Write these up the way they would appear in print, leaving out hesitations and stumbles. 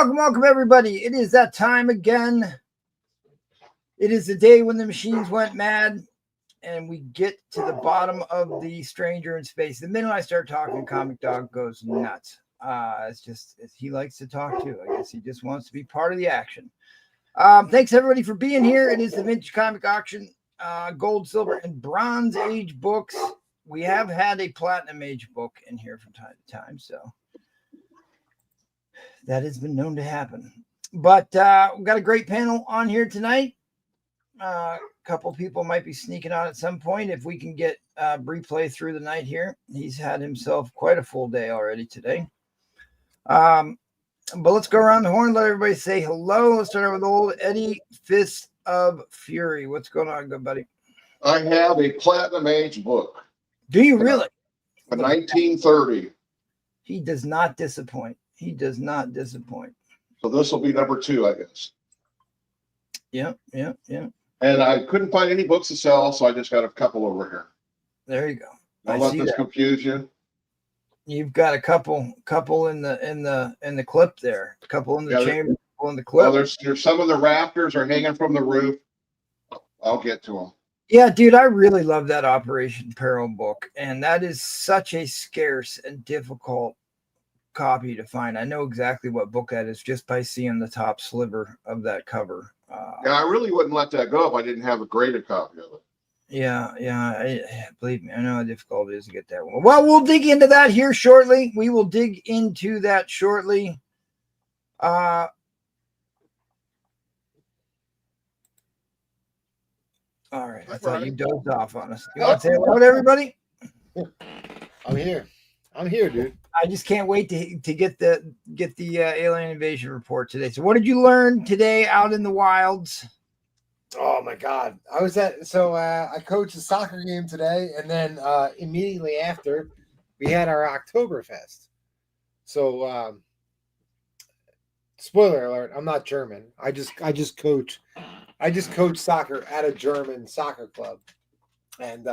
welcome, everybody. It is that time again. It is the day when the machines went mad, and we get to the bottom of the Stranger in Space. The minute I start talking, Comic Dog goes nuts. He likes to talk too. I guess he just wants to be part of the action. Thanks everybody for being here. It is the Vintage Comic Auction, gold, silver, and bronze age books. We have had a platinum age book in here from time to time, so that has been known to happen. But we've got a great panel on here tonight. A couple people might be sneaking on at some point if we can get replay through the night here. He's had himself quite a full day already today. But let's go around the horn. Let everybody say hello. Let's start out with old Eddie, Fist of Fury. What's going on, good buddy? I have a platinum age book. Do you really? 1930. He does not disappoint. He does not disappoint. So this will be number 2, I guess. Yeah. And I couldn't find any books to sell, so I just got a couple over here. There you go. Don't let this confuse you. You've got a couple in the clip there. A couple in the chamber, a couple in the clip. Well, there's some of the rafters are hanging from the roof. I'll get to them. Yeah, dude, I really love that Operation Peril book, and that is such a scarce and difficult copy to find. I know exactly what book that is just by seeing the top sliver of that cover. Yeah, I really wouldn't let that go if I didn't have a graded copy of it. Yeah. Believe me, I know how difficult it is to get that one. Well, we'll dig into that here shortly. We will dig into that shortly. All right. I thought you dozed off on us. You want to say hello to everybody? I'm here, dude. I just can't wait to get the alien invasion report today. So what did you learn today out in the wilds? Oh my God. I coached a soccer game today, and then immediately after we had our Oktoberfest. So spoiler alert, I'm not German. I just coach soccer at a German soccer club. And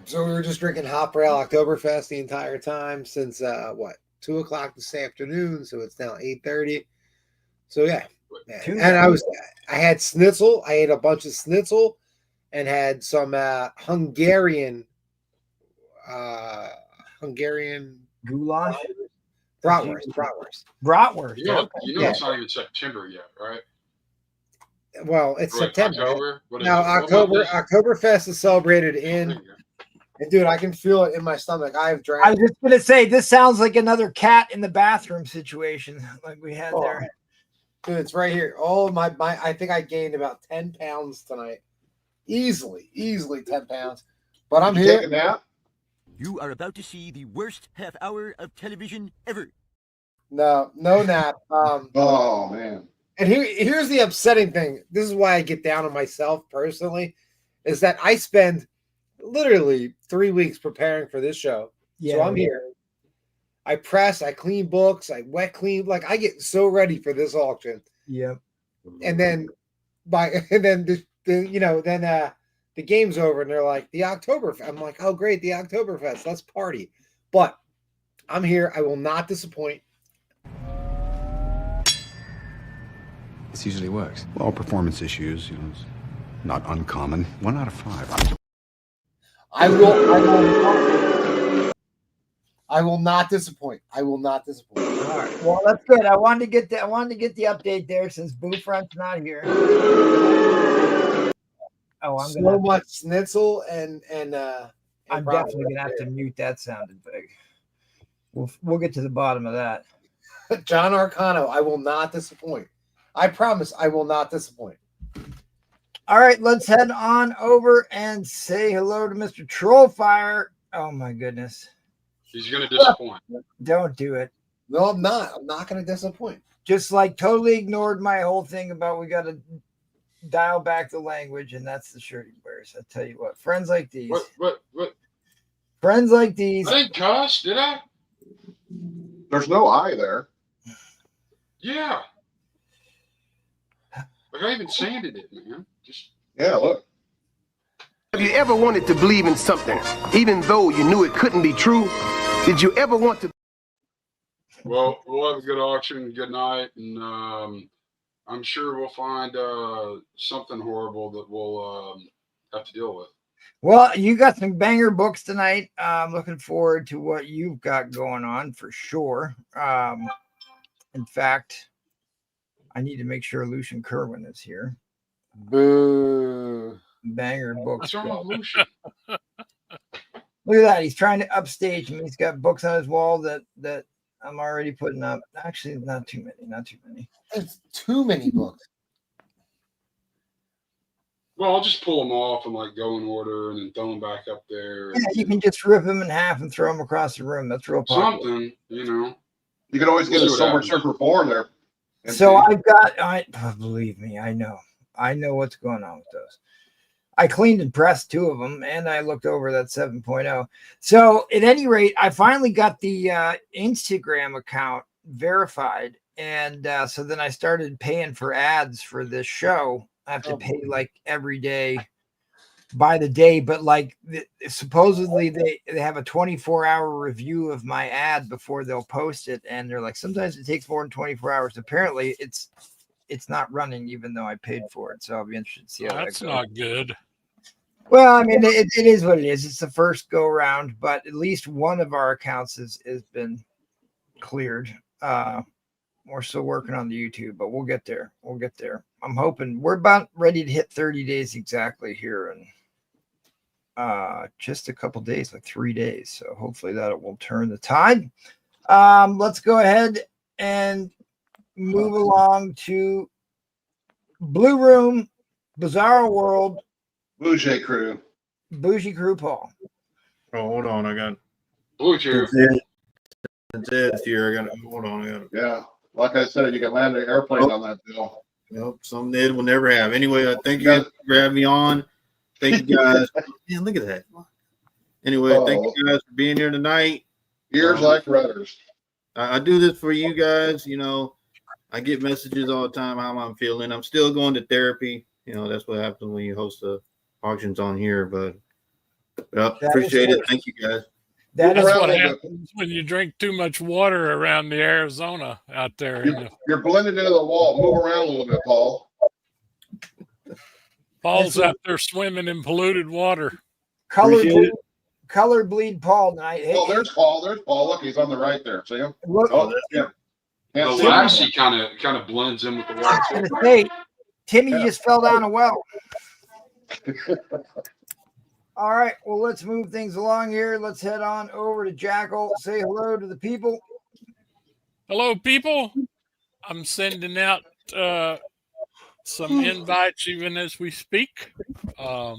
so we were just drinking Hop Rail Oktoberfest the entire time since 2 o'clock this afternoon. So it's now 8:30. So yeah. And I had schnitzel. I ate a bunch of schnitzel and had some Hungarian goulash, bratwurst. Yeah, it's not even September yet, right? Well, it's September. October. Now Oktoberfest is celebrated in. And dude, I can feel it in my stomach. I've drank. I was just gonna say this sounds like another cat in the bathroom situation like we had there. Dude, it's right here. All of my I think I gained about 10 pounds tonight. Easily 10 pounds. But I'm here. Take a nap? You are about to see the worst half hour of television ever. No nap. Oh man. And here's the upsetting thing. This is why I get down on myself personally, is that I spend literally 3 weeks preparing for this show. Yeah, so I'm here. I press, I clean books, I wet clean. Like I get so ready for this auction. Yep. And then the game's over and they're like, the Oktoberfest. I'm like, oh great, the Oktoberfest. Let's party. But I'm here. I will not disappoint. This usually works. Well, performance issues, it's not uncommon. 1 out of 5. I will not disappoint. I will not disappoint. All right. Well, that's good. I wanted to get the update there since Boo Front's not here. Oh, I'm so much schnitzel and I'm definitely gonna have to mute that sounded big. We'll get to the bottom of that. John Arcano, I will not disappoint. I promise I will not disappoint. All right, let's head on over and say hello to Mr. Trollfire. Oh my goodness. He's going to disappoint. Don't do it. No, I'm not. I'm not going to disappoint. Just like totally ignored my whole thing about we got to dial back the language, and that's the shirt he wears. I tell you what, friends like these. What? Friends like these. I didn't cuss, did I? There's no I there. Yeah. Like I even sanded it, man. Yeah, look. Have you ever wanted to believe in something, even though you knew it couldn't be true? Did you ever want to? Well, we'll have a good auction. Good night, and I'm sure we'll find something horrible that we'll have to deal with. Well, you got some banger books tonight. I'm looking forward to what you've got going on for sure. In fact, I need to make sure Lucian Kerwin is here. Boo. Banger books. What's wrong with Lucian? Look at that. He's trying to upstage me. He's got books on his wall that I'm already putting up. Actually, not too many. Not too many. It's too many books. Well, I'll just pull them off and like go in order and then throw them back up there. Yeah, you can just rip them in half and throw them across the room. That's real popular. Something, you know. You can always get a Silver Surfer 4 there. So I've got, believe me, I know what's going on with those. I cleaned and pressed 2 of them, and I looked over that 7.0. So at any rate, I finally got the Instagram account verified. And so then I started paying for ads for this show. I have to pay like every day by the day, but like supposedly they have a 24-hour review of my ad before they'll post it. And they're like, sometimes it takes more than 24 hours. Apparently it's not running even though I paid for it. So I'll be interested to see how that's that goes. not good. Well, I mean, it is what it is. It's the first go around, but at least one of our accounts has been cleared. We're still working on the YouTube, but we'll get there. We'll get there. I'm hoping we're about ready to hit 30 days exactly here in just a couple days, like 3 days. So hopefully that will turn the tide. Let's go ahead and move along to Blue Room, Bizarro World, Bougie Crew. Bougie Crew Paul. Oh, hold on. I got Blue chair. It's here. I got hold on. I got it. Yeah. Like I said, you can land an airplane on that deal. Nope, some Ned will never have. Anyway, I thank you guys for having me on. Thank you guys. Man, look at that. Anyway, thank you guys for being here tonight. Ears like rudders. I do this for you guys. You know, I get messages all the time how I'm feeling. I'm still going to therapy. You know, that's what happens when you host the auctions on here. But appreciate it. Thank you guys. That's what happens when you drink too much water around the Arizona out there. You're blended into the wall. Move around a little bit, Paul. Paul's out there swimming in polluted water. Color bleed Paul tonight. Hey, there's Paul. There's Paul. Look, he's on the right there. See him? Look, that's him. The Lassie kind of blends in with the water. I was gonna say, Timmy just fell down a well. All right, well, let's move things along here. Let's head on over to Jackal. Say hello to the people. Hello, people. I'm sending out some invites even as we speak. I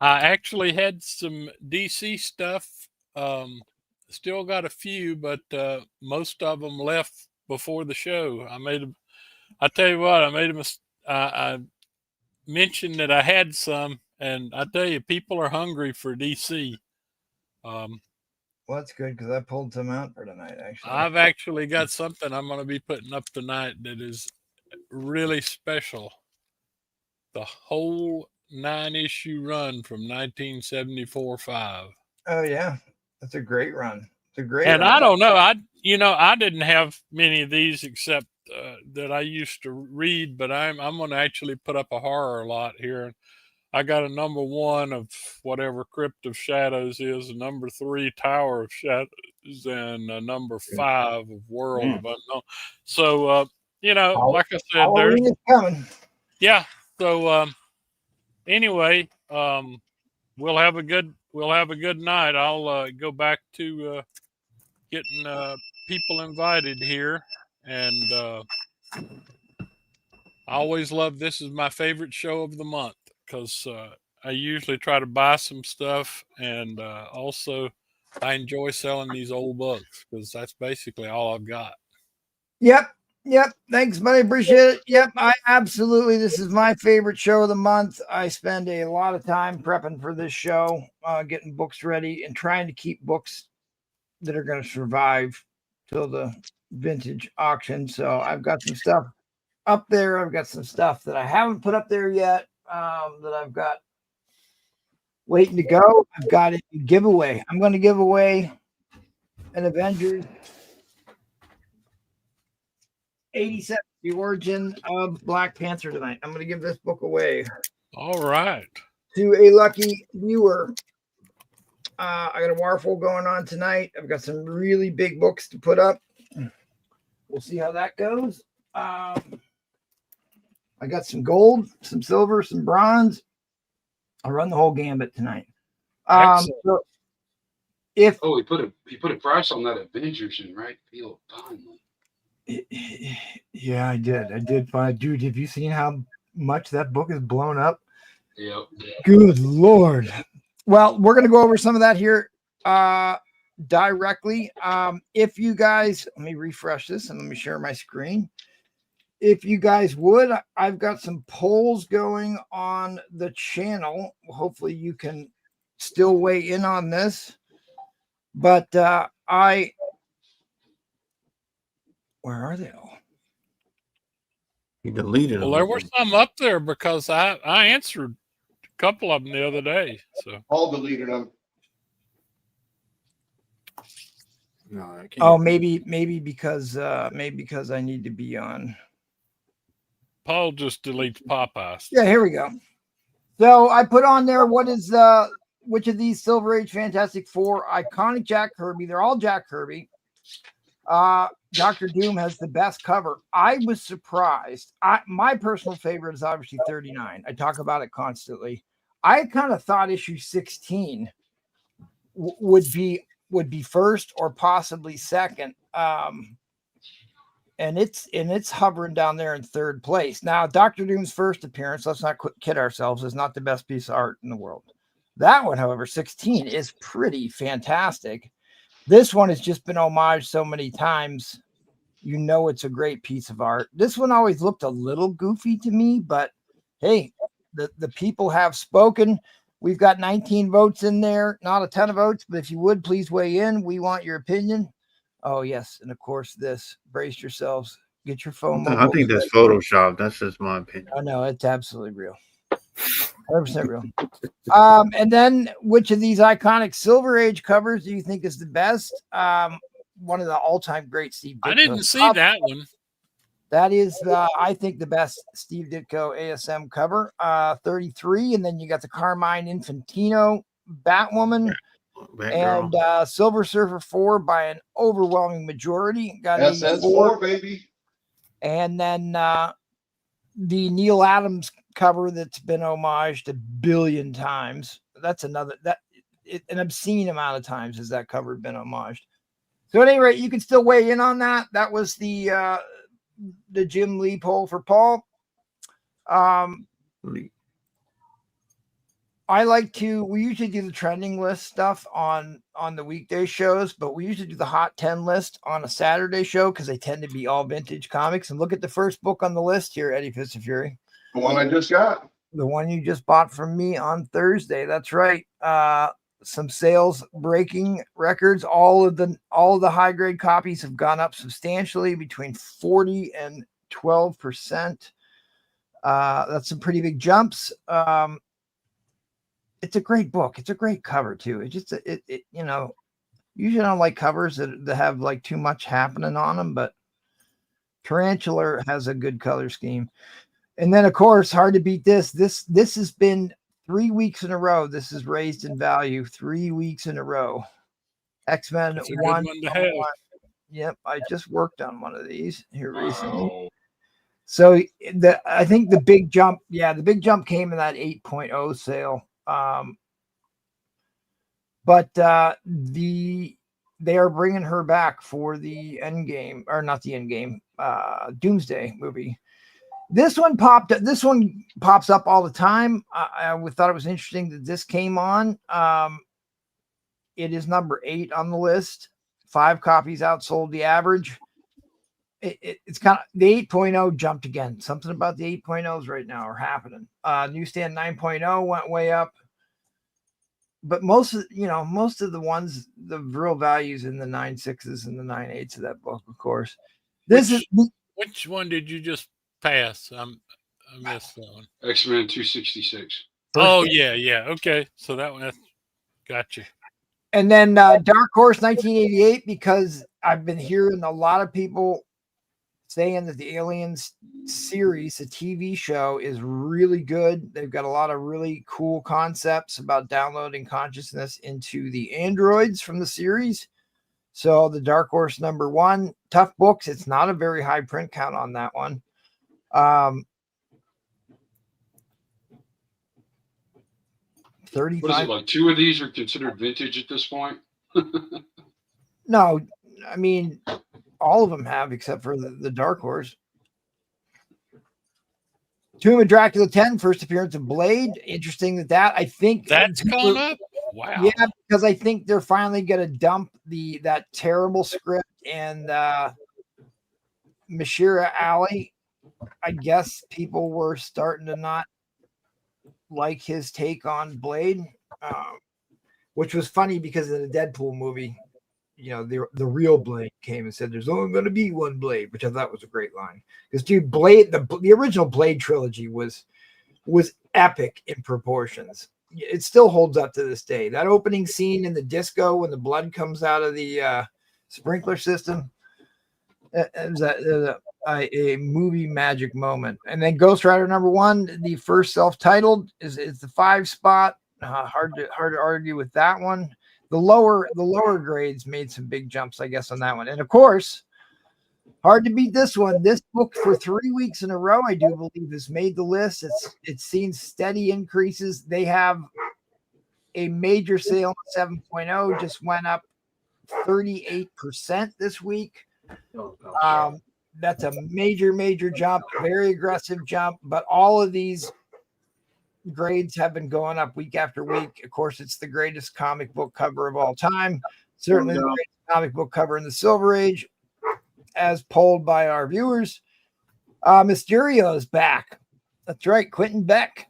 actually had some DC stuff. Still got a few, but most of them left before the show. I tell you what, I made a mistake. I mentioned that I had some. And I tell you, people are hungry for DC. Well, that's good because I pulled some out for tonight, actually. I've actually got something I'm going to be putting up tonight that is really special. The whole 9-issue run from 1974-5. Oh, yeah. That's a great run. It's a great And run. I don't know. I didn't have many of these except that I used to read, but I'm going to actually put up a horror lot here. I got a number 1 of whatever Crypt of Shadows is, a number 3 Tower of Shadows, and a number 5 of World of Unknown. So, like I said, there's coming. Yeah. So, anyway, we'll have a good night. I'll go back to getting people invited here, and I always love this is my favorite show of the month. Because I usually try to buy some stuff, and also I enjoy selling these old books because that's basically all I've got. Yep. Thanks, buddy. Appreciate it. Yep. This is my favorite show of the month. I spend a lot of time prepping for this show, getting books ready and trying to keep books that are going to survive till the vintage auction. So I've got some stuff up there. I've got some stuff that I haven't put up there yet. That I've got waiting to go. I've got a giveaway. I'm going to give away an Avengers 87, The Origin of Black Panther tonight. I'm going to give this book away All right. to a lucky viewer. I got a waterfall going on tonight. I've got some really big books to put up. We'll see how that goes. I got some gold, some silver, some bronze. I'll run the whole gambit tonight. So if Oh, he put a price on that Avengers in right field finally. yeah, I did find, dude. Have you seen how much that book is blown up? Yep. Good Lord. Well, we're gonna go over some of that here directly. If you guys, let me refresh this and let me share my screen. If you guys would, I've got some polls going on the channel. Hopefully you can still weigh in on this. But where are they all? He deleted Well, them. there were some up there because I answered a couple of them the other day. So All deleted them. No, I can't. Oh, maybe because I need to be on. Paul just deletes Popeyes. Yeah, here we go. So I put on there what is which of these Silver Age Fantastic Four iconic Jack Kirby. They're all Jack Kirby. Dr. Doom has the best cover. I was surprised. My personal favorite is obviously 39. I talk about it constantly. I kind of thought issue 16 would be first or possibly second. And it's hovering down there in third place. Now, Dr. Doom's first appearance, let's not kid ourselves, is not the best piece of art in the world. That one, however, 16 is pretty fantastic. This one has just been homaged so many times. You know it's a great piece of art. This one always looked a little goofy to me, but hey, the people have spoken. We've got 19 votes in there. Not a ton of votes, but if you would, please weigh in. We want your opinion. Oh, yes. And of course, this. Brace yourselves. Get your phone. I think that's Photoshop. That's just my opinion. Oh, no, it's absolutely real. 100% real. And then which of these iconic Silver Age covers do you think is the best? One of the all-time great Steve Ditko. I didn't see that one. That is, I think, the best Steve Ditko ASM cover. 33, and then you got the Carmine Infantino Batwoman. And Silver Surfer 4 by an overwhelming majority. Got SS4, baby. And then the Neil Adams cover that's been homaged a billion times. That's another an obscene amount of times has that cover been homaged. So at any rate, you can still weigh in on that. That was the Jim Lee poll for Paul. We usually do the trending list stuff on the weekday shows, but we usually do the hot 10 list on a Saturday show because they tend to be all vintage comics. And look at the first book on the list here, Eddie Fist of Fury. The one I just got. The one you just bought from me on Thursday. That's right. Some sales breaking records. All of the high grade copies have gone up substantially, between 40 and 12%. That's some pretty big jumps. It's a great book. It's a great cover too. It just usually I don't like covers that have like too much happening on them, but Tarantula has a good color scheme. And then of course, hard to beat this. This has been 3 weeks in a row. This is raised in value 3 weeks in a row. X-Men 1. Yep, I just worked on one of these here recently. So I think the big jump came in that 8.0 sale. But they are bringing her back for the Endgame, or not the Endgame, Doomsday movie. This one pops up all the time. I thought it was interesting that this came on. It is number 8 on the list. 5 copies outsold the average. It's kind of the 8.0 jumped again. Something about the 8.0s right now are happening. Newsstand 9.0 went way up. But most of the ones, the real values in the 9.6s and the 9.8s of that book, of course. Which one did you just pass? I missed that one. X-Men 266. Oh, yeah. Okay. So that one, gotcha. And then Dark Horse 1988, because I've been hearing a lot of people saying that the Aliens series, the TV show, is really good. They've got a lot of really cool concepts about downloading consciousness into the androids from the series. So the Dark Horse #1, tough books. It's not a very high print count on that one. 35. What is it, like 2 of these are considered vintage at this point? No, I mean, all of them have except for the Dark Horse. Tomb of Dracula 10, first appearance of Blade. Interesting that I think that's gone up. Wow. Yeah, because I think they're finally going to dump that terrible script and Mashira Ali. I guess people were starting to not like his take on Blade, which was funny because in the Deadpool movie, you know, the real Blade came and said there's only going to be one Blade, which I thought was a great line. Because dude, Blade, the original Blade trilogy was epic in proportions. It still holds up to this day. That opening scene in the disco when the blood comes out of the sprinkler system, is a movie magic moment. And then Ghost Rider #1, the first self-titled, is the 5 spot. Hard to argue with that one. The lower grades made some big jumps, I guess, on that one. And of course, hard to beat this one. This book for 3 weeks in a row, I do believe, has made the list. It's seen steady increases. They have a major sale on 7.0, just went up 38% this week. That's a major jump, very aggressive jump. But all of these grades have been going up week after week. Of course, it's the greatest comic book cover of all time. Certainly the greatest comic book cover in the Silver Age, as polled by our viewers. Mysterio is back. That's right, Quentin Beck.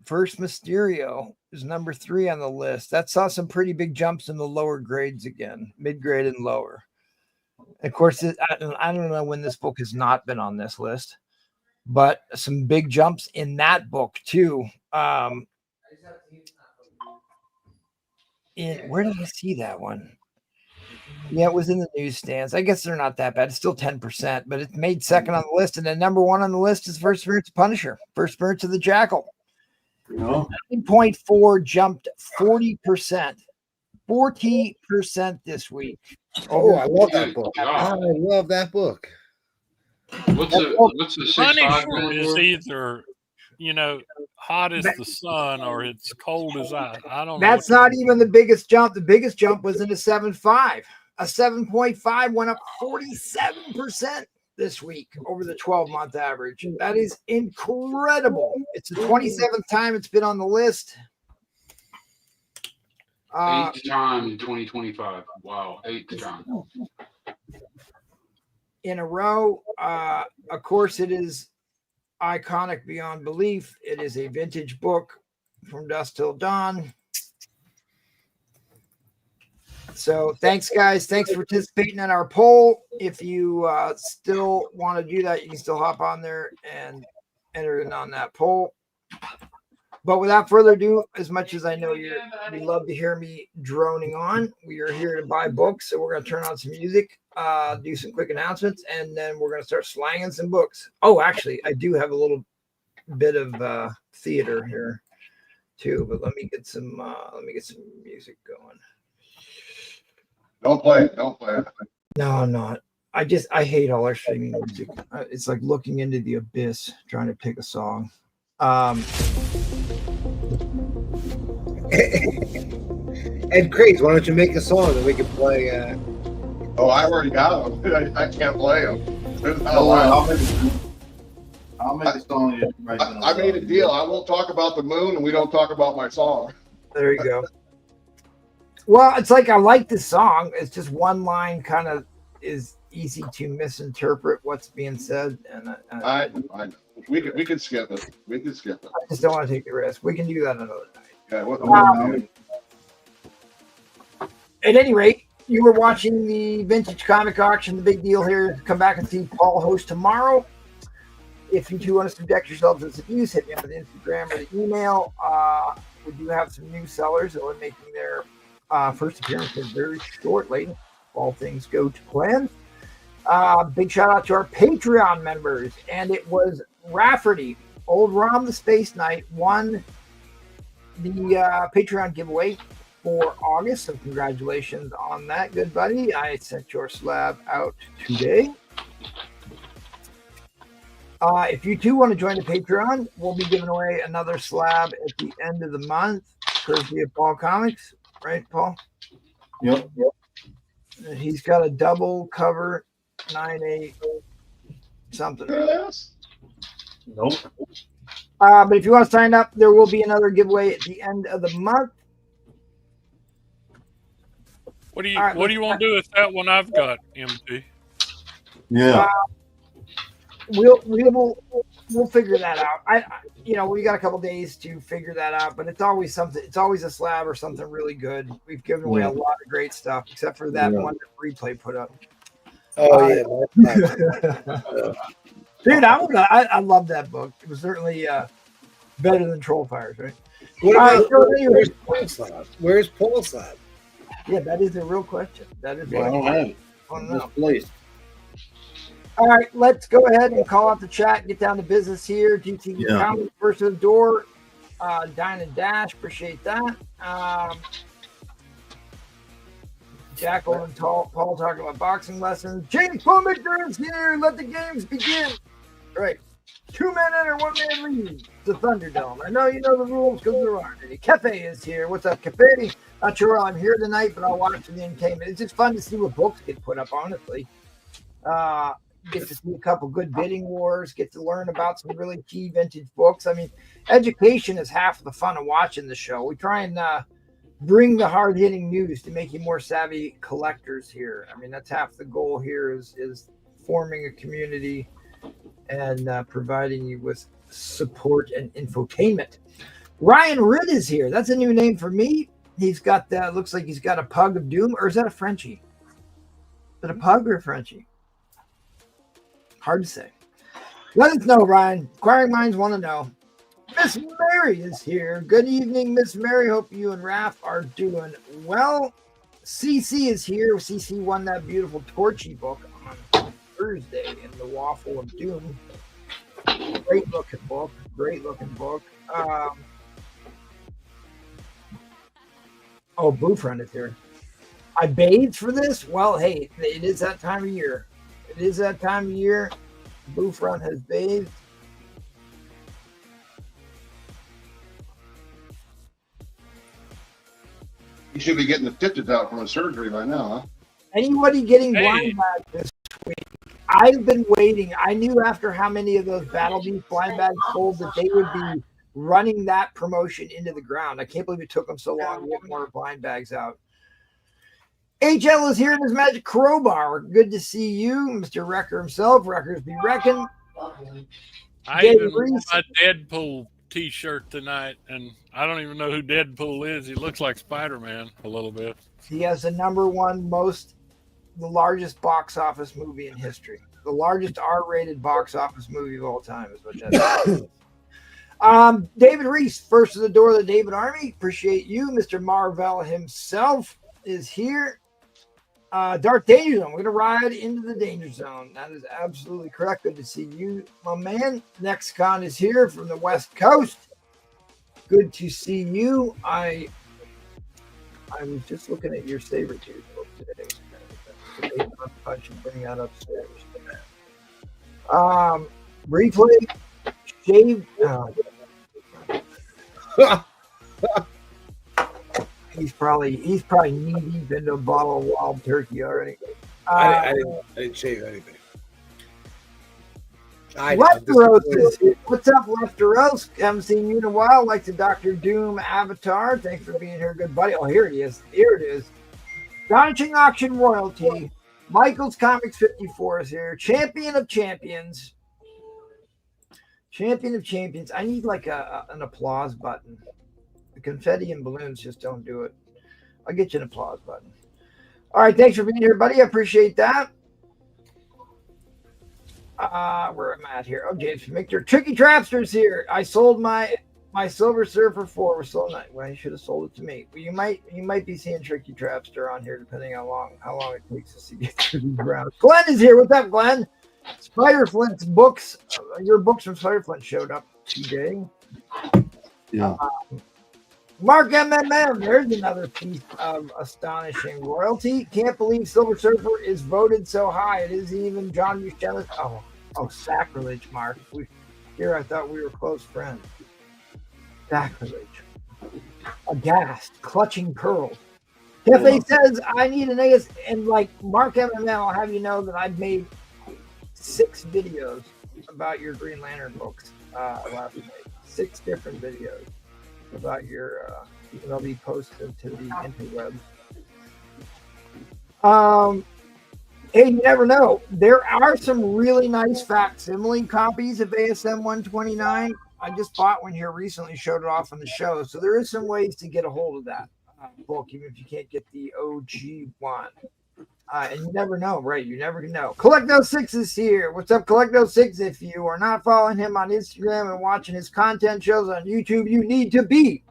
First Mysterio is #3 on the list. That saw some pretty big jumps in the lower grades again, mid-grade and lower. Of course, I don't know when this book has not been on this list, but some big jumps in that book too. Where did I see that one? Yeah, it was in the newsstands. I guess they're not that bad. It's still 10%, but it made second on the list. And then #1 on the list is First Appearance of Punisher, First Appearance of the Jackal. 9.4 jumped 40%. 40% this week. Oh, I love that book. God. I love that book. What's the 6.5 Punisher is either, you know, hot as the sun or it's cold as ice. I don't know. That's not even the biggest jump. The biggest jump was in a 7.5. A 7.5 went up 47% this week over the 12-month average. That is incredible. It's the 27th time it's been on the list. 8th time in 2025. Wow, 8th time. In a row. Of course, it is iconic beyond belief. It is a vintage book from Dusk Till Dawn. So thanks, guys. Thanks for participating in our poll. If you still want to do that, you can still hop on there and enter in on that poll. But without further ado, as much as I know you love to hear me droning on, we are here to buy books. So we're going to turn on some music, do some quick announcements, and then we're going to start slanging some books. Oh, actually, I do have a little bit of theater here too, but let me get some music going. Don't play it. Don't play it. No, I'm not. I hate all our streaming music. It's like looking into the abyss trying to pick a song. Ed Crates, why don't you make a song that we can play? Oh, I already got them. I can't play them. I'll make a song. I made a deal. I won't talk about the moon, and we don't talk about my song. There you go. Well, it's like I like this song. It's just one line kind of is easy to misinterpret what's being said. And I know. We can skip it. We can skip it. I just don't want to take the risk. We can do that another night. Okay, At any rate, you were watching the Vintage Comic Auction. The big deal here, come back and see Paul host tomorrow. If you two want to subject yourselves to abuse, hit me up on Instagram or the email. We do have some new sellers that are making their first appearances very shortly. All things go to plan. Big shout out to our Patreon members. And it was Rafferty, Old Rom the Space Knight, won the Patreon giveaway for August. So congratulations on that, good buddy. I sent your slab out today. If you too want to join the Patreon, we'll be giving away another slab at the end of the month, courtesy of Paul Comics, right, Paul? Yep. And he's got a double cover 9/8 something. Nope. But if you want to sign up, there will be another giveaway at the end of the month. What do you want to do with that one I've got, MT? Yeah. We'll figure that out. We got a couple days to figure that out, but it's always something. It's always a slab or something really good. We've given away a lot of great stuff, except for that one that Replay put up. Oh yeah. Dude, I love that book. It was certainly better than Troll Fires, right? What about where's Paul Slab? Where's Paul Slab? Yeah, that is a real question. That is. I don't have it. I don't know. Misplaced. All right, let's go ahead and call out the chat. Get down to business here. GTV Comics first to the door. Dine and Dash, appreciate that. Jackal and Paul talking about boxing lessons. James Pulmicker is here. Let the games begin. All right. 2 men enter, 1 man leaves. The Thunderdome. I know you know the rules because there aren't any. Cafe is here. What's up, Cafe? Not sure I'm here tonight, but I'll watch the entertainment. It's just fun to see what books get put up, honestly. Get to see a couple good bidding wars, get to learn about some really key vintage books. I mean, education is half the fun of watching the show. We try and bring the hard-hitting news to make you more savvy collectors here. I mean, that's half the goal here is forming a community and providing you with support and infotainment. Ryan Ridd is here. That's a new name for me. He's got that. Looks like he's got a pug of doom, or is that a Frenchie? Is it a pug or a Frenchie? Hard to say. Let us know, Ryan. Inquiring minds want to know. Miss Mary is here. Good evening, Miss Mary. Hope you and Raph are doing well. CC is here. CC won that beautiful Torchy book on Thursday in the Waffle of Doom. Great looking book. Great looking book. Boofrun is here. I bathed for this? Well, hey, it is that time of year. It is that time of year. Boofrun has bathed. You should be getting the stitches out from a surgery by now, huh? Anybody getting blind bags this week? I've been waiting. I knew after how many of those Battle Beast blind bags sold that they would be running that promotion into the ground. I can't believe it took them so long to get more blind bags out. HL is here in his magic crowbar. Good to see you, Mr. Wrecker himself. Wreckers be wrecking. I even wore my Deadpool t-shirt tonight, and I don't even know who Deadpool is. He looks like Spider-Man a little bit. He has the #1 the largest box office movie in history. The largest R-rated box office movie of all time is what that is. David Reese, first to the door of the David Army. Appreciate you. Mr. Marvell himself is here. Dark Danger Zone. We're going to ride into the Danger Zone. That is absolutely correct. Good to see you, my man. NextCon is here from the West Coast. Good to see you. I was just looking at your Sabertooth book today. I should bring that upstairs. Replay. Shave. He's probably knee deep into a bottle of wild turkey already. I didn't shave anything. Lefteros is here. What's up, Lefteros? Haven't seen you in a while. Like the Dr. Doom avatar. Thanks for being here, good buddy. Oh, here he is. Here it is. Astonishing Auction Royalty. Michael's Comics 54 is here. Champion of Champions. Champion of Champions. I need like an applause button. The confetti and balloons just don't do it. I'll get you an applause button. All right, thanks for being here, buddy. I appreciate that. Where am I at here? Oh, James Victor. Tricky Trapster's here. I sold my My Silver Surfer 4 was sold. Well, you should have sold it to me. Well, you might be seeing Tricky Trapster on here, depending on how long it takes us to get through these rounds. Glenn is here. What's up, Glenn? Spiderflint's books. Your books from Spiderflint showed up today. Yeah. Mark MMM. There's another piece of astonishing royalty. Can't believe Silver Surfer is voted so high. It isn't even John Buscemi. Oh, sacrilege, Mark. Here I thought we were close friends. Sacrilege. Aghast, clutching pearls. Cafe says I need an AS, and like Mark MMM, I'll have you know that I've made 6 videos about your Green Lantern books last night. 6 different videos about your they'll be posted to the interwebs. Hey, you never know. There are some really nice facsimile copies of ASM 129. I just bought one here recently, showed it off on the show. So there is some ways to get a hold of that book, even if you can't get the OG one. And you never know, right? You never know. Collecto6 is here. What's up, Collecto6? If you are not following him on Instagram and watching his content shows on YouTube, you need to be.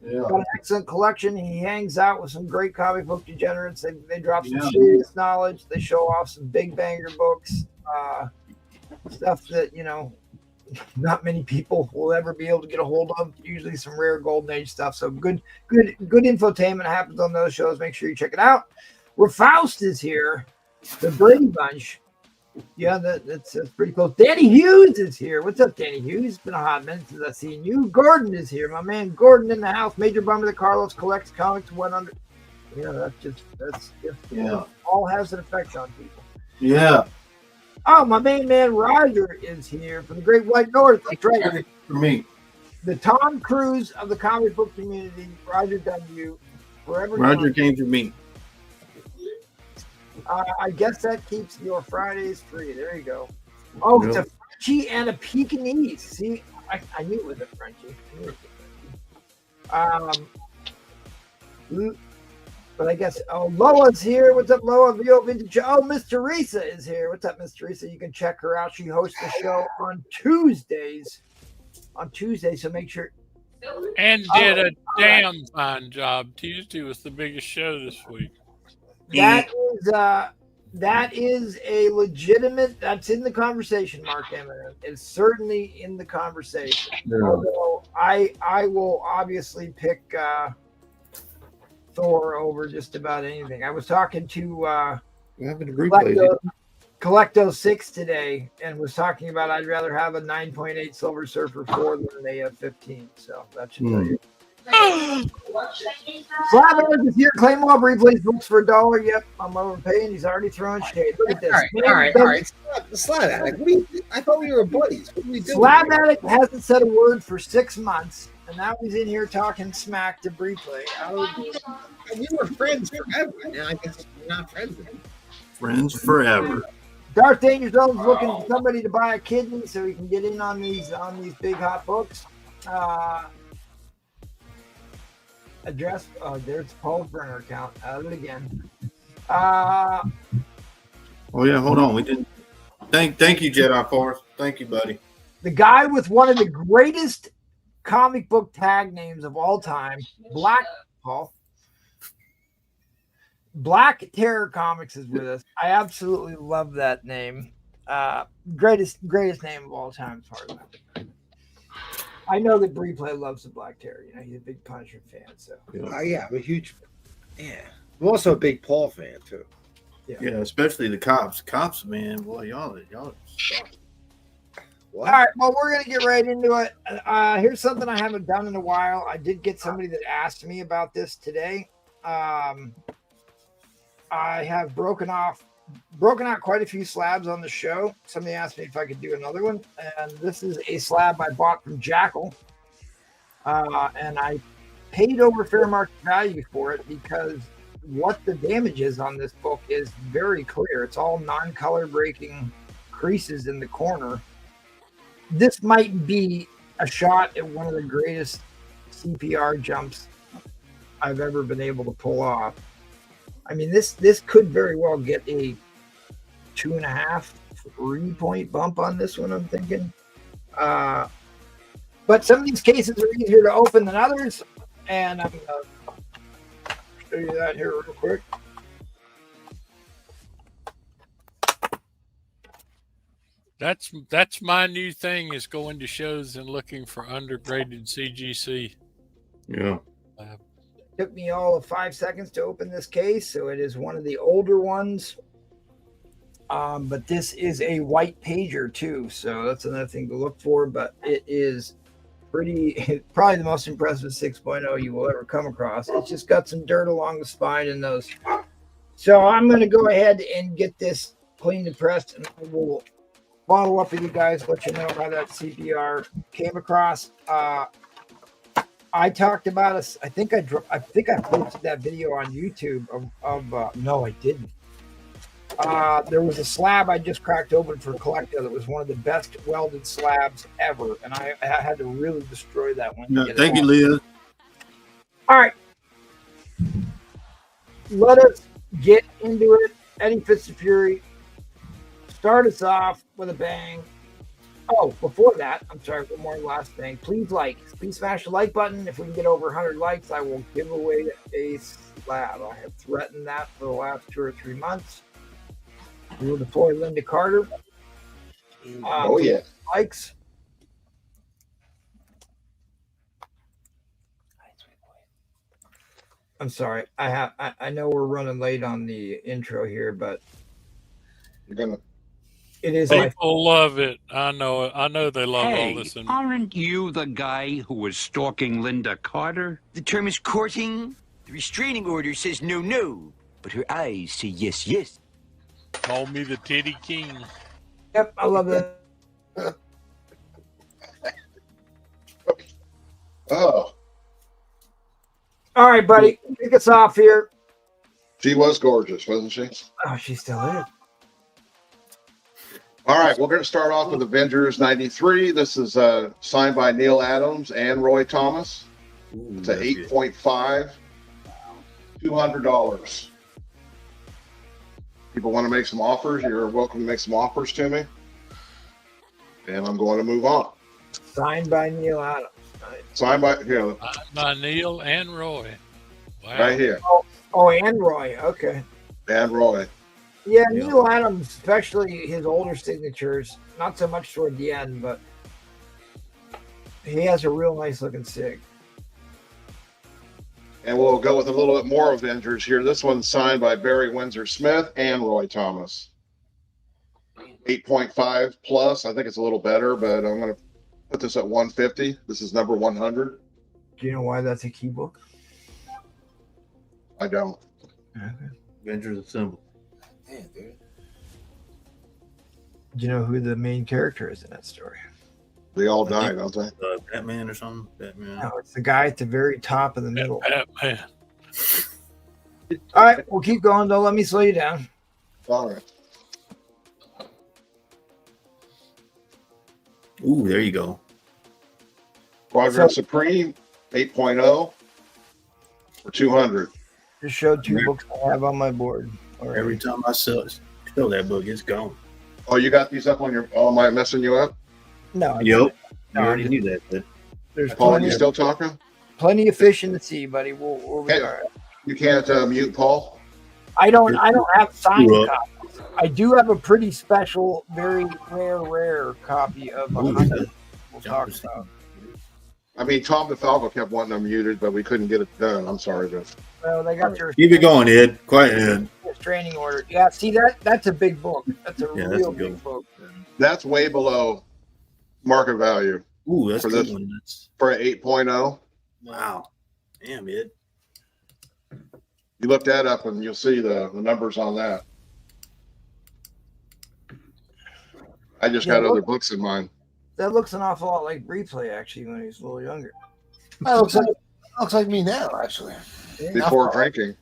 Yeah. Got an excellent collection. He hangs out with some great comic book degenerates. They drop some serious knowledge. They show off some big banger books, stuff that, you know, not many people will ever be able to get a hold of. Usually some rare golden age stuff. So good infotainment happens on those shows. Make sure you check it out. Faust is here. The Brady Bunch. Yeah, that's pretty close. Danny Hughes is here. What's up, Danny Hughes? It's been a hot minute since I've seen you. Gordon is here. My man Gordon in the house. Major bummer that Carlos collects comics 100. Yeah, that's just all has an effect on people. Yeah. Oh, my main man Roger is here from the Great White North. That's right. For me. The Tom Cruise of the comic book community, Roger W. Forever. Roger came for me. I guess that keeps your Fridays free. There you go. Oh, it's a Frenchie and a Pekingese. See, I knew it was a Frenchie. But I guess, Loa's here. What's up, Loa? VO Vintage. Oh, Miss Teresa is here. What's up, Miss Teresa? You can check her out. She hosts the show on Tuesdays. So make sure. And did a damn fine job. Tuesday was the biggest show this week. That is a legitimate. That's in the conversation, Mark Eminem. It's certainly in the conversation. Yeah. Although I will obviously pick Thor over just about anything. I was talking to Collecto6 today and was talking about I'd rather have a 9.8 Silver Surfer 4 than an AF-15. So that should tell you. Slab is here. Claymore replays books for $1. Yep, I'm overpaying. He's already throwing shade. Look at this. All right. Slab Addict. I thought we were buddies. What are we doing? Slab Addict hasn't said a word for 6 months, and now he's in here talking smack to replay. We were friends forever. Now I guess we're not friends anymore. Friends forever. Darth Danger Zone's looking for somebody to buy a kidney so he can get in on these big hot books. Address. Oh, there's Paul's burner account. Out it again. Oh yeah, hold on. We didn't. Thank you, Jedi Force. Thank you, buddy. The guy with one of the greatest comic book tag names of all time, Black Terror Comics is with us. I absolutely love that name. Greatest name of all time as far as I'm concerned. I know that Breeplay loves the Black Terror. You know, he's a big Punisher fan. So yeah, I'm a huge fan. Yeah, I'm also a big Paul fan too. Yeah, especially the cops. Cops, man, boy, y'all suck. All right, well, we're gonna get right into it. Here's something I haven't done in a while. I did get somebody that asked me about this today. I have broken out quite a few slabs on the show. Somebody asked me if I could do another one, and this is a slab I bought from Jackal, and I paid over fair market value for it because what the damage is on this book is very clear. It's all non-color breaking creases in the corner. This might be a shot at one of the greatest CPR jumps I've ever been able to pull off. I mean, this could very well get a 2.5, 3 point bump on this one, I'm thinking. But But some of these cases are easier to open than others, and I'm going to show you that here real quick. That's my new thing, is going to shows and looking for undergraded CGC. Yeah. Took me all of 5 seconds to open this case, so it is one of the older ones. But this is a white pager too, so that's another thing to look for. But it is probably the most impressive 6.0 you will ever come across. It's just got some dirt along the spine and those. So I'm going to go ahead and get this cleaned and pressed, and I will follow up with you guys, let you know how that CPR came across. I talked about us. I think I posted that video on YouTube of no, I didn't. There was a slab I just cracked open for Collector that was one of the best welded slabs ever, and I had to really destroy that one. No, thank you, Leah. All right, let us get into it. Eddie Fitzfury, start us off with a bang. Oh, before that, I'm sorry, one more last thing. Please smash the like button. If we can get over 100 likes, I will give away a slab. I have threatened that for the last 2 or 3 months. We will deploy Linda Carter. Oh, yeah. Likes. I'm sorry. I know we're running late on the intro here, but You're gonna. it is People love it. I know it. I know they love all this. And Aren't you the guy who was stalking Linda Carter? The term is courting. The restraining order says no, no, but her eyes say yes, yes. call me the Titty King. Yep, I love that. Oh, All right, buddy, kick us off here. she was gorgeous, wasn't she? Oh, she still is. All right, we're going to start off with Avengers 93. This is signed by Neil Adams and Roy Thomas. It's an 8.5, $200. People want to make some offers, you're welcome to make some offers to me. And I'm going to move on. Signed by Neil Adams. Right. Signed by, here, By Neil and Roy. Wow. right here. Oh, and Roy. Okay. And Roy. Yeah, Neil Adams, especially his older signatures, not so much toward the end, but he has a real nice looking sig. And we'll go with a little bit more Avengers here. This one's signed by Barry Windsor Smith and Roy Thomas. 8.5 plus. I think it's a little better, but I'm going to put this at 150. This is number 100. Do you know why that's a key book? I don't. Okay. Avengers Assemble. Man, dude. Do you know who the main character is in that story? They all died, don't they? Batman or something? Batman. No, it's the guy at the very top of the middle. Batman. All right, we'll keep going. Don't let me slow you down. All right. Ooh, there you go. Quadrant Supreme 8.0 for 200. Just showed 2 books I have on my board. Already. Every time I show that book, it's gone. Oh, you got these up on your. Oh, am I messing you up? No, Yep. You No, already knew that. But there's Paul, plenty, you still talking? plenty of fish in the sea, buddy. We'll be Okay. all right. You can't mute Paul? I don't have signed Well- copies. I do have a pretty special, very rare copy of 100. We'll talk about. I mean, Tom DeFalco kept wanting them muted, but we couldn't get it done. I'm sorry, but Well, they got your keep it going, Ed. Quiet, Ed. restraining order. Yeah, see that's a big book. That's a Yeah, that's real a good big book. that's way below market value Ooh, that's For a good this- one. That's for an 8.0. wow. Damn, Ed. You look that up and you'll see the numbers on that. I just Yeah, got other books in mind. That looks an awful lot like Replay, actually, when he was a little younger. That looks like me now, actually. Before drinking.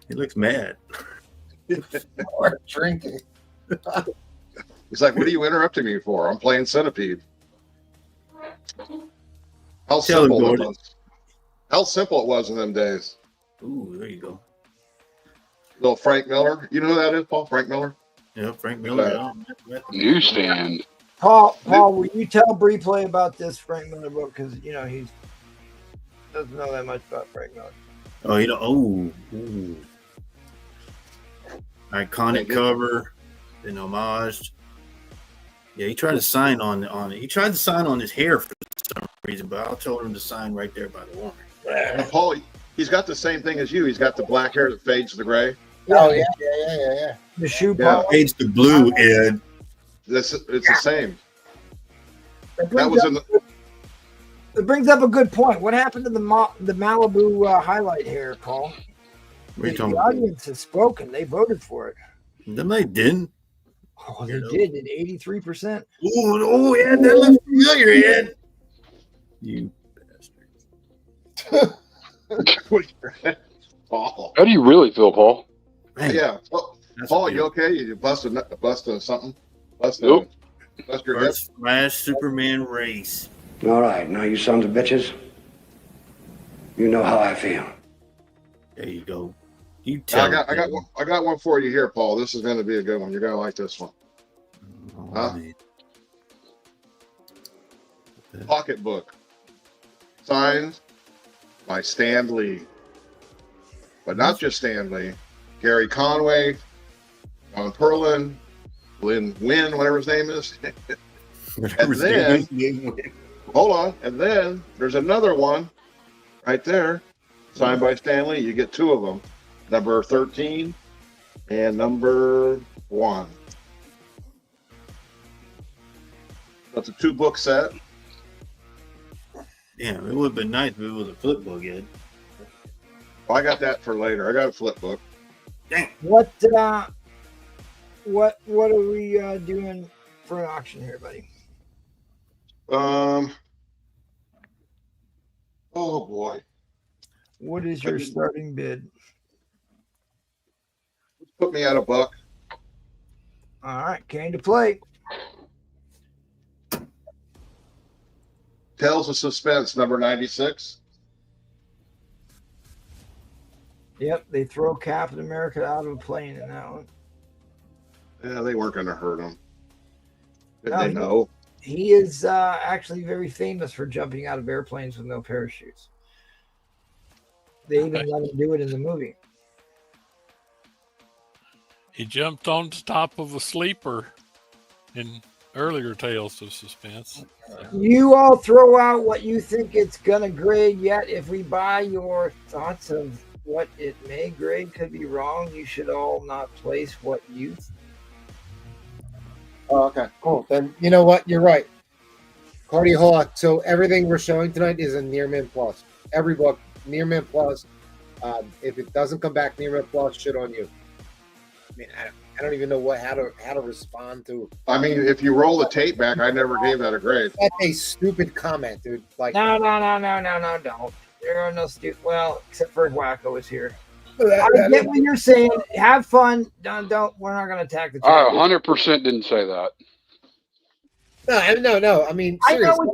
He looks mad. Or drinking. He's like, what are you interrupting me for? I'm playing Centipede. How Tell him, simple it Gordon. was. How simple it was in them days. Ooh, there you go. Little Frank Miller. You know who that is, Paul? Frank Miller? Yeah, Frank Miller. Yeah. Newsstand. Paul, will you tell Bree Play about this Frank Miller book? Because he doesn't know that much about Frank Miller. Oh, ooh. Iconic cover, then homaged. Yeah, he tried to sign on it. He tried to sign on his hair for some reason, but I told him to sign right there by the woman. And Paul, he's got the same thing as you. He's got the black hair that fades to the gray. Oh yeah. The shoe Yeah. Fades to blue, Ed. It's the same. That That was in the. It brings up a good point. What happened to the Malibu highlight hair, Paul? What are you The talking about? audience has spoken. They voted for it. Then they didn't. Oh, they did at 83%. Oh, Ed, that looks familiar, Ed. You Paul. How do you really feel, Paul? man, Yeah. Paul, you okay? You busted something? Busted your hip? first Flash Superman race. All right, now you sons of bitches, you know how I feel. There you go. You tell. I got one for you here, Paul. This is going to be a good one. You're going to like this one. Oh, man. Pocketbook. Signed by Stan Lee. But not just Stan Lee. Gary Conway, Don Perlin, Lynn Wynn, whatever his name is. And then, hold on. And then there's another one right there, signed by Stan Lee. You get two of them, number 13 and number 1. That's a 2-book set. Damn, it would have been nice if it was a flip book, Ed. Well, I got that for later. I got a flip book. Dang. What are we doing for an auction here, buddy? Oh boy. What is your starting bid? Put me at $1. All right, came to play. Tales of Suspense, number 96. Yep, they throw Captain America out of a plane in that one. Yeah, they weren't going to hurt him. Did No, they know? He is actually very famous for jumping out of airplanes with no parachutes. They even let him do it in the movie. He jumped on the top of a sleeper in earlier Tales of Suspense. You all throw out what you think it's going to grade, yet if we buy your thoughts of what it may grade could be wrong, you should all not place what you think. Oh, okay, cool. Then you know what? You're right. Cardi Hawk. So everything we're showing tonight is a near mint plus. Every book, near mint plus. If it doesn't come back near mint plus, shit on you. I mean, I don't even know how to respond to. I mean, if you roll the tape back, I never gave that a grade. That's a stupid comment, dude. Like, No, don't. There are no stupid. Well, except for Wacko is here. I get what you're saying. Have fun. Don't. We're not going to attack the chat. I 100% didn't say that. No. I mean, I know seriously.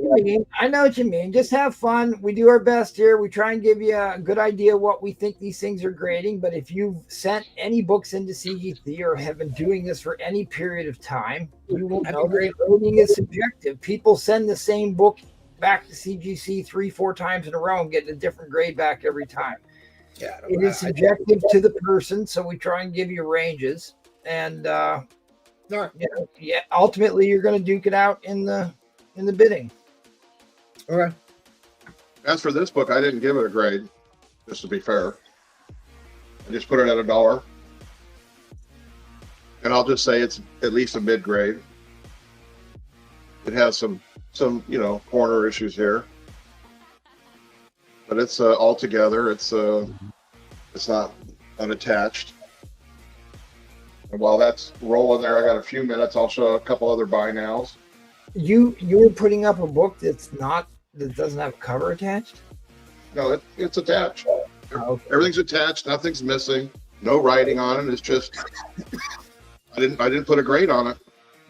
what you mean. Just have fun. We do our best here. We try and give you a good idea what we think these things are grading. But if you've sent any books into CGC or have been doing this for any period of time, you will know that grading is subjective. People send the same book back to CGC 3-4 times in a row and get a different grade back every time. Yeah, it is subjective to the person, so we try and give you ranges. And ultimately, you're going to duke it out in the bidding. Okay. As for this book, I didn't give it a grade, just to be fair. I just put it at $1. And I'll just say it's at least a mid-grade. It has some corner issues here. But it's all together. It's not unattached. And while that's rolling there, I got a few minutes. I'll show a couple other buy nows. You're putting up a book that doesn't have a cover attached? No, it's attached. Okay. Everything's attached. Nothing's missing. No writing on it. It's just I didn't put a grade on it.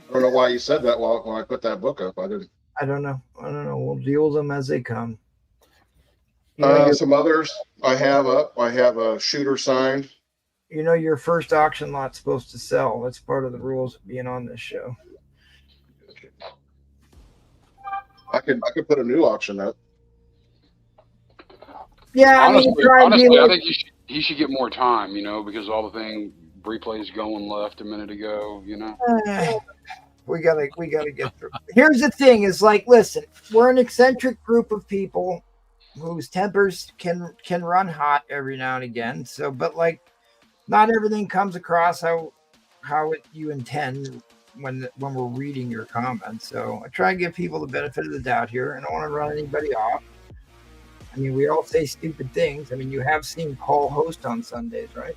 I don't know why you said that when I put that book up. I didn't. I don't know. We'll deal with them as they come. Some others I have up. I have a shooter signed. Your first auction lot's supposed to sell. That's part of the rules of being on this show. I could put a new auction up. Yeah, I mean, try and be honestly, I like, think he should get more time, because all the thing replays going left a minute ago, we gotta get through. Here's the thing: is like, listen, we're an eccentric group of people whose tempers can run hot every now and again. So, but like, not everything comes across how you intend when we're reading your comments. So I try and give people the benefit of the doubt here, and I don't want to run anybody off. I mean, we all say stupid things. I mean, you have seen Paul host on Sundays, right?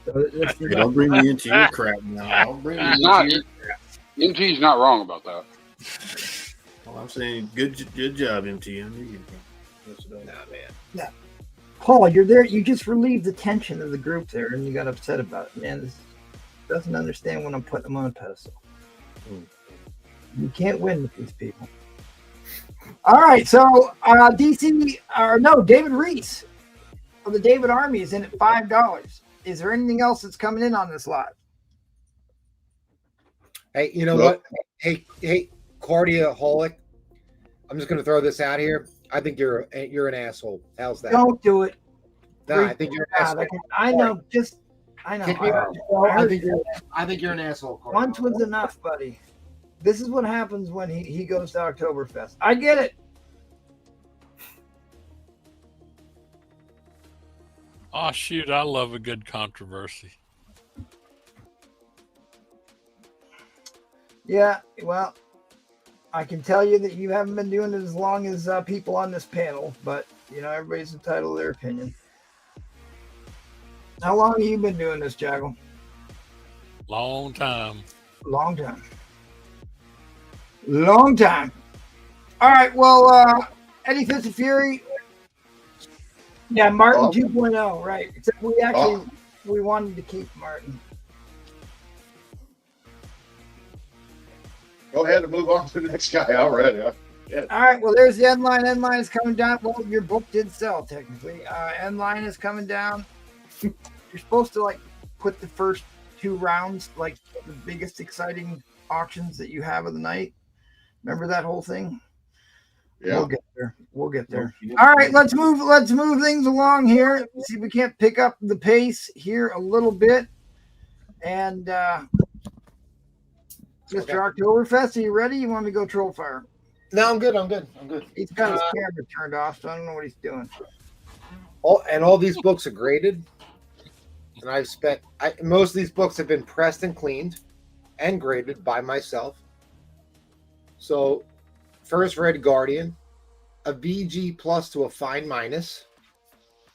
So don't bring me into your crap now. Don't bring me into your crap. MT's not wrong about that. Well, I'm saying good job, MT. I knew you Nah, man. Yeah. Paul, you're there. You just relieved the tension of the group there, and you got upset about it. Man, this doesn't understand when I'm putting them on a pedestal. You can't win with these people. All right, so David Reese of the David Army is in at $5. Is there anything else that's coming in on this lot? Hey, you know what? Hey, Cardiaholic. I'm just gonna throw this out here. I think you're an asshole. How's that? Don't do it. Nah, I think you're an asshole. I know. Kick me out. I think you're an asshole. Cardiaholic. Once was enough, buddy. This is what happens when he goes to Oktoberfest. I get it. Oh, shoot. I love a good controversy. Yeah, well, I can tell you that you haven't been doing it as long as people on this panel, but, everybody's entitled to their opinion. How long have you been doing this, Jaggle? Long time. Long time. Long time. All right, well, Eddie Fist of Fury. Yeah, Martin 2.0, right. Except we wanted to keep Martin. Go ahead and move on to the next guy already. Yeah. All right, well, there's the end line. End line is coming down. Well, your book did sell, technically. End line is coming down. You're supposed to, put the first 2 rounds, the biggest exciting auctions that you have of the night. Remember that whole thing? Yeah. We'll get there. All right, let's move things along here. See if we can't pick up the pace here a little bit. And Mr. Oktoberfest, are you ready? You want me to go troll fire? No, I'm good. He's got his camera turned off, so I don't know what he's doing. All these books are graded. And most of these books have been pressed and cleaned and graded by myself. So, first Red Guardian, a VG plus to a fine minus.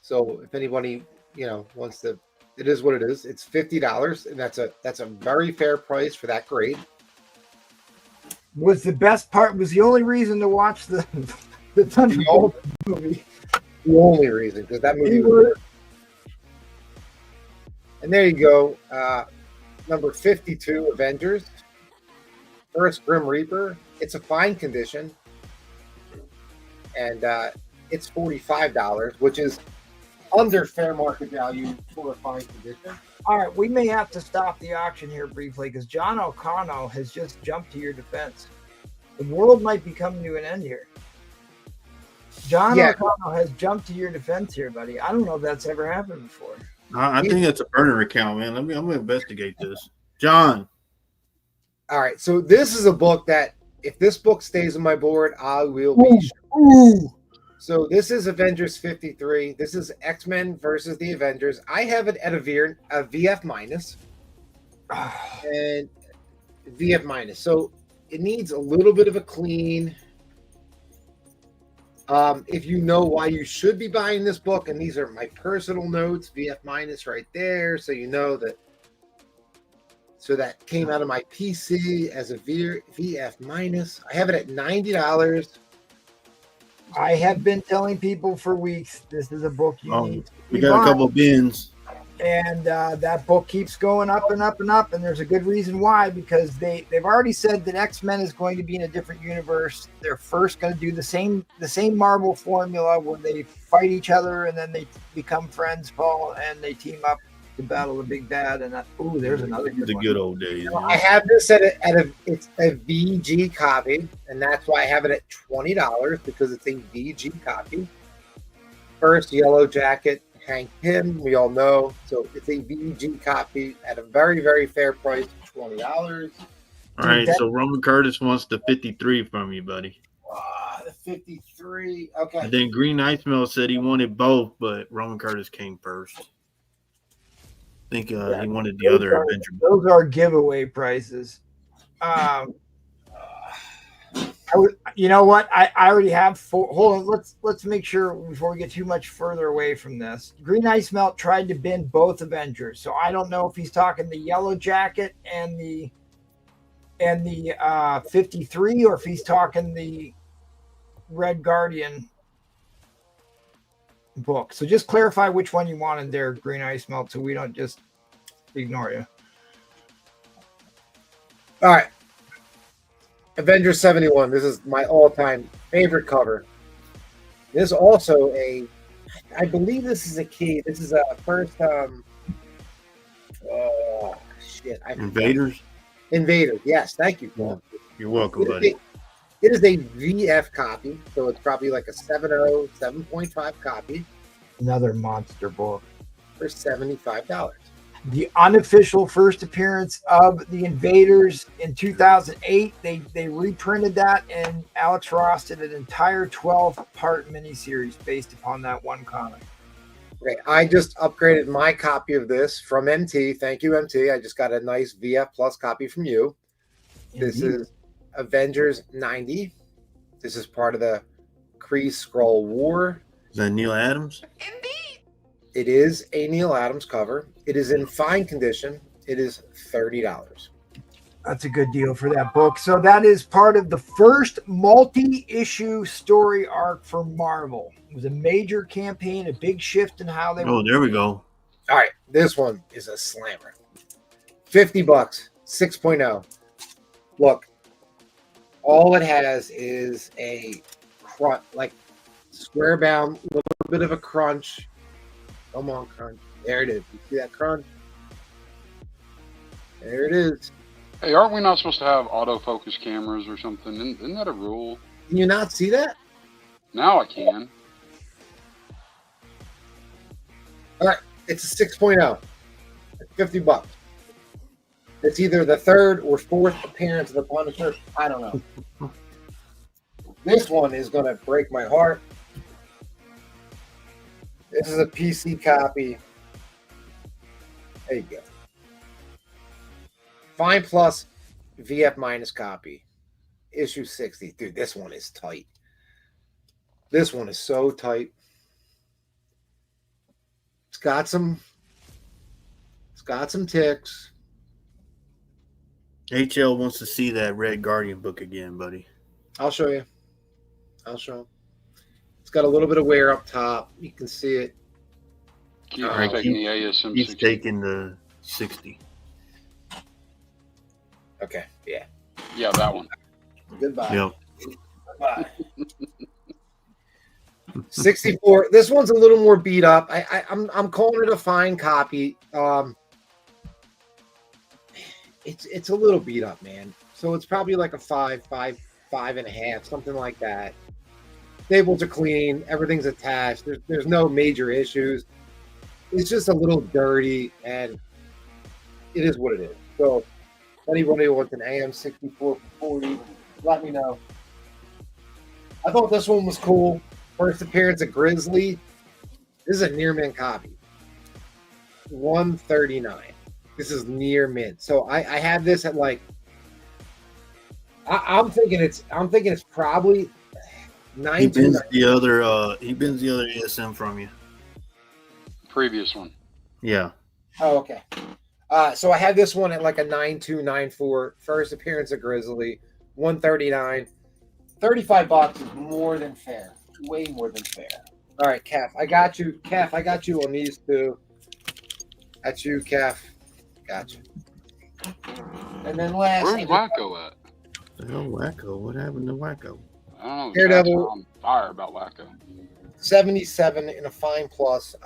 So, if anybody wants to, it is what it is. It's $50, and that's a very fair price for that grade. Was the only reason to watch the Thunderbolt movie. The only reason, because that movie was. And there you go. Number 52, Avengers. First Grim Reaper. It's a fine condition. And it's $45, which is under fair market value for a fine condition. All right, we may have to stop the auction here briefly because John O'Connell has just jumped to your defense. The world might be coming to an end here. John O'Connell has jumped to your defense here, buddy. I don't know if that's ever happened before. I think that's a burner account, man. I'm going to investigate this. John. All right, so this is a book that, if this book stays on my board, I will be sure. So this is Avengers 53. This is X-Men versus the Avengers. I have it at a VF minus. And VF minus. So it needs a little bit of a clean. If you know why you should be buying this book, and these are my personal notes, VF minus right there, so you know that. So that came out of my PC as a VF minus. I have it at $90. I have been telling people for weeks this is a book you need. We got a couple of bins. And that book keeps going up and up and up, and there's a good reason why, because they've already said that X-Men is going to be in a different universe. They're first going to do the same Marvel formula where they fight each other and then they become friends, Paul, and they team up to battle the big bad. And there's another good The one. good old days. I have this it's a VG copy, and that's why I have it at $20 because it's a VG copy. First Yellow Jacket, Hank Pym, we all know. So it's a VG copy at a very, very fair price of $20. All right, so Roman Curtis wants the 53 from you, buddy. The 53. Okay. And then Green Ice Melt said he wanted both, but Roman Curtis came first. I think he wanted the other Avenger. Those are giveaway prices. You know what? I already have 4. Hold on. Let's make sure before we get too much further away from this. Green Ice Melt tried to bin both Avengers, so I don't know if he's talking the Yellow Jacket and the 53, or if he's talking the Red Guardian book. So just clarify which one you wanted there, Green Ice Melt, so we don't just ignore you. All right. Avengers 71. This is my all-time favorite cover. This is also I believe this is a key. This is a first Invaders? Invaders. Yes, thank you. You're welcome, buddy. It is a VF copy, so it's probably like a 7.0, 7.5 copy. Another monster book. For $75. The unofficial first appearance of the Invaders in 2008. They reprinted that, and Alex Ross did an entire 12-part miniseries based upon that one comic. Okay, I just upgraded my copy of this from MT. Thank you, MT. I just got a nice VF Plus copy from you. This is Avengers 90. This is part of the Kree Skrull War. Is that Neil Adams? It is a Neil Adams cover. It is in fine condition. It is $30. That's a good deal for that book. So that is part of the first multi-issue story arc for Marvel. It was a major campaign, a big shift in how they. Oh, there we go. All right, this one is a slammer. $50, 6.0. Look, all it has is a crunch, like square bound, little bit of a crunch. Come on, crunch. There it is. You see that crunch? There it is. Hey, aren't we not supposed to have autofocus cameras or something? Isn't that a rule? Can you not see that? Now I can. All right, it's a 6.0. It's $50. It's either the third or fourth appearance of the Punisher. I don't know. This one is going to break my heart. This is a PC copy. There you go. Fine Plus VF minus copy. Issue 60. Dude, this one is tight. This one is so tight. It's got some ticks. HL wants to see that Red Guardian book again, buddy. I'll show you. It's got a little bit of wear up top. You can see it. Keep taking the ASM. He's taking the 60. Okay, yeah. Yeah, that one. Goodbye. Yep. Goodbye. 64. This one's a little more beat up. I'm calling it a fine copy. It's a little beat up, man. So it's probably like a 5.5, something like that. Tables are clean, everything's attached. There's no major issues. It's just a little dirty, and it is what it is. So, if anybody wants an AM64 for 40, let me know. I thought this one was cool. First appearance of Grizzly. This is a near mint copy. $139. This is near mint. So I had this at like. I'm thinking it's probably. He bins the other ASM from you. Previous one. Yeah. Oh, okay. So I had this one at like a 9294. First appearance of Grizzly, $139. $35 is more than fair. Way more than fair. All right, Calf. I got you. Calf, I got you on these two. That's you, Calf. Got you. And then last. Where's Wacko at? Oh, Wacko. What happened to Wacko? I don't know. Daredevil. On fire about Wacko. 77 in a fine plus.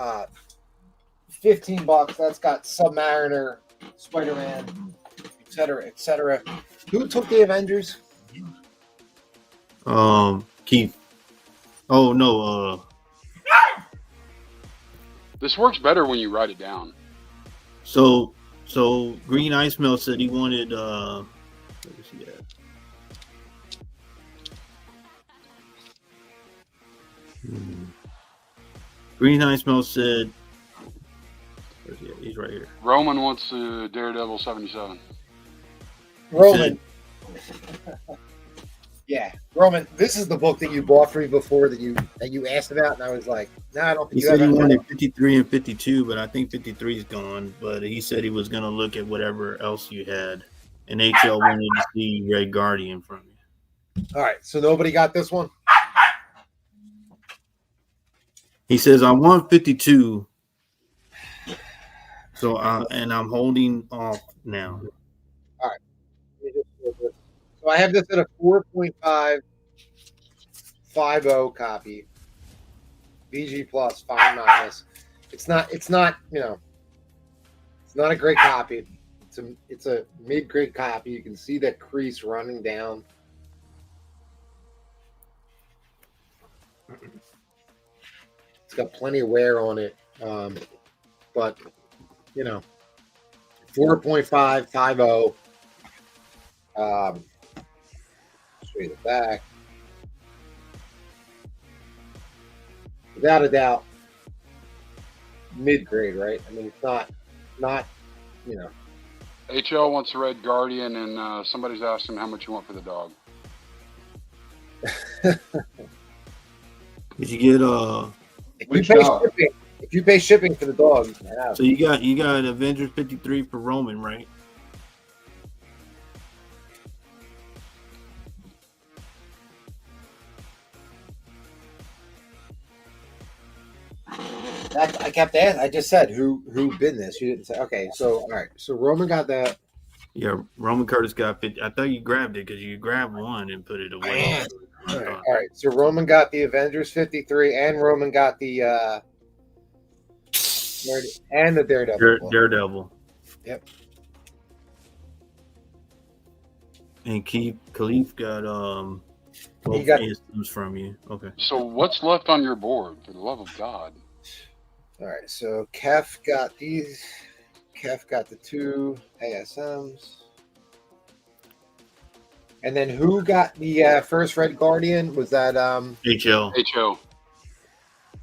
$15. That's got Submariner, Spider-Man, etc., etc. Who took the Avengers? Keith. Oh no. This works better when you write it down. So Green Ice Melt said he wanted where is he at? Green Ice Melt said where's he at? He's right here. Roman wants Daredevil 77. Roman. Yeah, Roman. This is the book that you bought for me before that you asked about, and I was like, "No, I don't think He you said he have." wanted 53 and 52, but I think 53 is gone. But he said he was going to look at whatever else you had. And HL wanted to see Red Guardian from you. All right, so nobody got this one. He says, I want 52. So, and I'm holding off now. All right. So I have this at a 4.550 copy. BG plus, fine minus. It's not, it's not a great copy. It's a mid-grade copy. You can see that crease running down. It's got plenty of wear on it. But 4.550. Show you the back. Without a doubt, mid-grade, right? I mean, it's not. HL wants the Red Guardian, and somebody's asking how much you want for the dog. Did you get if you pay shipping for the dog, you can have. So you got Avengers 53 for Roman, right? I kept asking. I just said who bid this. You didn't say. Okay, so all right. So Roman got that. Yeah, Roman Curtis got 50. I thought you grabbed it because you grabbed one and put it away. All right. So Roman got the Avengers 53, and Roman got the and the Daredevil. Daredevil. Yep. And Khalif got both systems from you. Okay. So what's left on your board, for the love of God? All right. So Kef got these. Kef got the 2 ASMs. And then who got the first Red Guardian? Was that HL? HL.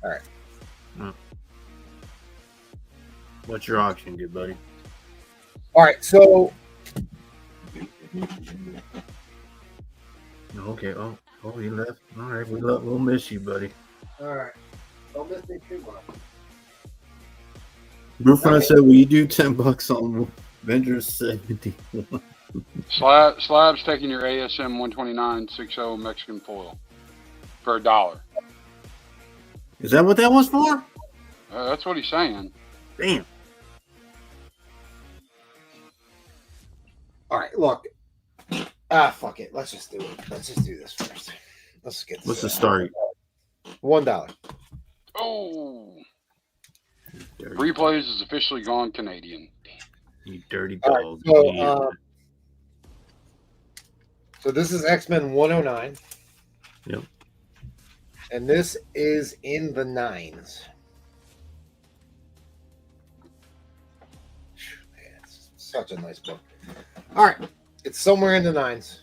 All right. What's your auction, good buddy? All right. So. Okay. Oh, he left. All right. We'll miss you, buddy. All right. Don't miss me too much. Brufron said, "Will you do $10 on Avengers 71?" Slab's taking your ASM 129.60 Mexican foil for $1. Is that what that was for? That's what he's saying. Damn. All right. Look. Fuck it. Let's just do it. Let's just do this first. Let's get this. What's the start? $1. Oh. Replays is officially gone Canadian. You dirty dog. Right, so this is X-Men 109. Yep. And this is in the 9s. Man, it's such a nice book. All right. It's somewhere in the 9s.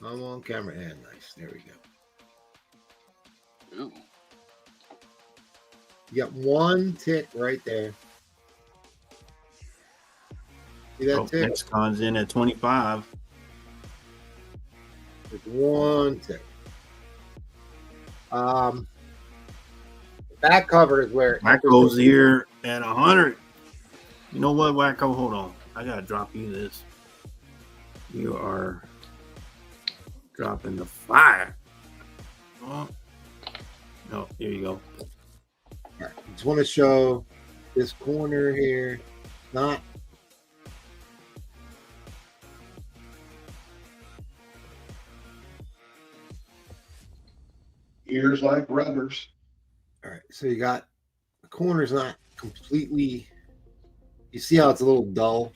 Come on, camera. And nice. There we go. Ooh. You got one tick right there. See that tick? Next con's in at 25. There's one tick. The back cover is where Wacko's here at 100. You know what, Wacko? Hold on. I gotta drop you this. You are dropping the fire. Oh. No, here you go. All right. Just want to show this corner here. Not. Gears like rubbers. All right, so you got the corner's not completely. You see how it's a little dull.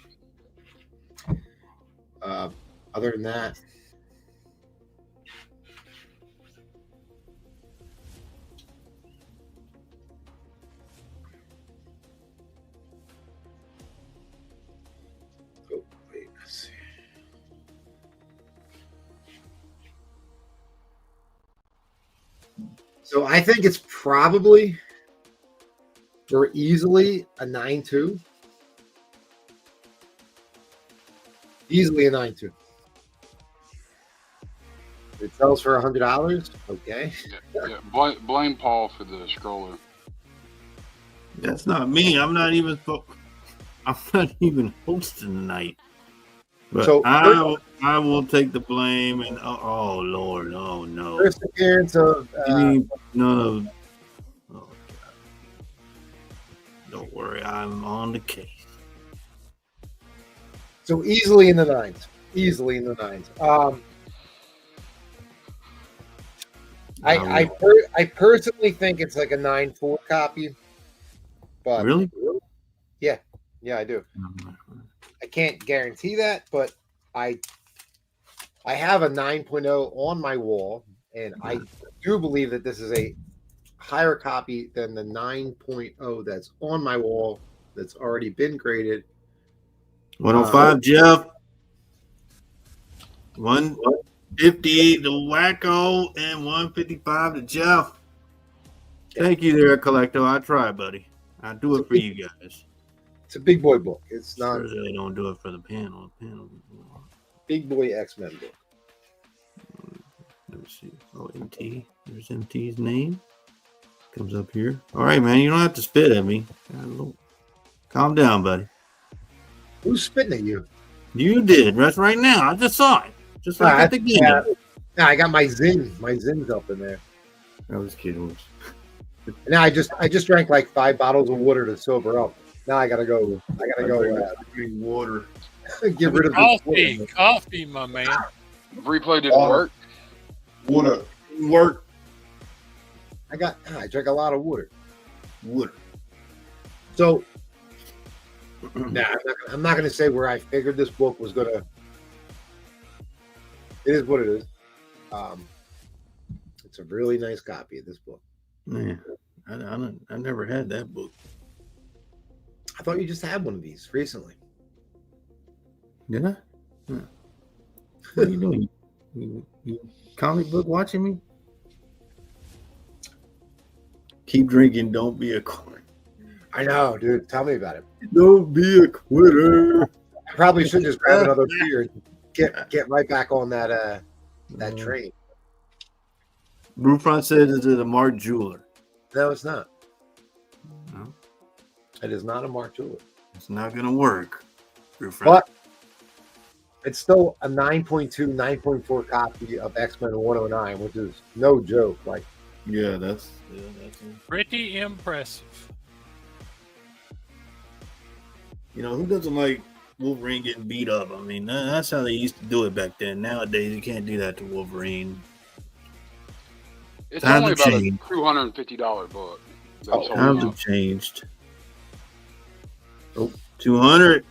Other than that, oh, wait, let's see. So I think it's probably or easily a 9.2. Easily a 9.2. It sells for $100. Okay. Yeah. Blame Paul for the scroller. That's not me. I'm not even hosting tonight. But So I will take the blame. And oh Lord, oh no. First appearance of no. Oh, God. Don't worry, I'm on the case. so easily in the nines. Easily in the nines. I personally think it's like a 9.4 copy. But Really? Yeah, I do. I can't guarantee that, but I have a 9.0 on my wall, and I do believe that this is a higher copy than the 9.0 that's on my wall that's already been graded. 105, Jeff. 158 to Wacko and 155 to Jeff. Thank you there, Collecto. I try, buddy. I do it for you guys. It's a big boy book. It's not. Sure they don't do it for the panel. Big boy X-Men book. Let me see. Oh, MT. There's MT's name. Comes up here. All right, man. You don't have to spit at me. Calm down, buddy. Who's spitting at you? You did. That's right now. I just saw it. Just like at the game. Yeah, I got my Zin. My Zin's up in there. I was kidding. Now I just drank like 5 bottles of water to sober up. Now I gotta go. Drink water. Get rid of the coffee, my man. Replay didn't work. Water. Work. I drank a lot of water. So, I'm not gonna say where I figured this book was gonna. It is what it is. It's a really nice copy of this book. Man, I never had that book. I thought you just had one of these recently. Did I? Huh. What are you doing? You comic book watching me? Keep drinking. Don't be a quitter. I know, dude. Tell me about it. Don't be a quitter. I probably should just grab another beer and get right back on that train. Brewfront says it's a Mark Jeweler. No, it's not. No. It is not a Mark Jeweler. It's not going to work. Brewfront. But it's still a 9.2, 9.4 copy of X-Men 109, which is no joke. Like, yeah, that's pretty impressive. You know, who doesn't like Wolverine getting beat up? I mean, that's how they used to do it back then. Nowadays, you can't do that to Wolverine. It's only about a $250 book. Times have changed. Oh, 200.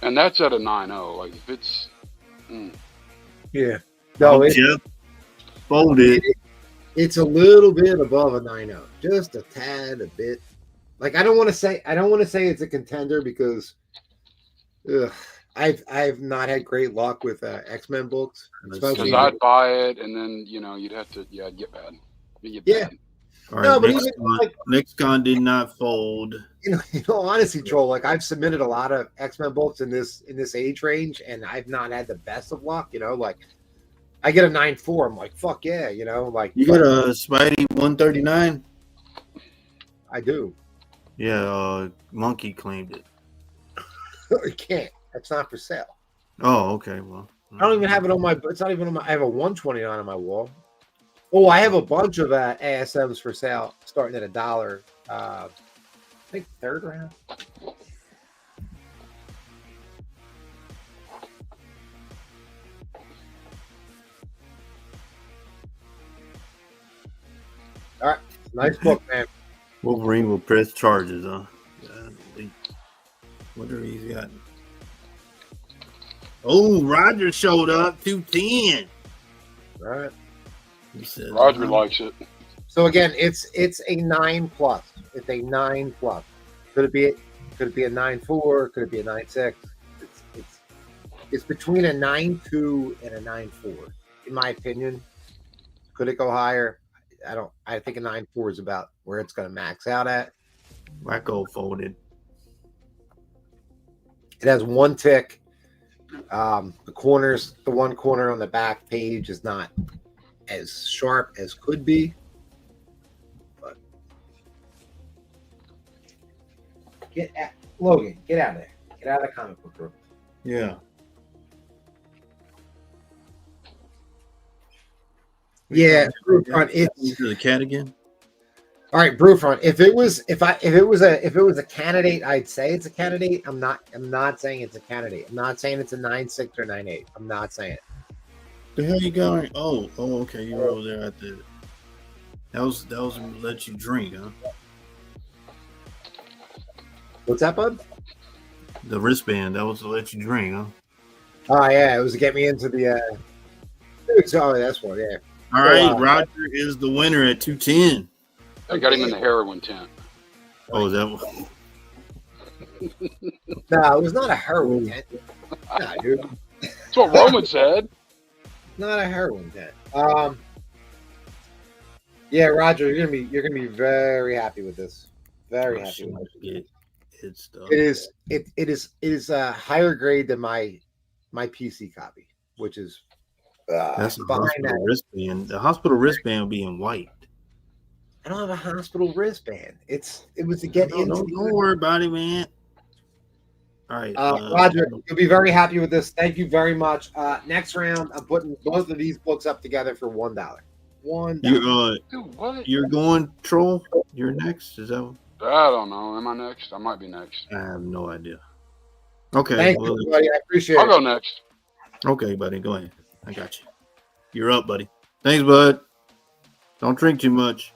And that's at a 9.0. Like, if it's... Yeah. No, folded. It's a little bit above a 9.0. Just a tad, a bit. Like, I don't want to say it's a contender because I've not had great luck with X-Men books. Because I'd buy it, and then, you'd have to, it'd get bad. Yeah. All right, no, next con did not fold. Honestly, Troll, like I've submitted a lot of X-Men books in this age range, and I've not had the best of luck. Like I get a 9.4, I'm like, fuck yeah, like you got a Spidey 139. I do. Yeah, Monkey claimed it. You can't. That's not for sale. Oh, okay. Well, I don't even have it on my. It's not even on my. I have a 129 on my wall. Oh, I have a bunch of ASMs for sale, starting at $1. I think third round. All right. Nice book, man. Wolverine will press charges, huh? What are he's got? Oh, Roger showed up 210. All right. He says, Roger likes it. So again, it's a 9+. It's a 9+. Could it be a 9.4? Could it be a 9.6? It's between a 9.2 and a 9.4, in my opinion. Could it go higher? I think a 9.4 is about where it's going to max out at. Wacko folded. It has one tick. The one corner on the back page is not as sharp as could be. But Logan, get out of there. Get out of the comic book room. Yeah. Yeah, Brewfront. It's the cat again. All right, Brewfront. If it was a candidate, I'd say it's a candidate. I'm not saying it's a candidate. I'm not saying it's a 9.6 or 9.8. I'm not saying it. The hell you going? Oh, okay. You were over there at the. That was let you drink, huh? What's that, bud? The wristband. That was to let you drink, huh? Oh yeah, it was to get me into the. Oh, that's one. Yeah. All right, Roger is the winner at 210. I got him in the heroin tent. Oh, is that one? No, it was not a heroin tent. Nah, dude. That's what Roman said. Not a heroin tent. Yeah, Roger, you're gonna be very happy with this. Very happy with it. It is a higher grade than my PC copy, which is that's the behind hospital that. wristband. The hospital wristband will be in white. I don't have a hospital wristband. It was to get into. Don't worry about it, man. All right, Roger, you'll be very happy with this. Thank you very much. Next round, I'm putting both of these books up together for $1. $1. Dude, what? You're going, Troll? You're next? Is that? I don't know. Am I next? I might be next. I have no idea. Okay. Thank you, buddy. I appreciate it. I'll go next. Okay, buddy. Go ahead. I got you. You're up, buddy. Thanks, bud. Don't drink too much.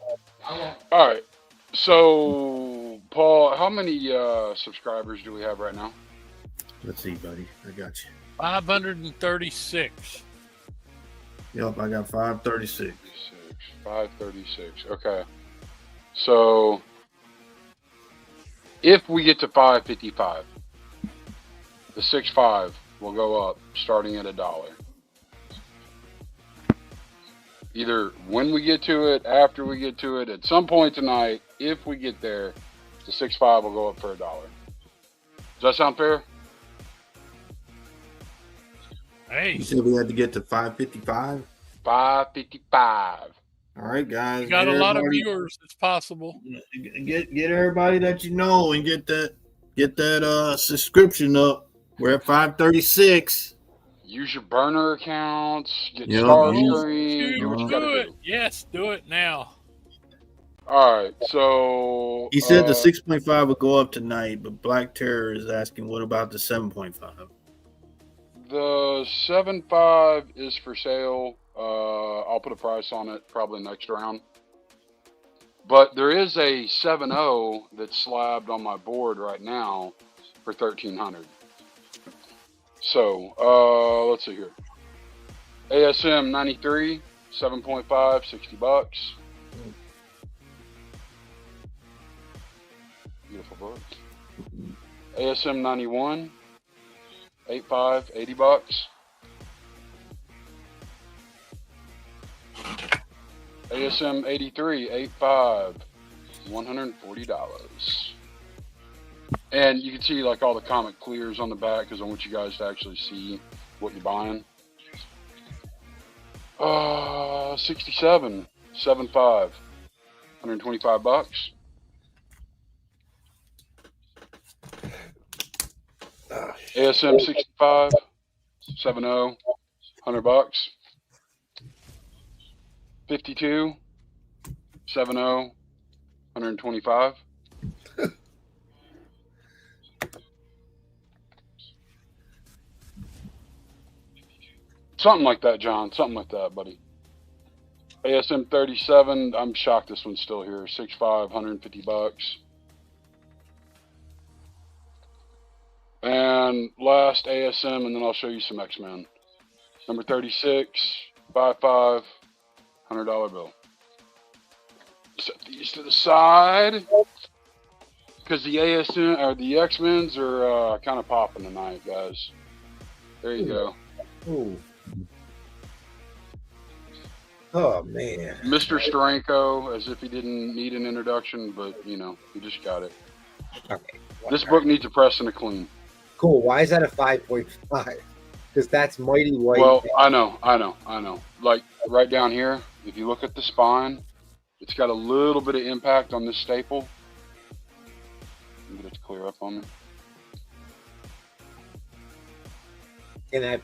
All right. So, Paul, how many subscribers do we have right now? Let's see, buddy. I got you. 536. Yep, I got 536. 536. Okay. So, if we get to 555, the 6.5 will go up starting at $1. Either when we get to it, after we get to it, at some point tonight, if we get there, the 6.5 will go up for $1. Does that sound fair? Hey. You said we had to get to 555? 555. All right, guys. You got a lot of viewers. It's possible. Get everybody that you know and get that subscription up. We're at 536. Use your burner accounts. Get Yep. Starscream. Do what you gotta Do it. do. Yes, do it now. All right. So He said the 6.5 will go up tonight, but Black Terror is asking, what about the 7.5? The 7.5 is for sale. I'll put a price on it probably next round. But there is a 7.0 that's slabbed on my board right now for $1,300. So let's see here. ASM 93, 7.5, $60. Beautiful book. ASM 91, 8.5, $80. ASM 83, 8.5, $140. And you can see like all the comic clears on the back because I want you guys to actually see what you're buying. 67, 7.5, $125. ASM 65, 7.0, $100. 52, 7.0, $125. Something like that, John. Something like that, buddy. ASM 37. I'm shocked this one's still here. 6.5, $150. And last ASM, and then I'll show you some X-Men. Number 36, 5.5, $100 bill. Set these to the side because the ASM or the X-Men's are kind of popping tonight, guys. There you go. Ooh. Oh man. Mr. Steranko, as if he didn't need an introduction, but you know, he just got it. Okay. This book needs a press and a clean. Cool. Why is that a 5.5? Because that's Mighty White. Well, I know. Like right down here, if you look at the spine, it's got a little bit of impact on this staple. Let me get it to clear up on me. Can that?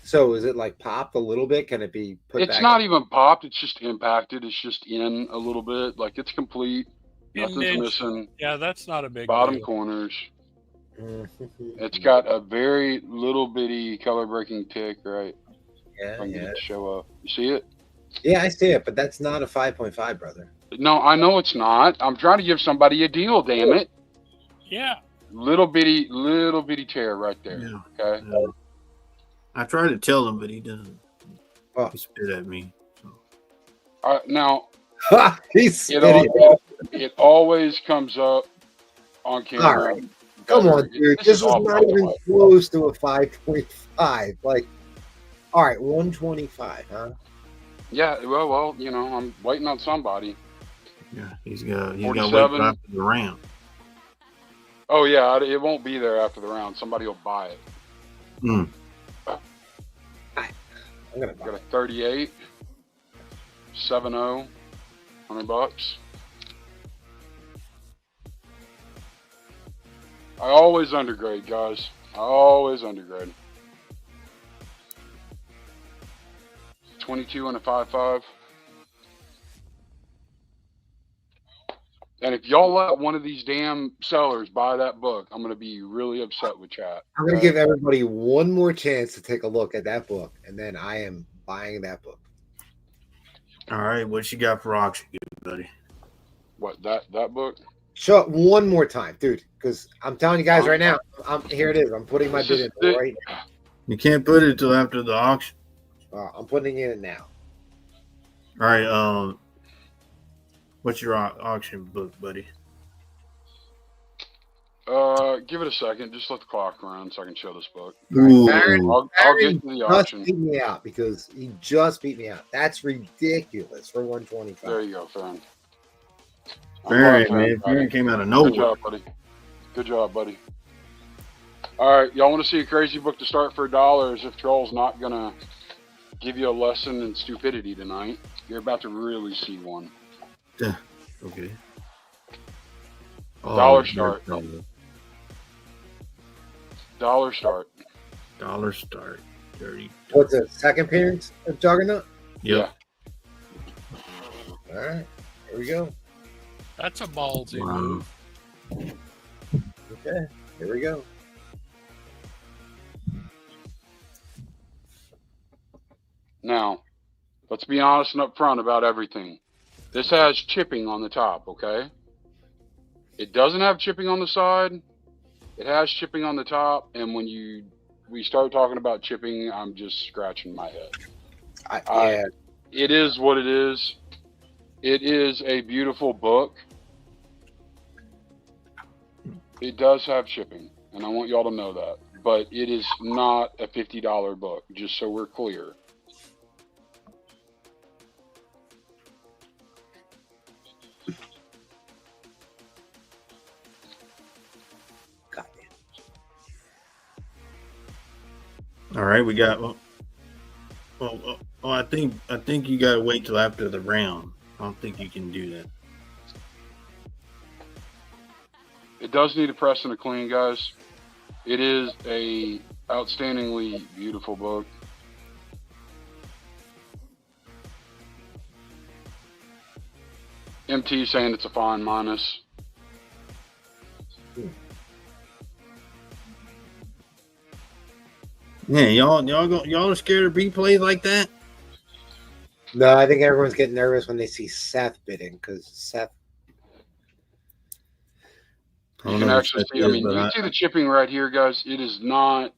So is it like popped a little bit? Can it be put It's back? not even popped. It's just impacted. It's just in a little bit. Like it's complete. Nothing's missing. Yeah, that's not a big Bottom deal. corners. It's got a very little bitty color breaking tick, right? Yeah, If I can get yeah. it to show up. You see it? Yeah, I see it, but that's not a 5.5, brother. No, I know it's not. I'm trying to give somebody a deal, damn it. Yeah. Little bitty tear right there. Yeah. Okay. I try to tell him, but he doesn't. Oh. He spit at me. Now, He's it always comes up on camera. All right. Come on, dude. This is not even close to a 5.5. Like, all right, 125, huh? Yeah, well, you know, I'm waiting on somebody. Yeah, he's got to wait 47. till after the round. Oh yeah, it won't be there after the round. Somebody will buy it. Hmm. I'm gonna buy Got a 38, 7.0, $100. I always undergrade, guys. I always undergrade. 22 and a 5.5. And if y'all let one of these damn sellers buy that book, I'm going to be really upset with chat. I'm going to give everybody one more chance to take a look at that book, and then I am buying that book. All right, what you got for auction, buddy? What, that book? Show it one more time, dude, because I'm telling you guys right now, here it is. I'm putting my bid in right now. You can't put it until after the auction. I'm putting it in now. All right, what's your auction book, buddy? Give it a second. Just let the clock run so I can show this book. Baron, I'll get to the auction. Just beat me out because he just beat me out. That's ridiculous for 125. There you go, Farron. Baron came out of nowhere. Good job, buddy. Good job, buddy. All right, y'all want to see a crazy book to start for $1? As if Troll's not gonna give you a lesson in stupidity tonight, you're about to really see one. Okay. Dollar start. Dollar start. Dollar start. Dirty. What's the second appearance of Juggernaut? Yep. All right, here we go. That's a ballsy move. Okay, here we go. Now, let's be honest and upfront about everything. This has chipping on the top, okay? It doesn't have chipping on the side. It has chipping on the top, and when we start talking about chipping, I'm just scratching my head. It is what it is. It is a beautiful book. It does have chipping, and I want y'all to know that. But it is not a $50 book, just so we're clear. All right, we got. I think you got to wait till after the round. I don't think you can do that. It does need a press and a clean, guys. It is a outstandingly beautiful book. MT saying it's a fine minus. Yeah, y'all are scared of replays like that? No, I think everyone's getting nervous when they see Seth bidding because Seth. You can actually see. I mean, you can see the chipping right here, guys. It is not.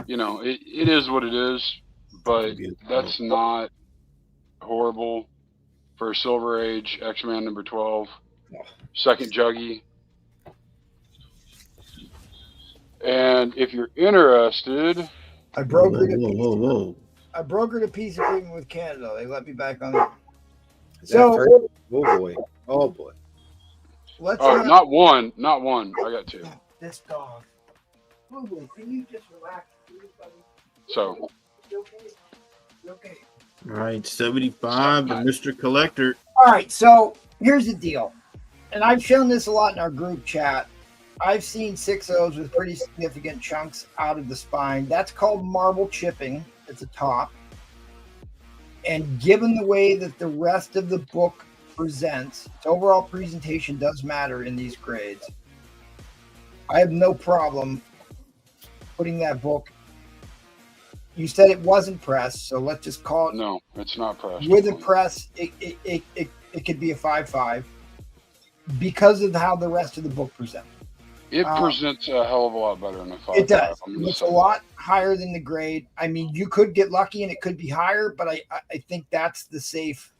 You know, it is what it is, but that's not horrible for Silver Age X-Man number 12, second Juggy. And if you're interested, I brokered I brokered a peace agreement with Canada. They let me back on it. So, oh boy. Let's not one. I got two. This dog. Can you just relax, buddy? So. Okay. All right, 75, and Mr. Collector. All right, so here's the deal, and I've shown this a lot in our group chat. I've seen 6.0s with pretty significant chunks out of the spine. That's called marble chipping at the top. And given the way that the rest of the book presents, its overall presentation does matter in these grades. I have no problem putting that book. You said it wasn't pressed, so let's just call it. No, it's not pressed. With a press, it could be a 5.5 because of how the rest of the book presents. It presents a hell of a lot better than a 5.5. It does. It's a lot higher than the grade. I mean, you could get lucky and it could be higher, but I think that's the safe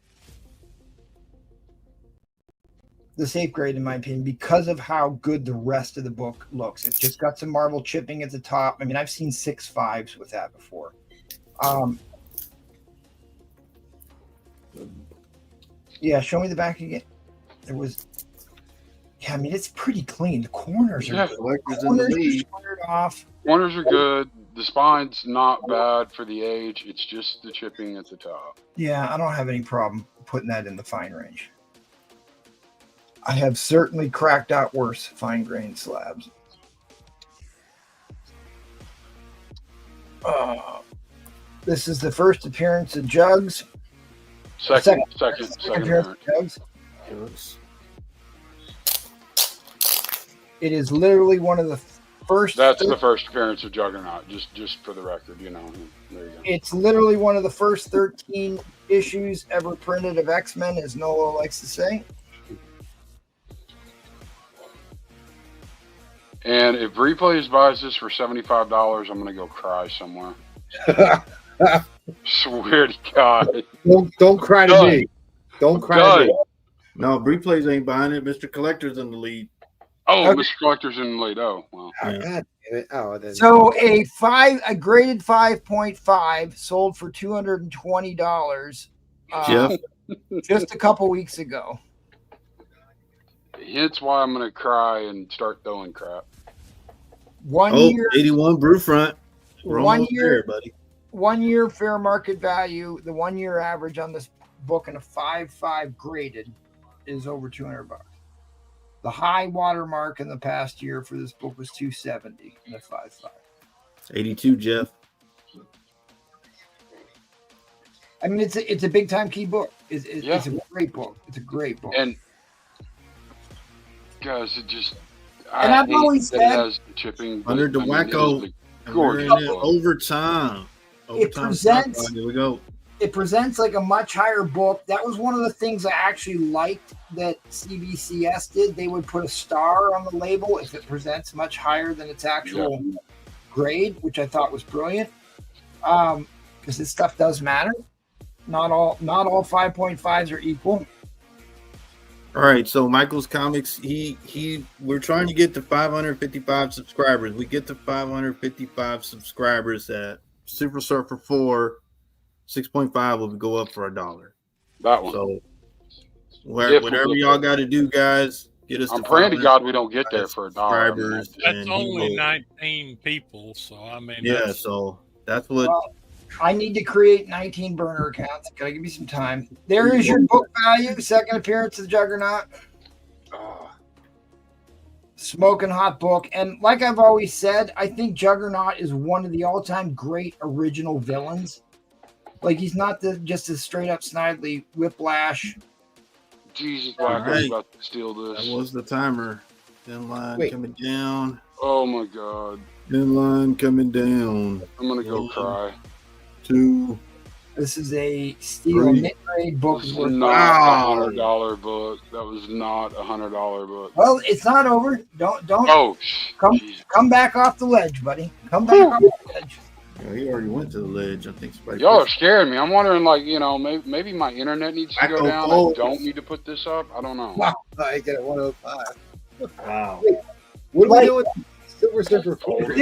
grade in my opinion because of how good the rest of the book looks. It's just got some marble chipping at the top. I mean, I've seen 6.5s with that before. Yeah, show me the back again. There was. Yeah, I mean, it's pretty clean. The corners are squared off. Corners are good. The spine's not bad for the age. It's just the chipping at the top. Yeah, I don't have any problem putting that in the fine range. I have certainly cracked out worse fine-grained slabs. This is the first appearance of Jugs. Second appearance of Jugs. It is literally one of the first. That's the first appearance of Juggernaut. Just for the record, you know. There you go. It's literally one of the first 13 issues ever printed of X-Men, as Nolo likes to say. And if Replays buys this for $75, I'm gonna go cry somewhere. Swear to God. Don't cry to me. Don't cry to me. No, Replays ain't buying it. Mr. Collector's in the lead. Oh, okay. Mr. Collector's in the lead. Oh, well. God damn it. Oh, so a graded 5.5 sold for $220 just a couple weeks ago. Hence why I'm gonna cry and start throwing crap. 1 year 81 Brewfront. We're 1 year there, buddy. 1 year fair market value. The 1 year average on this book in a 5.5 graded is over $200. The high watermark in the past year for this book was 270 in a 5.5. 82, Jeff. I mean, it's a big time key book. It's a great book. It's a great book. And guys, it just. And I've always said, it has the chipping under the wacko. Overtime. It presents. Here we go. It presents like a much higher book. That was one of the things I actually liked that CBCS did. They would put a star on the label if it presents much higher than its actual grade, which I thought was brilliant. Because this stuff does matter. Not all 5.5s are equal. All right, so Michael's Comics, we're trying to get to 555 subscribers. We get to 555 subscribers at Super Surfer 4. 6.5 will go up for $1. That one. So whatever y'all got to do, guys, get us. I'm praying to God we don't get there for $1. That's only 19 people, so I mean. Yeah, so that's what. Well, I need to create 19 burner accounts. Gotta give me some time. There is your book value. Second appearance of the Juggernaut. Smoking hot book. And like I've always said, I think Juggernaut is one of the all-time great original villains. Like, he's not just a straight-up Snidely Whiplash. Jesus, Wacko's about to steal this. That was the timer. Thin line coming down. Oh, my God. Thin line coming down. I'm going to go cry. 2, This is a steel mid-grade book. This is worth not a $100 book. That was not a $100 book. Well, it's not over. Don't. Oh, come back off the ledge, buddy. Come back off the ledge. Yeah, he already went to the ledge. I think. Y'all are scaring me. I'm wondering, like, you know, maybe my internet needs to go down. I don't need to put this up. I don't know. Wow, I get it 105. Wow. What are we doing? Silver Surfer 4.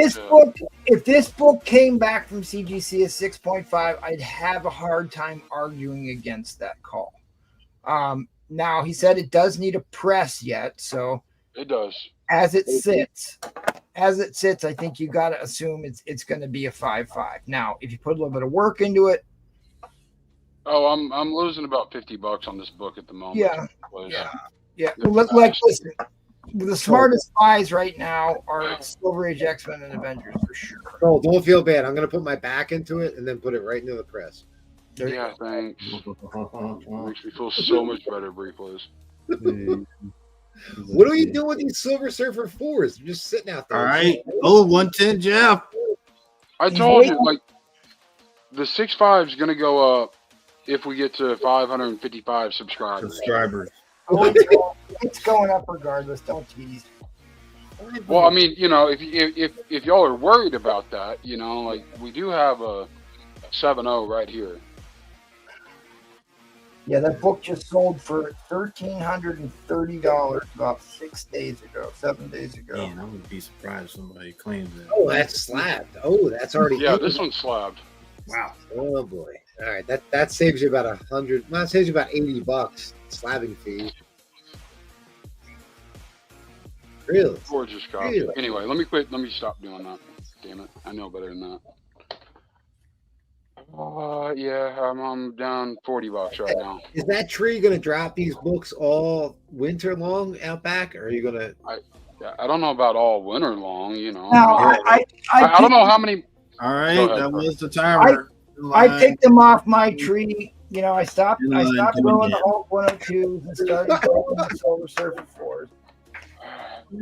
If this book came back from CGC as 6.5, I'd have a hard time arguing against that call. Now he said it does need a press yet, so it does. As it sits, I think you got to assume it's going to be a 5.5. Now, if you put a little bit of work into it. Oh, I'm losing about $50 on this book at the moment. Yeah. Well, listen. The smartest buys right now are Silver Age X-Men and Avengers for sure. Oh, don't feel bad. I'm going to put my back into it and then put it right into the press. Yeah, thanks. Makes me feel so much better, Bree, please. What are you doing with these Silver Surfer 4s? They're just sitting out there. All right. Oh, 110, Jeff. I told you, like, the 6.5 is going to go up if we get to 555 subscribers. It's going up regardless. Don't tease. Well, I mean, you know, if y'all are worried about that, you know, like, we do have a 7.0 right here. Yeah, that book just sold for $1,330 about 7 days ago. Man, I wouldn't be surprised if somebody claims that. Oh, that's slabbed. Oh, that's already. Yeah, this one's slabbed. Wow. Oh boy. All right, that saves you about $100. Well, that saves you about $80 slabbing fee. Really? Gorgeous copy. Really? Anyway, let me quit. Let me stop doing that. Damn it. I know better than that. Yeah, I'm down $40 right now. Is that tree going to drop these books all winter long out back, or are you going to? I don't know about all winter long. You know. No, I don't know how many. All right, that was the timer. I picked them off my tree. You know, I stopped growing the Hulk 102s and started growing the Silver Surfer 4s.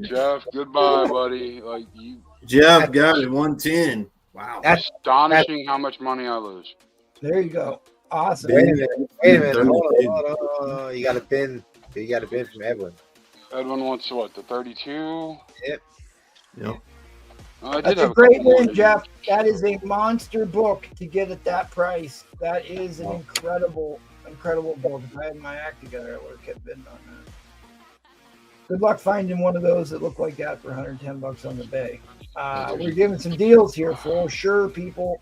Jeff, goodbye, buddy. Like you. Jeff got it 110. Wow. That's astonishing how much money I lose. There you go. Awesome. Wait a minute. Hold on. You got a bin. You got a bin from Edwin. Edwin wants what? The 32? Yep. That's a great win, Jeff. That is a monster book to get at that price. That is an incredible book. If I had my act together, I would have kept bidding on that. Good luck finding one of those that look like that for $110 on the bay. We're giving some deals here for sure, people.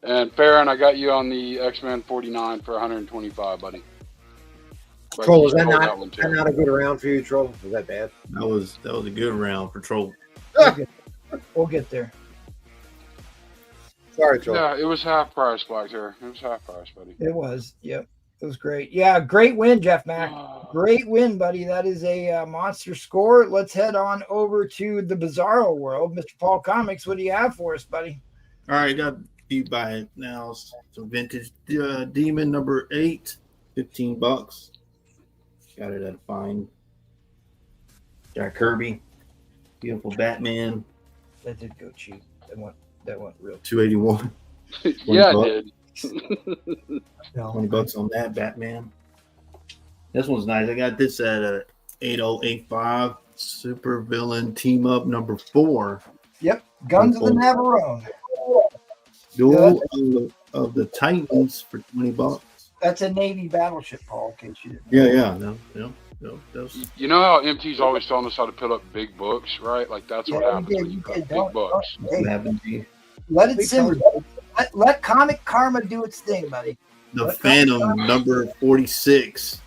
And Farron, I got you on the X-Men 49 for 125, buddy. Troll, was that not a good round for you, Troll? Was that bad? That was a good round for Troll. We'll get there. Sorry, Troll. Yeah, it was half price, Black Terror. It was half price, buddy. It was. Yep. It was great. Yeah, great win, Jeff Mack. Great win, buddy. That is a monster score. Let's head on over to the Bizarro world. Mr. Paul Comics, what do you have for us, buddy? All right, got beat by it now. Some vintage Demon number 8, $15. Got it at a fine. Jack Kirby, beautiful Batman. That did go cheap. That went real cheap. $281. Yeah, it did. $20 on that Batman. This one's nice. I got this at a 8085 Super Villain Team Up number 4. Yep, Guns of the Navarone. Duel of the Titans for $20. That's a Navy battleship, Paul. In case you didn't. Yeah. No, you know how MT's always telling us how to put up big books, right? Like that's what happens when you put big books. Let it simmer. Let Comic Karma do its thing, buddy. The Venom number 46,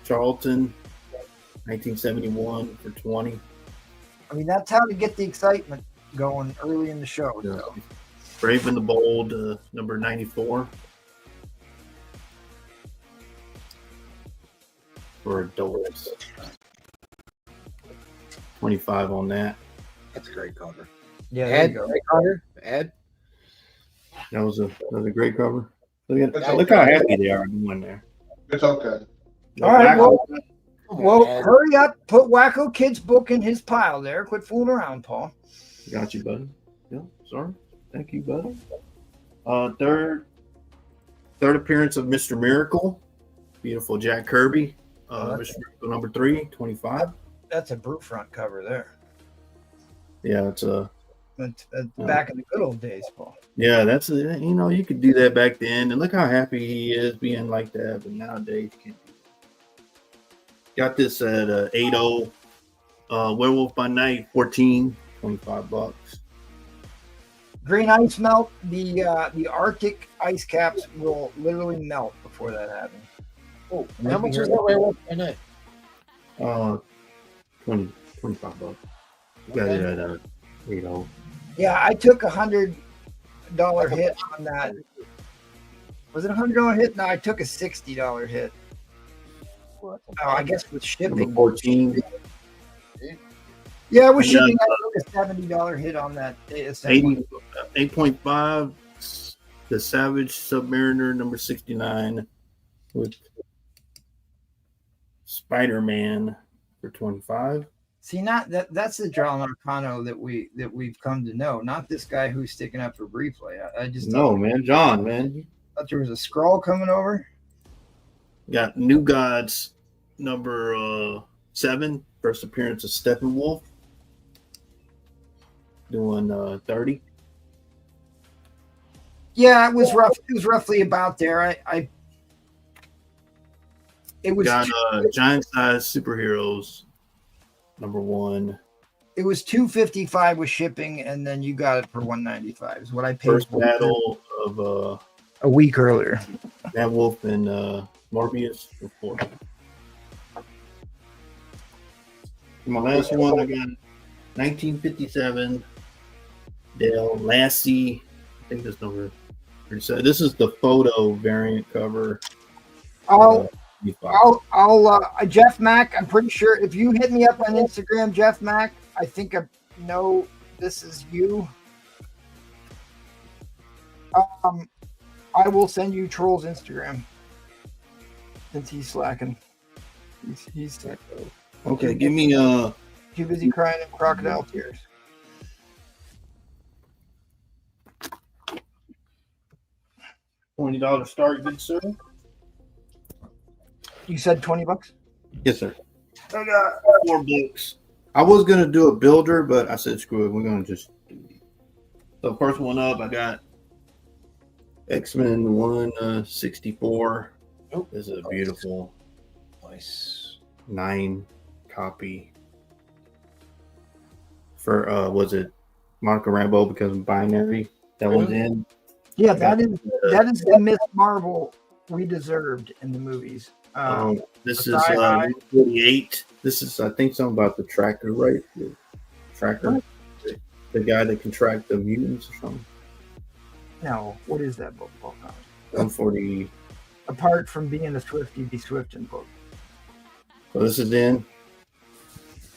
Charlton, 1971 for $20. I mean, that's how to get the excitement going early in the show. Yeah. Brave and the Bold, number 94. For adults. 25 on that. That's a great cover. Yeah, Ed, great cover. Ed. That was another great cover. Look how happy they are doing there. It's okay. All right, well, hurry up. Put Wacko Kid's book in his pile there. Quit fooling around, Paul. Got you, buddy. Yeah, sorry. Thank you, buddy. Third Third appearance of Mr. Miracle. Beautiful Jack Kirby. that's Mr. Miracle number 3, 25. That's a brute front cover there. Yeah, it's a. That's back in the good old days, Paul. Yeah, that's you could do that back then, and look how happy he is being like that. But nowadays, you can't do that. Got this at 8.0. Werewolf by Night, 14, $25. Green ice melt. The Arctic ice caps will literally melt before that happens. Oh, how much is that Werewolf by Night? $25. Got it at 8.0. Yeah, I took $100 hit on that. Was it $100 hit? No, I took a $60 hit. Oh, I guess with shipping. Number 14. Yeah, with shipping, I took a $70 hit on that. 8.5. The Savage Submariner number 69 with Spider-Man for 25. See, not that's the John Arcano that we've come to know, not this guy who's sticking up for replay. I just No, man, John, man. thought there was a scroll coming over. Got New Gods number 7, first appearance of Steppenwolf. Doing 30. Yeah, it was rough. It was roughly about there. It was Got Giant Size Superheroes number 1. It was $255 with shipping, and then you got it for $195. Is what I paid First for battle of a week earlier. Nat Wolf and Morbius for 4. My last one, I got 1957 Dale Lassie. I think this number. This is the photo variant cover. Jeff Mack. I'm pretty sure if you hit me up on Instagram, Jeff Mack, I think I know this is you. I will send you Troll's Instagram since he's slacking. He's Okay, give me too busy crying in crocodile tears. $20 start, good sir. You said $20? Yes, sir. I got 4 books. I was gonna do a builder, but I said screw it. We're gonna just do these. So first one up, I got X-Men 164. Oh, this is a beautiful, nice 9 copy. For was it Monica Rambeau because of Binary? That one's in. Yeah, that is the Miss Marvel we deserved in the movies. This is 48. This is, I think, something about the tracker, right? The tracker, the guy that can track the mutants or something. No, what is that book? 140. Apart from being a Swiftie v. Swifton book. So this is in.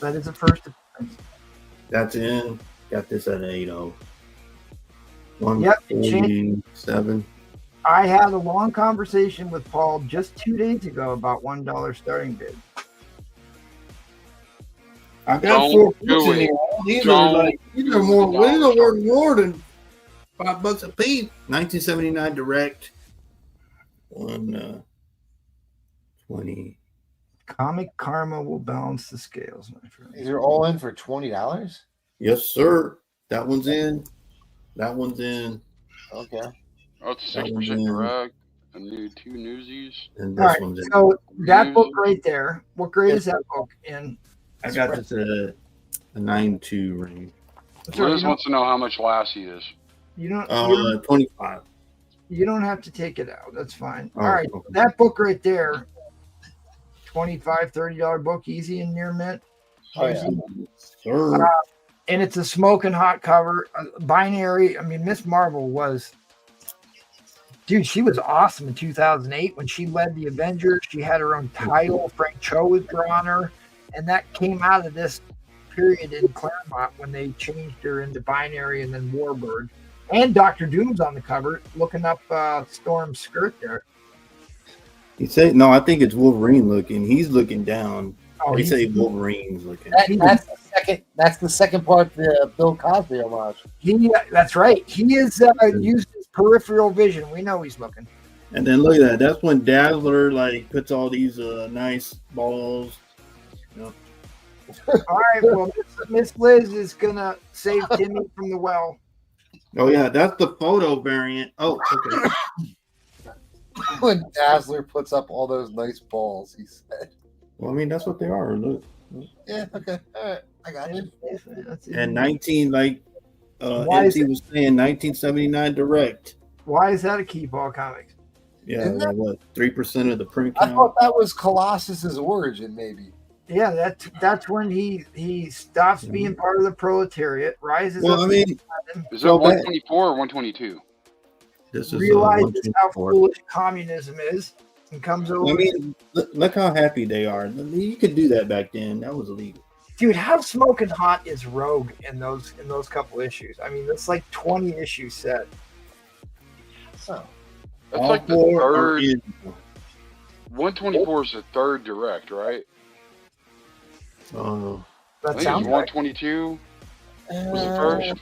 That is the first appearance. That's in. Got this at 8.0. Yep. 147. I had a long conversation with Paul just 2 days ago about $1 starting bid. I got 4 books in here. These are more. These are worth more than $5 a piece. 1979 direct. 120. Comic karma will balance the scales, my friend. These are all in for $20? Yes, sir. That one's in. That one's in. Okay. Oh, it's a 6% direct. A new 2 newsies. And all right, so that book right there. What grade is that book in? I got this at a 9.2 range. Liz wants to know how much Lassie is. You don't. 25. You don't have to take it out. That's fine. Oh, all right, okay. that book right there. $25, $30 book, easy in near mint. Oh, yeah. Sure. And it's a smoking hot cover. Binary. I mean, Miss Marvel was, dude, she was awesome in 2008 when she led the Avengers. She had her own title. Frank Cho was drawing her. And that came out of this period in Claremont when they changed her into Binary and then Warbird. And Dr. Doom's on the cover, looking up Storm's skirt there. You say no? I think it's Wolverine looking. He's looking down. Oh, they say Wolverine's looking. That's the second. That's the second part of the Bill Cosby homage. That's right. He is used his peripheral vision. We know he's looking. And then look at that. That's when Dazzler like puts all these nice balls. You know. All right, well, Miss Liz is gonna save Timmy from the well. Oh yeah, that's the photo variant. Oh, okay. When Dazzler puts up all those nice balls, he said. Well, I mean that's what they are. Look. Yeah. Okay. All right. I got you. And 19 like Why is MC was saying 1979 direct. Why is that a key ball comics? Yeah, Isn't that- what 3% of the print I count? thought that was Colossus's origin, maybe. Yeah, that's when he stops being part of the proletariat, rises Well, up, I mean, Is so it 124 or 122? This is realizes how foolish communism is, and comes over. I mean, look how happy they are. You could do that back then. That was illegal. Dude, how smoking hot is Rogue in those couple issues? I mean, it's like 20 issue set. Oh. That's All like the four are third. in. 124 is the third direct, right? Oh, I That think sounds it's 122 was the first.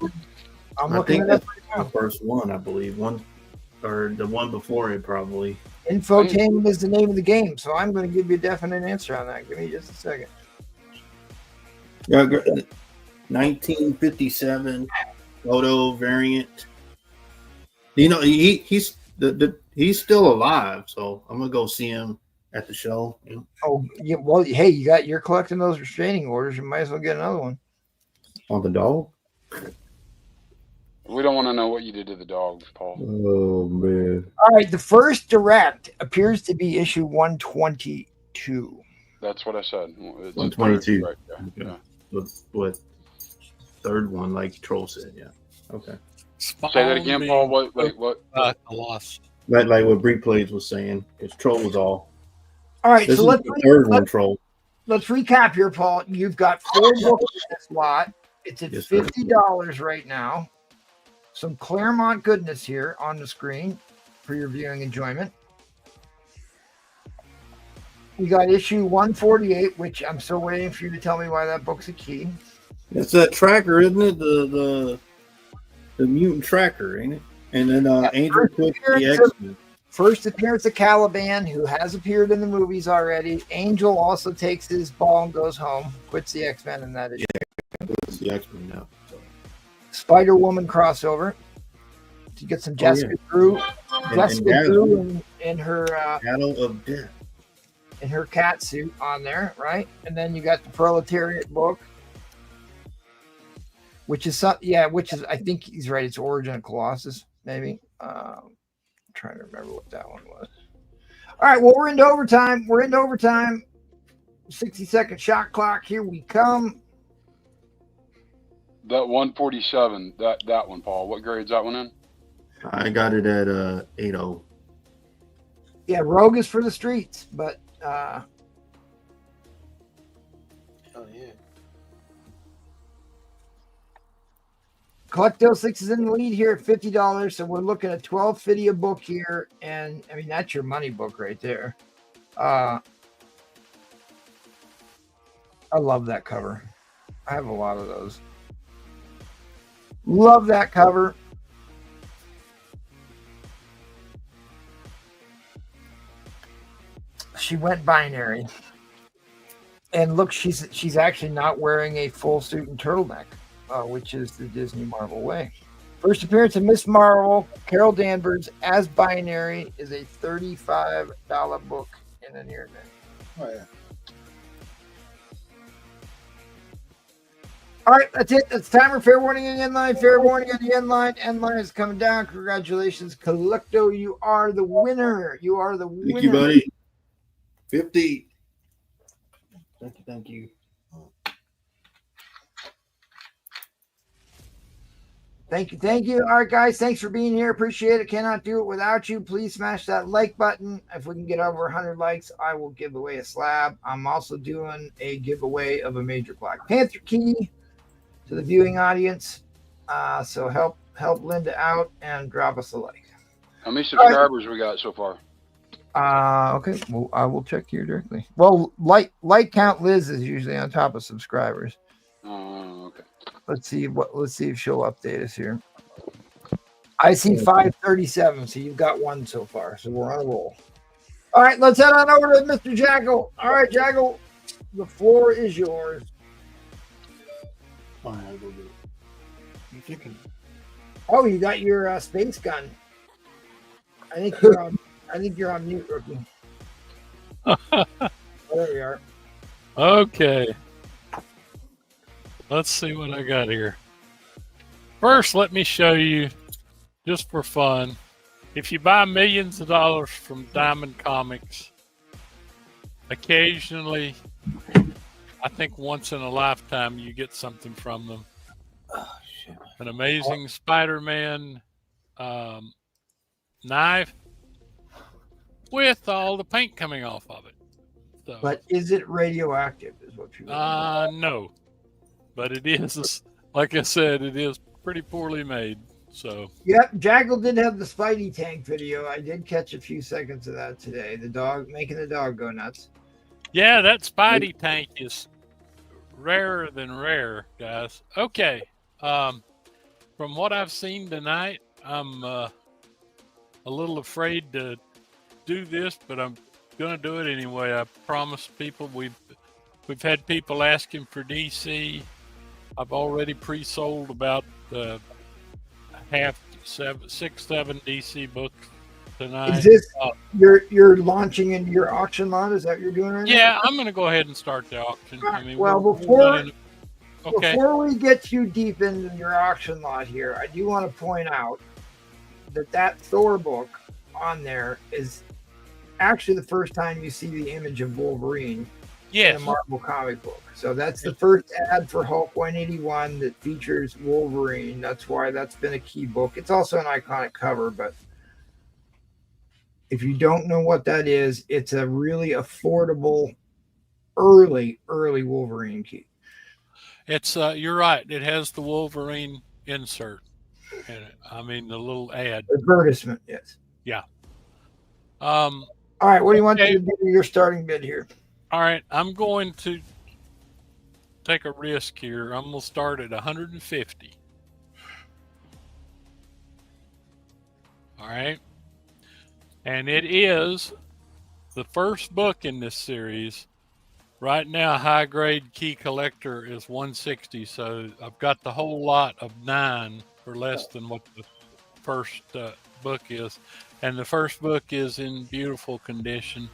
I'm I looking think it up that's right now. the first one, I believe. One or the one before it, probably. Infotainment is the name of the game, so I'm going to give you a definite answer on that. Give me just a second. Yeah, 1957 photo variant. You know, he's he's still alive, so I'm gonna go see him at the show. You know, Oh, yeah, well, hey, you're collecting those restraining orders. You might as well get another one. on the dog. We don't want to know what you did to the dog, Paul. Oh man, All right, the first direct appears to be issue 122. That's what I said. It's 122. Right, yeah. What third one? Like Troll said, yeah. Okay. Say that again, Paul. What? Wait, what? Lost. Like what Bree Plays was saying, because Troll was all. All right, This so is let's the third one, Troll. let's recap here, Paul. You've got 4 books in this lot. It's at Yes, sir. $50 right now. Some Claremont goodness here on the screen for your viewing enjoyment. We got issue 148, which I'm still waiting for you to tell me why that book's a key. It's that tracker, isn't it? The mutant tracker, ain't it? And then Angel first quit the appearance of- X-Men. First appearance of Caliban, who has appeared in the movies already. Angel also takes his ball and goes home, quits the X-Men in that issue. It's the X-Men now. So. Spider-Woman crossover. You get some Jessica Drew. Jessica Dazzle. Drew in her Shadow of Death. in her cat suit on there, right? And then you got the Proletariat book, which is I think he's right. It's Origin of Colossus, maybe. I'm trying to remember what that one was. All right, well, we're into overtime. 60-second shot clock. Here we come. That 147. That one, Paul. What grade's that one in? I got it at 8.0. Yeah, Rogue is for the streets, but Oh yeah. Collecto 6 is in the lead here at $50. So we're looking at $12.50 a book here, and I mean that's your money book right there. I love that cover. I have a lot of those. Love that cover. She went binary. And look, she's actually not wearing a full suit and turtleneck, which is the Disney Marvel way. First appearance of Miss Marvel, Carol Danvers as Binary is a $35 book in an ear net. Oh yeah. All right, that's it. That's time for fair warning on the end line. Fair warning on the end line. End line is coming down. Congratulations, Collecto. You are the winner. You are the winner. Thank you, buddy. 50. Thank you. Thank you. All right, guys. Thanks for being here. Appreciate it. Cannot do it without you. Please smash that like button. If we can get over 100 likes, I will give away a slab. I'm also doing a giveaway of a major Black Panther key to the viewing audience. So help Linda out and drop us a like. How many subscribers we got so far? Okay. Well, I will check here directly. Well, like count Liz is usually on top of subscribers. Oh, okay. Let's see if she'll update us here. I see 537, so you've got one so far. So we're on a roll. All right, let's head on over to Mr. Jackal. All right, Jackal, the floor is yours. Fine, I'll go do it. I'm thinking. Oh, you got your space gun. I think you're on. I think you're on mute, rookie. Oh, there we are. Okay. Let's see what I got here. First, let me show you, just for fun, if you buy millions of dollars from Diamond Comics, occasionally, I think once in a lifetime, you get something from them. Oh, shit. An amazing Spider-Man knife with all the paint coming off of it. So, But is it radioactive? Is what you? no, but it is. Like I said, it is pretty poorly made. So. Yep, Jackal did have the Spidey tank video. I did catch a few seconds of that today. The dog making the dog go nuts. Yeah, that Spidey tank is rarer than rare, guys. Okay. From what I've seen tonight, I'm a little afraid to do this, but I'm gonna do it anyway. I promise people. We've had people asking for DC. I've already pre-sold about 6-7 DC books tonight. Is this you're launching into your auction lot? Is that what you're doing right now? Yeah, I'm gonna go ahead and start the auction. I mean, well, before we get too deep into your auction lot here, I do want to point out that Thor book on there is actually the first time you see the image of Wolverine in a Marvel comic book. So that's the first ad for Hulk 181 that features Wolverine. That's why that's been a key book. It's also an iconic cover, but if you don't know what that is, it's a really affordable early Wolverine key. It's you're right. It has the Wolverine insert in it. I mean the little ad. Advertisement, yes. Yeah. All right, what do you want to do your starting bid here? All right, I'm going to take a risk here. I'm going to start at 150. All right. And it is the first book in this series. Right now, high grade key collector is 160. So I've got the whole lot of 9 for less than what the first book is. And the first book is in beautiful condition.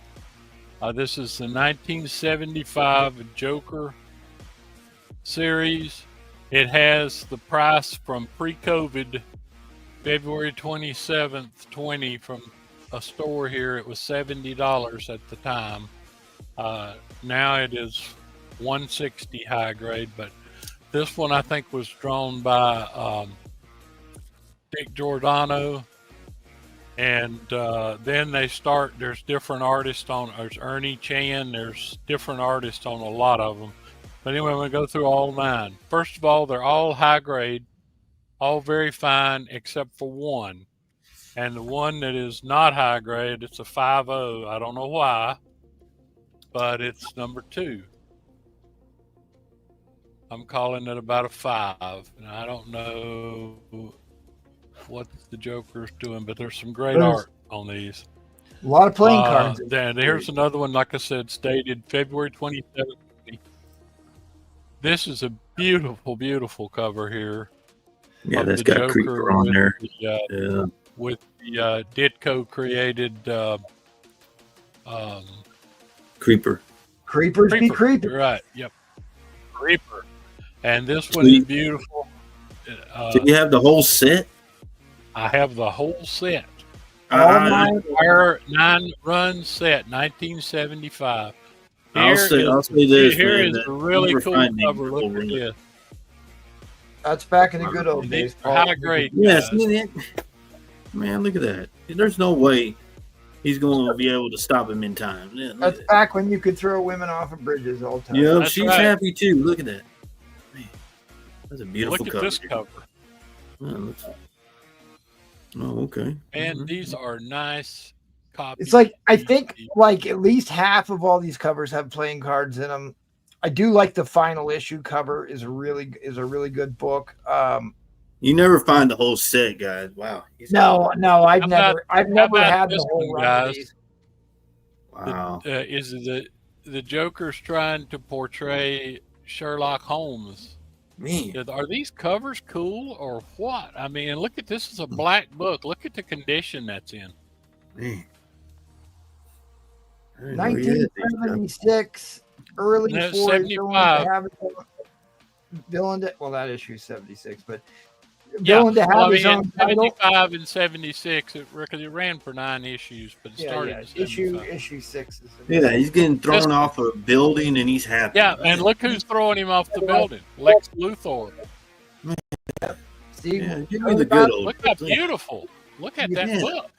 This is the 1975 Joker series. It has the price from pre-COVID, February 27th, 20 from a store here. It was $70 at the time. Now it is 160 high grade, but this one I think was drawn by Dick Giordano. And then there's different artists on, there's Ernie Chan, there's different artists on a lot of them. But anyway, I'm going to go through all 9. First of all, they're all high grade, all very fine, except for one. And the one that is not high grade, it's a 5.0. I don't know why, but it's number 2. I'm calling it about a 5. And I don't know what the Joker's doing, but there's some great art on these. A lot of playing cards. Then here's another one, like I said, stated February 27th. This is a beautiful, beautiful cover here. Yeah, that's got Joker Creeper on there. With the Ditko created Creepers be creepy. Right, yep. Creeper. And this one is beautiful. Do you have the whole set? I have the whole set. 9-run set, 1975. I'll say this. Here is a really cool cover. Look at this. That's back in the good old days. High grade. Yes, man, look at that. There's no way he's going to be able to stop him in time. Yeah, that's back when you could throw women off of bridges all the time. Yeah, she's happy too. Look at that. Man, that's a beautiful cover. Look at this cover. Oh, okay. And these are nice copies. It's like, I think like at least half of all these covers have playing cards in them. I do like the final issue cover is a really good book. You never find the whole set, guys. Wow. No, I've How never about had this the whole one, run of guys? these. Wow. Is the Joker's trying to portray Sherlock Holmes? Man. Are these covers cool or what? I mean, look at this is a black book. Look at the condition that's in. Man. 1976, early No, 40s. 75. Villain to, well, that issue 76, but Yeah, villain to have well, I his mean, own in title. 75 and 76, because it ran for 9 issues, but it started in 75. Issue 6 is Yeah, he's getting thrown off a building and he's happy. Yeah, and look who's throwing him off the building. Lex Luthor. Steve, Yeah, give me the good old. Look how beautiful. Look at that Yeah. book.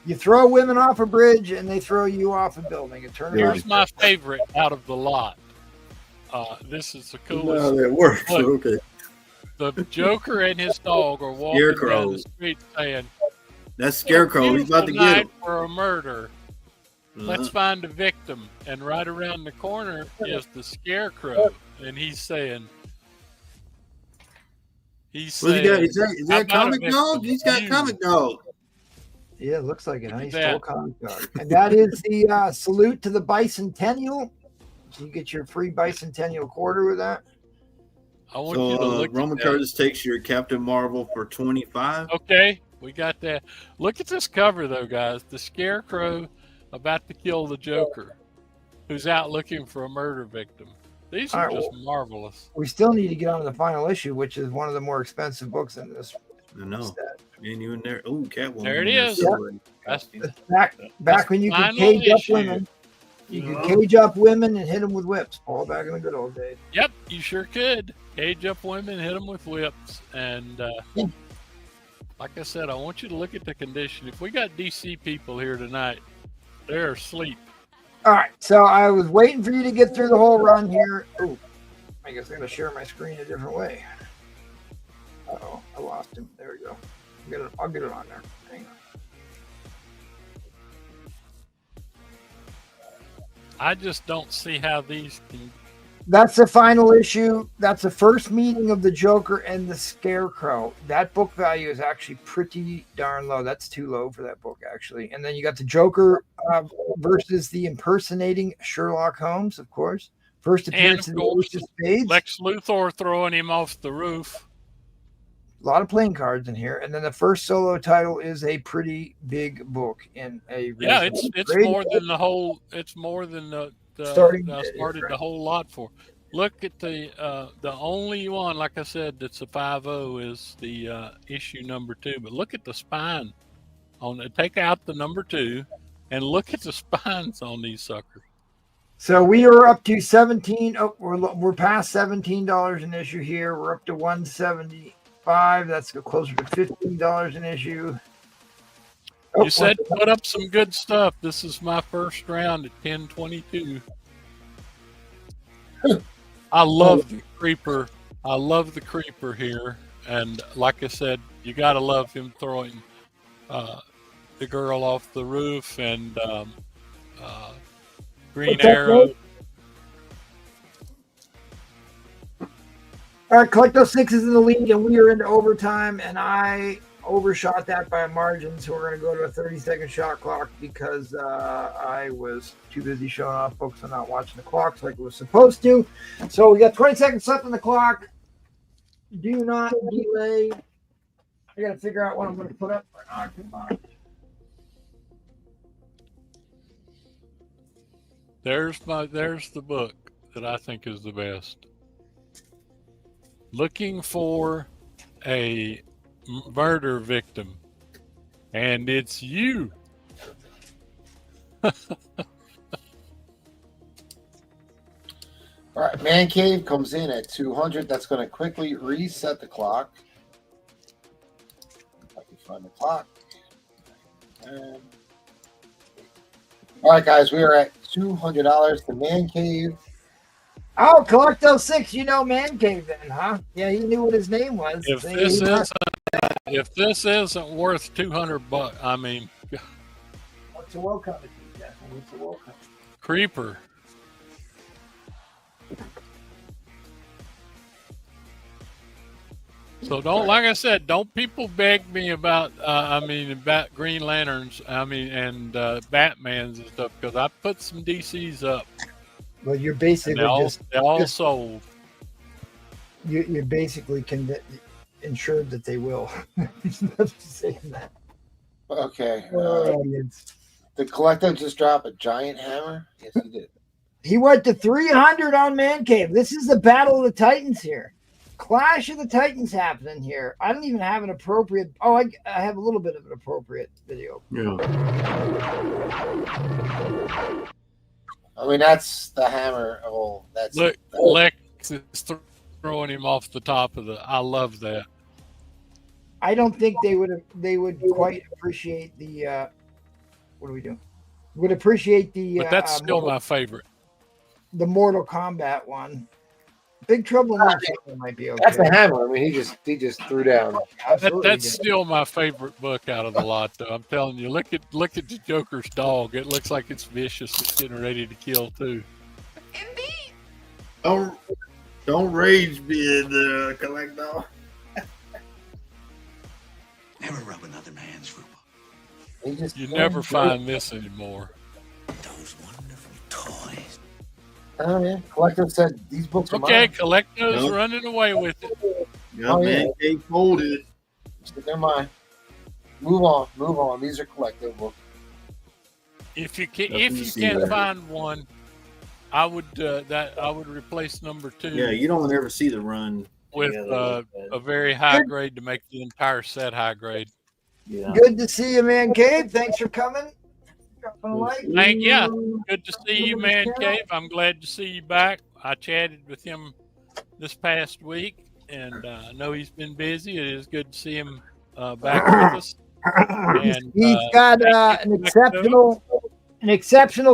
you throw women off a bridge and they throw you off a building. It turns Here's my favorite out of the lot. This is the coolest. No, that works. Look, Okay. the Joker and his dog are walking Scarecrow. down the street saying, That's Scarecrow. He's about to "Beautiful get night him. for a murder. Let's Uh-huh. find a victim." And right around the corner is the Scarecrow, and he's saying, What's he got? Is that "How about a comic victim? dog? He's got You." comic dog. Yeah, it looks like it. Look Huh? at He that. stole comic dog. And that is the salute to the bicentennial. You get your free bicentennial quarter with that. I want you to So look Roman at that. Curtis takes your Captain Marvel for 25. Okay, we got that. Look at this cover, though, guys. The Scarecrow about to kill the Joker, who's out looking for a murder victim. These are All right, just marvelous. We still need to get on to the final issue, which is one of the more expensive books in this. I know. Ain't even there. Oh, Catwoman. There it is. That's Back when you could final cage up issue. women. You could cage up women and hit them with whips. Paul, back in the good old days. Yep, you sure could. Cage up women, hit them with whips, and like I said, I want you to look at the condition. If we got DC people here tonight, they're asleep. All right, so I was waiting for you to get through the whole run here. Oh, I guess I'm going to share my screen a different way. Uh-oh, I lost him. There we go. I'll get it on there. Hang on. I just don't see how these can. That's the final issue. That's the first meeting of the Joker and the Scarecrow. That book value is actually pretty darn low. That's too low for that book, actually. And then you got the Joker versus the impersonating Sherlock Holmes, of course. First And appearance of in the course, Ace of Spades. Lex Luthor throwing him off the roof. A lot of playing cards in here. And then the first solo title is a pretty big book in a Yeah, it's great more than the whole. It's more than the Starting I bid, started right. the whole lot for. Look at the only one, like I said, that's a 5.0 is the issue number 2. But look at the spine on it. Take out the number 2 and look at the spines on these suckers. So we are up to 17. Oh, we're past $17 an issue here. We're up to 175. That's closer to $15 an issue. Oh, You said put up some good stuff. This is my first round at 10:22. I love the creeper. I love the creeper here, and like I said, you got to love him throwing the girl off the roof and Green What's that, Arrow. Nate? All right, collect those sixes in the lead, and we are into overtime, and I overshot that by a margin, so we're going to go to a 30-second shot clock because I was too busy showing off books and not watching the clocks like it was supposed to. So we got 20 seconds left on the clock. Do not delay. I got to figure out what I'm going to put up. Come on. There's the book that I think is the best. Looking for a murder victim, and it's you. All right, Man Cave comes in at 200. That's going to quickly reset the clock. If I can find the clock. And... All right, guys, we are at $200 to Man Cave. Oh, collect those six. You know Man Cave then, huh? Yeah, he knew what his name was. If this isn't worth $200, I mean, What's a welcome to you, Jeff? What's a welcome? Creeper. So don't, like I said, don't people beg me about, about Green Lanterns, and Batmans and stuff, because I put some DCs up. Well, you're And basically they all sold. You're basically ensured that they will. Not saying that. Okay. Audience. Did Collecto just drop a giant hammer? Yes, he did. He went to 300 on Man Cave. This is the Battle of the Titans here. Clash of the Titans happening here. I don't even have an appropriate. Oh, I have a little bit of an appropriate video. Yeah. I mean, that's the hammer. Oh, that's Look, Lex is throwing him off the top of the. I love that. I don't think they would quite appreciate the. What are we doing? Would appreciate the. But that's still my favorite. The Mortal Kombat one. Big Trouble in Little China might be okay. That's a hammer. I mean, he just threw down. That's still my favorite book out of the lot, though. I'm telling you, look at the Joker's dog. It looks like it's vicious. It's getting ready to kill too. Don't rage, bid, Collector. Never rub another man's rhubarb. You never find this anymore. Those wonderful toys. Oh yeah, Collector said these books are Okay, mine. Collector's running away with it. Yeah, Man Cave folded. They're mine. Move on. These are Collector books. If you can't find one, I would replace number 2. Yeah, you don't ever see the run with a very high grade to make the entire set high grade. Yeah. Good to see you, Man Cave. Thanks for coming. Good to see you, Man Cave. I'm glad to see you back. I chatted with him this past week, and I know he's been busy. It is good to see him back with us. And, he's got an exceptional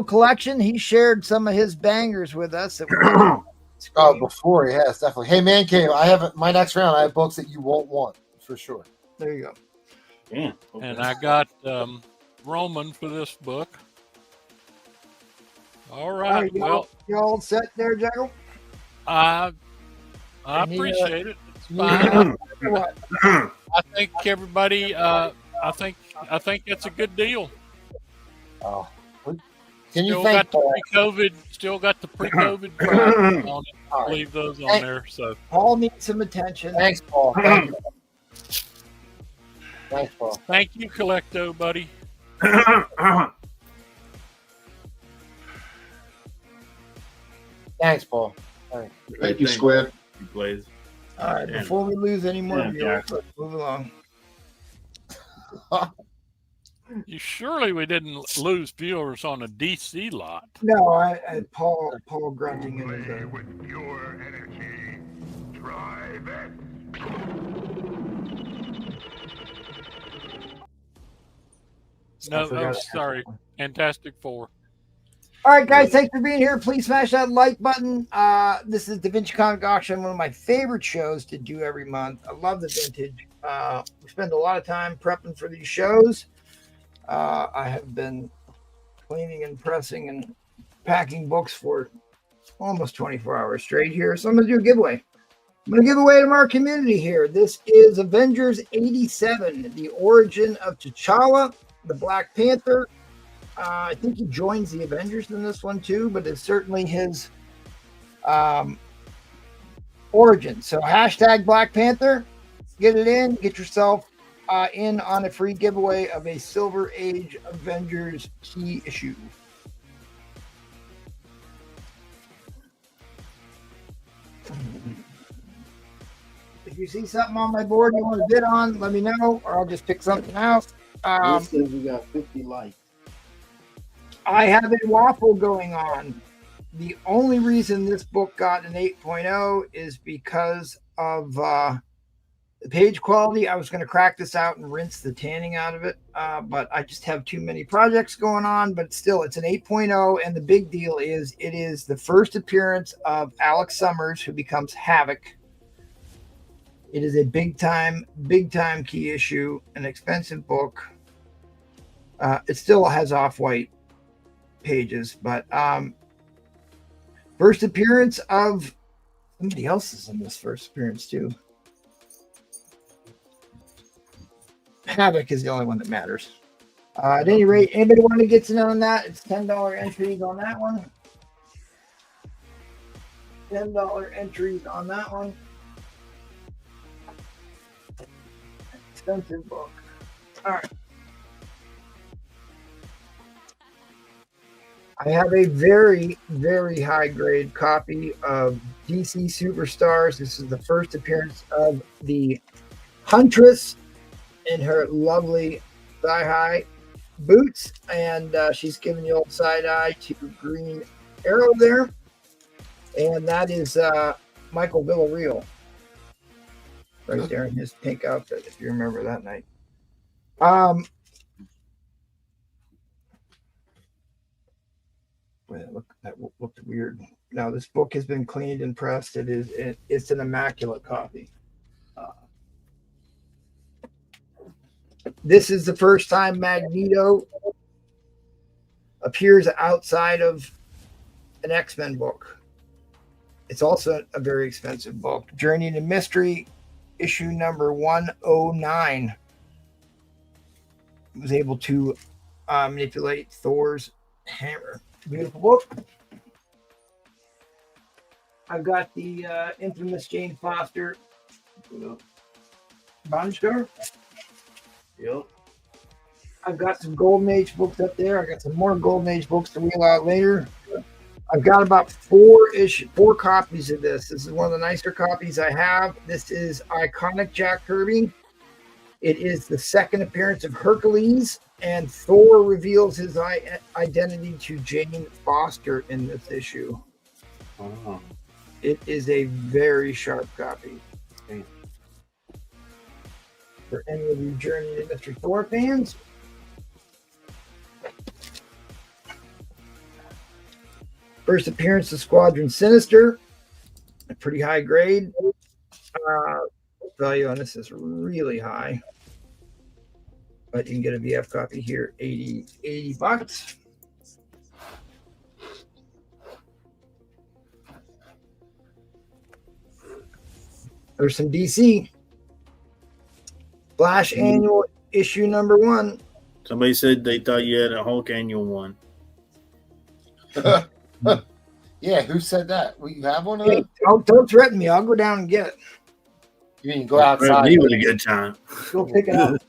collection. He shared some of his bangers with us. Before he has definitely. Hey, Man Cave, I have my next round. I have books that you won't want for sure. There you go. Yeah. Okay. And I got Roman for this book. All right. Well, you all set there, Jackal? I appreciate it. It's fine. I think everybody. I think it's a good deal. Oh, can you still thank got the pre-COVID? Still got the pre-COVID prices on it. I'll leave those on there. So Paul needs some attention. Thanks, Paul. Thank you. Thanks, Paul. Thank you, Collecto, buddy. Thanks, Paul. Thanks. Thank you, Squid. You plays. All right, before we lose any more viewers, let's move along. We didn't lose viewers on a DC lot. No, I Paul grunting in the with pure energy. Try that. No, sorry. Fantastic Four. All right, guys, thanks for being here. Please smash that like button. This is Da Vinci Comic Auction, one of my favorite shows to do every month. I love the vintage. We spend a lot of time prepping for these shows. I have been cleaning and pressing and packing books for almost 24 hours straight here. So I'm going to do a giveaway. I'm going to give away to our community here. This is Avengers 87, the origin of T'Challa, the Black Panther. I think he joins the Avengers in this one too, but it's certainly his origin. So hashtag Black Panther, get it in, get yourself in on a free giveaway of a Silver Age Avengers key issue. If you see something on my board you want to bid on, let me know, or I'll just pick something out. It says we got 50 likes. I have a waffle going on. The only reason this book got an 8.0 is because of the page quality. I was going to crack this out and rinse the tanning out of it, but I just have too many projects going on. But still, it's an 8.0, and the big deal is it is the first appearance of Alex Summers, who becomes Havoc. It is a big time key issue, an expensive book. It still has off-white pages, but first appearance of somebody else is in this first appearance too. Havoc is the only one that matters. At any rate, anybody want to get in on that? It's $10 entries on that one. $10 entries on that one. Expensive book. All right. I have a very, very high grade copy of DC Superstars. This is the first appearance of the Huntress in her lovely thigh-high boots, and she's giving the old side eye to Green Arrow there, and that is Michael Villarreal right there in his pink outfit, if you remember that night. Look, that looked weird. Now this book has been cleaned and pressed. It's an immaculate copy. This is the first time Magneto appears outside of an X-Men book. It's also a very expensive book. Journey into Mystery, issue number 109. Was able to manipulate Thor's hammer. Beautiful book. I've got the infamous Jane Foster bondage cover. Yep. I've got some Golden Age books up there. I got some more Golden Age books to wheel out later. I've got about four copies of this. This is one of the nicer copies I have. This is iconic Jack Kirby. It is the second appearance of Hercules, and Thor reveals his identity to Jane Foster in this issue. Oh. It is a very sharp copy. For any of you Journey to Mystery Thor fans. First appearance of Squadron Sinister, a pretty high grade. Value on this is really high. But you can get a VF copy here, 80 bucks. There's some DC. Flash Annual issue number 1. Somebody said they thought you had a Hulk Annual 1. Yeah, who said that? Will you have one of Hey, those? don't threaten me. I'll go down and get it. You mean go outside? Me with a good time. Go pick it up.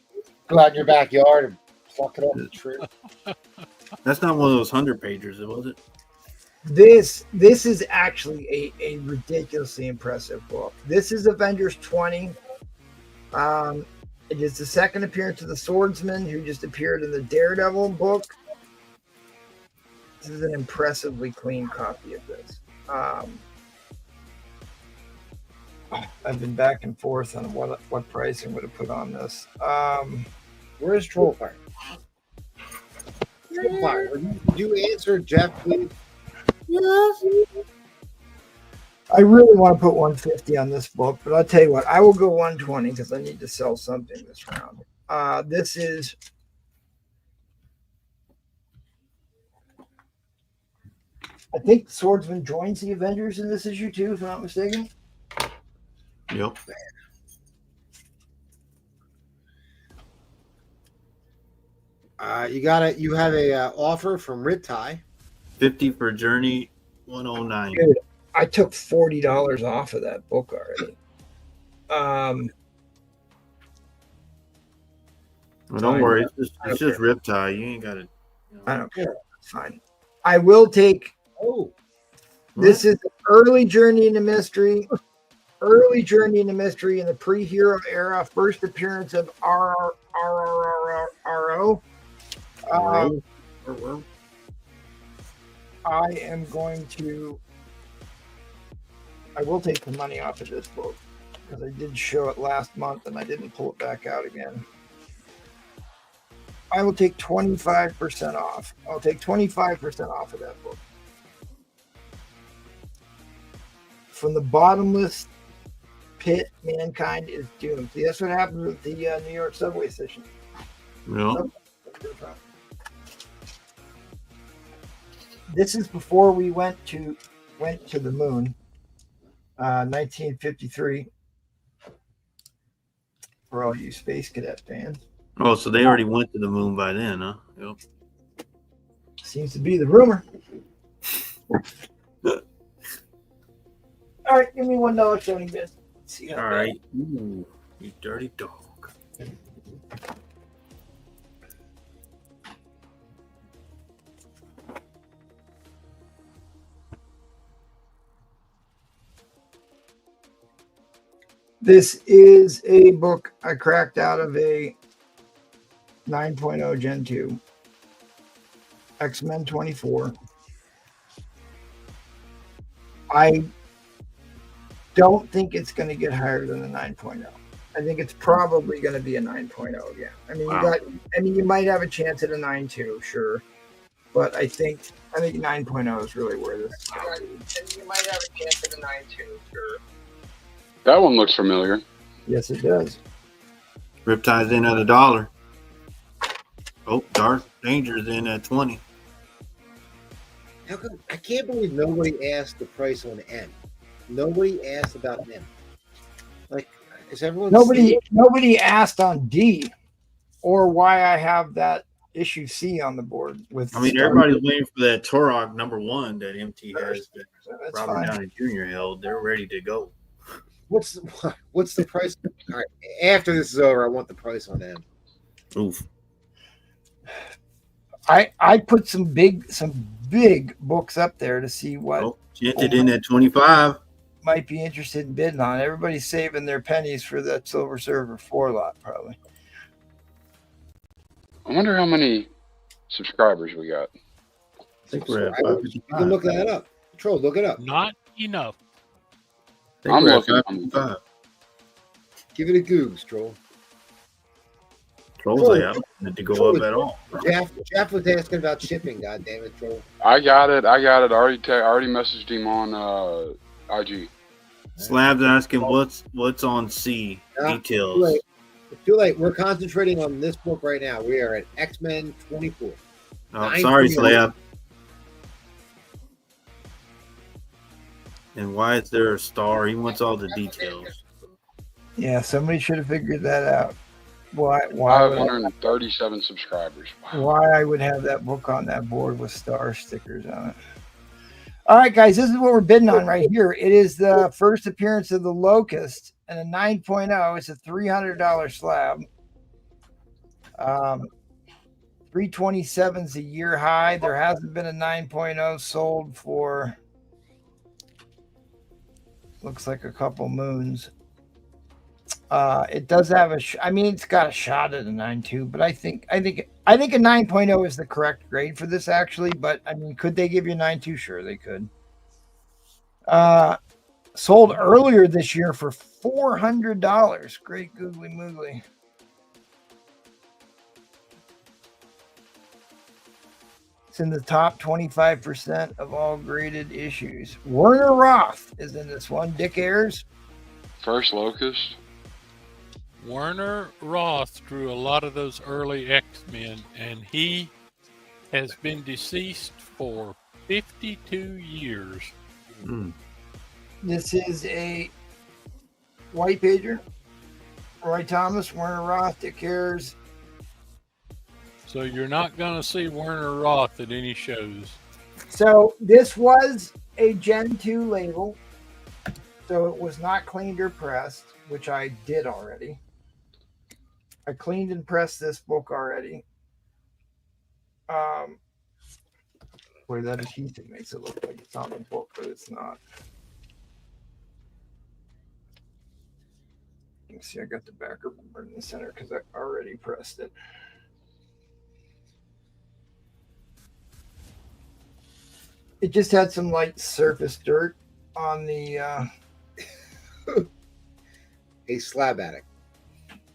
Go out in your backyard and pluck it off the tree. That's not one of those 100-pagers, was it? This is actually a ridiculously impressive book. This is Avengers 20. It is the second appearance of the Swordsman, who just appeared in the Daredevil book. This is an impressively clean copy of this. I've been back and forth on what price I'm going to put on this. Where's Trollfire? Trollfire, would you answer Jeff, please? Yes. I really want to put 150 on this book, but I'll tell you what, I will go 120 because I need to sell something this round. This is I think Swordsman joins the Avengers in this issue too, if I'm not mistaken. Yep. You have a offer from Rittai. 50 for Journey 109. Dude, I took $40 off of that book already. Well, don't worry, it's just Riptide. You ain't got it. I don't care. It's fine. I will take. Oh, this is early Journey into Mystery. Early Journey into Mystery in the pre-hero era. First appearance of RRO. I am going to. I will take the money off of this book because I did show it last month and I didn't pull it back out again. I will take 25% off. I'll take 25% off of that book. From the bottomless pit, mankind is doomed. See, that's what happened with the New York subway station. Yeah. This is before we went to the moon. 1953. For all you Space Cadet fans. Oh, so they already went to the moon by then, huh? Yep. Seems to be the rumor. All right, give me $1.70 bid. See how All right. Ooh, you dirty dog. This is a book I cracked out of a 9.0 Gen 2 X-Men 24. I don't think it's going to get higher than a 9.0. I think it's probably going to be a 9.0 again. I mean, Wow. you might have a chance at a 9.2, sure, but I think 9.0 is really where this is going to be. You might have a chance at a 9.2, sure. That one looks familiar. Yes, it does. Riptide's in at $1. Oh, Dark Danger's in at 20. How come I can't believe nobody asked the price on N? Nobody asked about N. Like, is everyone Nobody asked on D or why I have that issue C on the board with. I mean, everybody's waiting for that Turok #1 that MT has that That's Robert fine. Downey Jr. held. They're ready to go. What's the price? All right, after this is over, I want the price on N. Oof. I put some big books up there to see what Oh, Gented in at 25. might be interested in bidding on. Everybody's saving their pennies for that Silver Surfer 4 lot, probably. I wonder how many subscribers we got. I think we're at You can look that up. Troll, look it up. Not enough. I'm we're at looking. 555. Give it a Googs, Troll. Trolls like, I don't want it to go up at all. Jeff was asking about shipping. God damn it, Troll. I got it. I already messaged him on IG. Slab's asking what's on C details. Too late. We're concentrating on this book right now. We are at X-Men 24. Oh, sorry, Slab. And why is there a star? He wants all the details. Yeah, somebody should have figured that out. Why? 537 subscribers. Wow. Why I would have that book on that board with star stickers on it. All right, guys, this is what we're bidding on right here. It is the first appearance of the Locust and a 9.0. It's a $300 slab. 327 is a year high. There hasn't been a 9.0 sold for looks like a couple moons. It does have it's got a shot at a 9.2, but I think a 9.0 is the correct grade for this actually. But I mean, could they give you a 9.2? Sure, they could. Sold earlier this year for $400. Great googly moogly. It's in the top 25% of all graded issues. Werner Roth is in this one. Dick Ayers. First Locust. Werner Roth drew a lot of those early X-Men, and he has been deceased for 52 years. This is a white pager. Roy Thomas, Werner Roth, Dick Ayers. So you're not going to see Werner Roth at any shows. So this was a Gen 2 label. So it was not cleaned or pressed, which I did already. I cleaned and pressed this book already. Boy, that adhesive makes it look like it's on the book, but it's not. You can see I got the backer board in the center because I already pressed it. It just had some light surface dirt on the A slab addict.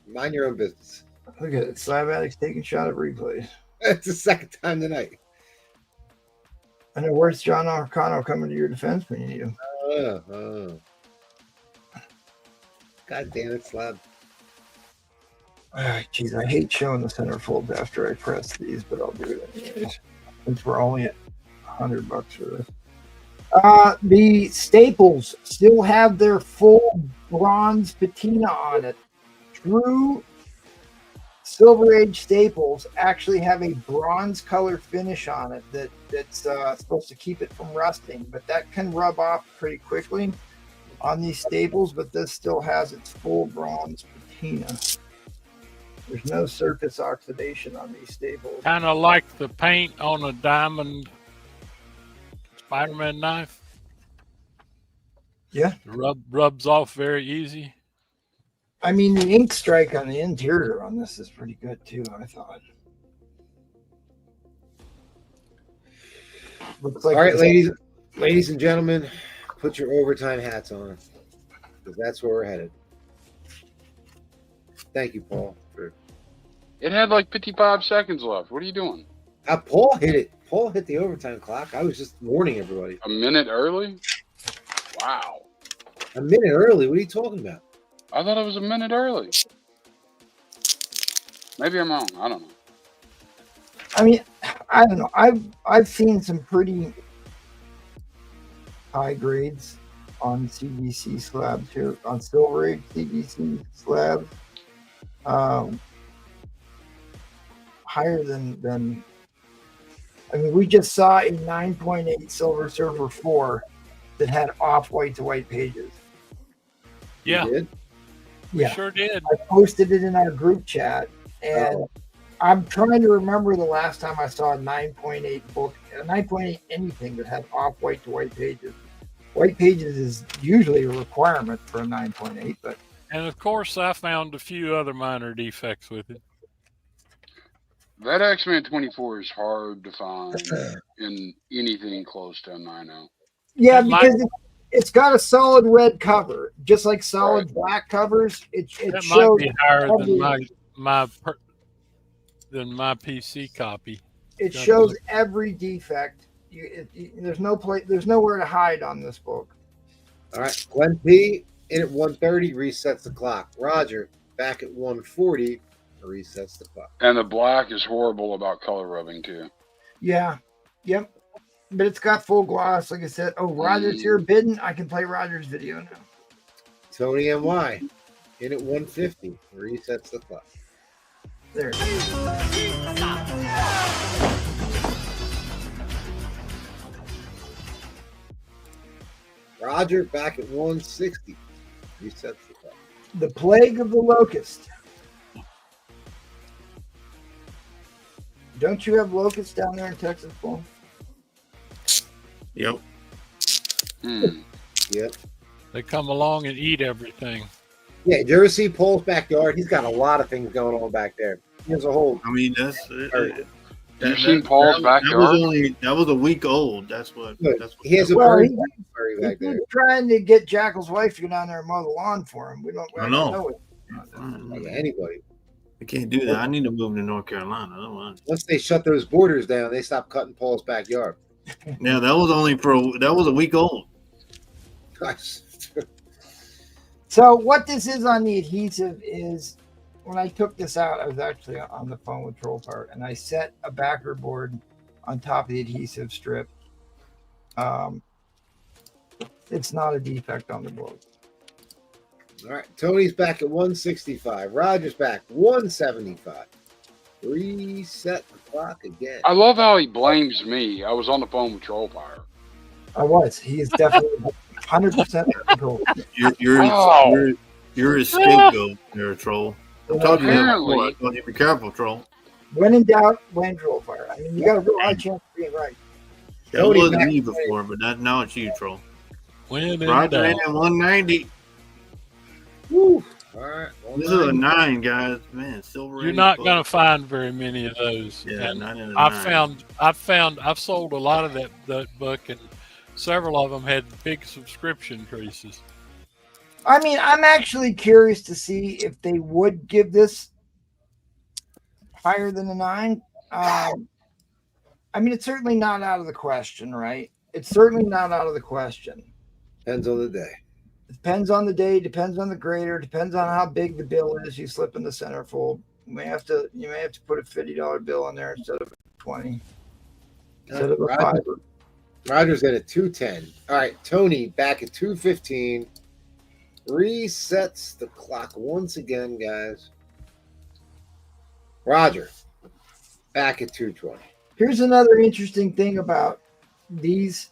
Mind your own business. Look at it. Slab addicts taking shot at replays. It's the second time tonight. I know. Where's John Arcano coming to your defense when you need him? God damn it, slab. Jeez, I hate showing the centerfolds after I press these, but I'll do it anyways. Since we're only at $100 for this. The staples still have their full bronze patina on it. True Silver Age staples actually have a bronze color finish on it that's supposed to keep it from rusting, but that can rub off pretty quickly on these staples, but this still has its full bronze patina. There's no surface oxidation on these staples. Kind of like the paint on a diamond Spider-Man knife. Yeah. Rubs off very easy. I mean, the ink strike on the interior on this is pretty good too, I thought. Looks like All right, ladies and gentlemen, put your overtime hats on, because that's where we're headed. Thank you, Paul. It had like 55 seconds left. What are you doing? Paul hit it. Paul hit the overtime clock. I was just warning everybody. A minute early? Wow. A minute early? What are you talking about? I thought it was a minute early. Maybe I'm wrong. I don't know. I mean, I don't know. I've seen some pretty high grades on CBC slabs here, on Silver Age CBC slabs. Higher than I mean, we just saw a 9.8 Silver Surfer 4 that had off-white to white pages. Yeah. You did? We sure did. I posted it in our group chat, and I'm trying to remember the last time I saw a 9.8 book, a 9.8 anything that had off-white to white pages. White pages is usually a requirement for a 9.8, but. And of course, I found a few other minor defects with it. That X-Men 24 is hard to find in anything close to a 9.0. Yeah, because it's got a solid red cover, just like solid black covers. It That shows might be higher than my PC copy. It shows every defect. There's nowhere to hide on this book. All right, Glenn P. in at 1:30 resets the clock. Roger back at 1:40 resets the clock. And the black is horrible about color rubbing too. Yeah, yep. But it's got full gloss, like I said. Oh, Roger's here bidding. I can play Roger's video now. Tony NY in at 1:50 resets the clock. There. Roger back at 1:60 resets the clock. The Plague of the Locust. Don't you have locusts down there in Texas, Paul? Yep. Yep. They come along and eat everything. Yeah, did you ever see Paul's backyard? He's got a lot of things going on back there. He has a whole. I mean, that's. You seen Paul's backyard? That was a week old. That's what. He has a bird back there. He's trying to get Jackal's wife to go down there and mow the lawn for him. We don't know it. Anybody. I can't do that. I need to move to North Carolina. Otherwise. Once they shut those borders down, they stopped cutting Paul's backyard. Yeah, that was a week old. Gosh. So what this is on the adhesive is, when I took this out, I was actually on the phone with Troll Part, and I set a backer board on top of the adhesive strip. It's not a defect on the board. All right, Tony's back at 165. Roger's back 175. Reset the clock again. I love how he blames me. I was on the phone with Troll Fire. I was. He is definitely 100% control. You're a scapegoat. You're a troll. I'm telling you, Apparently. I told you be careful, troll. When in doubt, blame Troll Fire. I mean, you got a real high chance of being right. That wasn't me before, but now it's you, troll. Roger in at 190. Woo. All right. This is a 9, guys. Man, silver. You're not going to find very many of those. Yeah, and not in a 9. I've sold a lot of that book, and several of them had big subscription creases. I mean, I'm actually curious to see if they would give this higher than a 9. I mean, it's certainly not out of the question, right? It's certainly not out of the question. Depends on the day. It depends on the day, depends on the grader, depends on how big the bill is you slip in the centerfold. You may have to put a $50 bill in there instead of 20. Instead of a 5. Roger's at a 210. All right, Tony back at 215. Resets the clock once again, guys. Roger, back at 220. Here's another interesting thing about these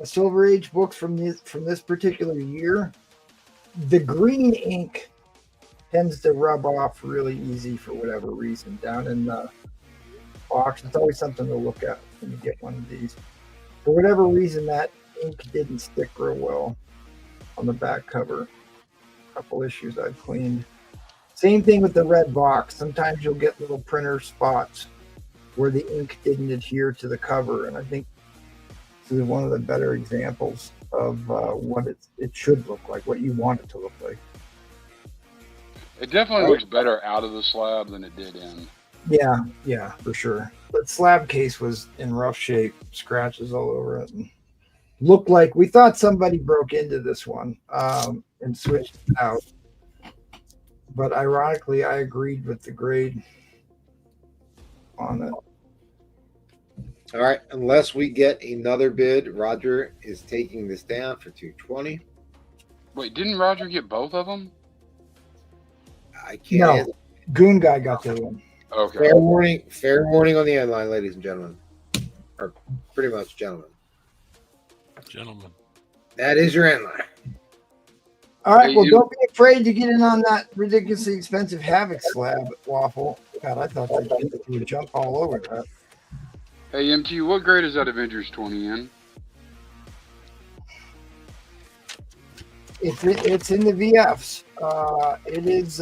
Silver Age books from this particular year. The green ink tends to rub off really easy for whatever reason down in the box. It's always something to look at when you get one of these. For whatever reason, that ink didn't stick real well on the back cover. A couple issues I've cleaned. Same thing with the red box. Sometimes you'll get little printer spots where the ink didn't adhere to the cover, and I think this is one of the better examples of what it should look like, what you want it to look like. It definitely looks better out of the slab than it did in. Yeah, for sure. But slab case was in rough shape, scratches all over it, and looked like we thought somebody broke into this one and switched it out. But ironically, I agreed with the grade on it. All right, unless we get another bid, Roger is taking this down for 220. Wait, didn't Roger get both of them? I can't. No, answer. Goon Guy got the other one. Okay. Fair warning on the end line, ladies and gentlemen. Or pretty much gentlemen. Gentlemen. That is your end line. All right, Hey, well, you- don't be afraid to get in on that ridiculously expensive Havoc slab, Waffle. God, I thought you would jump all over that. Hey, MT, what grade is that Avengers 20 in? It's in the VFs. It is.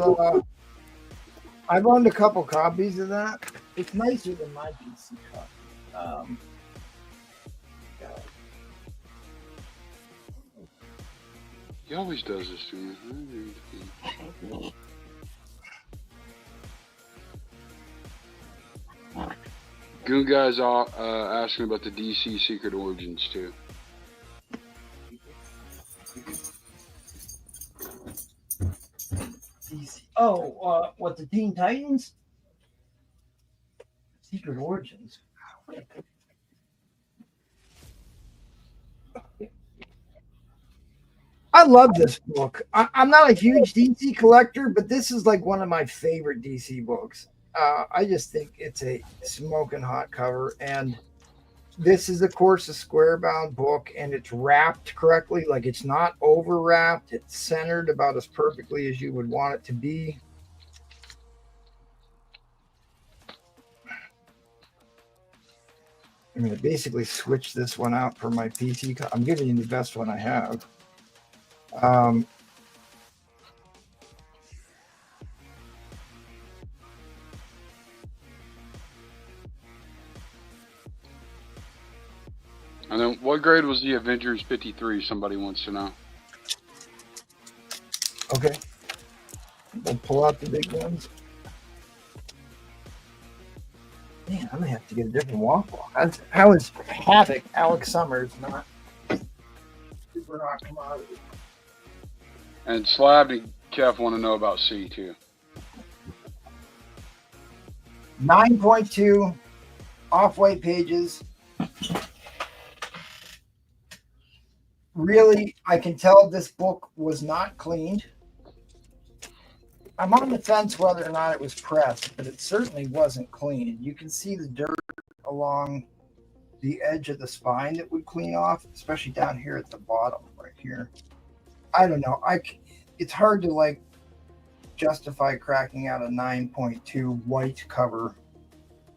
I've owned a couple copies of that. It's nicer than my PC copy. He always does this to me. Goon Guy's asking about the DC Secret Origins too. Oh, what, the Teen Titans? Secret Origins. I love this book. I'm not a huge DC collector, but this is like one of my favorite DC books. I just think it's a smoking hot cover, and this is, of course, a square-bound book, and it's wrapped correctly. Like, it's not over-wrapped. It's centered about as perfectly as you would want it to be. I'm going to basically switch this one out for my PC. I'm giving you the best one I have. And then, what grade was the Avengers 53? Somebody wants to know. Okay. We'll pull out the big ones. Man, I'm going to have to get a different waffle. How is Havoc Alex Summers not super hot commodity? And Slab and Kev want to know about C too. 9.2 off-white pages. Really, I can tell this book was not cleaned. I'm on the fence whether or not it was pressed, but it certainly wasn't cleaned. You can see the dirt along the edge of the spine that would clean off, especially down here at the bottom right here. I don't know. It's hard to like justify cracking out a 9.2 white cover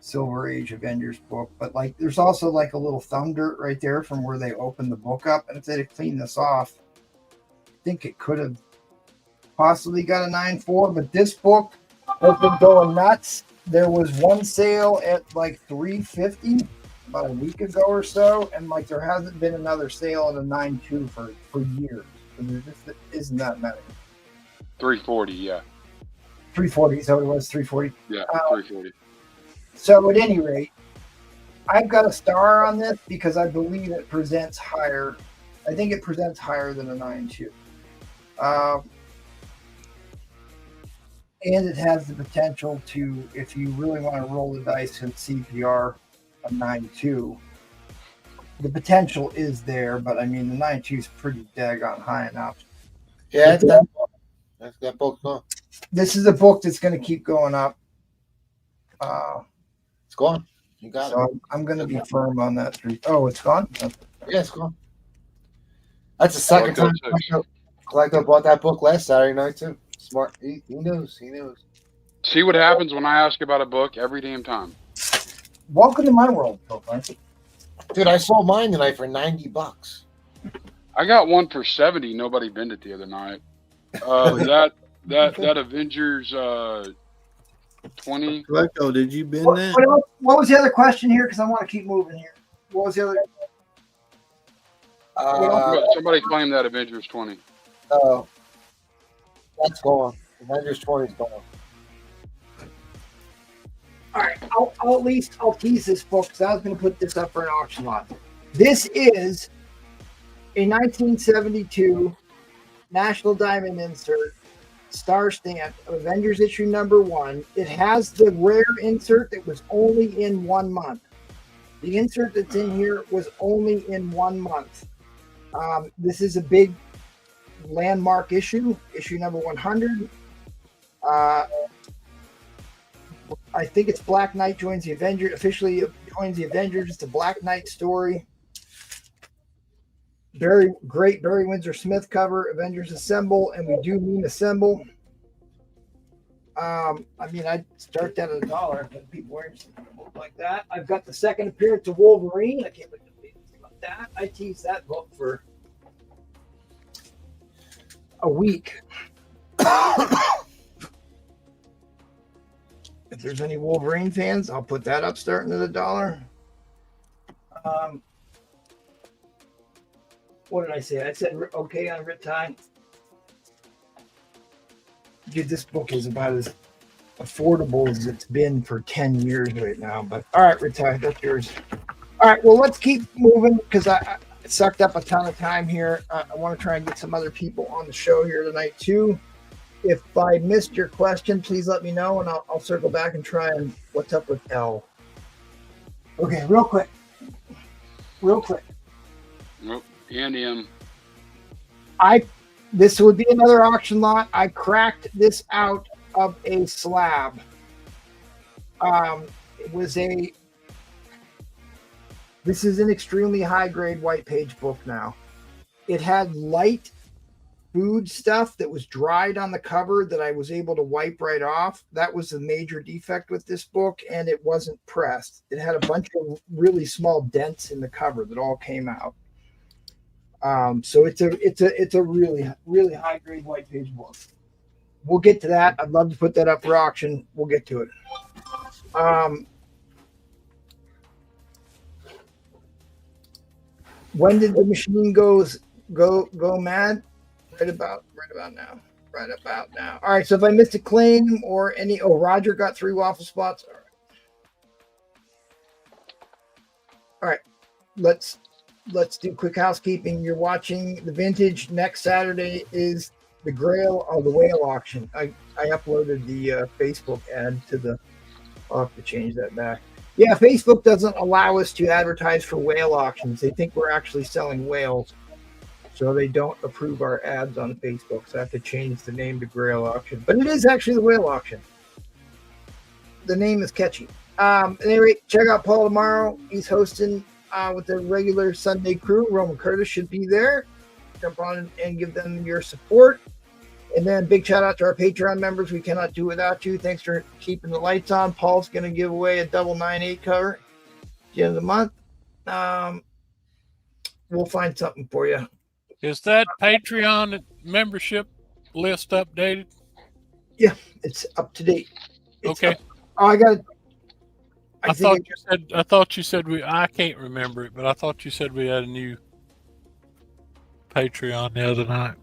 Silver Age Avengers book, but like there's also like a little thumb dirt right there from where they opened the book up, and if they'd have cleaned this off, I think it could have possibly got a 9.4. But this book has been going nuts. There was one sale at like $3.50 about a week ago or so, and like there hasn't been another sale at a 9.2 for years. So there just isn't that many. 340, yeah. 340, is that what it was? 340? Yeah, 340. So at any rate, I've got a star on this because I believe it presents higher. I think it presents higher than a 9.2. And it has the potential to, if you really want to roll the dice and CPR a 9.2, the potential is there, but I mean, the 9.2 is pretty daggone high enough. Yeah, that book's on. This is a book that's going to keep going up. It's gone. You got So it. I'm going to be firm on that. Oh, it's gone? Yeah, it's gone. That's the second time Collecto bought that book last Saturday night too. Smart. He knows. He knows. See what happens when I ask about a book every damn time. Welcome to my world, Frank. Dude, I sold mine tonight for $90. I got one for 70. Nobody binned it the other night. That Avengers 20. Collecto, did you bin that? What was the other question here? Because I want to keep moving here. What was the other? Somebody claimed that Avengers 20. Oh, that's gone. Avengers 20 is gone. All right, I'll tease this book because I was going to put this up for an auction lot. This is a 1972 National Diamond insert, star stamp of Avengers issue #1. It has the rare insert that was only in 1 month. The insert that's in here was only in 1 month. This is a big landmark issue number 100. I think it's Black Knight joins the Avengers, officially joins the Avengers. It's a Black Knight story. Great Barry Windsor Smith cover, Avengers Assemble, and we do mean assemble. I mean, I'd start that at $1, but people wearing something like that. I've got the second appearance of Wolverine. I can't believe about that. I teased that book for a week. If there's any Wolverine fans, I'll put that up starting at $1. What did I say? I said okay on Ritai. Dude, this book is about as affordable as it's been for 10 years right now. But all right, Ritai, that's yours. All right, well, let's keep moving because I sucked up a ton of time here. I want to try and get some other people on the show here tonight too. If I missed your question, please let me know, and I'll circle back and try and what's up with L. Okay, real quick. Nope, and him. This would be another auction lot. I cracked this out of a slab. This is an extremely high grade white page book now. It had light food stuff that was dried on the cover that I was able to wipe right off. That was the major defect with this book, and it wasn't pressed. It had a bunch of really small dents in the cover that all came out. So it's a really, really high grade white page book. We'll get to that. I'd love to put that up for auction. We'll get to it. When did the machine go mad? Right about now. All right. So if I missed a claim or any, Roger got 3 waffle spots. All right. Let's do quick housekeeping. You're watching the vintage. Next Saturday is the Grail of the Whale auction. I uploaded the Facebook ad to the. I'll have to change that back. Yeah, Facebook doesn't allow us to advertise for whale auctions. They think we're actually selling whales. So they don't approve our ads on Facebook. So I have to change the name to Grail Auction. But it is actually the Whale Auction. The name is catchy. At any rate, check out Paul tomorrow. He's hosting with the regular Sunday crew. Roman Curtis should be there. Jump on and give them your support. And then big shout out to our Patreon members. We cannot do without you. Thanks for keeping the lights on. Paul's going to give away a double 9/8 cover at the end of the month. We'll find something for you. Is that Patreon membership list updated? Yeah, it's up to date. Okay. I thought you said I can't remember it, but I thought you said we had a new Patreon the other night.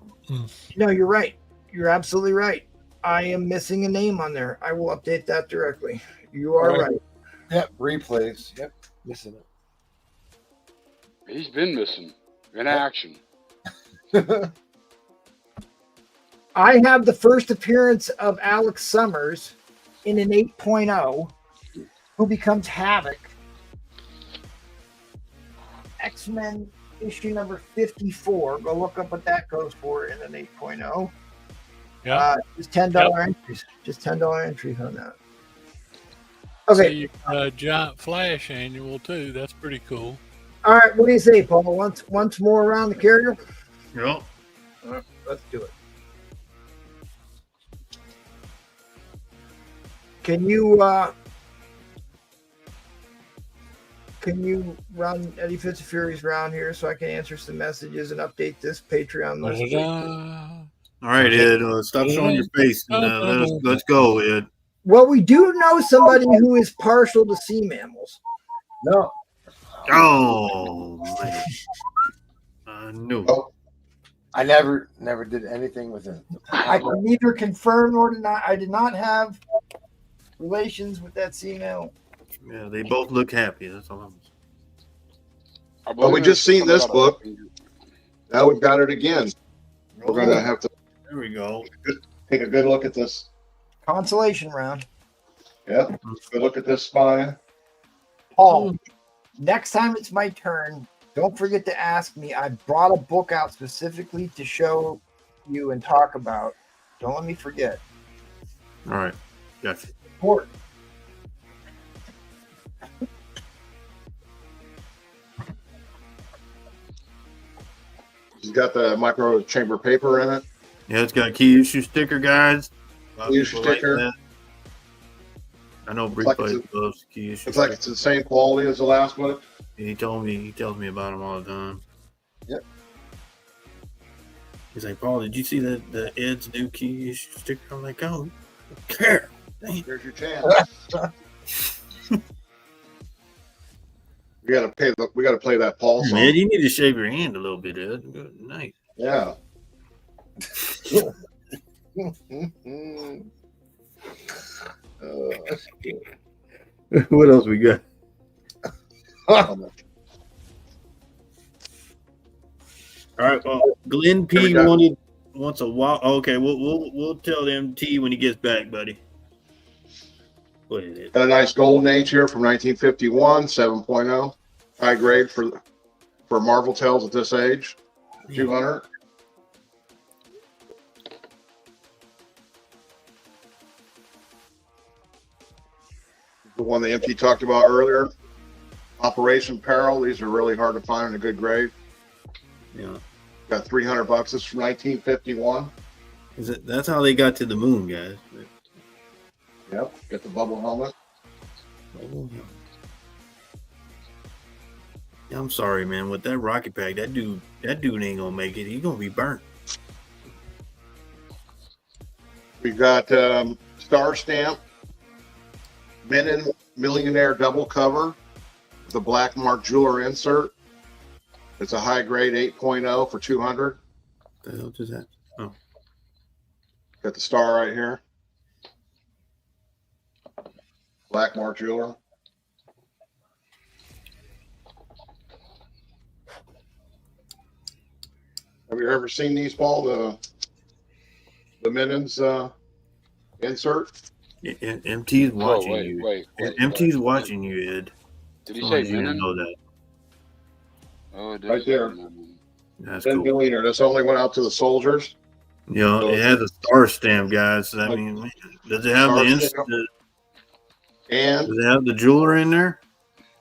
No, you're right. You're absolutely right. I am missing a name on there. I will update that directly. You are right. Yep, replays. Yep, missing it. He's been missing in action. I have the first appearance of Alex Summers in an 8.0 who becomes Havoc. X-Men issue number 54. Go look up what that goes for in an 8.0. Yeah. Just $10 entries. Just $10 entries on that. Okay. See, you got a giant Flash annual too. That's pretty cool. All right, what do you say, Paul? Once more around the carrier? Yep. All right, let's do it. Can you run Eddie Fitzfury's round here so I can answer some messages and update this Patreon list? Please? All right, Ed. Stop showing your face and let's go, Ed. Well, we do know somebody who is partial to sea mammals. No. Oh man. I knew. I never did anything with it. I can neither confirm nor deny. I did not have relations with that sea mammal. Yeah, they both look happy. That's all I'm Well, we just seen this book. Now we've got it again. We're going to have to There we go. take a good look at this. Consolation round. Yep. Good look at this spine. Paul, next time it's my turn, don't forget to ask me. I brought a book out specifically to show you and talk about. Don't let me forget. All right. Gotcha. Important. It's got the micro chamber paper in it. Yeah, it's got a key issue sticker, guys. Key issue sticker. that. I know Bree like plays it's those key issue. It's like it's the same quality as the last one. He tells me about them all the time. Yep. He's like, Paul, did you see the Ed's new key issue sticker? I'm like, oh, I don't care. Dang. Here's your chance. We gotta play that Paul song. Man, you need to shave your hand a little bit, Ed. Good night. Yeah. What else we got? All right. Well, Glenn P wants a while. Okay, we'll tell them T when he gets back, buddy. What is it? Got a nice golden age here from 1951, 7.0. High grade for Marvel Tales at this age. 200. The one the MT talked about earlier. Operation Peril. These are really hard to find in a good grade. Yeah. Got $300. This is from 1951. That's how they got to the moon, guys. Yep. Get the bubble helmet. Yeah, I'm sorry, man. With that rocket pack, that dude ain't gonna make it. He's gonna be burnt. We've got Star Stamp Venom Millionaire double cover with a black mark jeweler insert. It's a high grade 8.0 for 200. The hell is that? Oh, got the star right here. Black mark jeweler. Have you ever seen these, Paul? The Minions insert? MT's watching you. Wait, MT's watching you, Ed. Did he say you Venom? know that. Oh, it Right there. That's Ben cool. Billionaire. This only went out to the soldiers. You know, it has a star stamp, guys. I mean, man, does it have And does it have the jeweler in there?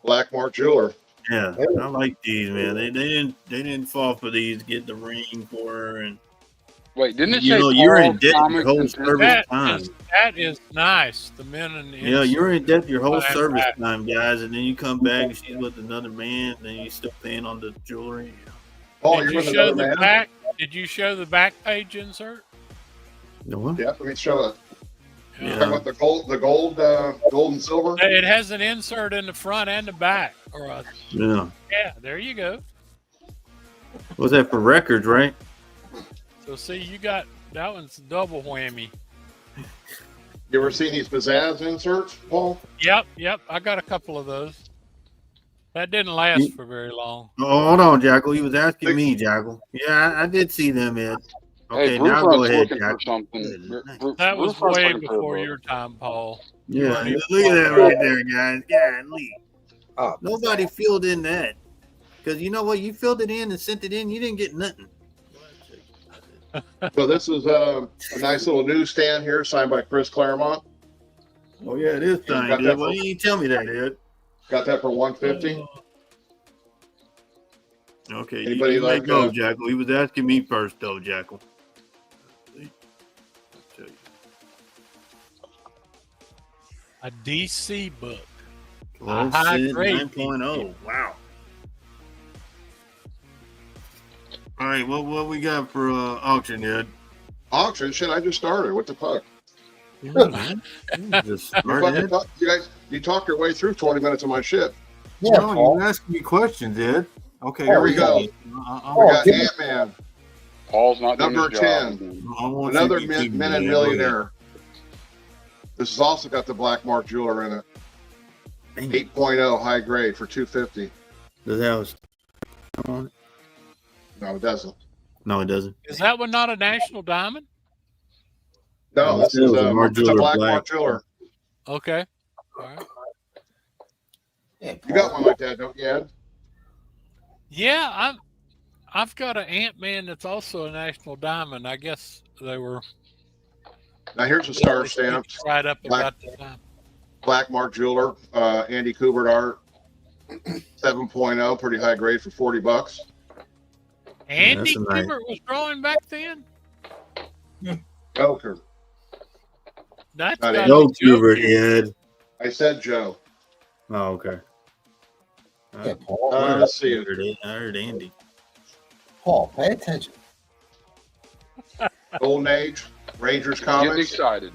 Black mark jeweler. Yeah, I like these, man. They didn't fall for these. Get the ring for her, and wait, didn't it you say know you're in Paul debt your Comics whole and service time. That is nice. The men and the Yeah, you're in debt your whole Back. service time, guys, and then you come back and she's with another man, and then you still paying on the jewelry. Paul, Did you're you with show another the man. back? Did you show the back page insert? No one? Yeah, let me show it. Yeah. Talking about the gold and silver. It has an insert in the front and the back. Yeah. Yeah, there you go. Was that for records, right? So see, you got that one's double whammy. You ever seen these pizzazz inserts, Paul? Yep. I got a couple of those. That didn't last for very long. Oh, hold on, Jackal. He was asking me, Jackal. Yeah, I did see them, Ed. Okay, Hey, now go Brufront's ahead, looking Jackal. for something. That was Brufront's way looking for a before book. your time, Paul. Yeah, Money. look at that right there, guys. Golly. Oh, Nobody filled in that. Because you know what? You filled it in and sent it in. You didn't get nothing. So this is a nice little newsstand here, signed by Chris Claremont. Oh yeah, it is Got signed, that Ed. Why didn't you tell me that, Ed? Got that for 150. Okay, Anybody you like might go, Jackal. He was asking me first, though, Jackal. A DC book. A 12 high cent grade 9.0. Wow. All right, what we got for auction, Ed? Auction? Shit, I just started. What the fuck? Just You fucking you guys, you talked your way through 20 minutes of my shit. Yeah, no, Paul. you asking me questions, Ed. Okay, Here we go. We got Ant-Man. Paul's not doing Number his job. 10. I want Another you to keep Minute me, Millionaire. This has also got the black mark jeweler in it. 8.0 high grade for 250. Does that have on it? No, it doesn't. No, it doesn't. Is that one not a national diamond? No, this is a black mark jeweler. Okay. All right. Yeah, You got one like that, don't you, Ed? Yeah, I've got an Ant-Man that's also a national diamond. I guess they were. Now here's a star stamp. Right up about the time. Black mark jeweler, Andy Kubert art, 7.0, pretty high grade for $40. Andy Kubert was drawing back then. Joker. That's Not got Joe Kubert, Ed. I said Joe. Oh, okay. Yeah, Paul. Let's see. I heard Andy. Paul, pay attention. Golden Age, Rangers Getting Comics, excited.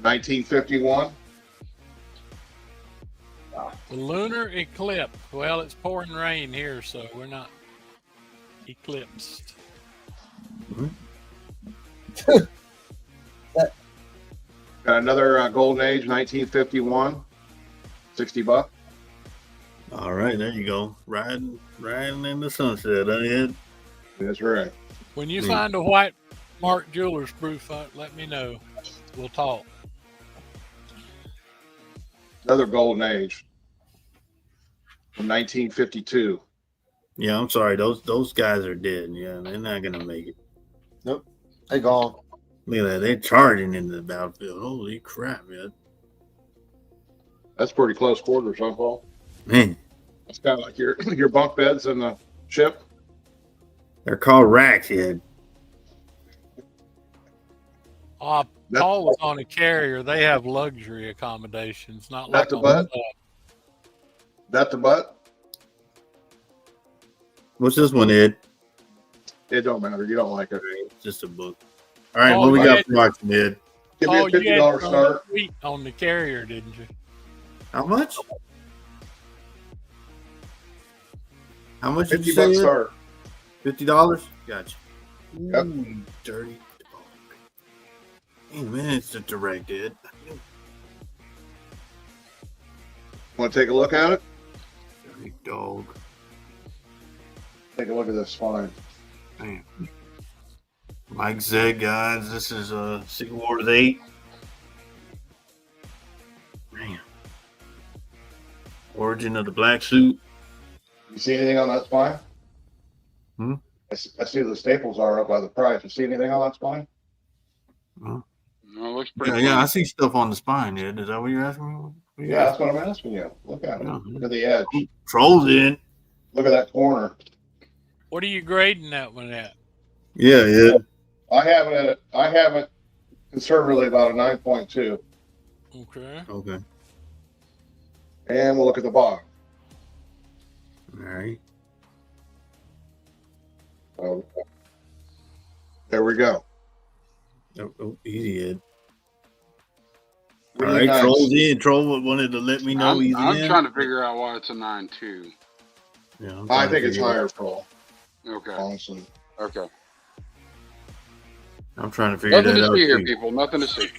1951. The lunar eclipse. Well, it's pouring rain here, so we're not eclipsed. Got another Golden Age, 1951, $60. All right, there you go. Riding in the sunset, Ed? That's right. When you find a white mark jeweler's proof, let me know. We'll talk. Another Golden Age from 1952. Yeah, I'm sorry. Those guys are dead. Yeah, they're not gonna make it. Nope, they gone. Look at that. They're charging into the battlefield. Holy crap, man. That's pretty close quarters, huh, Paul? Man, That's kind of like your bunk beds in the ship. they're called racks, Ed. Paul was on a carrier. They have luxury accommodations, not like the on butt? the That the butt? What's this one, Ed? It don't matter. You don't like it. It's just a book. All right, Oh, what we you got had- for auction, Ed? Give me a you had $50 some start. sweet on the carrier, didn't you? How much? How much did you $50 say? Ed? start. $50? Gotcha. Yep. Ooh, you dirty dog. Hey, man, it's a direct, Ed. Want to take a look at it? Dirty dog. Take a look at this spine. Damn. Mike said, guys, this is Secret Wars 8. Man. Origin of the black suit. You see anything on that spine? Hmm? I see the staples are up by the price. You see anything on that spine? Huh? No, it looks pretty Yeah, clean. I see stuff on the spine, Ed. Is that what you're asking me? What you Yeah, that's what I'm asking you. Look at it. Yeah. Look at the edge. Trolls in. Look at that corner. What are you grading that one at? Yeah, yeah. I have it conservatively about a 9.2. Okay. Okay. And we'll look at the bottom. All right. There we go. Oh, easy, Ed. All Really right, nice. Trolls in. Troll wanted to let me know he's I'm in. trying to figure out why it's a 9.2. Yeah, I'm I trying think to it's figure it higher, out. Paul. Okay. Honestly. Okay. I'm trying to figure Nothing that to out. see here, too. people. Nothing to see.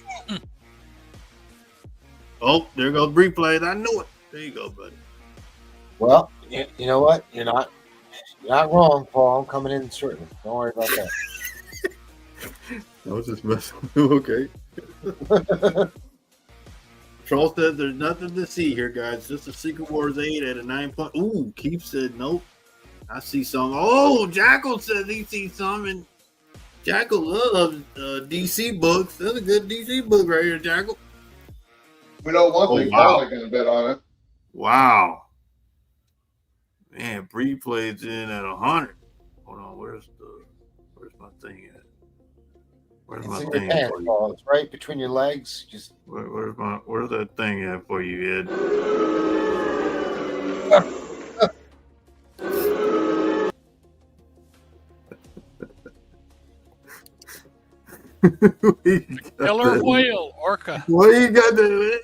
Oh, there goes replays. I knew it. There you go, buddy. Well, you know what? You're not wrong, Paul. I'm coming in shortly. Don't worry about that. I was just messing. Okay. Troll says there's nothing to see here, guys. Just a Secret Wars 8 at a 9 point. Ooh, Keith said nope. I see some. Oh, Jackal says he sees some, and Jackal loves DC books. That's a good DC book right here, Jackal. We know one thing. Wow. Probably going to bet on it. Wow. Man, Bree plays in at 100. Hold on, where's my thing at? Where's my It's in thing your at pants, for you? Paul. It's right between your legs. Just Where's that thing at for you, Ed? Killer whale, orca. What you got there?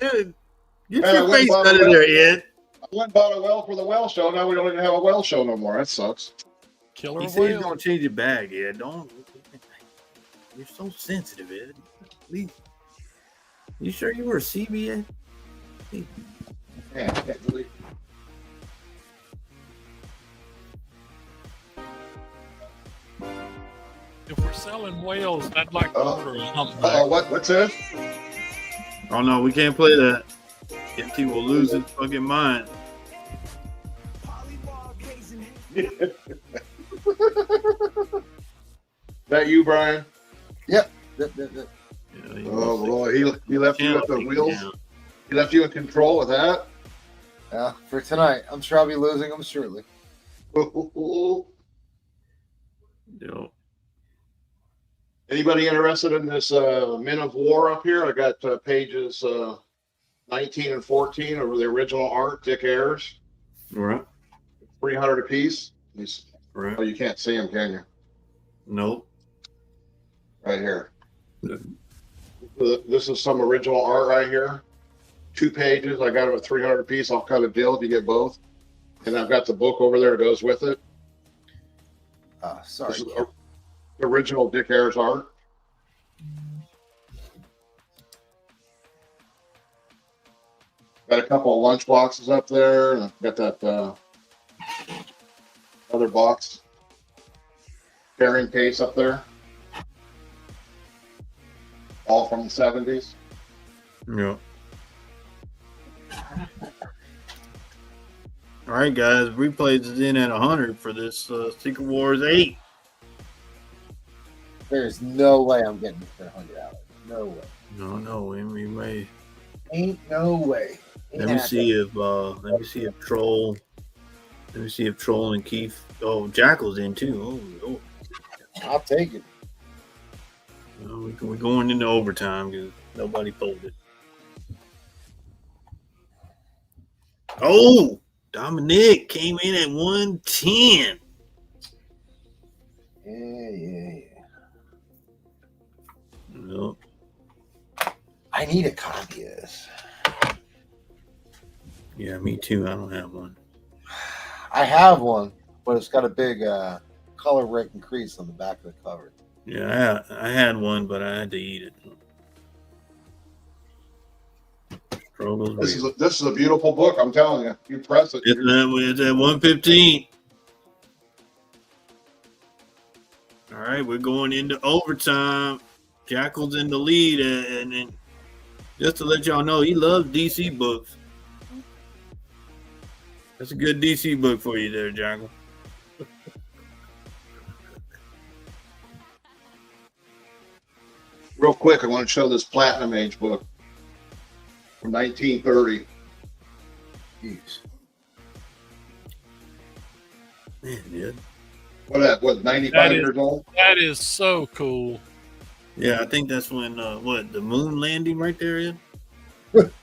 Get Man, I your went face and bought out a of whale. there, Ed. I went and bought a whale for the whale show. Now we don't even have a whale show no more. That sucks. Killer He said he's whale. gonna change your bag, Ed. Don't. You're so sensitive, Ed. Please. You sure you were a CB, Ed? Man, I can't believe it. If we're selling whales, I'd like to order a humpback. Uh-oh, what's this? Oh no, we can't play that. MT will lose his fucking mind. That you, Brian? Yep. Oh boy, he left you at the wheels. He left you in control with that. Yeah, for tonight. I'm sure I'll be losing them shortly. Yo. Anybody interested in this Men of War up here? I got pages 19 and 14 over the original art, Dick Ayers. Right. 300 a piece. Right. Oh, you can't see them, can you? Nope. Right here. This is some original art right here. 2 pages. I got them at 300 a piece. I'll cut a deal if you get both. And I've got the book over there that goes with it. Sorry. This is original Dick Ayers art. Got a couple of lunch boxes up there. And I've got that other box carrying case up there. All from the 70s. Yeah. All right, guys. Replays is in at 100 for this Secret Wars 8. There's no way I'm getting it for $100. No way. No, we may. Ain't no way. Let me see if Troll. Let me see if Troll and Keith. Oh, Jackal's in too. Oh. I'll take it. We're going into overtime because nobody folded. Oh, Dominic came in at 110. Yeah. Nope. I need a copy of this. Yeah, me too. I don't have one. I have one, but it's got a big color breaking crease on the back of the cover. Yeah, I had one, but I had to eat it. This is a beautiful book. I'm telling you. You press it. It's at 115. All right, we're going into overtime. Jackal's in the lead, and just to let y'all know, he loves DC books. That's a good DC book for you there, Jackal. Real quick, I want to show this Platinum Age book from 1930. Jeez. Man, dude. What, 95 years old? That is so cool. Yeah, I think that's when, the moon landing right there is?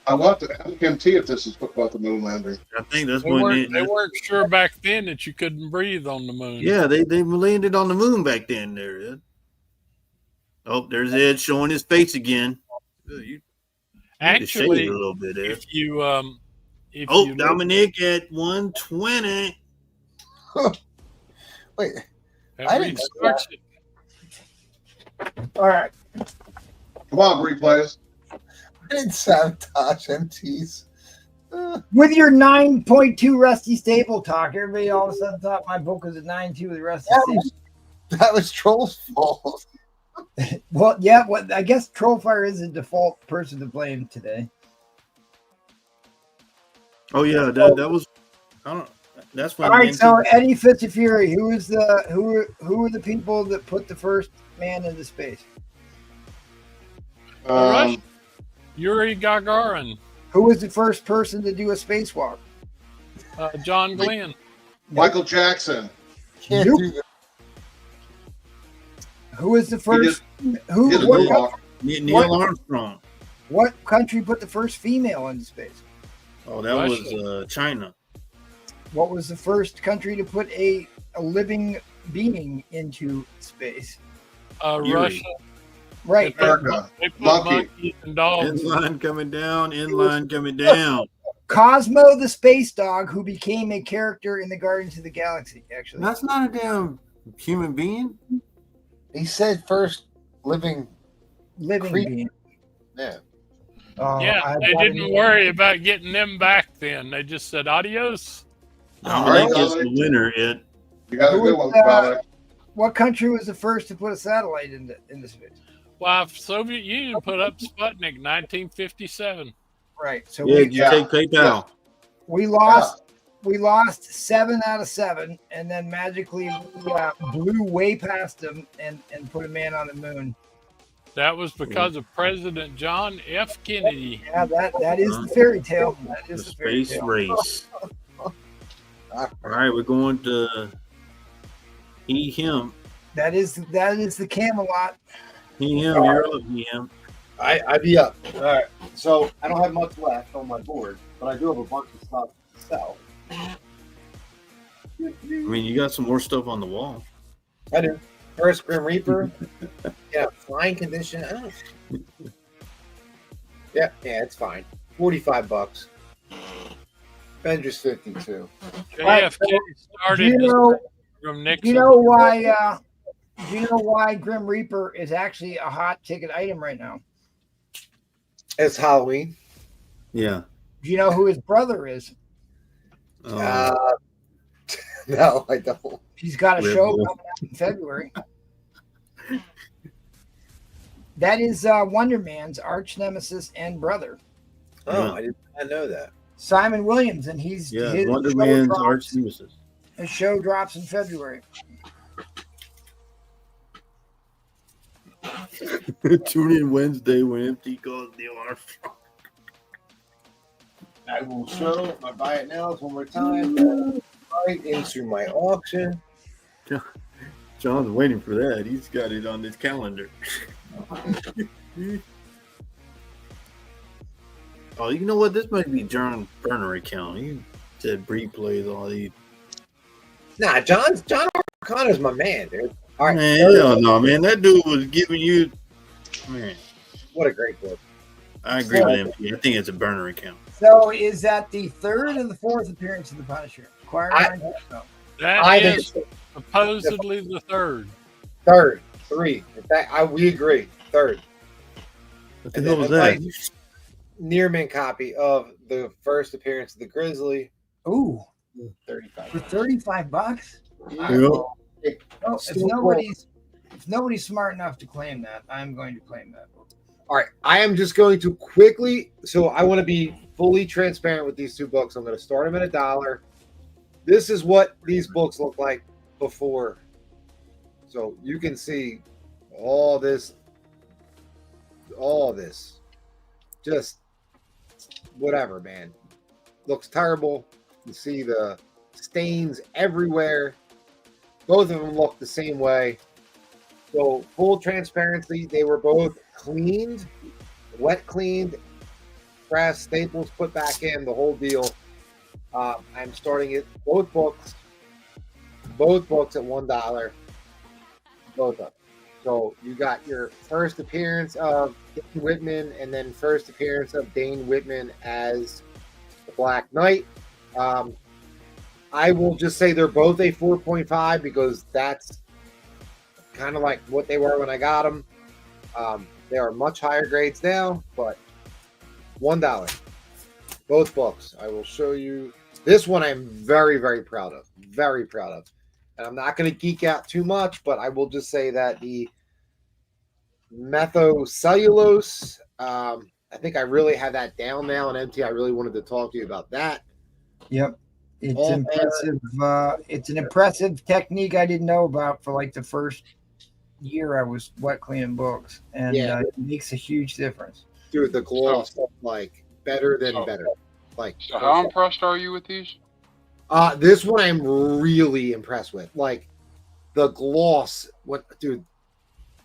I want to ask MT if this is about the moon landing. I think that's They weren't sure back then that you couldn't breathe on the moon. Yeah, they landed on the moon back then there, Ed. Oh, there's Ed showing his face again. You Actually, a little bit, Ed. if you Dominic at 120. Wait, that I didn't restarts it. all right. Come on, replays. I didn't sabotage MTs. With your 9.2 Rusty Staple talk, everybody all of a sudden thought my book was a 9.2 with Rusty Staple. That was Troll's fault. Well, yeah, I guess Trollfire is the default person to blame today. Oh yeah, that was. I don't. That's when. All right, so Eddie Fitzfury, who were the people that put the first man into space? Yuri Gagarin. Who was the first person to do a spacewalk? John Glenn. Michael Jackson. Can't do that. Who was the first? He did a moonwalk. Neil Armstrong. What country put the first female into space? Oh, that was China. What was the first country to put a living being into space? Russia. Right. America. They put Monkey. monkeys and dogs. Inline coming down. Inline coming down. Cosmo the space dog, who became a character in the Guardians of the Galaxy. Actually, That's not a damn human being. He said first living. being. Yeah. Yeah, they didn't worry about getting them back then. They just said adios. Dominic is the winner, Ed. You got a good one, Dominic. What country was the first to put a satellite into space? Well, Soviet Union put up Sputnik 1957. Right. So Yeah, you take PayPal. we lost. We lost 7 out of 7, and then magically blew way past them and put a man on the moon. That was because of President John F. Kennedy. Yeah, that is the fairy tale. That is The the fairy space tale. race. All right, we're going to he, him. That is the Camelot. He, him. You're up, he, him. I'd be up. All right. So I don't have much left on my board, but I do have a bunch of stuff to sell. I mean, you got some more stuff on the wall. I do. First Grim Reaper. Yeah, flying condition. I don't... Yeah, it's fine. $45. Avengers 52. JFK started Do you know, from do Nixon. you know why? Do you know why Grim Reaper is actually a hot ticket item right now? It's Halloween. Yeah. Do you know who his brother is? No, I don't. He's got a Red show Bull. coming out in February. That is Wonder Man's arch nemesis and brother, Oh, I did not know that. Simon Williams, and his Wonder show Man's drops- arch nemesis. His show drops in February. Tune in Wednesday when MT calls Neil Armstrong. I will show my buy it nows one more time. Right into my auction. John's waiting for that. He's got it on his calendar. Oh, you know what? This might be John burner account. He said Bree plays all these. Nah, John O'Connor's my man, dude. All right, Man, hell no, man. That dude was giving you. Man, what a great book. I agree with MT. I think it's a burner account. So is that the third and the fourth appearance of the Punisher? No. That is supposedly the third. Third, 3. In fact, we agree. Third. What the hell was that? Near-mint copy of the first appearance of the Grizzly. Ooh, 35. for $35. Yep. Oh, if nobody's smart enough to claim that, I'm going to claim that. All right, I am just going to quickly. So I want to be fully transparent with these two books. I'm going to start them at $1. This is what these books look like before. So you can see all this, just whatever, man. Looks terrible. You see the stains everywhere. Both of them look the same way. So full transparency, they were both cleaned, wet cleaned, brass staples put back in, the whole deal. I'm starting it, both books at $1. Both of them. So you got your first appearance of Dane Whitman and then first appearance of Dane Whitman as the Black Knight. I will just say they're both a 4.5 because that's kind of like what they were when I got them. They are much higher grades now, but $1. Both books. I will show you. This one I'm very, very proud of. Very proud of. And I'm not going to geek out too much, but I will just say that the methocellulose, I think I really had that down now. And MT, I really wanted to talk to you about that. Yep. It's impressive. It's an impressive technique I didn't know about for like the first year I was wet cleaning books, and Yeah. it makes a huge difference. Dude, the gloss like better than better. Like So how impressed are you with these? this one I'm really impressed with. Like the gloss, dude,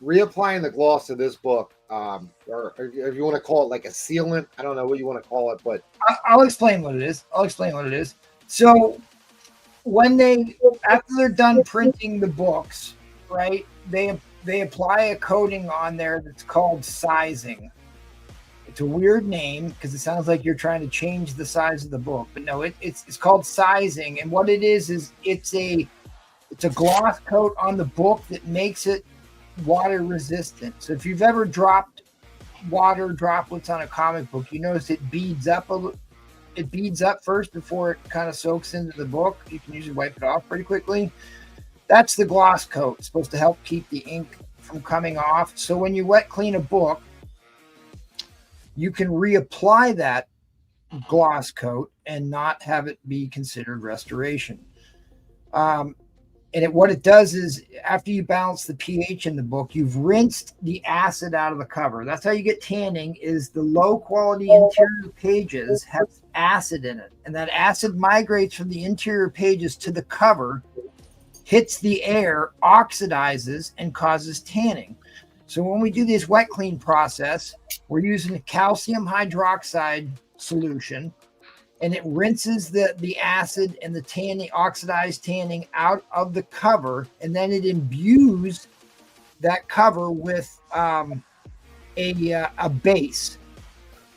reapplying the gloss to this book, or if you want to call it like a sealant, I don't know what you want to call it, but I'll explain what it is. So when after they're done printing the books, right, they apply a coating on there that's called sizing. It's a weird name because it sounds like you're trying to change the size of the book, but no, it's called sizing. And what it is it's a gloss coat on the book that makes it water resistant. So if you've ever dropped water droplets on a comic book, you notice it beads up it beads up first before it kind of soaks into the book. You can usually wipe it off pretty quickly. That's the gloss coat. It's supposed to help keep the ink from coming off. So when you wet clean a book, you can reapply that gloss coat and not have it be considered restoration. And what it does is after you balance the pH in the book, you've rinsed the acid out of the cover. That's how you get tanning, is the low quality interior pages have acid in it. And that acid migrates from the interior pages to the cover, hits the air, oxidizes, and causes tanning. So when we do this wet clean process, we're using a calcium hydroxide solution, and it rinses the acid and the tanning, oxidized tanning out of the cover, and then it imbues that cover with a base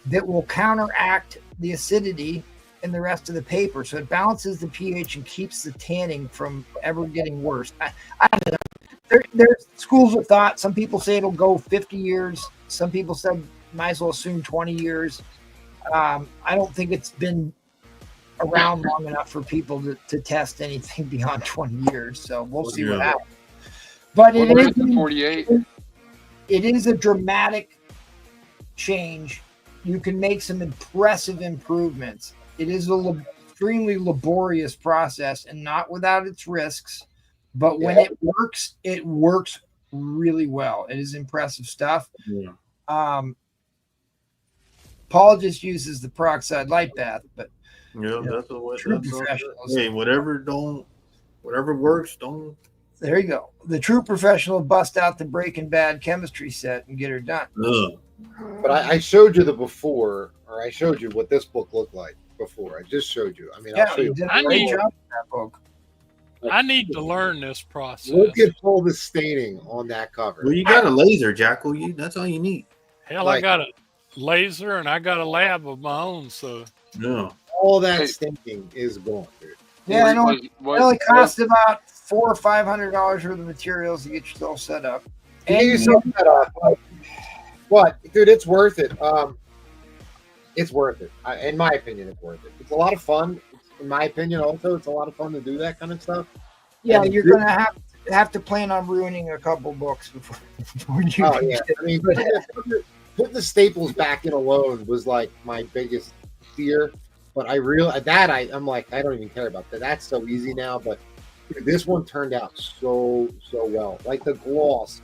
that will counteract the acidity in the rest of the paper. So it balances the pH and keeps the tanning from ever getting worse. I don't know. There's schools of thought. Some people say it'll go 50 years. Some people said might as well assume 20 years. I don't think it's been around long enough for people to test anything beyond 20 years. So we'll see what happens. But it is 48. It is a dramatic change. You can make some impressive improvements. It is an extremely laborious process and not without its risks. But when it works really well. It is impressive stuff. Yeah. Paul just uses the peroxide light bath, but that's what. True professionals. Hey, whatever works, don't. There you go. The true professional bust out the Breaking Bad chemistry set and get her done. But I showed you the before, or I showed you what this book looked like before. I just showed you. I mean, I'll show you. Did a great job in that book. I need to learn this process. Look at all the staining on that cover. Well, you got a laser, Jackal. That's all you need. Hell, I got a laser and I got a lab of my own. So all that staining is gone, dude. Yeah, I know. It only costs about $400 or $500 worth of materials to get yourself set up. And you set that up. What, dude? It's worth it. It's worth it. In my opinion, it's worth it. It's a lot of fun. In my opinion, also, it's a lot of fun to do that kind of stuff. Yeah, you're gonna have to plan on ruining a couple books before you. Oh yeah, I mean, putting the staples back in alone was like my biggest fear. But I'm like, I don't even care about that. That's so easy now. But this one turned out so well. Like the gloss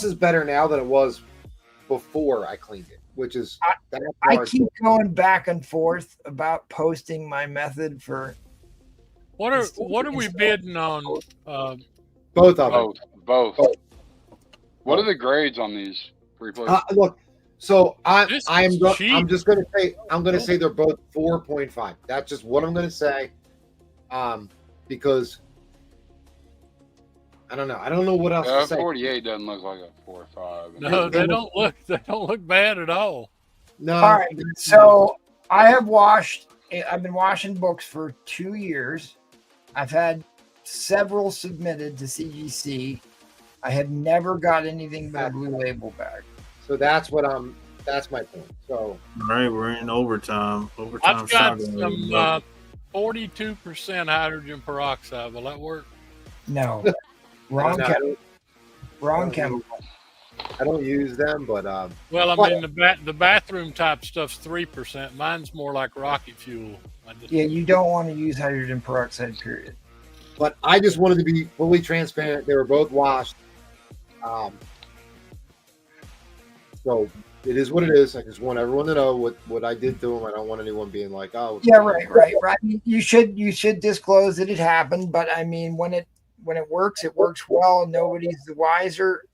is better now than it was before I cleaned it, which is I keep going back and forth about posting my method for. What are we bidding on? Both of them. Both. What are the grades on these? Look, so I'm just going to say they're both 4.5. That's just what I'm going to say, because I don't know. I don't know what else to say. 48 doesn't look like a 4 or 5. No, they don't look bad at all. No. All right. So I've been washing books for 2 years. I've had several submitted to CGC. I have never got anything but a blue label back. So that's my point. So all right, we're in overtime. I've got some 42% hydrogen peroxide. Will that work? No. Wrong chemical. I don't use them, but well, I mean the bathroom type stuff's 3%. Mine's more like rocket fuel. Yeah, you don't want to use hydrogen peroxide, period. But I just wanted to be fully transparent. They were both washed. So it is what it is. I just want everyone to know what I did to him. I don't want anyone being like, "Oh, yeah, right. I mean, you should disclose that it happened, but I mean, when it works well, and nobody's the wiser.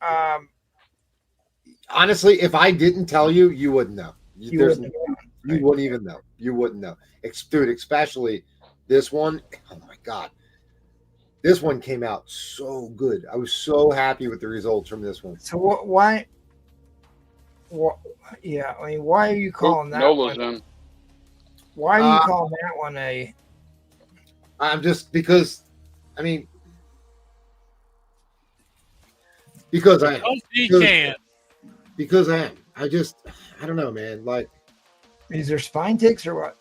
Honestly, if I didn't tell you, you wouldn't know. You wouldn't know. You wouldn't even know. You wouldn't know. Dude, especially this one. Oh my God. This one came out so good. I was so happy with the results from this one. So why? Yeah, I mean, why are you calling that Nola's one? in. Why are you calling that one a? I'm just because, I mean, because I am. Because I am. I don't know, man. Like, is there spine ticks or what?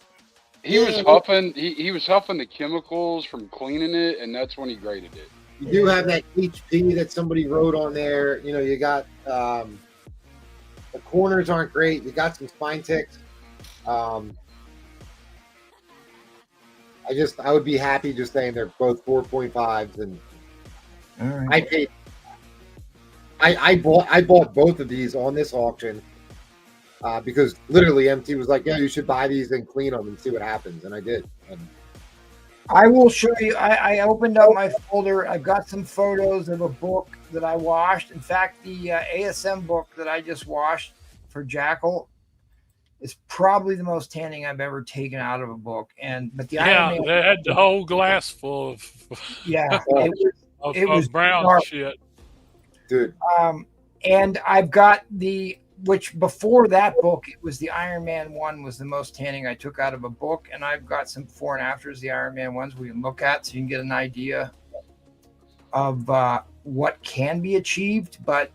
He was huffing. He was huffing the chemicals from cleaning it, and that's when he graded it. You do have that HP that somebody wrote on there. You know, you got the corners aren't great. You got some spine ticks. I would be happy just saying they're both 4.5s, and all right. I bought both of these on this auction because literally MT was like, "Yeah, you should buy these and clean them and see what happens," and I did. And I will show you. I opened up my folder. I've got some photos of a book that I washed. In fact, the ASM book that I just washed for Jackal is probably the most tanning I've ever taken out of a book. But the Iron Man, they had the whole glass full of it was brown dark. shit, dude. And I've got which before that book, it was the Iron Man one was the most tanning I took out of a book. And I've got some before and afters, the Iron Man ones we can look at so you can get an idea of what can be achieved. But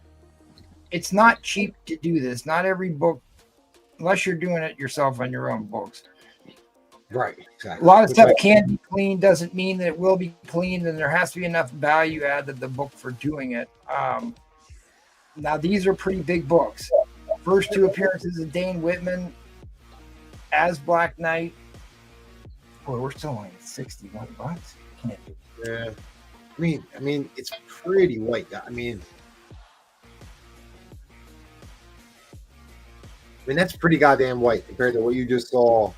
it's not cheap to do this. Not every book, unless you're doing it yourself on your own books. Right, exactly. A lot of stuff can be cleaned, doesn't mean that it will be cleaned, and there has to be enough value add to the book for doing it. Now, these are pretty big books. First two appearances of Dane Whitman as Black Knight. Boy, we're still only at $61. Can't do it. Yeah. I mean, it's pretty white. I mean, that's pretty goddamn white compared to what you just saw.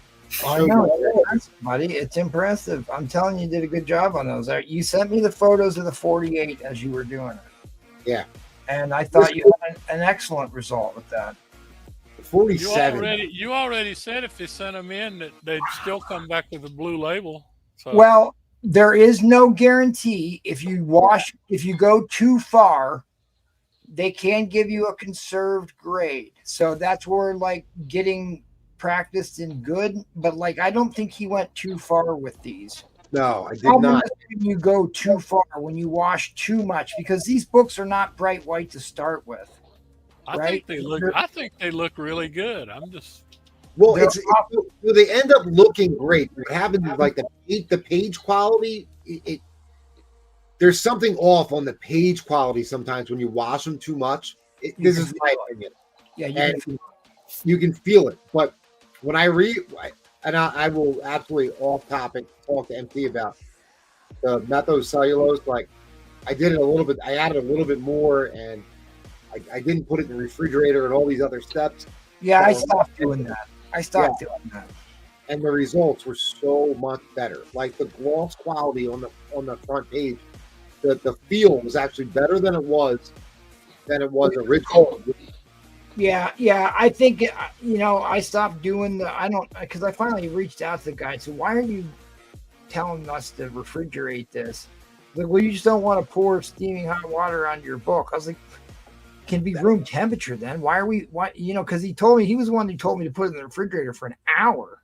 I know, buddy. It's impressive. I'm telling you, you did a good job on those. You sent me the photos of the 48 as you were doing it. Yeah. And I thought you had an excellent result with that. 47. You already said if they sent them in that they'd still come back with a blue label. So. Well, there is no guarantee. If you go too far, they can give you a conserved grade. So that's where like getting practiced in good, but like I don't think he went too far with these. No, I did not. When you go too far, when you wash too much, because these books are not bright white to start with. I think they look really good. I'm just they end up looking great. What happens is like the page quality. There's something off on the page quality sometimes when you wash them too much. This is my opinion. Yeah, you can feel it. But when I read, and I will absolutely off topic talk to MT about the methocellulose. Like I did it a little bit. I added a little bit more, and I didn't put it in the refrigerator and all these other steps. Yeah, I stopped doing that. Doing that. And the results were so much better. Like the gloss quality on the front page, the feel was actually better than it was originally. Yeah. I think I stopped doing because I finally reached out to the guy. So why are you telling us to refrigerate this? Like, well, you just don't want to pour steaming hot water on your book. I was like, can be room temperature then. Why? Because he told me he was the one who told me to put it in the refrigerator for an hour.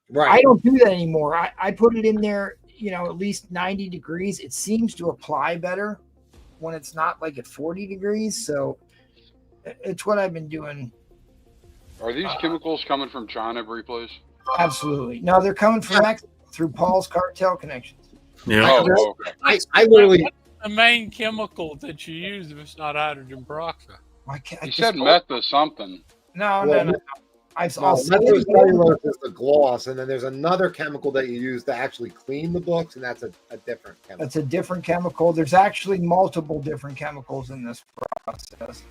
Right. I don't do that anymore. I put it in there, at least 90 degrees. It seems to apply better when it's not like at 40 degrees. So it's what I've been doing. Are these chemicals coming from China, Bree, Absolutely. No, they're coming from Mexico through Paul's cartel connections. Yeah. I literally. What's the main chemical that you use if it's not hydrogen peroxide? He said meth or something. No. Methylcellulose is the gloss, and then there's another chemical that you use to actually clean the books, and that's a different chemical. That's a different chemical. There's actually multiple different chemicals in this process.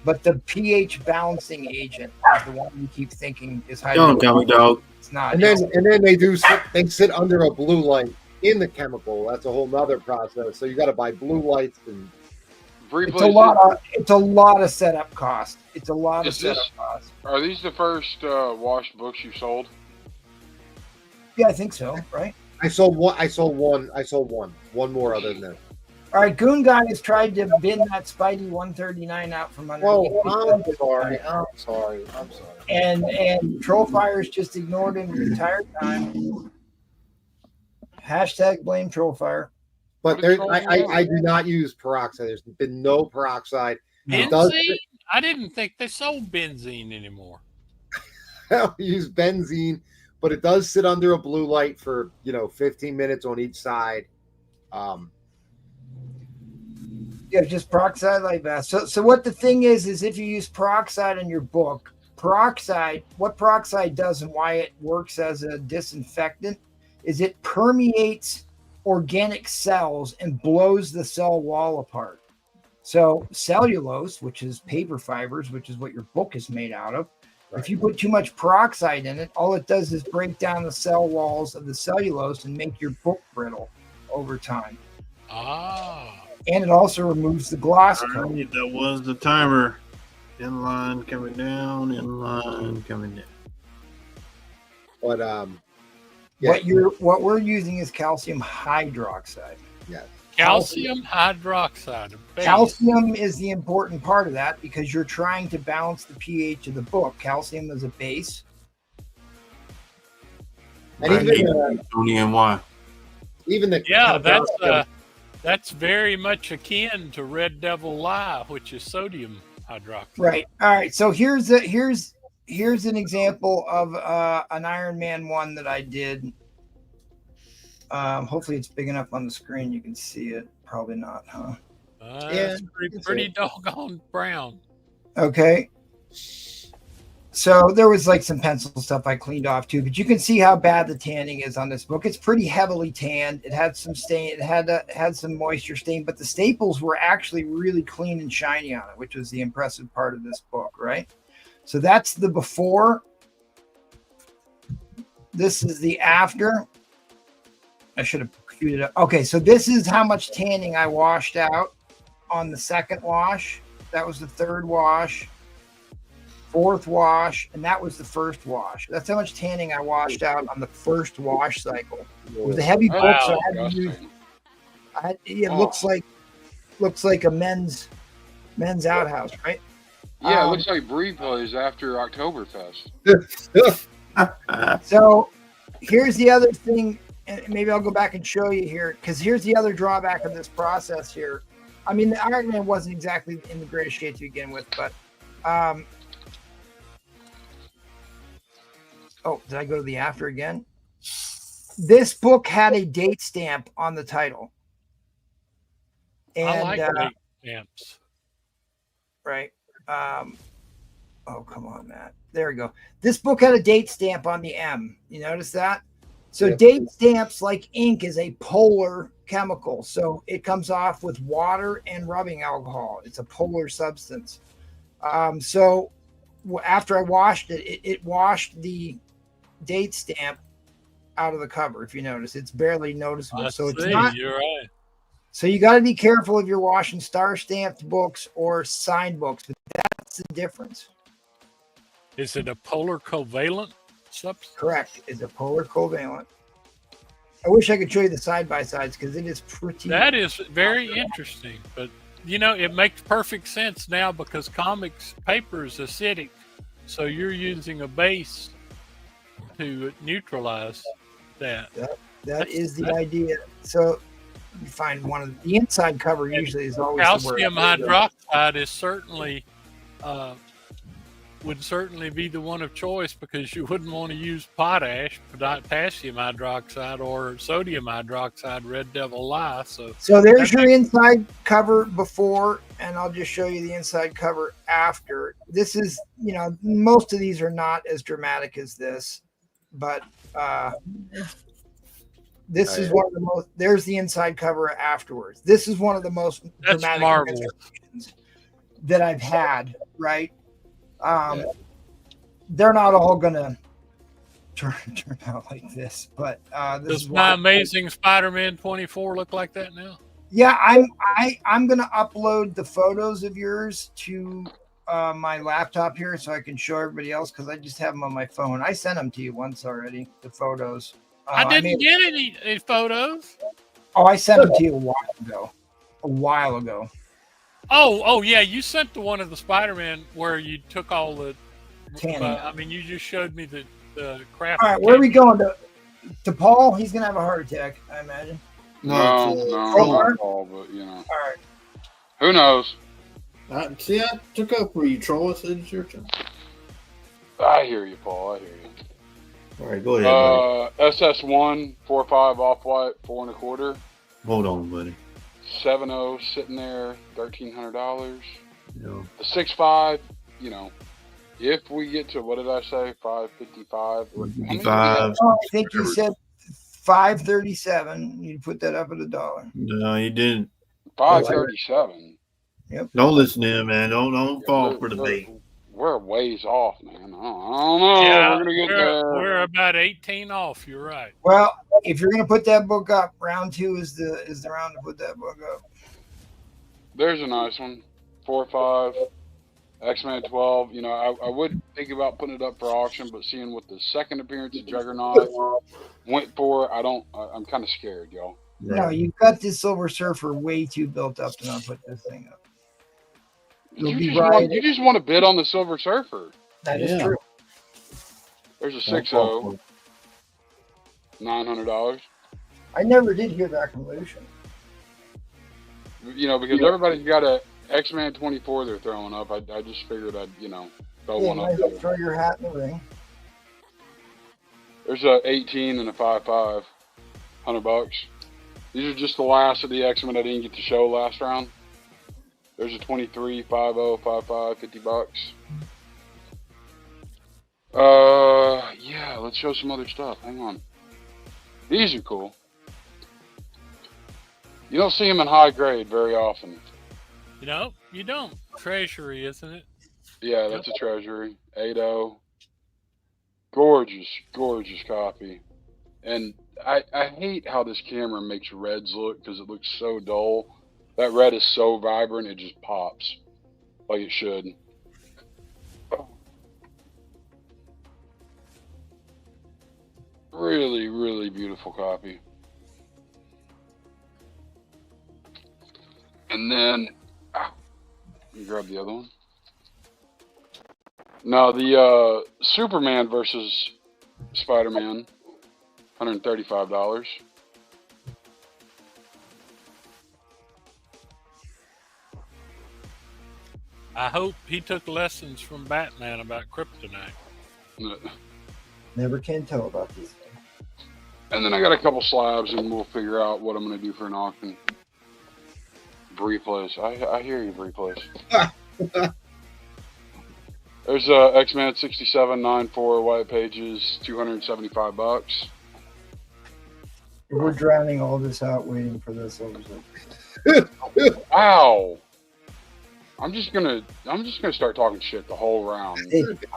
But the pH balancing agent is the one you keep thinking is Don't tell me, dog. It's not. And then they sit under a blue light in the chemical. That's a whole nother process. So you got to buy blue lights and. It's a lot of setup cost. It's a lot of setup cost. Are these the first washed books you sold? Yeah, I think so. Right. I sold one. One more other than that. All right, Goon Guy has tried to bin that Spidey 139 out from under. I'm sorry. And Trollfire's just ignored him the entire time. Hashtag blame Trollfire. But I do not use peroxide. There's been no peroxide. Benzene? I didn't think they sold benzene anymore. I use benzene, but it does sit under a blue light for 15 minutes on each side. Yeah, just peroxide like that. So what the thing is if you use peroxide in your book, what peroxide does and why it works as a disinfectant is it permeates organic cells and blows the cell wall apart. So cellulose, which is paper fibers, which is what your book is made out of, if you put too much peroxide in it, all it does is break down the cell walls of the cellulose and make your book brittle over time. And it also removes the gloss coat. That was the timer. Inline coming down, inline coming down. But what we're using is calcium hydroxide. Yes. Calcium hydroxide. Calcium is the important part of that because you're trying to balance the pH of the book. Calcium is a base. And that's very much akin to Red Devil Lye, which is sodium hydroxide. Right. All right. So here's an example of an Iron Man 1 that I did. Hopefully it's big enough on the screen you can see it. Probably not, huh? It's pretty doggone brown. Okay. So there was like some pencil stuff I cleaned off too, but you can see how bad the tanning is on this book. It's pretty heavily tanned. It had some stain. It had some moisture stain, but the staples were actually really clean and shiny on it, which was the impressive part of this book, right? So that's the before. This is the after. I should have queued it up. Okay, so this is how much tanning I washed out on the second wash. That was the third wash, fourth wash, and that was the first wash. That's how much tanning I washed out on the first wash cycle. It was a heavy book, so I had to use. It looks like a men's outhouse, right? Yeah, it looks like Bree plays after Oktoberfest. So here's the other thing, and maybe I'll go back and show you here, because here's the other drawback of this process here. I mean, the Iron Man wasn't exactly in the greatest shape to begin with, but did I go to the after again? This book had a date stamp on the title. And, I like date stamps. Right. Oh, come on, Matt. There we go. This book had a date stamp on the M. You notice that? So date stamps, like ink, is a polar chemical. So it comes off with water and rubbing alcohol. It's a polar substance. So after I washed it, it washed the date stamp out of the cover. If you notice, it's barely noticeable. It's not. You're right. So you got to be careful if you're washing star stamped books or signed books. But that's the difference. Is it a polar covalent substance? Correct. It's a polar covalent. I wish I could show you the side-by-sides because it is pretty. That is very interesting. But, it makes perfect sense now because comics paper is acidic. So you're using a base to neutralize that. That is the idea. So you find one of the inside cover usually is always calcium hydroxide is certainly would certainly be the one of choice because you wouldn't want to use potash, potassium hydroxide, or sodium hydroxide, Red Devil Lye. So there's your inside cover before, and I'll just show you the inside cover after. this is, you know, most of these are not as dramatic as this, but this is one of the most. There's the inside cover afterwards. This is one of the most That's dramatic marvelous that I've had. Right? They're not all gonna turn out like this, but this Does is my why. Amazing Spider-Man 24 look like that now? Yeah, I'm gonna upload the photos of yours to my laptop here so I can show everybody else because I just have them on my phone. I sent them to you once already. The photos. I didn't get any photos. Oh, I sent them to you a while ago. Oh, yeah. You sent the one of the Spider-Man where you took all the. I mean, you just showed me the craft. All right, where are we going to Paul? He's gonna have a heart attack, I imagine. No, not Paul, but you know. All right. Who knows? See, I took up for you, Troll. I said it's your turn. I hear you, Paul. I hear you. All right, go ahead, buddy. SS1 4.5 off-white 4 1/4. Hold on, buddy. 7.0 sitting there, $1,300. Yeah. The 6.5, you know, if we get to what did I say, 555? 55. I think you said 537. You put that up at $1. No, you didn't. 537. Yep. Don't listen to him, man. Don't fall for the bait. We're ways off, man. I don't know. Yeah, we're gonna get there. We're about 18 off. You're right. Well, if you're gonna put that book up, round 2 is the round to put that book up. There's a nice one. 4.5. X-Men 12. You know, I would think about putting it up for auction, but seeing what the second appearance of Juggernaut went for, I'm kind of scared, y'all. No, you've got this Silver Surfer way too built up to not put this thing up. You just want to bid on the Silver Surfer. That is true. There's a 6.0. $900. I never did hear that from Lucian. You know, because everybody's got a X-Man 24 they're throwing up. I just figured I'd, you know, throw one up there. Throw your hat in the ring. There's a 18 and a 5.5. $100. These are just the last of the X-Men I didn't get to show last round. There's a 23, 5.0, 5.5, $50. Yeah, let's show some other stuff. Hang on. These are cool. You don't see them in high grade very often. You know, you don't. Treasury, isn't it? Yeah, that's a treasury. 8.0. Gorgeous, gorgeous copy. And I hate how this camera makes reds look because it looks so dull. That red is so vibrant, it just pops like it should. Really, really beautiful copy. And then, let me grab the other one. Now, the Superman versus Spider-Man, $135. I hope he took lessons from Batman about kryptonite. Never can tell about these things. And then I got a couple slabs, and we'll figure out what I'm going to do for an auction. Bree Place. I hear you, Bree Place. There's X-Men 6794 white pages, $275. We're drowning all this out waiting for this. Ow! I'm just gonna start talking shit the whole round.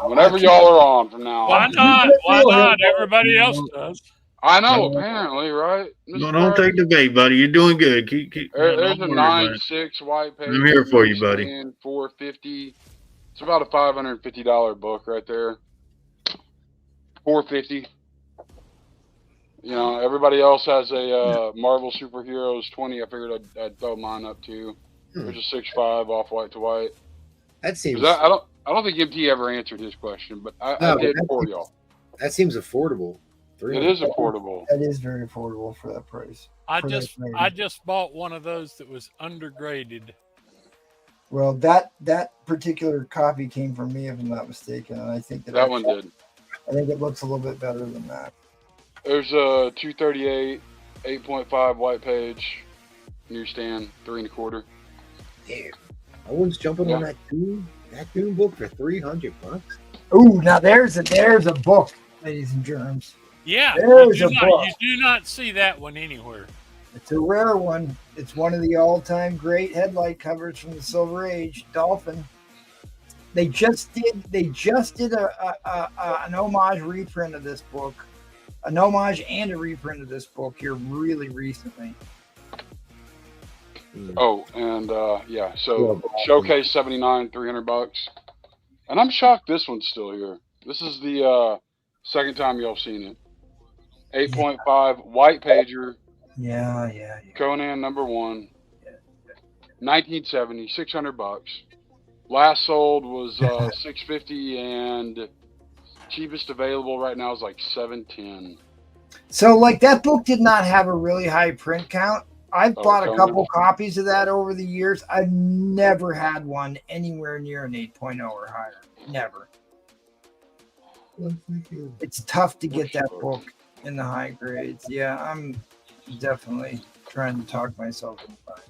Whenever y'all are on from now on. Why not? Why not? Everybody else does. I know, apparently, right? No, don't take the bait, buddy. You're doing good. Keep. There's a 9.6 white page. I'm here for you, buddy. $450. It's about a $550 book right there. $450. You know, everybody else has a Marvel Superheroes 20. I figured I'd throw mine up too. There's a 6.5 off white to white. That seems. I don't think MT ever answered his question, but I did for y'all. That seems affordable. It is affordable. That is very affordable for that price. I just bought one of those that was undergraded. Well, that particular copy came from me, if I'm not mistaken, and I think that one did. I think it looks a little bit better than that. There's a 238, 8.5 white page, newsstand, 3 1/4. Damn, no one's jumping on that too. That Doom book for $300. Ooh, now there's a book, ladies and germs. Yeah, There's a book. you do not see that one anywhere. It's a rare one. It's one of the all-time great headlight covers from the Silver Age, Dolphin. They just did an homage reprint of this book, an homage and a reprint of this book here really recently. Oh, and yeah, so Showcase 79, $300, and I'm shocked this one's still here. This is the second time y'all seen it. 8.5 white pager. Yeah. Conan #1, 1970, $600. Last sold was $650, and cheapest available right now is like $710. So, like, that book did not have a really high print count. I've bought a couple copies of that over the years. I've never had one anywhere near an 8.0 or higher. Never. It's tough to get that book in the high grades. Yeah, I'm definitely trying to talk myself into buying it.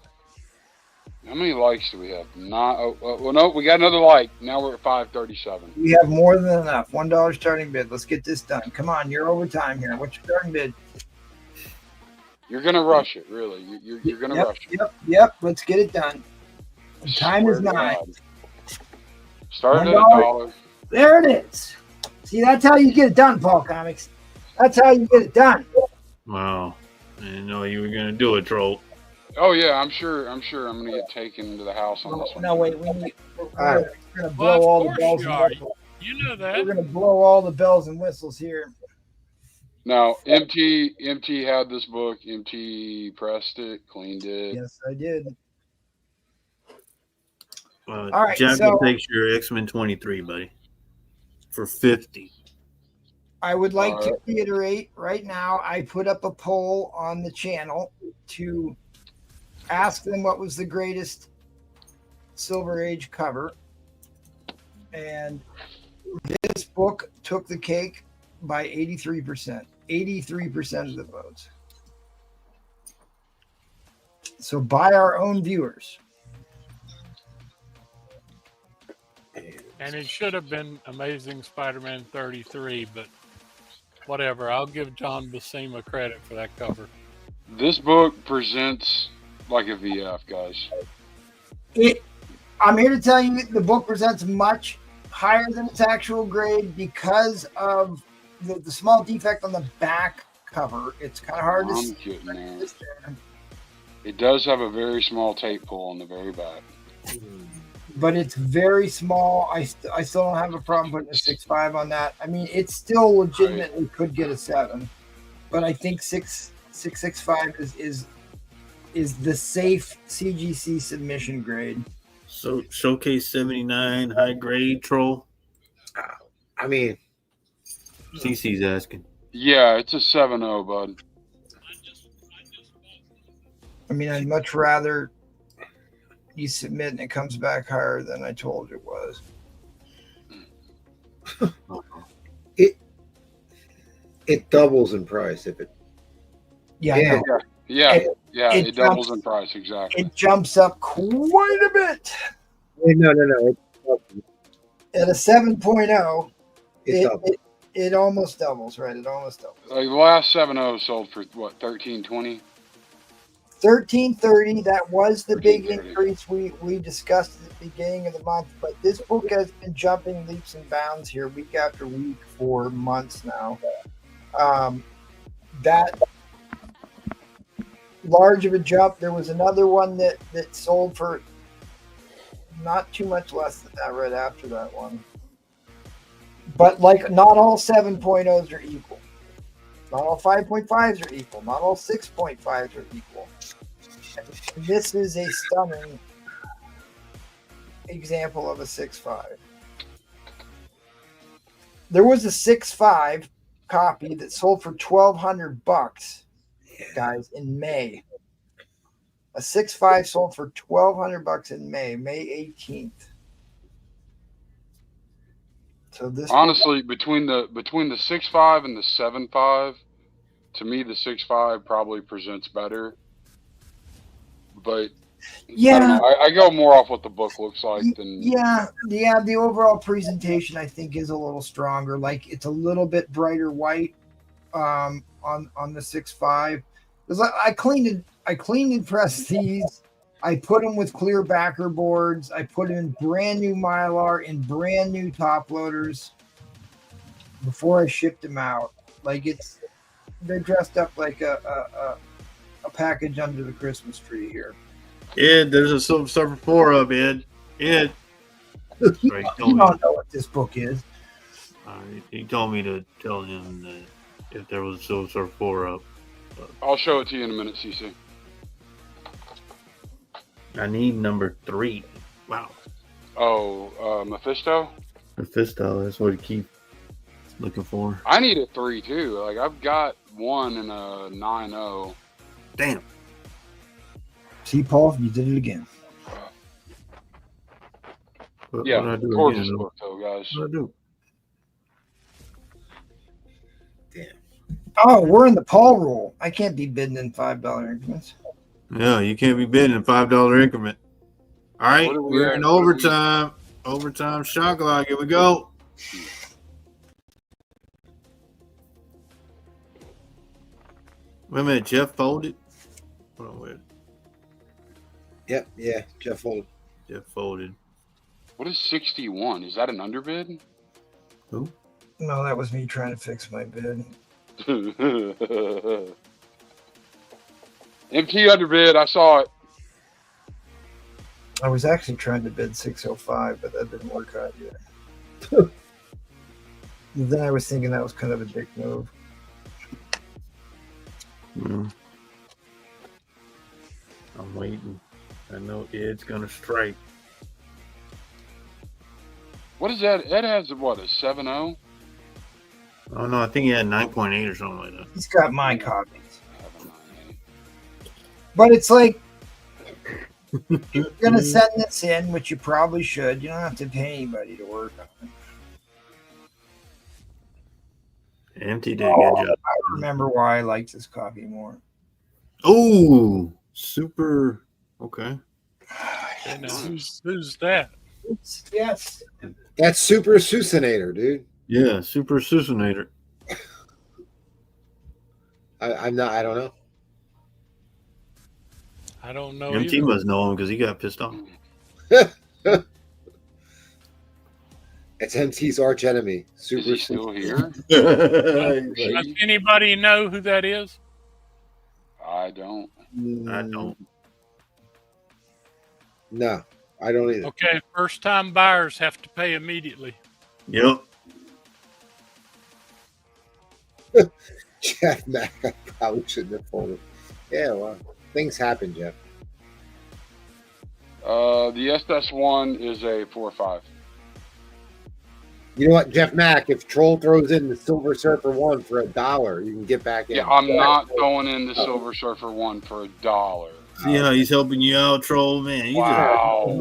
How many likes do we have? Well, no, we got another like. Now we're at 537. We have more than enough. $1 starting bid. Let's get this done. Come on, you're over time here. What's your starting bid? You're gonna rush it, really. You're gonna rush it. Yep. Let's get it done. The time is nigh. Starting at $1. There it is. See, that's how you get it done, Paul Comics. That's how you get it done. Wow. I didn't know you were gonna do it, Troll. Oh yeah, I'm sure I'm gonna get taken to the house on this one. No, wait, we're gonna blow all the bells and whistles. You know that. We're gonna blow all the bells and whistles here. Now, MT had this book. MT pressed it, cleaned it. Yes, I did. All right, Jack so will take your X-Men 23, buddy, for 50. I would like to reiterate right now, I put up a poll on the channel to ask them what was the greatest Silver Age cover. And this book took the cake by 83%. 83% of the votes. So by our own viewers. And it should have been Amazing Spider-Man 33, but whatever. I'll give John Buscema credit for that cover. This book presents like a VF, guys. I'm here to tell you the book presents much higher than its actual grade because of the small defect on the back cover. It's kind of hard to see. It does have a very small tape pull on the very back. But it's very small. I still don't have a problem putting a 6.5 on that. I mean, it still legitimately could get a 7, but I think 6.65 is the safe CGC submission grade. So Showcase 79, high grade, Troll. I mean, CC's asking. Yeah, it's a 7.0, bud. I mean, I'd much rather you submit and it comes back higher than I told you it was. It doubles in price if it. Yeah. It doubles in price, exactly. It jumps up quite a bit. No. At a 7.0, it almost doubles, right? It almost doubles. Like the last 7.0 sold for what, $13.20? $13.30. That was the big increase we discussed at the beginning of the month. But this book has been jumping leaps and bounds here week after week for months now. That large of a jump. There was another one that sold for not too much less than that right after that one. But like, not all 7.0s are equal. Not all 5.5s are equal. Not all 6.5s are equal. And this is a stunning example of a 6.5. There was a 6.5 copy that sold for $1,200, guys, in May. A 6.5 sold for $1,200 in May 18th. So this honestly, between the 6.5 and the 7.5, to me the 6.5 probably presents better. But Yeah. don't know. I go more off what the book looks like than. Yeah. The overall presentation I think is a little stronger. Like it's a little bit brighter white on the 6.5. Because I cleaned and pressed these. I put them with clear backer boards. I put in brand new Mylar and brand new top loaders before I shipped them out. Like they're dressed up like a package under the Christmas tree here. Ed, there's a Silver Surfer 4 up, Ed. Ed. You don't know what this book is. He told me to tell him that if there was a Silver Surfer 4 up. I'll show it to you in a minute, CC. I need number 3. Wow. Oh, Mephisto? Mephisto, that's what he keeps looking for. I need a 3 too. Like I've got 1 and a 9.0. Damn. See, Paul, you did it again. Yeah, what I do gorgeous again, book though, guys. What I do? Oh, we're in the Paul rule. I can't be bidding in $5 increments. Yeah, you can't be bidding in $5 increment. All right, What are we we're at? in overtime. Overtime shot clock. Here we go. Wait a minute, Jeff folded. Hold on, wait. Yep, yeah, Jeff folded. Jeff folded. What is 61? Is that an underbid? Who? No, that was me trying to fix my bid. MT underbid. I saw it. I was actually trying to bid 605, but that didn't work out yet. Then I was thinking that was kind of a dick move. I'm waiting. I know Ed's gonna strike. What is that? Ed has what, a 7.0? Oh no, I think he had 9.8 or something like that. He's got my copies. But it's like, if you're going to send this in, which you probably should, you don't have to pay anybody to work on it. MT did a good job. I remember why I liked this copy more. Oh, super. Okay. And who's that? Yes. That's Super Susanator, dude. Yeah, super Susanator. I don't know. I don't know. MT either. must know him because he got pissed off. It's MT's arch enemy. Super. Is he still here? Does anybody know who that is? I don't. I don't. No, I don't either. Okay, first time buyers have to pay immediately. Yep. Jeff Mack, I probably shouldn't have folded. Yeah, well, things happen, Jeff. The SS1 is a 4.5. You know what, Jeff Mack? If Troll throws in the Silver Surfer 1 for $1, you can get back in. Yeah, I'm not throwing in the Silver Surfer 1 for $1. See how he's helping you out, Troll? Man, you Wow.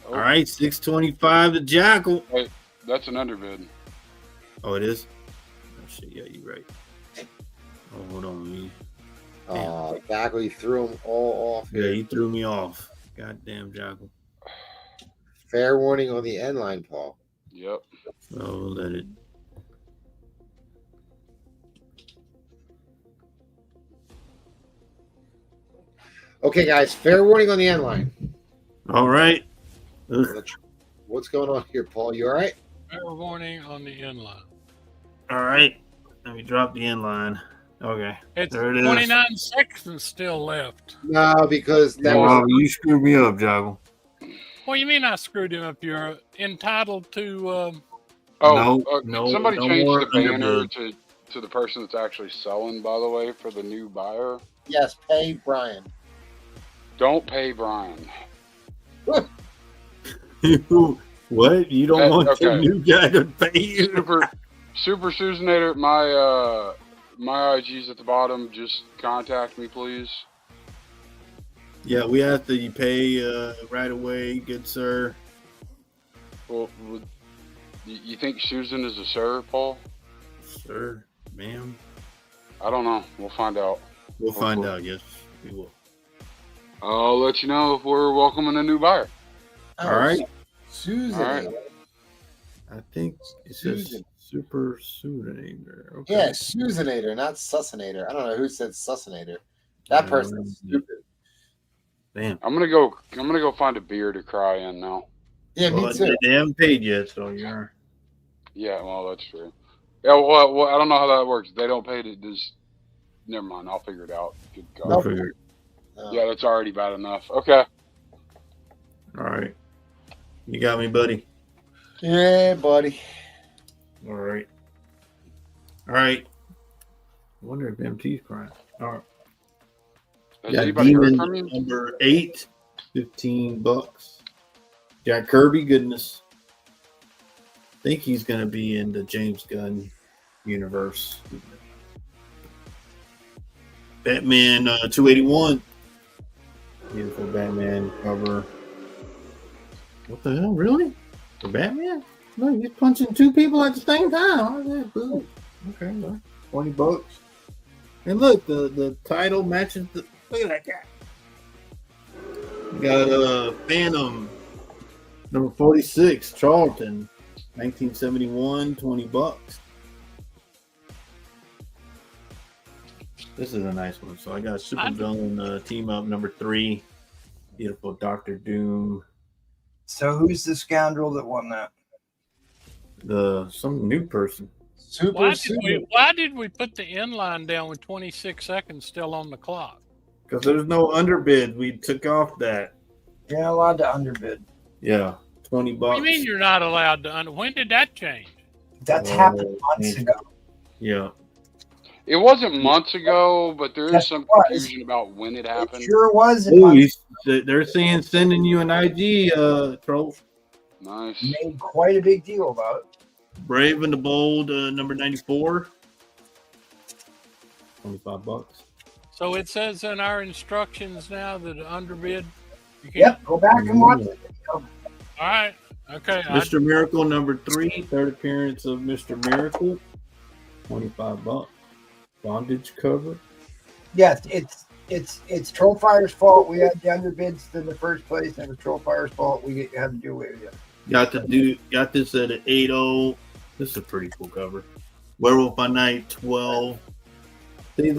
All right, 625 to Jackal. Wait, that's an underbid. Oh, it is? Oh, shit, yeah, you're right. Oh, hold on. Me. Oh, Jackal, you threw them all off Yeah, here. he threw me off. Goddamn Jackal. Fair warning on the end line, Paul. Yep. Oh, let it. Okay, guys, fair warning on the end line. All right. What's going on here, Paul? You all right? Fair warning on the inline. All right. Let me drop the inline. Okay. It's there it is. 29 seconds still left. No, because that Wow, was you screwed me up, Jackal. What do you mean I screwed him up? You're entitled to. No, somebody no changed more the banner underbid. to the person that's actually selling, by the way, for the new buyer. yes. Pay Brian. Don't pay Brian. What? You don't want the okay. new guy to pay you? Super Susanator, my IG's at the bottom. Just contact me, please. Yeah, we have to pay right away, good sir. Well, you think Susan is a sir, Paul? Sir, ma'am. I don't know. We'll find out. We'll find out, yes, we will. I'll let you know if we're welcoming a new buyer. All right. Susan. All right. I think it says Super Sudator. Okay. Yeah, Susanator, not Sussinator. I don't know who said Sussinator. That person's stupid. Damn. I'm gonna go find a beer to cry in now. Yeah, Well, me too. they haven't paid yet, so you're. Yeah, well, that's true. Yeah, well, I don't know how that works. They don't pay to just. Never mind. I'll figure it out. Good God. We'll figure it. Yeah, that's already bad enough. Okay. All right. You got me, buddy. Yeah, buddy. All right. All right. I wonder if MT's crying. All right. Has Got anybody heard Demon from you? number 8, $15. Jack Kirby, goodness. Think he's gonna be in the James Gunn universe. Batman 281. Beautiful Batman cover. What the hell? Really? The Batman? No, he's punching 2 people at the same time. How is that? Boo. Okay, well, $20. And look, the title matches the. Look at that guy. We got Venom number 46, Charlton, 1971, $20. This is a nice one. So I got Super Villain Team Up number 3, beautiful Dr. Doom. So who's the scoundrel that won that? Some new person. Why did we put the inline down with 26 seconds still on the clock? Because there's no underbid. We took off that. You're not allowed to underbid. Yeah, $20. What do you mean you're not allowed to when did that change? That's happened months ago. Yeah. It wasn't months ago, but there is some confusion about when it happened. It sure was. They're saying sending you an IG, troll. Nice. Made quite a big deal about it. Brave and the Bold, number 94. $25. So it says in our instructions now that underbid. Yep, go back and watch it. All right. Okay. Mr. Miracle number 3, third appearance of Mr. Miracle. $25. Bondage cover. Yes, it's Trollfire's fault. We had the underbids in the first place, and it was Trollfire's fault. We had to do away with it. Got this at an 8.0. This is a pretty cool cover. Werewolf by Night 12. See,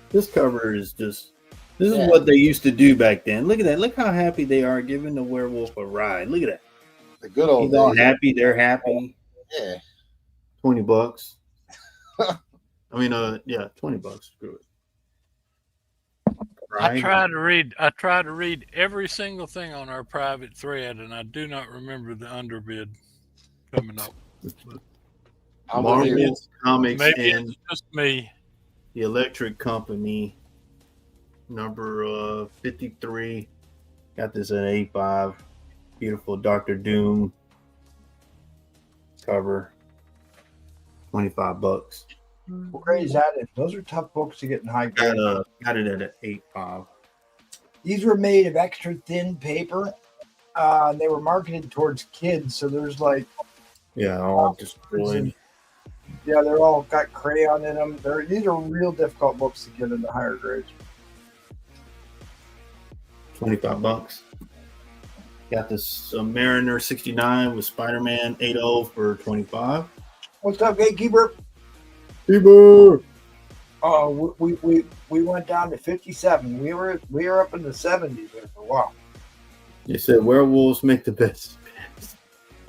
this cover is just. This is what they used to do back then. Look at that. Look how happy they are giving the werewolf a ride. Look at that. The good old He's all days. happy. They're happy. Yeah. $20. I mean, yeah, $20. Screw it. I try to read every single thing on our private thread, and I do not remember the underbid coming up. Marvelous Comics Maybe and it's just me. The Electric Company, number 53. Got this at 85. Beautiful Dr. Doom cover. $25. What grade is that in? Those are tough books to get in high grade. Got it at an 8.5. These were made of extra thin paper. They were marketed towards kids, so there's like all destroyed. Yeah, they're all got crayon in them. These are real difficult books to get into higher grades. $25. Got this Mariner 69 with Spider-Man 8.0 for $25. What's up, Gatekeeper? Gatekeeper. Oh, we went down to 57. We were up in the 70s there for a while. You said werewolves make the best.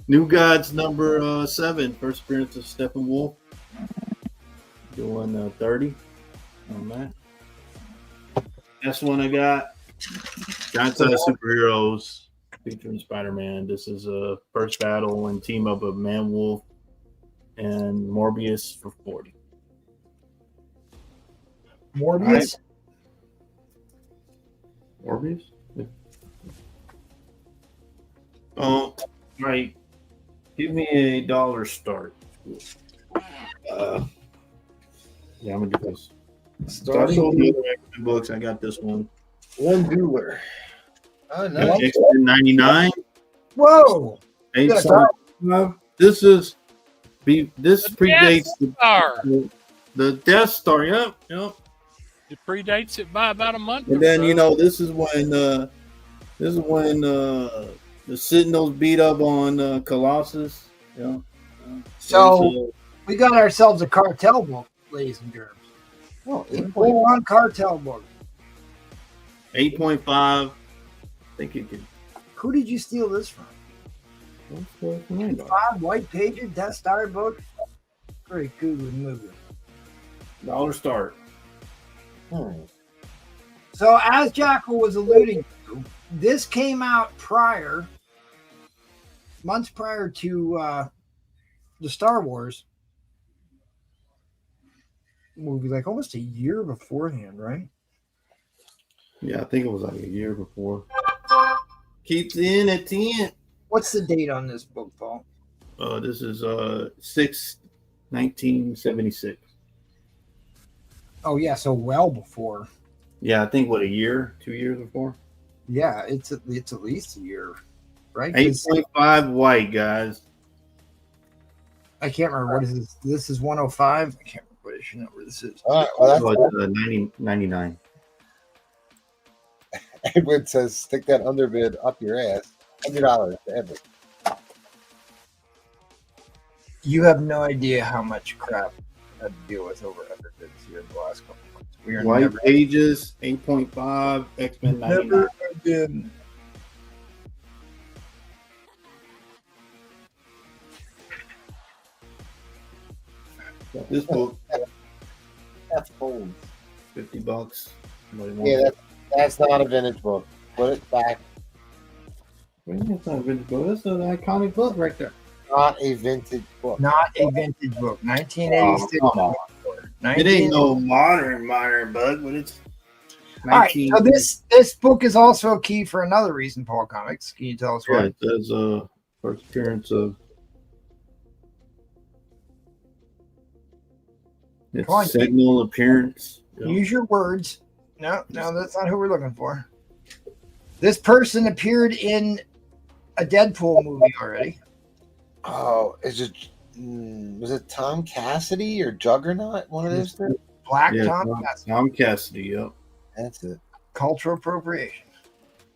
New Gods number 7, first appearance of Steppenwolf. Doing 30 on that. That's one I got. Giant Size Superheroes featuring Spider-Man. This is a first battle and team up of Man-Wolf and Morbius for 40. Morbius? Right. Morbius? Yeah. Oh, right. Give me a dollar start. Yeah, I'm gonna do this. So I sold the other X-Men books. I got this one. One Dueler. Oh, nice. X-Men 99. Whoa! This predates the Death Star. Yep. It predates it by about a month. And or then so. you know this is when the Sentinels beat up on Colossus. You know. So we got ourselves a cartel book, ladies and germs. Oh, Full on cartel book. 8.5. I think you could. Who did you steal this from? 5 white pager Death Star book. Very good movie. $1 start. So as Jackal was alluding to, this came out months prior to the Star Wars movie, like almost a year beforehand, right? Yeah, I think it was like a year before. Keeps in at 10. What's the date on this book, Paul? This is 6/1976. Oh yeah, so well before. Yeah, I think 2 years before. Yeah, it's at least a year, right? 'Cause 8.5 white, guys. I can't remember what is this. This is 105. I can't remember what issue number this is. All right, well, that's 99. Edwin says, stick that underbid up your ass. $100 to Edwin. You have no idea how much crap I had to deal with over underbids here in the last couple of months. We are White never Pages, 8.5, X-Men 99. never again. Got this book, That's cold. $50. Somebody wants Yeah, it. that's not a vintage book. Put it back. That's not a vintage book. That's an iconic book right there. Not a vintage book. Not a vintage book. 1986. Oh, come on. It ain't no modern book, but it's. All right. So this book is also a key for another reason, Paul Comics. Can you tell us Yeah, what? it says first appearance of. It's Come on. signal appearance. Yeah. Use your words. No, that's not who we're looking for. This person appeared in a Deadpool movie already. Oh, is it? Was it Tom Cassidy or Juggernaut? One of those two? Black Yeah, Tom Cassidy. Tom Cassidy, yep. That's it. Cultural appropriation.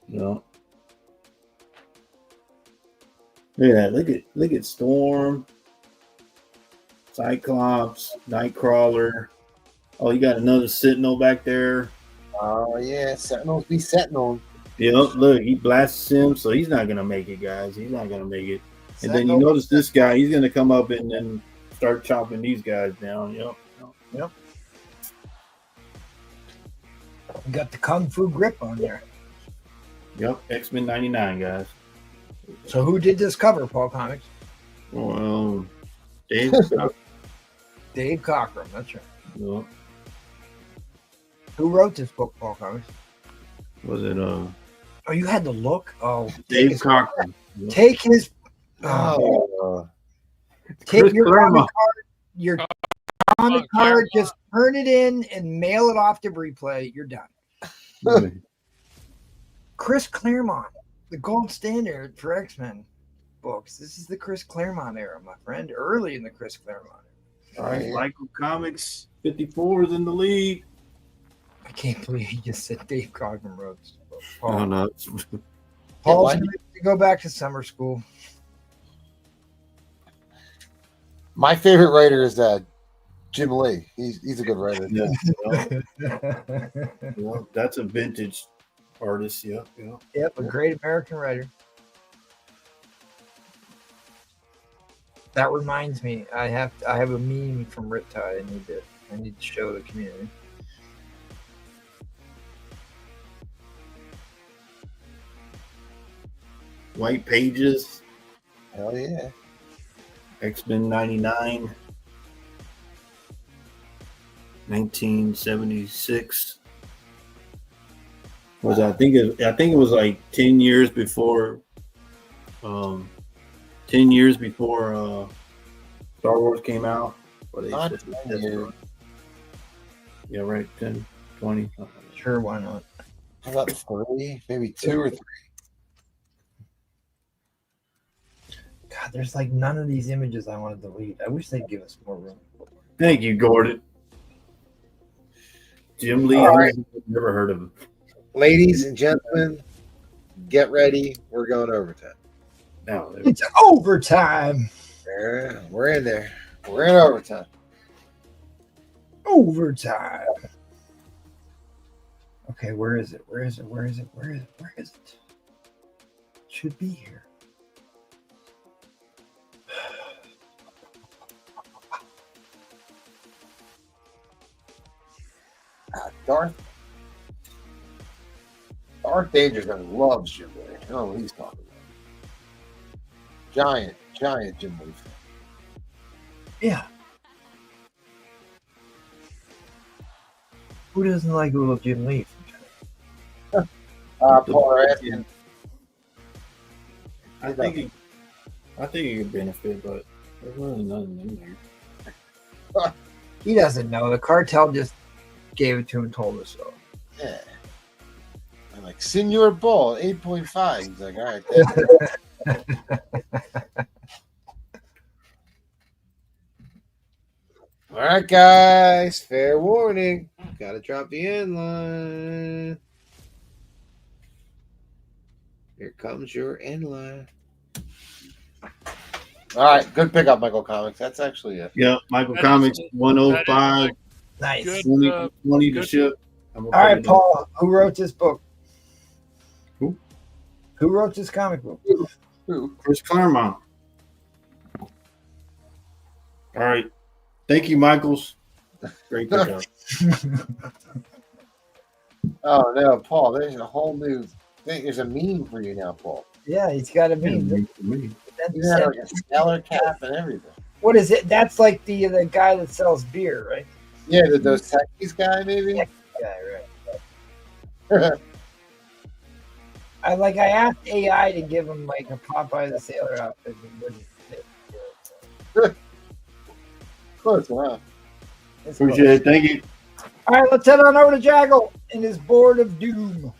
Yeah. Look at that. Look at Storm, Cyclops, Nightcrawler. Oh, you got another Sentinel back there. Oh yeah, Sentinels be Sentinels. Yep, look, he blasts him, so he's not gonna make it, guys. He's not gonna make it. And then you Sentinel. notice this guy, he's gonna come up and then start chopping these guys down. Yep. Yep. You got the Kung Fu grip on there. Yep. X-Men 99, guys. So who did this cover, Paul Comics? Well, Dave. Dave Cockrum. That's right. Yep. Who wrote this book, Paul Comics? Was it Oh, you had to look. Oh, Dave Cockrum? Yep. Take his. Take Chris your Claremont. comic card. Your comic card. Just turn it in and mail it off to Replay. You're done. Chris Claremont, the gold standard for X-Men books. This is the Chris Claremont era, my friend. Early in the Chris Claremont era. All right, Michael Comics 54 is in the league. I can't believe you just said Dave Cockrum wrote this book. Oh no. Paul's going to go back to summer school. My favorite writer is Jim Lee. He's a good writer. Yeah, that's a vintage artist. Yep. Yep, a great American writer. That reminds me, I have a meme from Riptide. I need to show the community. White Pages. Hell yeah. X-Men 99. 1976. I think it was like 10 years before 10 years before Star Wars came out. Not 10 years. Yeah, right. 10, 20. Sure, why not? How about 3? Maybe 2 or 3. God, there's like none of these images I want to delete. I wish they'd give us more room. Thank you, Gordon. Jim Lee, All right. never heard of him. Ladies and gentlemen, get ready. We're going overtime. No, It's overtime. We're in there. We're in overtime. Overtime. Okay, where is it? Where is it? Where is it? Where is it? Where is it? Should be here. Darth Dangerous loves Jim Lee. I don't know what he's talking about. Giant Jim Lee fan. Yeah. Who doesn't like a little Jim Lee? Paul Raskin. I think he could benefit, but there's really nothing in there. He doesn't know. The cartel just gave it to him and told us so. Yeah. I'm like, Senor Ball, 8.5. He's like, all right. All right, guys. Fair warning. Got to drop the end line. Here comes your end line. All right. Good pickup, Michael Comics. That's actually it. Yeah, Michael Comics, 105. Nice. Good, 20 to ship. All right, Paul. Who wrote this book? Who? Who wrote this comic book? Who? Chris Claremont. All right. Thank you, Michaels. Great pickup. Oh, no, Paul. There's a whole new thing. There's a meme for you now, Paul. Yeah, he's got a meme. You have like a stellar cap and everything. What is it? That's like the guy that sells beer, right? Yeah, the Dos Techies guy, maybe? Yeah, right. I asked AI to give him like a Popeye the Sailor outfit. And wouldn't fit. Close enough. Appreciate it. Thank you. All right, let's head on over to Jaggle and his board of doom.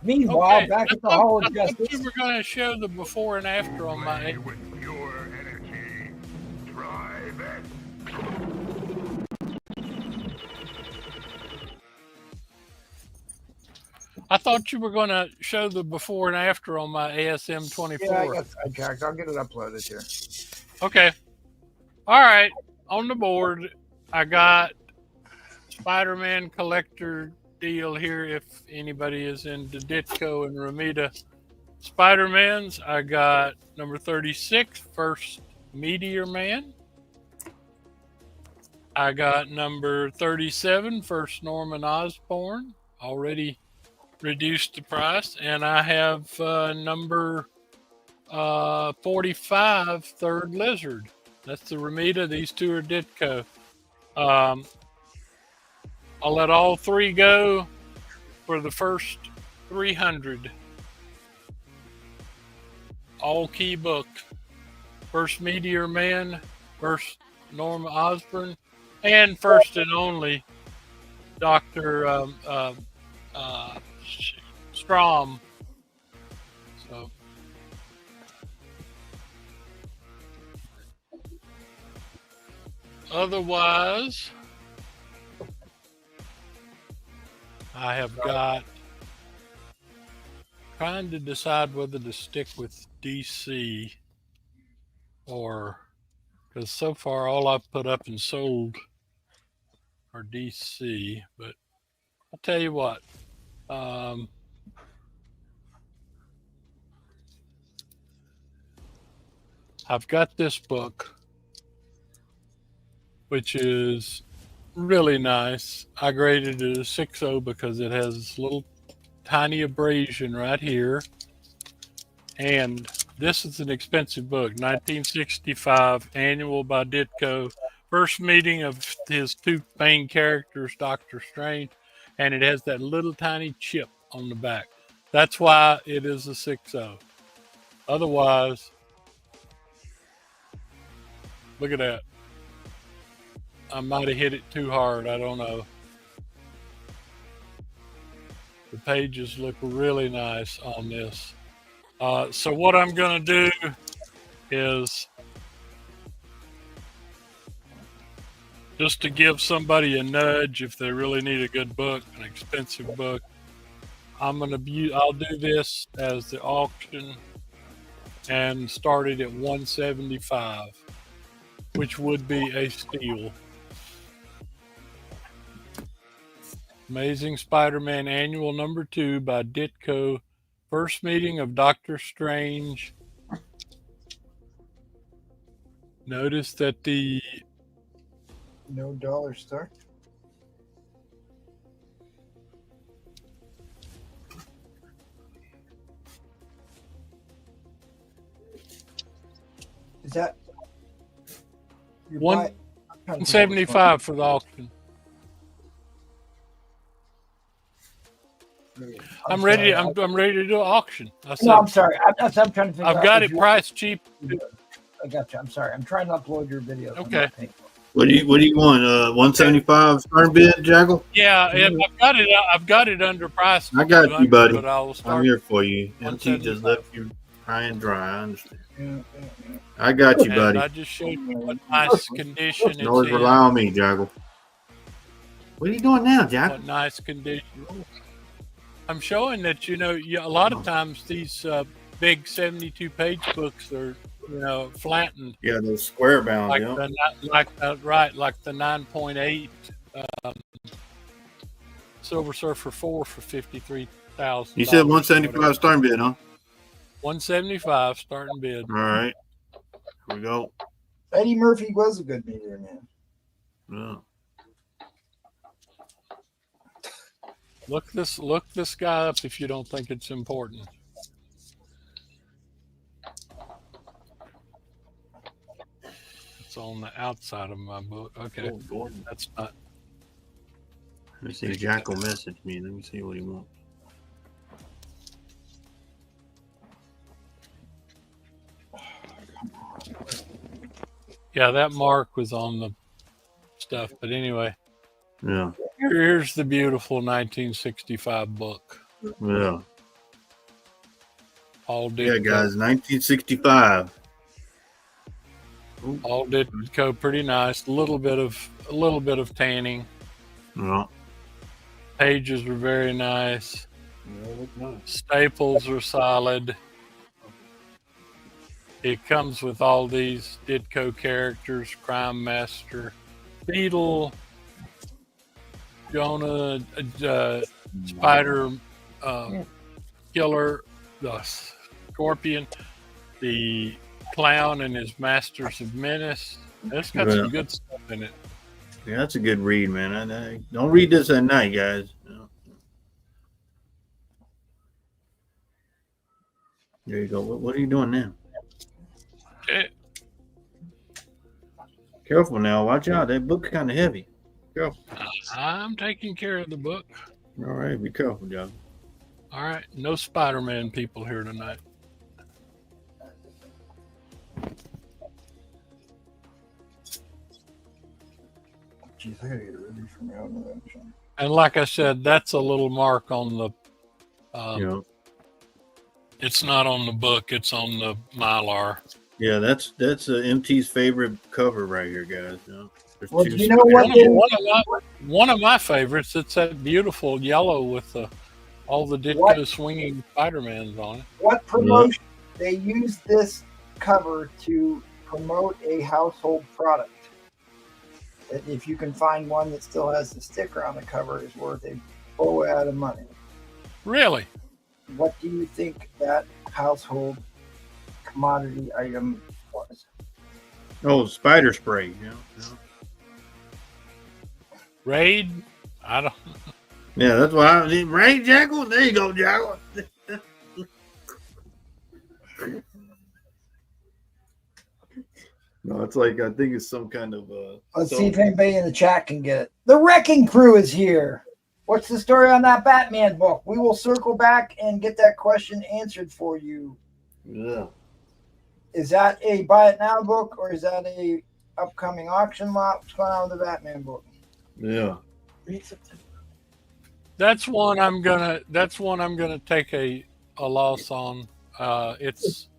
Meanwhile, Okay, back at the I Hall of thought Justice. you were going to show the before and after on my. With your energy, drive it. I thought you were going to show the before and after on my ASM 24. Yeah, I got sidetracked. I'll get it uploaded here. Okay. All right. On the board, I got Spider-Man collector deal here. If anybody is into Ditko and Ramita Spider-Mans, I got number 36, First Meteor Man. I got number 37, First Norman Osborn, already reduced the price. And I have number 45, Third Lizard. That's the Ramita. These two are Ditko. I'll let all three go for the first 300. All key book. First Meteor Man, First Norma Osborn, and first and only Dr. Strom. So. Otherwise, I have got trying to decide whether to stick with DC or because so far all I've put up and sold are DC, but I'll tell you what, I've got this book, which is really nice. I graded it a 6.0 because it has this little tiny abrasion right here. And this is an expensive book, 1965, annual by Ditko. First meeting of his two main characters, Doctor Strange, and it has that little tiny chip on the back. That's why it is a 6.0. Otherwise, look at that. I might have hit it too hard. I don't know. The pages look really nice on this. So what I'm going to do is just to give somebody a nudge if they really need a good book, an expensive book. I'll do this as the auction and start it at $175, which would be a steal. Amazing Spider-Man Annual Number 2 by Ditko. First meeting of Doctor Strange. Notice that the No dollar store. Is that $175 for the auction? I'm ready. I'm ready to do an auction. No, I'm sorry. I'm trying to figure out. I've got it priced cheap. I got you. I'm sorry. I'm trying to upload your videos. Okay. What do you want? 175 start bid, Jackal? Yeah, I've got it under price. I got you, buddy. But I'll start. I'm here for you. MT just left you high and dry. I understand. I got you, buddy. I just showed you what nice condition it's always in. rely on me, Jackal. What are you doing now, Jackal? What nice condition. I'm showing that, a lot of times these big 72-page books are, flattened. Yeah, those square bound, like yeah. like the 9.8 Silver Surfer 4 for $53,000. You said 175 starting bid, huh? 175 starting bid. All right. Here we go. Eddie Murphy was a good meter, man. Yeah. Look this guy up if you don't think it's important. It's on the outside of my book. Okay, that's not. Let me see. Jackal messaged me. Let me see what he wants. Yeah, that mark was on the stuff, but anyway. Yeah. Here's the beautiful 1965 book. Yeah. All yeah, guys, 1965. All Ditko, pretty nice. A little bit of tanning. Yeah. Pages are very nice. Yeah, look nice. Staples are solid. It comes with all these Ditko characters: Crime Master, Beetle, Jonah, Spider, Killer, the Scorpion, the Clown and his Masters of Menace. It's got some good stuff in it. Yeah, that's a good read, man. I don't read this at night, guys. There you go. What are you doing now? Okay. Careful now. Watch out. That book's kind of heavy. Careful. I'm taking care of the book. All right. Be careful, John. All right. No Spider-Man people here tonight. Jeez, I gotta get ready for my own invention. And like I said, that's a little mark on the. It's not on the book. It's on the Mylar. Yeah, that's MT's favorite cover right here, guys. Well, you know what? One of my favorites. It's that beautiful yellow with all the Ditko swinging Spider-Mans on it. What promotion? They use this cover to promote a household product. If you can find one that still has the sticker on the cover, is worth a boatload of money. Really? What do you think that household commodity item was? Oh, spider spray. Yeah. Raid? I don't. Yeah, that's why I was Raid Jackal. There you go, Jackal. No, it's like I think it's some kind of. Let's see if anybody in the chat can get it. The Wrecking Crew is here. What's the story on that Batman book? We will circle back and get that question answered for you. Yeah. Is that a buy it now book or is that a upcoming auction lot? What's going on with the Batman book? Yeah. That's one I'm gonna take a loss on. It's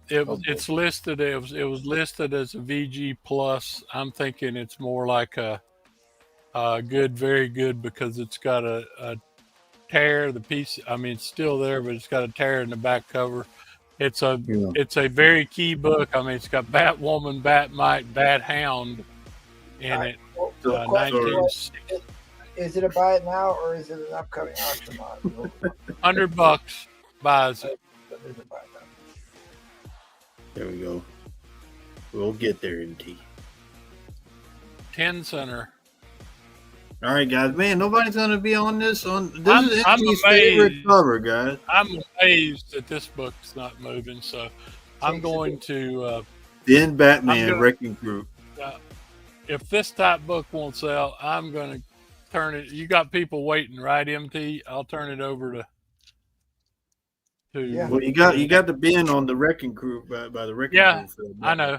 It's listed. It was listed as a VG plus. I'm thinking it's more like a good, very good, because it's got a tear. The piece, I mean, it's still there, but it's got a tear in the back cover. It's a very key book. I mean, it's got Batwoman, Batmite, Bat-Hound in it. The question was, is it a buy it now or is it an upcoming auction model? $100 buys it. There we go. We'll get there, NT. 10 center. All right, guys. Man, nobody's gonna be on this. This is I'm NT's favorite cover, guys. I'm amazed that this book's not moving. So I'm going to. Then Batman Wrecking Crew. If this type book won't sell, I'm going to turn it. You got people waiting, right, MT? I'll turn it over to. Well, you got the bin on the Wrecking Crew by the Wrecking Crew. I know.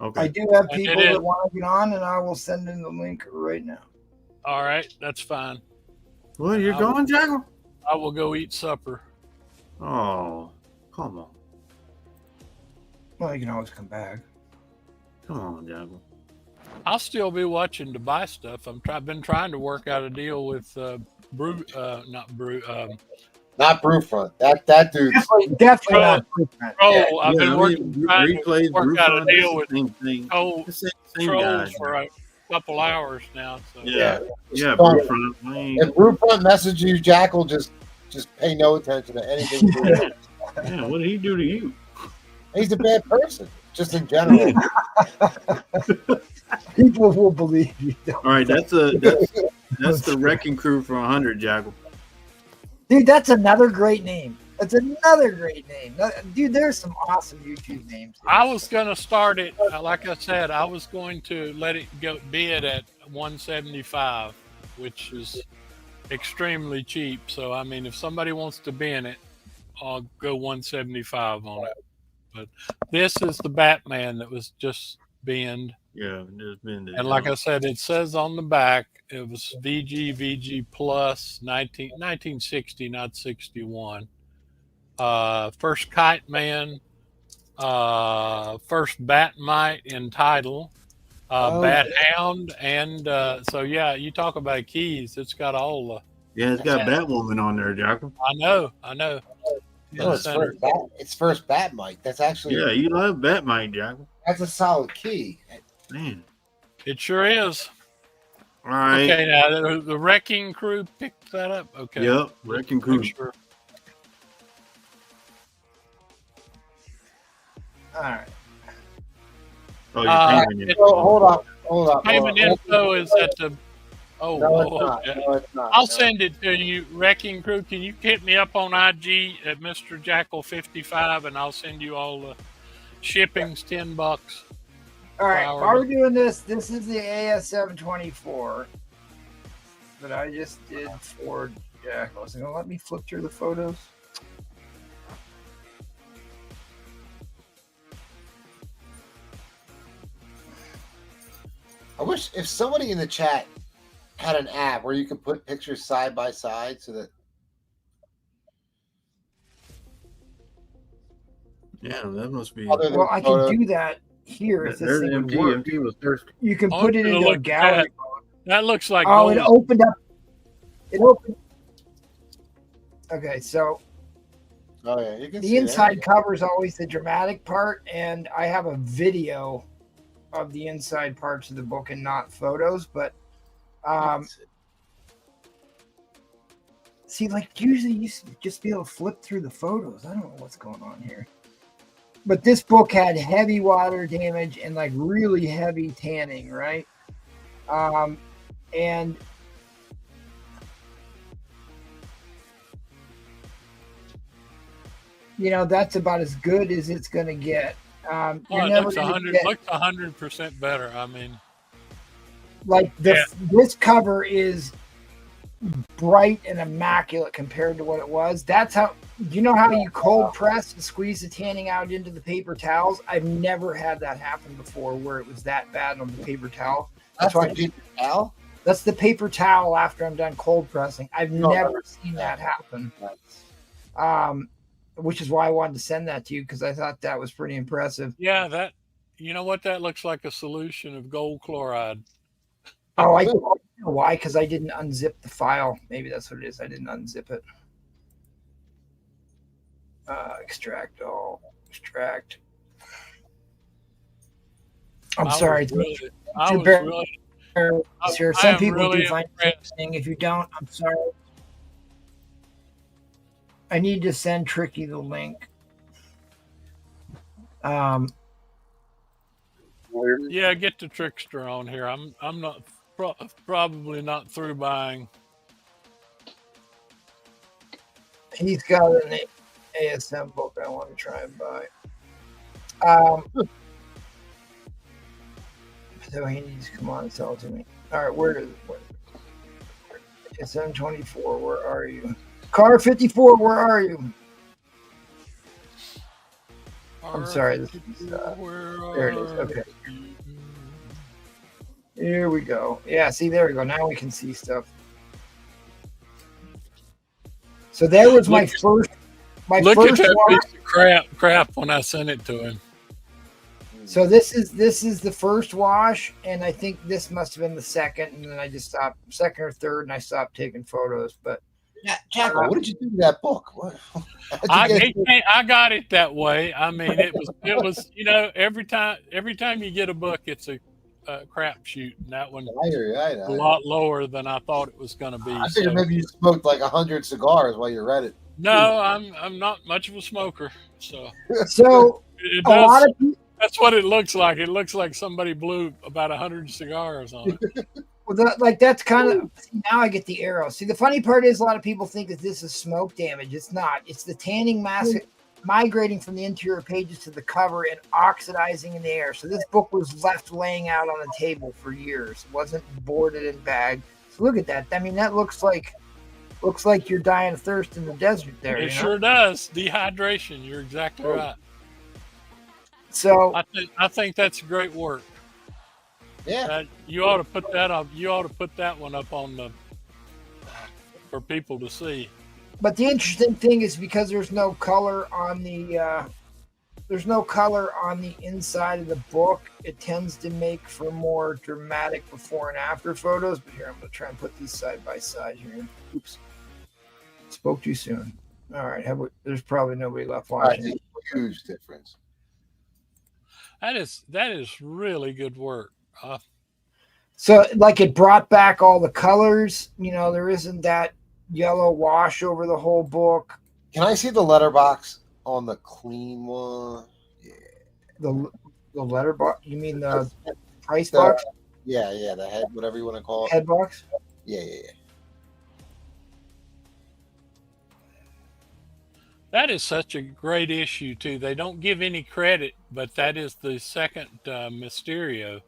Okay. I do have people that want to get on, and I will send in the link right now. All right, that's fine. Well, you're going, Jackal? I will go eat supper. Oh, come on. Well, you can always come back. Come on, Jackal. I'll still be watching to buy stuff. I've been trying to work out a deal with not Brewfront. That dude. Definitely not Brewfront. Troll. I've been trying to work out a deal with Trolls for a couple hours now. So. Yeah, Brewfront. If Brewfront message you, Jackal, just pay no attention to anything. Yeah, what did he do to you? He's a bad person, just in general. People will believe you. All right, that's the Wrecking Crew for 100, Jackal. Dude, that's another great name. That's another great name. Dude, there's some awesome YouTube names. I was going to start it, like I said, I was going to let it go bid at $175, which is extremely cheap. So, I mean, if somebody wants to bin it, I'll go $175 on it. But this is the Batman that was just binned. Yeah, just binned it. And like I said, it says on the back, it was VG plus 1960, not 61. First Kite Man, first Batmite in title, Bat-Hound, and so yeah, you talk about keys. It's got all the. Yeah, it's got Batwoman on there, Jackal. I know. No, it's first Batmite. That's actually you love Batmite, Jackal. That's a solid key. Man, it sure is. All right. Okay, now the Wrecking Crew picked that up. Okay. Yep, Wrecking Crew. Sure. All right. Oh, you're paying it. Hold up. Payment info is at the. No, it's not. I'll send it to you, Wrecking Crew. Can you hit me up on IG at Mr. Jackal 55, and I'll send you all the shipping's $10. All right, while we're doing this is the AS724 that I just did for Jackal. So let me flip through the photos. I wish if somebody in the chat had an app where you could put pictures side by side so that. Yeah, that must be. Well, I can do that here. If this thing would work. MT was thirsty. You can put it into a gallery. That looks like. Oh, it opened up. It opened. Okay, so. Oh yeah, you can. The inside cover is always the dramatic part, and I have a video of the inside parts of the book and not photos, but. See, like usually you just be able to flip through the photos. I don't know what's going on here. But this book had heavy water damage and like really heavy tanning, right? And you know, that's about as good as it's going to get. It looks 100% better. I mean, like this cover is bright and immaculate compared to what it was. That's how, you know how you cold press and squeeze the tanning out into the paper towels? I've never had that happen before where it was that bad on the paper towel. That's why paper towel? That's the paper towel after I'm done cold pressing. I've never seen that happen. which is why I wanted to send that to you because I thought that was pretty impressive. Yeah, that, you know what, that looks like a solution of gold chloride. Oh, I know why, because I didn't unzip the file. Maybe that's what it is. I didn't unzip it. Extract all. Extract. I'm sorry. Some people do find it interesting. If you don't, I'm sorry. I need to send Tricky the link. Yeah, get the Trickster on here. I'm not probably not through buying. He's got an ASM book I want to try and buy. So he needs to come on and sell it to me. All right, where is it? ASM 24, where are you? Car 54, where are you? I'm sorry. This is, there it is. Okay. Here we go. Yeah, see, there we go. Now we can see stuff. So there was my first. Look at that piece of crap when I sent it to him. So this is the first wash, and I think this must have been the second, and then I just stopped, second or third, and I stopped taking photos. But Jackal, what did you do to that book? I got it that way. I mean, it was you know, every time you get a book, it's a crapshoot, and that one a lot lower than I thought it was going to be. I figured maybe you smoked like 100 cigars while you read it. No, I'm not much of a smoker, so a lot of people. That's what it looks like. It looks like somebody blew about 100 cigars on it. Well, that's kind of, now I get the arrow. See, the funny part is a lot of people think that this is smoke damage. It's not. It's the tanning mass migrating from the interior pages to the cover and oxidizing in the air. So this book was left laying out on the table for years. It wasn't boarded and bagged. So look at that. I mean, that looks like you're dying of thirst in the desert there. It sure does. Dehydration. You're exactly right. So I think that's great work. Yeah, you ought to put that up. You ought to put that one up on the for people to see. But the interesting thing is because there's no color on the inside of the book, it tends to make for more dramatic before and after photos. But here, I'm going to try and put these side by side here. Oops, spoke too soon. All right, there's probably nobody left watching. Huge difference. That is really good work. So like it brought back all the colors. You know, there isn't that yellow wash over the whole book. Can I see the letterbox on the clean one? Yeah. The letterbox? You mean the price box? Yeah, the head, whatever you want to call it. Head box? Yeah. That is such a great issue too. They don't give any credit, but that is the second Mysterio.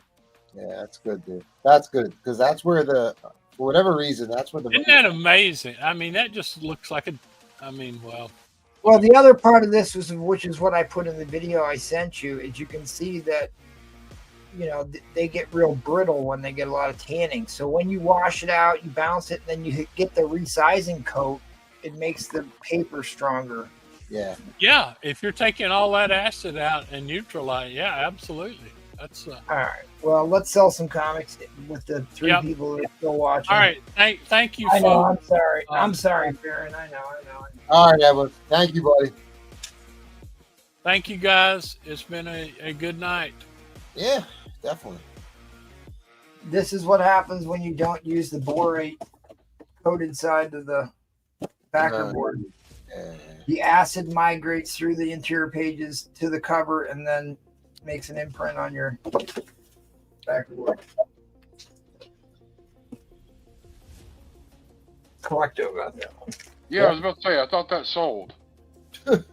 Yeah, that's good, dude. That's good because that's where for whatever reason, that's where the. Isn't that amazing? I mean, that just looks like Well, the other part of this which is what I put in the video I sent you, is you can see that, you know, they get real brittle when they get a lot of tanning. So when you wash it out, you bounce it, and then you get the resizing coat. It makes the paper stronger. Yeah. Yeah, if you're taking all that acid out and neutralize, yeah, absolutely. That's all right. Well, let's sell some comics with the three people that are still watching. All right. Thank you. I know. I'm sorry. I'm sorry, Farron. I know. All right, Evan. Thank you, buddy. Thank you, guys. It's been a good night. Yeah, definitely. This is what happens when you don't use the borate coated side of the backer board. The acid migrates through the interior pages to the cover and then makes an imprint on your backer board. Collecto got that one. Yeah, I was about to say, I thought that sold. Well,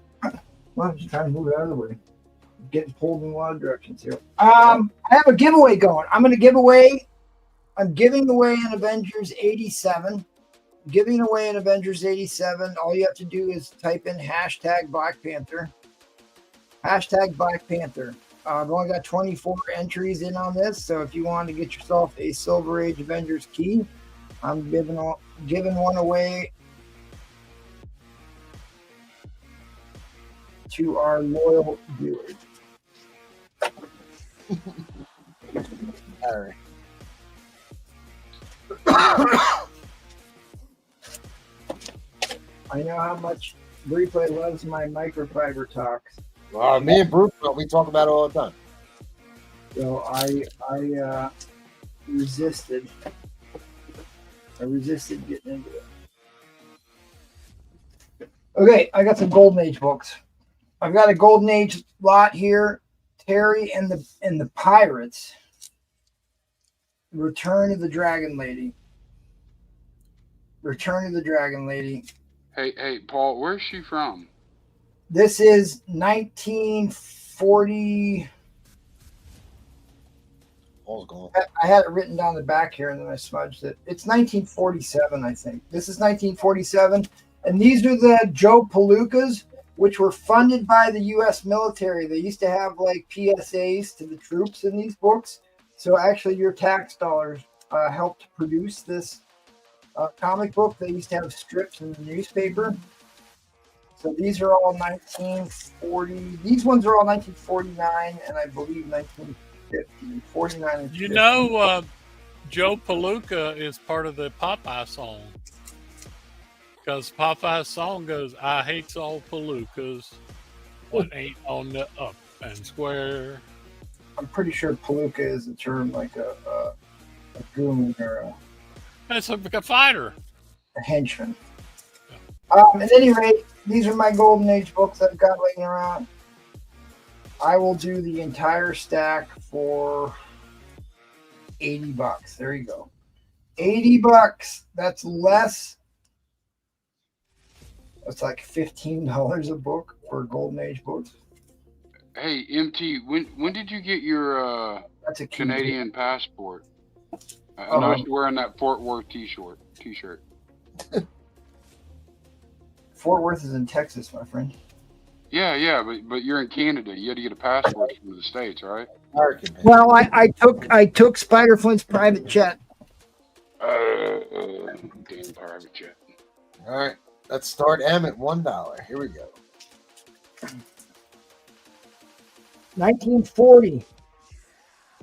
I'm just trying to move it out of the way. Getting pulled in a lot of directions here. I have a giveaway going. I'm giving away an Avengers 87. Giving away an Avengers 87. All you have to do is type in hashtag Black Panther. Hashtag Black Panther. I've only got 24 entries in on this, so if you want to get yourself a Silver Age Avengers key, I'm giving one away. to our loyal viewers. All right. I know how much Replay loves my microfiber talks. Me and Bruce, we talk about it all the time. So I resisted. I resisted getting into it. Okay, I got some Golden Age books. I've got a Golden Age lot here. Terry and the Pirates. Return of the Dragon Lady. Return of the Dragon Lady. Hey, Paul, where's she from? This is 1940. I had it written down the back here, and then I smudged it. It's 1947, I think. This is 1947, and these are the Joe Palookas, which were funded by the U.S. military. They used to have like PSAs to the troops in these books. So actually, your tax dollars helped produce this comic book. They used to have strips in the newspaper. So these are all 1940. These ones are all 1949, and I believe 1950. 49 and 50. You know, Joe Palooka is part of the Popeye song. Because Popeye's song goes, I hates all Palookas, what ain't on the up and square. I'm pretty sure Palooka is a term like a goon or That's a fighter. a henchman. At any rate, these are my Golden Age books I've got laying around. I will do the entire stack for $80. There you go. $80. That's less. That's like $15 a book for Golden Age books. Hey, MT, when did you get your That's a Canadian passport? I noticed you wearing that Fort Worth t-shirt. Fort Worth is in Texas, my friend. Yeah, but you're in Canada. You had to get a passport from the States, right? Well, I took Spider Flint's private jet. Damn private jet. All right, let's start M at $1. Here we go. 1940.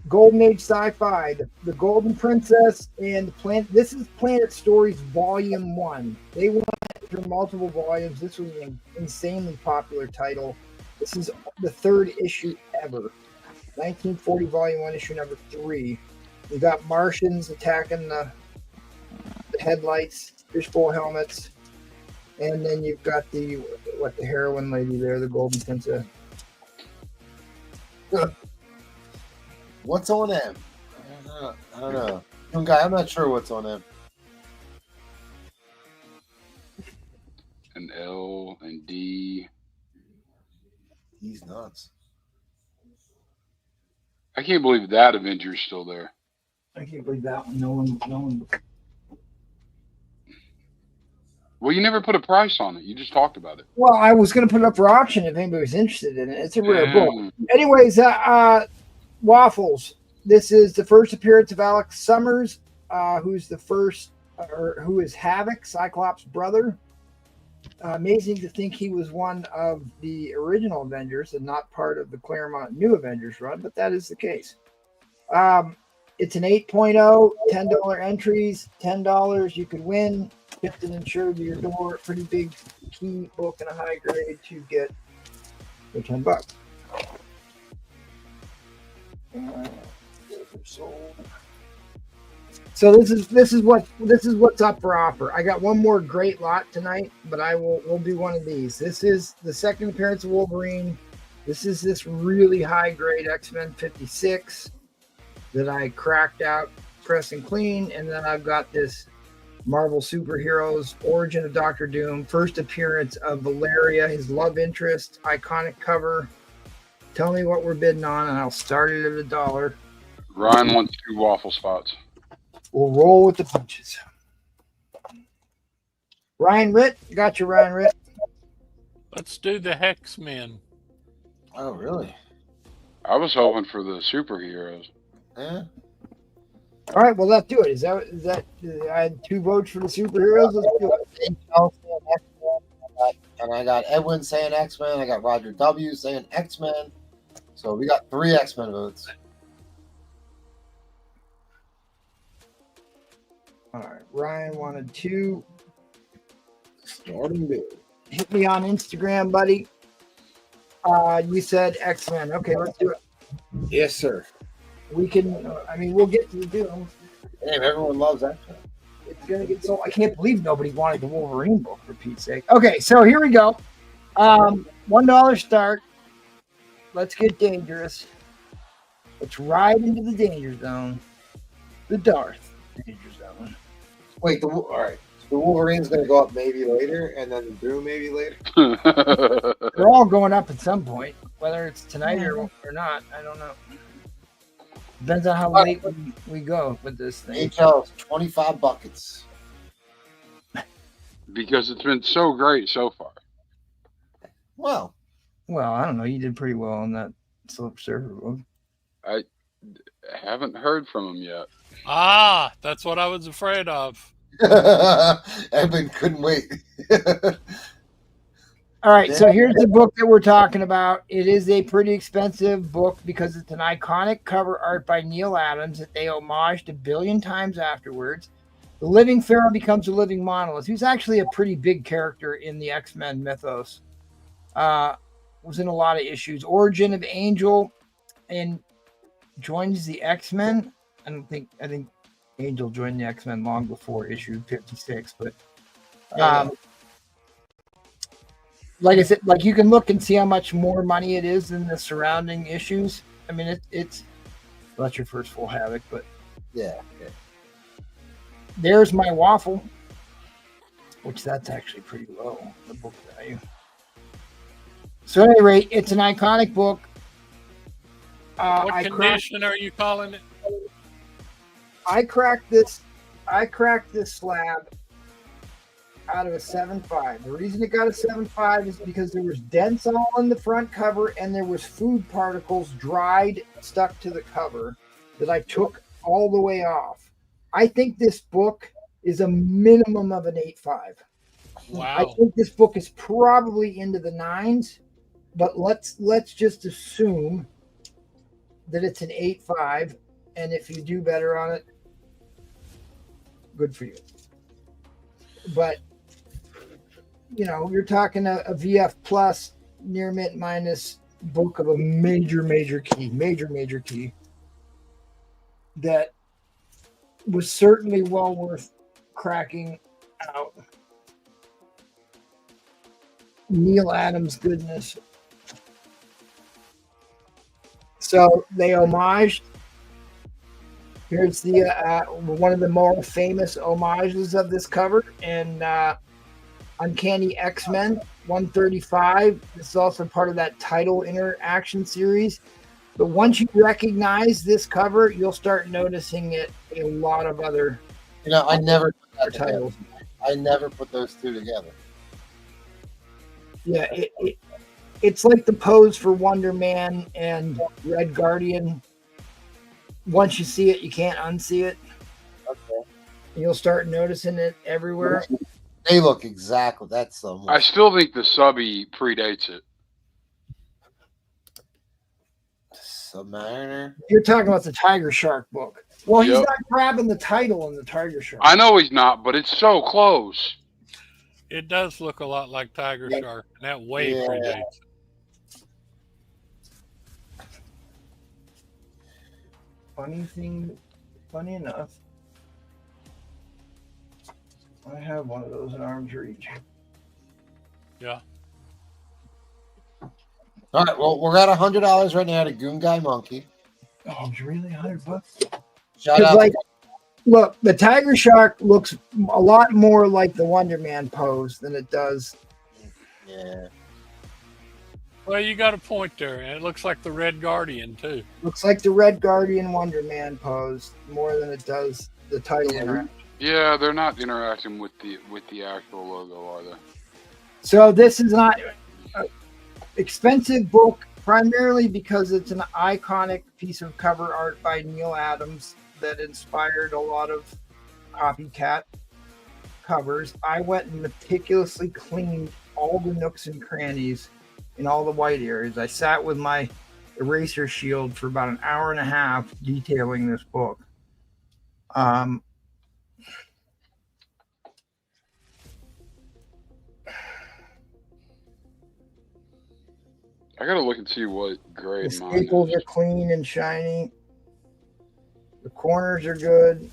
Golden Age sci-fi, the Golden Princess and Planet. This is Planet Stories Volume 1. They went through multiple volumes. This was an insanely popular title. This is the third issue ever. 1940 Volume 1, issue number 3. You got Martians attacking the headlights, fishbowl helmets, and then you've got the heroine lady there, the Golden Princess. What's on M? I don't know. Young guy, I'm not sure what's on M. An L and D. He's nuts. I can't believe that Avenger's still there. I can't believe that one. No one. Well, you never put a price on it. You just talked about it. Well, I was going to put it up for auction if anybody was interested in it. It's a rare book. Mm. Anyways, Waffles. This is the first appearance of Alex Summers, who is Havoc, Cyclops' brother. Amazing to think he was one of the original Avengers and not part of the Claremont New Avengers run, but that is the case. It's an 8.0, $10 entries, $10 you could win. Shipped and insured to your door. Pretty big key book and a high grade to get for $10. So this is what's up for offer. I got one more great lot tonight, but we'll do one of these. This is the second appearance of Wolverine. This is this really high grade X-Men 56 that I cracked out, press and clean, and then I've got this Marvel Superheroes Origin of Doctor Doom, first appearance of Valeria, his love interest, iconic cover. Tell me what we're bidding on, and I'll start it at $1. Ryan wants 2 waffle spots. We'll roll with the punches. Ryan Ritt, got you, Ryan Ritt. Let's do the Hexmen. Oh, really? I was hoping for the superheroes. Yeah. All right, well, let's do it. Is that I had 2 votes for the superheroes? Let's do it. And I got Edwin saying X-Men. I got Roger W saying X-Men. So we got 3 X-Men votes. All right. Ryan wanted 2. Starting big. Hit me on Instagram, buddy. You said X-Men. Okay, let's do it. Yes, sir. We can, we'll get to the deal. Damn, everyone loves X-Men. It's going to get so, I can't believe nobody wanted the Wolverine book, for Pete's sake. Okay, so here we go. $1 start. Let's get dangerous. Let's ride into the danger zone. The Darth danger zone. Wait, all right. So the Wolverine's going to go up maybe later, and then the Doom maybe later? They're all going up at some point. Whether it's tonight or not, I don't know. Depends on how late we go with this thing. HL, 25 buckets. Because it's been so great so far. Well, I don't know. You did pretty well on that Slip Surfer book. I haven't heard from him yet. Ah, that's what I was afraid of. Edwin couldn't wait. All right, so here's the book that we're talking about. It is a pretty expensive book because it's an iconic cover art by Neil Adams that they homaged a billion times afterwards. The living Pharaoh becomes a living monolith. He's actually a pretty big character in the X-Men mythos. Was in a lot of issues. Origin of Angel and joins the X-Men. I think Angel joined the X-Men long before issue 56, but like I said, like you can look and see how much more money it is than the surrounding issues. I mean, it's that's your first full Havoc, but yeah. There's my waffle, which that's actually pretty low, the book value. So at any rate, it's an iconic book. What condition are you calling it? I cracked this slab out of a 7.5. The reason it got a 7.5 is because there was dents all on the front cover and there was food particles dried stuck to the cover that I took all the way off. I think this book is a minimum of an 8.5. Wow. I think this book is probably into the 9s, but let's just assume that it's an 8.5, and if you do better on it, good for you. But you know, you're talking a VF plus near mint minus book of a major key that was certainly well worth cracking out. Neil Adams goodness. So they homaged. Here's the one of the more famous homages of this cover, and Uncanny X-Men 135. This is also part of that title interaction series. But once you recognize this cover, you'll start noticing it in a lot of other. You know, I never put that titles. I never put those two together. Yeah, it's like the pose for Wonder Man and Red Guardian. Once you see it, you can't unsee it. Okay. You'll start noticing it everywhere. They look exactly. That's some. I still think the subby predates it. Submariner. You're talking about the Tiger Shark book. Well, he's Yep. not grabbing the title in the Tiger Shark. I know he's not, but it's so close. It does look a lot like Tiger Shark. And that way Yeah. predates. Funny enough, I have one of those in arm's reach. Yeah. All right. Well, we're at $100 right now to Goon Guy Monkey. Oh, it's really $100. Shout out. Like, look, the Tiger Shark looks a lot more like the Wonder Man pose than it does. Yeah. Well, you got a point there, and it looks like the Red Guardian too. Looks like the Red Guardian Wonder Man pose more than it does the title interaction. Yeah, they're not interacting with the actual logo, are they? So this is not an expensive book, primarily because it's an iconic piece of cover art by Neil Adams that inspired a lot of copycat covers, I went and meticulously cleaned all the nooks and crannies in all the white areas. I sat with my eraser shield for about an hour and a half detailing this book. I gotta look and see what The grade mine staples is. are clean and shiny. The corners are good.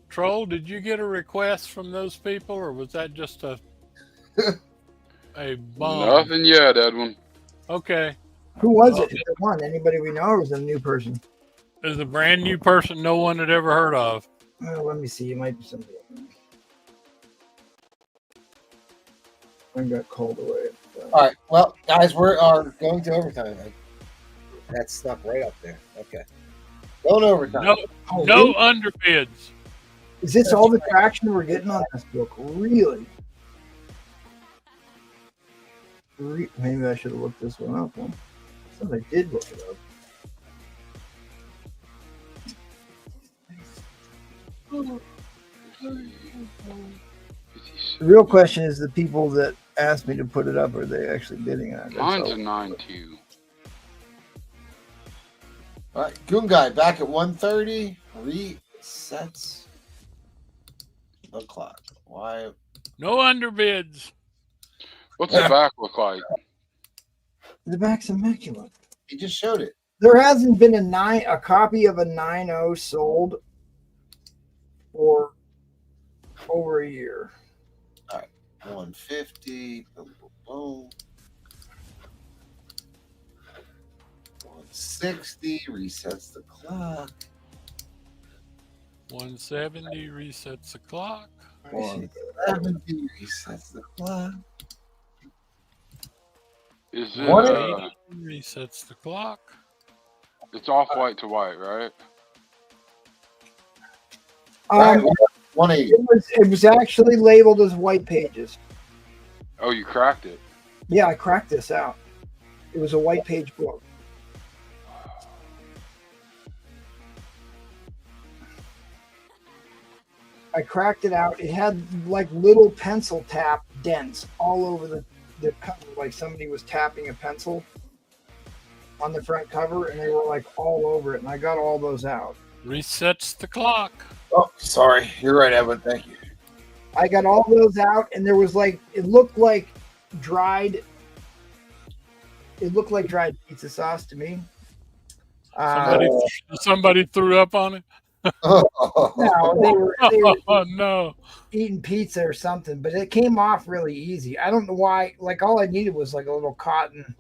Troll, did you get a request from those people, or was that just a bomb? Nothing yet, Edwin. Okay. Who was it? Who won? Anybody we know, or was it a new person? It was a brand new person no one had ever heard of. Oh, let me see. It might be somebody. I got called away. All right. Well, guys, we are going to overtime. That's stuck right up there. Okay. Going overtime. No underbids. Is this all the traction we're getting on this book? Really? Maybe I should have looked this one up. Huh? So I did look it up. The real question is the people that asked me to put it up, are they actually bidding on it? Mine's a 9.2. All right. Goon Guy back at 1:30. Resets the clock. Why? No underbids. What's the back look like? The back's immaculate. He just showed it. There hasn't been a copy of a 9.0 sold for over a year. All right. 150. Boom, boom, boom. 160 resets the clock. 170 resets the clock. 170 resets the clock. Is it? 180 resets the clock. It's off white to white, right? 180. It was actually labeled as white pages. Oh, you cracked it. Yeah, I cracked this out. It was a white page book. I cracked it out. It had like little pencil tap dents all over the cover, like somebody was tapping a pencil on the front cover, and they were like all over it, and I got all those out. Resets the clock. Oh, sorry. You're right, Evan. Thank you. I got all those out, and there was like, it looked like dried pizza sauce to me. Somebody threw up on it. No, they were no, eating pizza or something, but it came off really easy. I don't know why. Like, all I needed was like a little cotton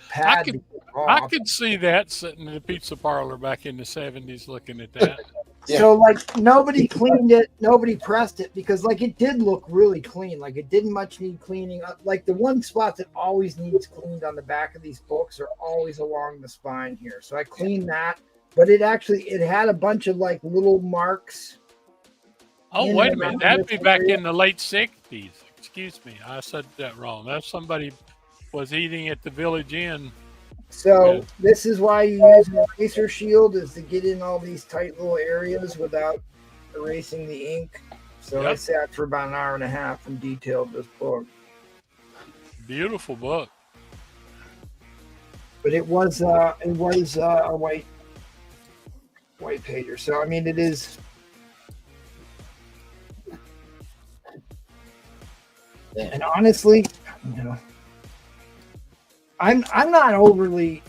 pad. I could see that sitting in a pizza parlor back in the 70s looking at that. So like nobody cleaned it, nobody pressed it, because like it did look really clean. Like it didn't much need cleaning up. Like the one spot that always needs cleaned on the back of these books are always along the spine here. So I cleaned that, but it had a bunch of like little marks. Oh, wait a minute. That'd be back in the late 60s. Excuse me. I said that wrong. That's somebody was eating at the Village Inn. So this is why you use an eraser shield, is to get in all these tight little areas without erasing the ink. So I sat for about an hour and a half and detailed this book. Beautiful book. But it was a white pager. So I mean, it is. And honestly, you know, I'm not overly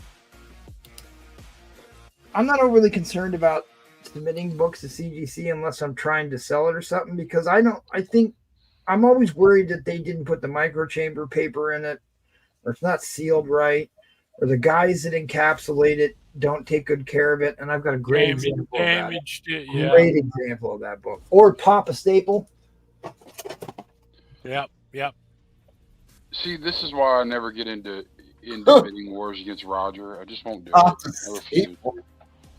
concerned about submitting books to CGC unless I'm trying to sell it or something, because I think I'm always worried that they didn't put the microchamber paper in it, or it's not sealed right, or the guys that encapsulate it don't take good care of it. And I've got a great example of that. Great example of that book. Or pop a staple. Yep. See, this is why I never get into bidding wars against Roger. I just won't do it. I refuse.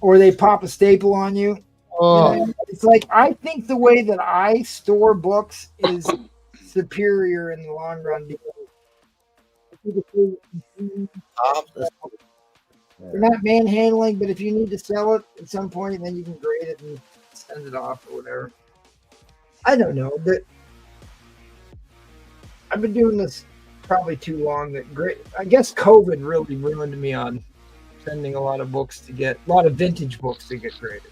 Or they pop a staple on you. You know, it's like, I think the way that I store books is superior in the long run, because you're not manhandling, but if you need to sell it at some point, then you can grade it and send send it off or whatever. I don't know. That I've been doing this probably too long. I guess COVID really ruined me on sending a lot of vintage books to get graded.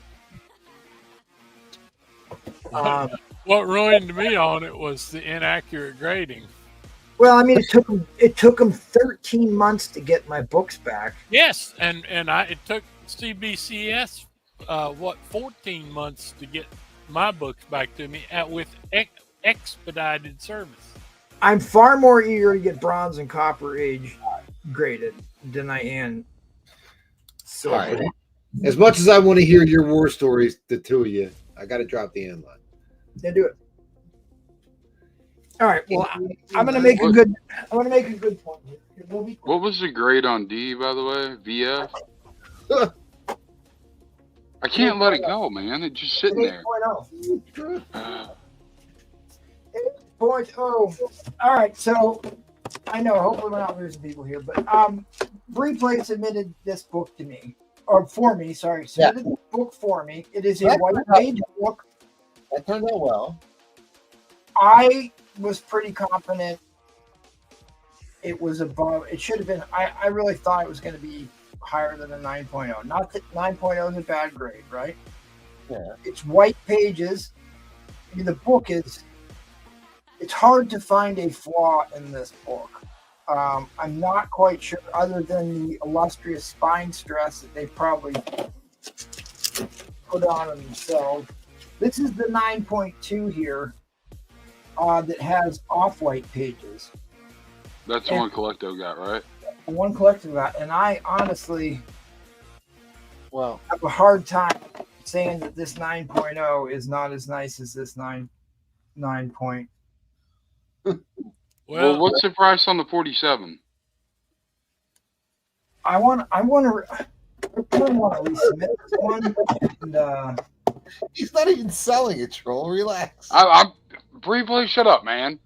What ruined me on it was the inaccurate grading. Well, I mean, it took them 13 months to get my books back. Yes, and it took CBCS 14 months to get my books back to me with expedited service. I'm far more eager to get Bronze and Copper Age graded than I am silver. All right. As much as I want to hear your war stories, the two of you, I got to drop the end line. Yeah, do it. All right. Well, I'm gonna make a good point here. What was the grade on D, by the way? VF? I can't let it go, man. It's just sitting there. 8.0. 8.0. All right. So I know. Hopefully, we're not losing people here, but Replay submitted this book to me, or for me. Sorry, submitted the book for me. It is a white page book. That turned out well. I was pretty confident it was above. It should have been. I really thought it was going to be higher than a 9.0. Not that 9.0 is a bad grade, right? Yeah. It's white pages. I mean, the book is. It's hard to find a flaw in this book. I'm not quite sure, other than the illustrious spine stress that they probably put on themselves. This is the 9.2 here. That has off-white pages. That's the one Collecto got, right? One Collecto got, and I honestly, have a hard time saying that this 9.0 is not as nice as this 9 point. Well, what's the price on the 47? I want to resubmit this one. And, he's not even selling it, Troll. Relax. I'm briefly shut up, man.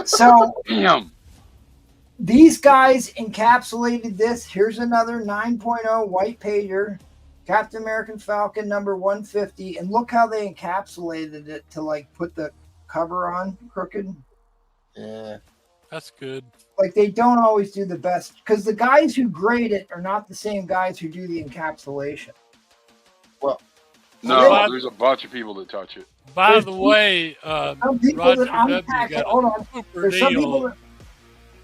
So damn. These guys encapsulated this. Here's another 9.0 white pager, Captain American Falcon number 150, and look how they encapsulated it to like put the cover on crooked. Yeah, that's good. Like they don't always do the best because the guys who grade it are not the same guys who do the encapsulation. Well, no, there's a bunch of people that touch it. By the way, some people Roger that unpack W it. Hold on. There's some people that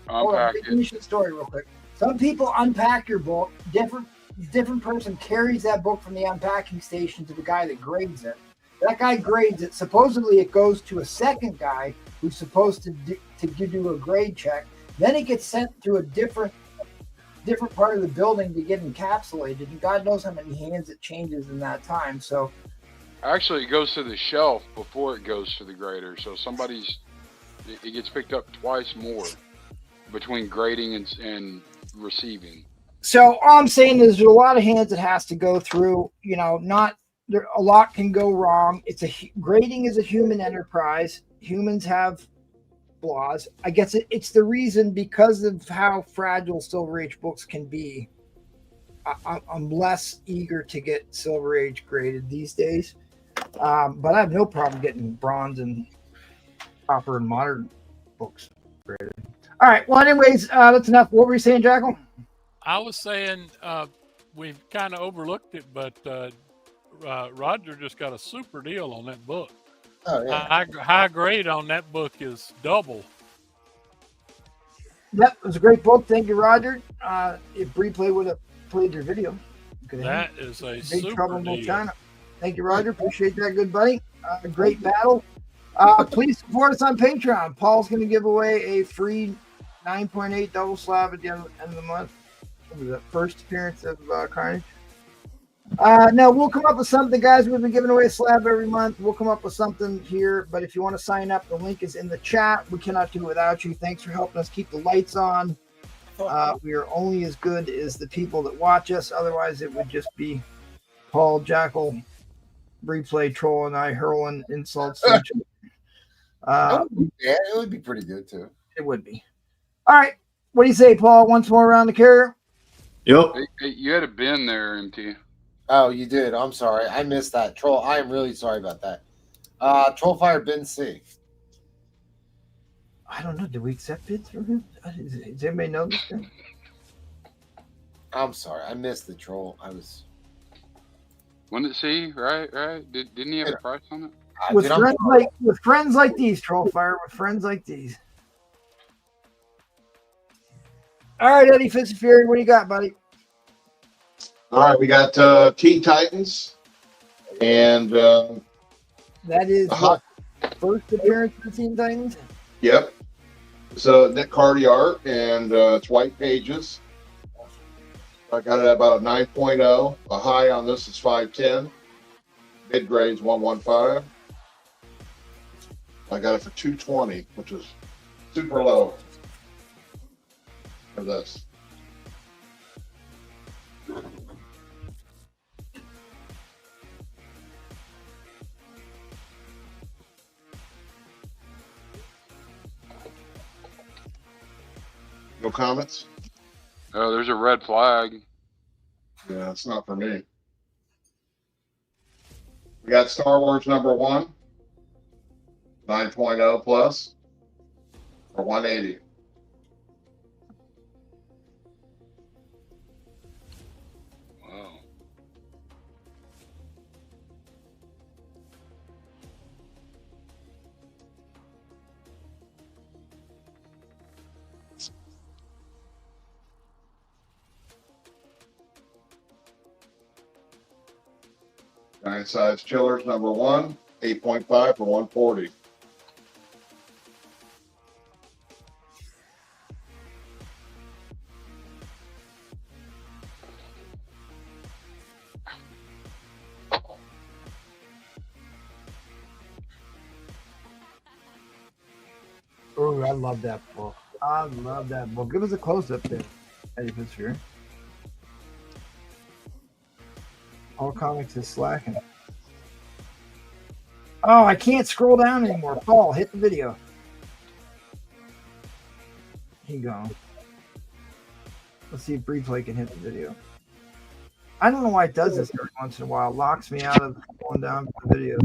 unpack it. Finish the story real quick. Some people unpack your book. Different person carries that book from the unpacking station to the guy that grades it. That guy grades it. Supposedly, it goes to a second guy who's supposed to do a grade check. Then it gets sent to a different part of the building to get encapsulated. And God knows how many hands it changes in that time. So, actually, it goes to the shelf before it goes to the grader. So it gets picked up twice more between grading and receiving. So all I'm saying is there's a lot of hands it has to go through. You know, a lot can go wrong. Grading is a human enterprise. Humans have flaws. I guess it's the reason, because of how fragile Silver Age books can be. I'm less eager to get Silver Age graded these days, but I have no problem getting Bronze and Copper and Modern books graded. All right. Well, anyways, that's enough. What were you saying, Jackal? I was saying we've kind of overlooked it, but Roger just got a super deal on that book. Oh, yeah. High grade on that book is double. Yep, it was a great book. Thank you, Roger. If Replay would have played your video, that is a Big super Trouble in Little deal. China. Thank you, Roger. Appreciate that, good buddy. A great battle. Please support us on Patreon. Paul's going to give away a free 9.8 double slab at the end of the month. What was that, first appearance of Carnage? No, we'll come up with something, guys. We've been giving away a slab every month. We'll come up with something here. But if you want to sign up, the link is in the chat. We cannot do it without you. Thanks for helping us keep the lights on. We are only as good as the people that watch us. Otherwise, it would just be Paul, Jackal, Replay, Troll, and I hurling insults. It would be pretty good, too. It would be. All right. What do you say, Paul? Once more around the carrier? Yep. Hey, you had a bin there, MT. Oh, you did. I'm sorry. I missed that. Troll, I am really sorry about that. Trollfire Bin C. I don't know. Did we accept bids from him? Does anybody know this guy? I'm sorry. I missed the troll. I was. When did see? Right. Didn't he have a price on it? With friends like these, Trollfire. With friends like these. All right, Eddie Fitzfury, what do you got, buddy? All right, we got Teen Titans, and that is what, first appearance of Teen Titans. Yep. So Nick Cardy art, and it's white pages. I got it at about a 9.0. A high on this is 510. Mid grade's 115. I got it for 220, which is super low for this. No comments? Oh, there's a red flag. Yeah, it's not for me. We got Star Wars #1, 9.0 plus, for 180. Wow. Giant size chillers #1, 8.5 for 140. Oh, I love that book. I love that book. Give us a close up there, Eddie Fitzfury. All Comics is slacking. Oh, I can't scroll down anymore. Paul, hit the video. He gone. Let's see if Breeplay can hit the video. I don't know why it does this every once in a while. Locks me out of going down to the video.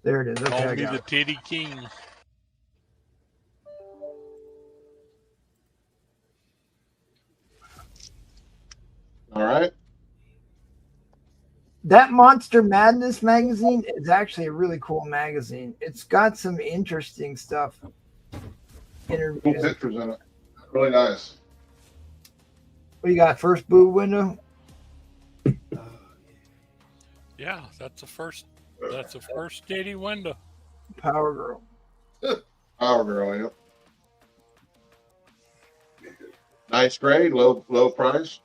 There it is. Okay, Call I me got the it. Titty King. All right. That Monster Madness magazine is actually a really cool magazine. It's got some interesting stuff. Cool Interviews. pictures in it. Really nice. What you got? First boo window? Yeah, that's the first. That's the first titty window. Power Girl. Power Girl, yep. Nice grade, low price.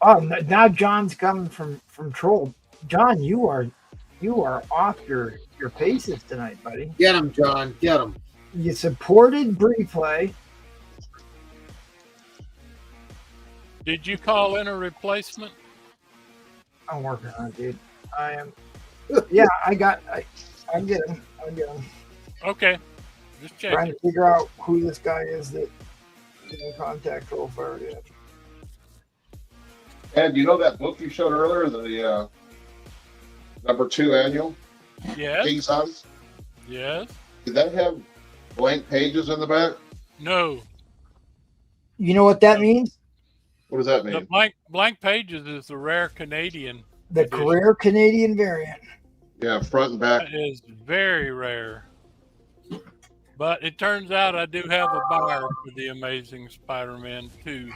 Oh, now John's coming from Troll. John, you are off your paces tonight, buddy. Get him, John. Get him. You supported Breeplay. Did you call in a replacement? I'm working on it, dude. I am. Yeah, I get him. I get him. Okay, just checking. Trying to figure out who this guy is that didn't contact Trollfire yet. And you know that book you showed earlier, the #2 annual? Yes. King size? Yes. Did that have blank pages in the back? No. You know what that means? What does that The mean? blank pages is the rare Canadian. The edition. rare Canadian variant. Yeah, front and back. That is very rare. But it turns out I do have a buyer for the Amazing Spider-Man 2.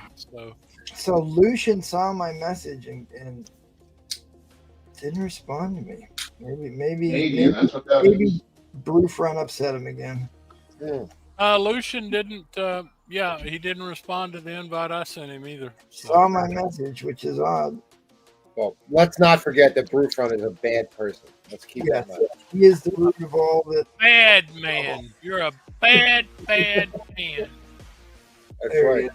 So Lucian saw my message and didn't respond to me. Maybe that's what that is. Brewfront upset him again. Lucian didn't. He didn't respond to the invite I sent him either. Saw my message, which is odd. Well, let's not forget that Brewfront is a bad person. Let's keep that in mind. He is the root of all that. Bad man. You're a bad man. That's There right.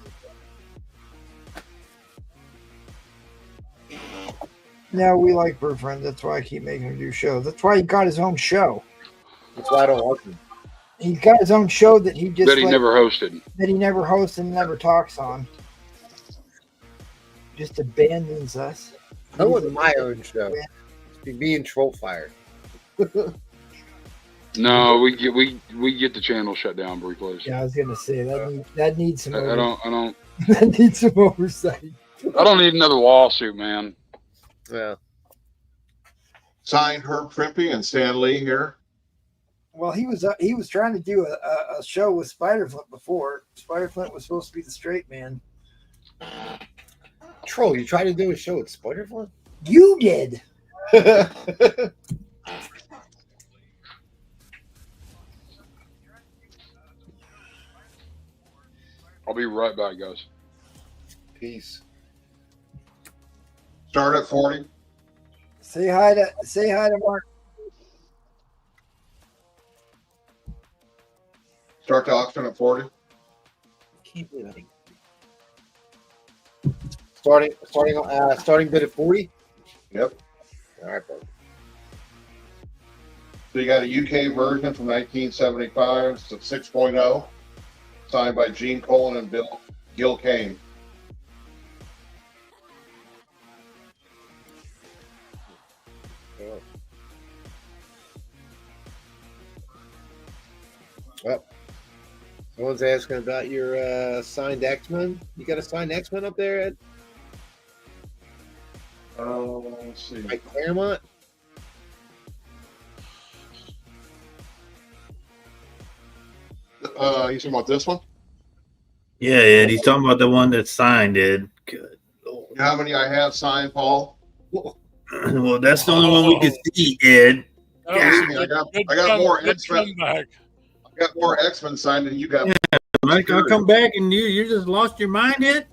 No, we like Brewfront. That's why I keep making him do shows. That's why he got his own show. That's why I don't like him. He got his own show that he just That he never hosted. That he never hosts and never talks on. just abandons us. I want my own show. Just be me and Trollfire. No, we get the channel shut down briefly. Yeah, I was gonna say that needs some. I don't. That needs some oversight. I don't need another lawsuit, man. Yeah. Signed Herb Trimpe and Stan Lee here. Well, he was trying to do a show with Spider-Flint before. Spider-Flint was supposed to be the straight man. Troll, you tried to do a show with Spider-Flint? You did. I'll be right back, guys. Peace. Start at 40. Say hi to Mark. Start to auction at 40. Keep it. Starting bid at 40. Yep. All right, bro. So you got a UK version from 1975. It's a 6.0. Signed by Gene Colan and Gil Kane. Well, someone's asking about your signed X-Men. You got a signed X-Men up there, Ed? Let's see. Mike Claremont? You talking about this one? Yeah, Ed. He's talking about the one that's signed, Ed. Good Lord. You know how many I have signed, Paul? Well, that's the only one we can see, Ed. I got more X-Men. I got more X-Men signed than you got. Yeah, Mike, I'll come back and you just lost your mind, Ed?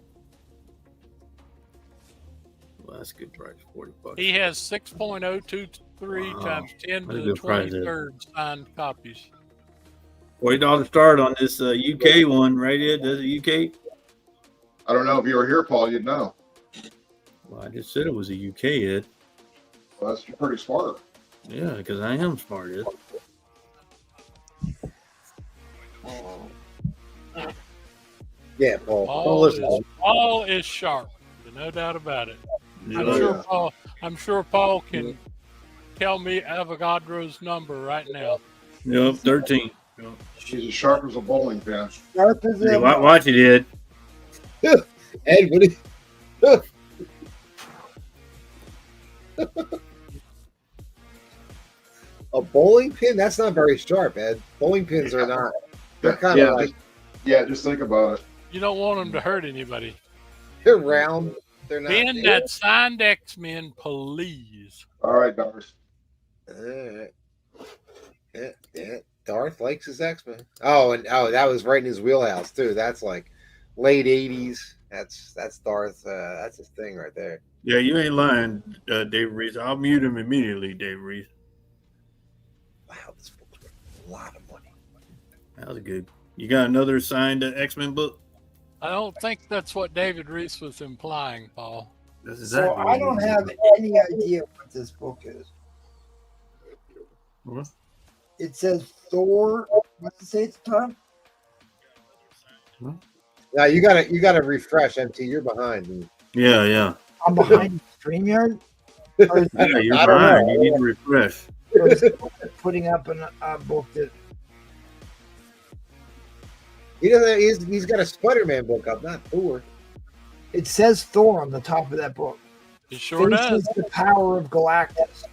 Well, that's a good price, $40. He has 6.023 times 10 to the 23rd signed copies. $40 start on this UK one, right, Ed? Does it UK? I don't know. If you were here, Paul, you'd know. Well, I just said it was a UK, Ed. Well, that's pretty smart. Yeah, because I am smart, Ed. Yeah, Paul. Paul is sharp. No doubt about it. Yeah. I'm sure Paul can tell me Avogadro's number right now. Yep, 13. Yep. She's as sharp as a bowling pin. Sharp as Hey, watch it, Ed. Ed, what is... A bowling pin? That's not very sharp, Ed. Bowling pins are not. They're kind of like... Just think about it. You don't want them to hurt anybody. They're round. They're not. Ben, that signed X-Men, please. All right, Darth. Yeah. Darth likes his X-Men. Oh, that was right in his wheelhouse too. That's like late '80s. That's Darth. That's his thing right there. Yeah, you ain't lying, Dave Reese. I'll mute him immediately, Dave Reese. Wow, this book's worth a lot of money. That was good. You got another signed X-Men book? I don't think that's what David Reese was implying, Paul. That's exactly So I don't have any idea what this book is. What? It says Thor. What's it say at the top? Now you gotta refresh, MT. You're behind me. Yeah. I'm behind StreamYard. Yeah, you're behind. You need to refresh. Putting up a book that He doesn't. He's got a Spider-Man book up, not Thor. it says Thor on the top of that book. It sure does. The Power of Galactus.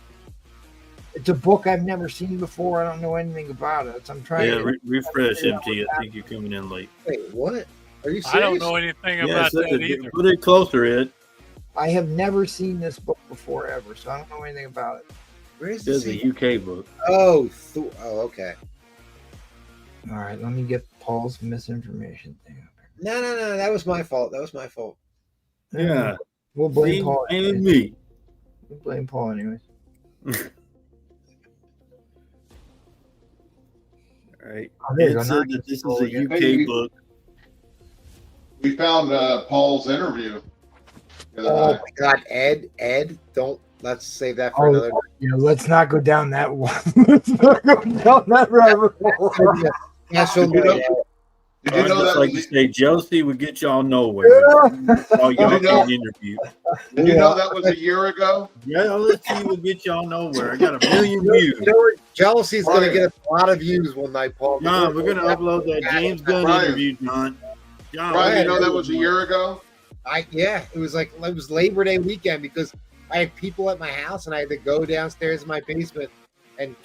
It's a book I've never seen before. I don't know anything about it. So I'm trying to refresh, MT. I think you're coming in late. Wait, what? Are you serious? I don't know anything about that either. Put it closer, Ed. I have never seen this book before ever, so I don't know anything about it. Where is This this? is a UK book. Oh, Thor. Oh, okay. All right, let me get Paul's misinformation thing up here. No. That was my fault. Yeah. We'll blame Paul. And me. We'll blame Paul anyways. All right. Oh, there you Ed go. said Now I that can this is scroll a again. UK book. We found Paul's interview. Oh my God, Ed, don't. Let's save that for another. Let's not go down that one. Let's not go down that rabbit hole. Special night, Ed. Did you know just that like was to say, jealousy would get y'all nowhere. All y'all Did you know- getting interviewed. Did you know that was a year ago? Jealousy would get y'all nowhere. I got 1 million views. You know what? Jealousy's going to Brian. get a lot of views one night, Paul. John, we're gonna upload that James Gunn Brian. interview, John. John, Brian, you know that was a year ago? It was Labor Day weekend because I had people at my house and I had to go downstairs in my basement and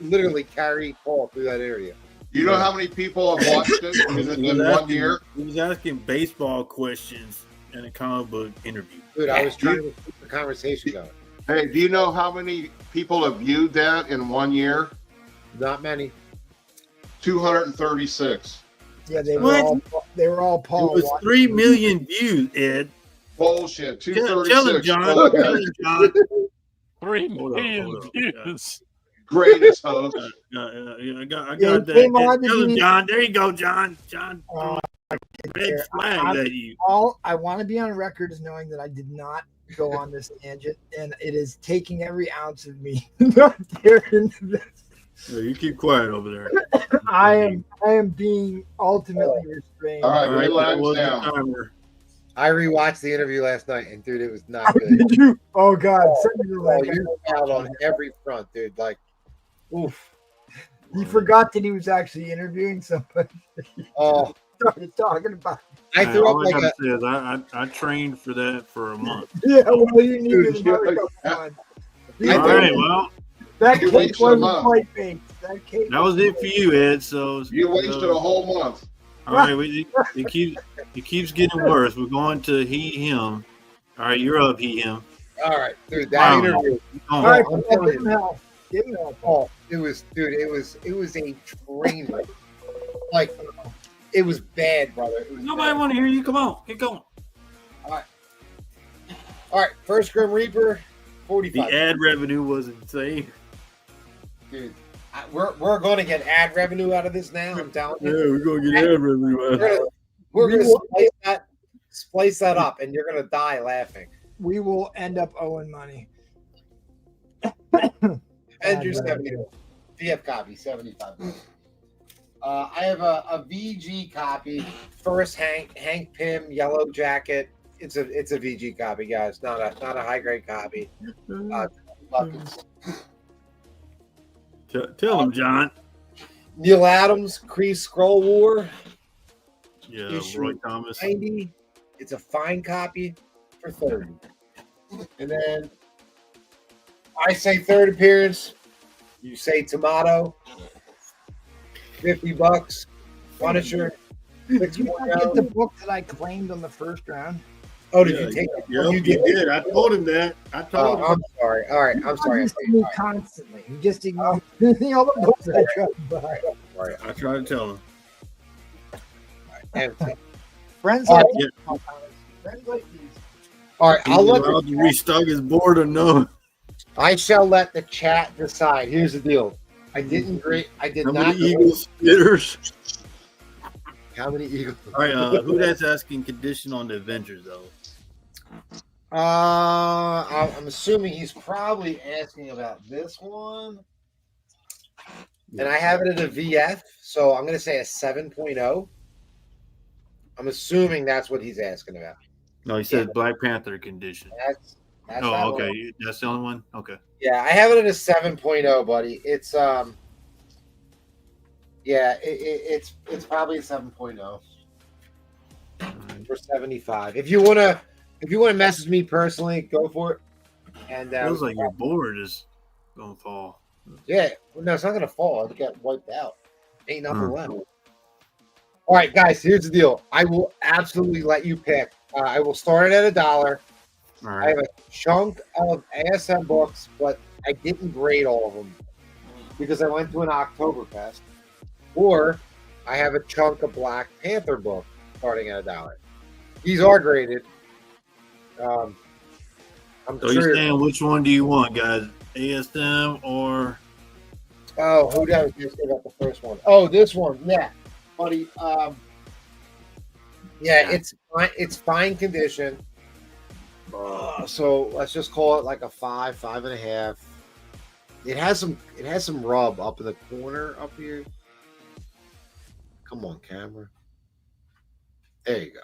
literally carry Paul through that interview. You know how many people have watched it in 1 year? He was asking baseball questions in a comic book interview. Dude, I was trying to keep the conversation going. Hey, do you know how many people have viewed that in 1 year? Not many. 236. Yeah, they What? were all Paul. It was watching. 3 million views, Ed. Bullshit. Tell 236. him, John. Tell him, John. 3 Hold on, million hold on. views. Greatest host. I got Yeah, that. came on Tell him, the- John. There you go, John. John. Red flag I'm- at you. I want to be on record as knowing that I did not go on this tangent, and it is taking every ounce of me not there into this. Yeah, you keep quiet over there. I am being ultimately restrained. All right, All right, relax that was the down. timer. I rewatched the interview last night, and dude, it was not good. Did you? Oh God! Send me the Oh, link. you out on every front, dude. Like, oof. He forgot that he was actually interviewing somebody. Oh, Started talking about. I threw all up I like gotta a. say is I trained for that for a month. Yeah, well, you needed another couple months. All right, well, That You cake wasted a wasn't month. quite baked. That cake. that was it for you, Ed. So You wasted a whole month. All right, it keeps getting worse. We're going to he him. All right, you're up, he him. All right, dude. That Wow. interview. All right, I'm Paul, telling give him hell. Give him hell, Oh, Paul. it was a train wreck. Like, it was bad, brother. It was Nobody bad. want to hear you. Come on, get going. All right, first Grim Reaper, The 45. ad revenue was insane. Dude, we're going to get ad revenue out of this now. I'm telling Yeah, you. we're gonna get ad revenue. We're gonna splice that up, and you're gonna die laughing. We will end up owing money. Andrew 70 VF copy 75. I have a VG copy. First Hank Pym Yellow Jacket. It's a VG copy, guys. Not a high grade copy. Buckets. Tell him, John. Neil Adams Kree Scroll War. Yeah, Issue Roy Thomas. 90. It's a fine copy for 30. And then I say third appearance. You say tomato. $50. Punisher. Did you not get the book that I claimed on the first round? Oh, did you take it? Yeah, you did. I told him that. I told him. I'm sorry. All right, I'm sorry. Me constantly. He just ignored all the books I tried to buy. All right. I tried to tell him. Friends All like right. these. Friends like these. All right, I'll let allowed to restock his board or no. I shall let the chat decide. Here's the deal. I did How not. many Eagles spitters? How many Eagles? All right, who that's asking condition on the Avengers though? I'm assuming he's probably asking about this one. And I have it at a VF, so I'm going to say a 7.0. I'm assuming that's what he's asking about. No, he says Black Panther condition. That's that Oh, one. okay. That's the only one? Okay. Yeah, I have it at a 7.0, buddy. It's yeah, it's probably a 7.0 for 75. If you wanna message me personally, go for it. And Feels like your board is gonna fall. yeah, no, it's not gonna fall. It got wiped out. Ain't nothing left. All right, guys, here's the deal. I will absolutely let you pick. I will start it at $1. All I right. have a chunk of ASM books, but I didn't grade all of them because I went to an Oktoberfest. Or I have a chunk of Black Panther book starting at $1. These are graded. I'm So sure. you're saying which one do you want, guys? ASM or Oh, who does this about the first one? Oh, this one, yeah, buddy. Yeah, it's fine condition. So let's just call it like a 5.5. It has some rub up in the corner up here. Come on, camera. There you go.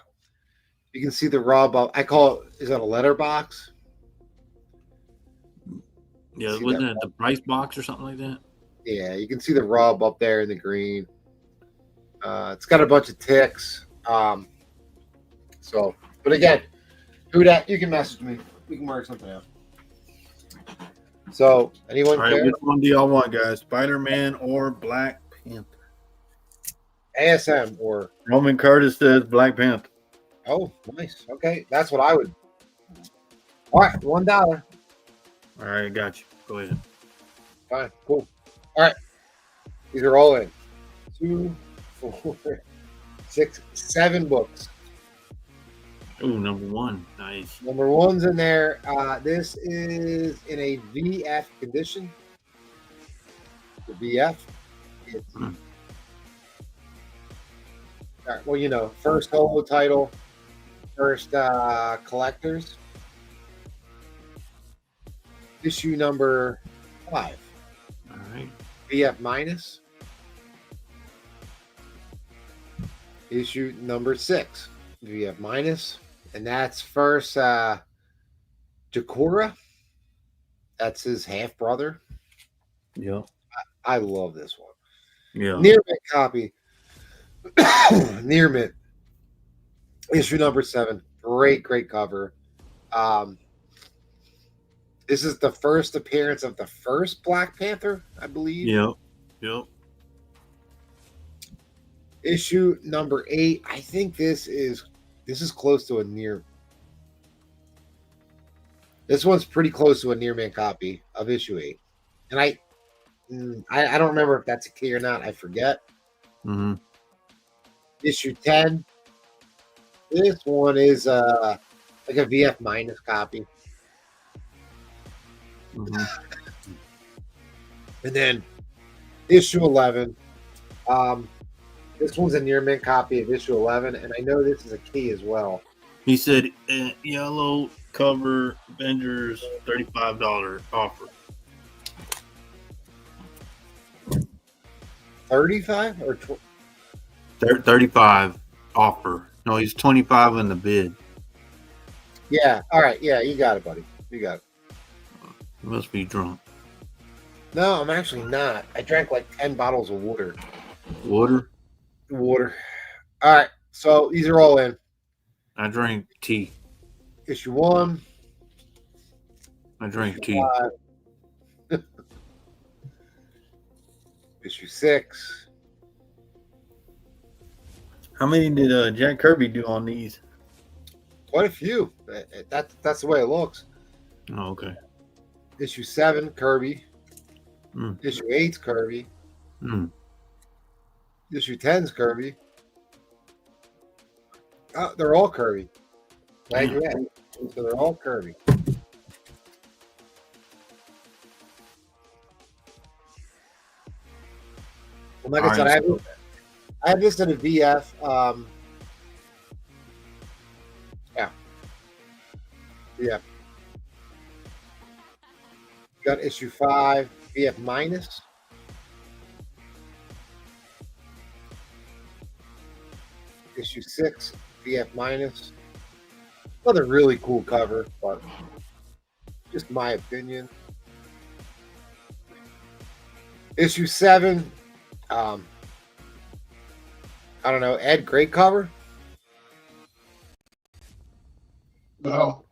You can see the rub up. I call it, is that a letterbox? Yeah, wasn't it the price box or something like that? Yeah, you can see the rub up there in the green. It's got a bunch of ticks. So, but again, who that? You can message me. We can work something out. So, anyone All right, care? which one do y'all want, guys? Spider-Man or Black Panther? ASM or Roman Curtis says Black Panther. oh, nice. Okay, that's what I would. All right, $1. All right, got you. Go ahead. Fine, cool. All right, these are all in. 2, 4, 6, 7 books. Ooh, number 1. Nice. Number 1's in there. This is in a VF condition. The VF. It's, all right, well, you know, first solo title, first collectors. Issue number 5. All right. VF minus. Issue number 6. VF minus. And that's first Jakura. That's his half brother. Yeah. I love this one. Yeah. Near mint copy. Near mint. Issue number 7. Great cover. This is the first appearance of the first Black Panther, I believe. Yep. Issue number 8. I think this is close to a near. This one's pretty close to a near mint copy of issue 8, and I don't remember if that's a key or not. I forget. Mm-hmm. Issue 10. This one is like a VF minus copy. Mm-hmm. And then issue 11. This one's a near mint copy of issue 11, and I know this is a key as well. He said yellow cover Avengers $35 offer. 35 or 35 offer. No, he's 25 in the bid. yeah. All right. Yeah, you got it, buddy. You got it. He must be drunk. No, I'm actually not. I drank like 10 bottles of water. Water? Water. All right. So these are all in. I drank tea. Issue 1. I drank tea. Issue 6. How many did Jack Kirby do on these? Quite a few. That's the way it looks. Oh, okay. Issue 7, Kirby. Mm. Issue 8's Kirby. Mm. Issue 10's Kirby. Oh, they're all Kirby. Glad you asked. So they're all Kirby. Well, like I said, I have this in a VF. Yeah. Got issue 5, VF minus. Issue 6, VF minus. Another really cool cover, but just my opinion. Issue 7, I don't know, Ed, great cover? No.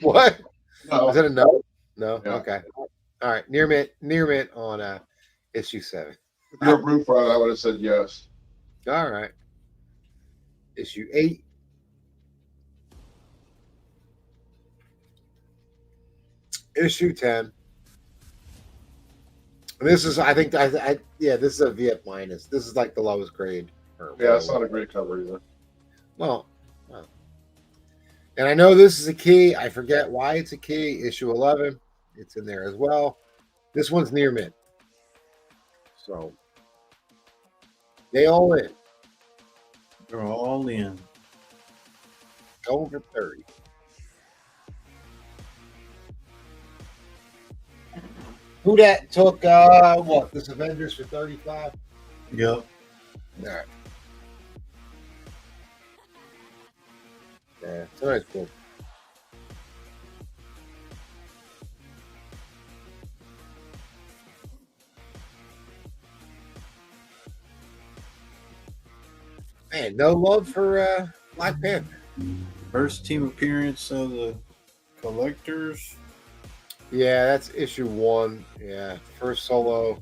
What? No. Was it a no? No? Yeah. Okay. All right. Near mint on issue 7. If you're a brew front, I would have said yes. All right. Issue 8. Issue 10. And this is, I think, this is a VF minus. This is like the lowest grade. Yeah, it's not a great cover either. Well, and I know this is a key. I forget why it's a key. Issue 11. It's in there as well. This one's near mint. So they all in. They're all in. Going for 30. Who that took what? This Avengers for 35? Yep. All right. Yeah, it's a nice book. Man, no love for Black Panther. First team appearance of the collectors. Yeah, that's issue 1. Yeah, first solo,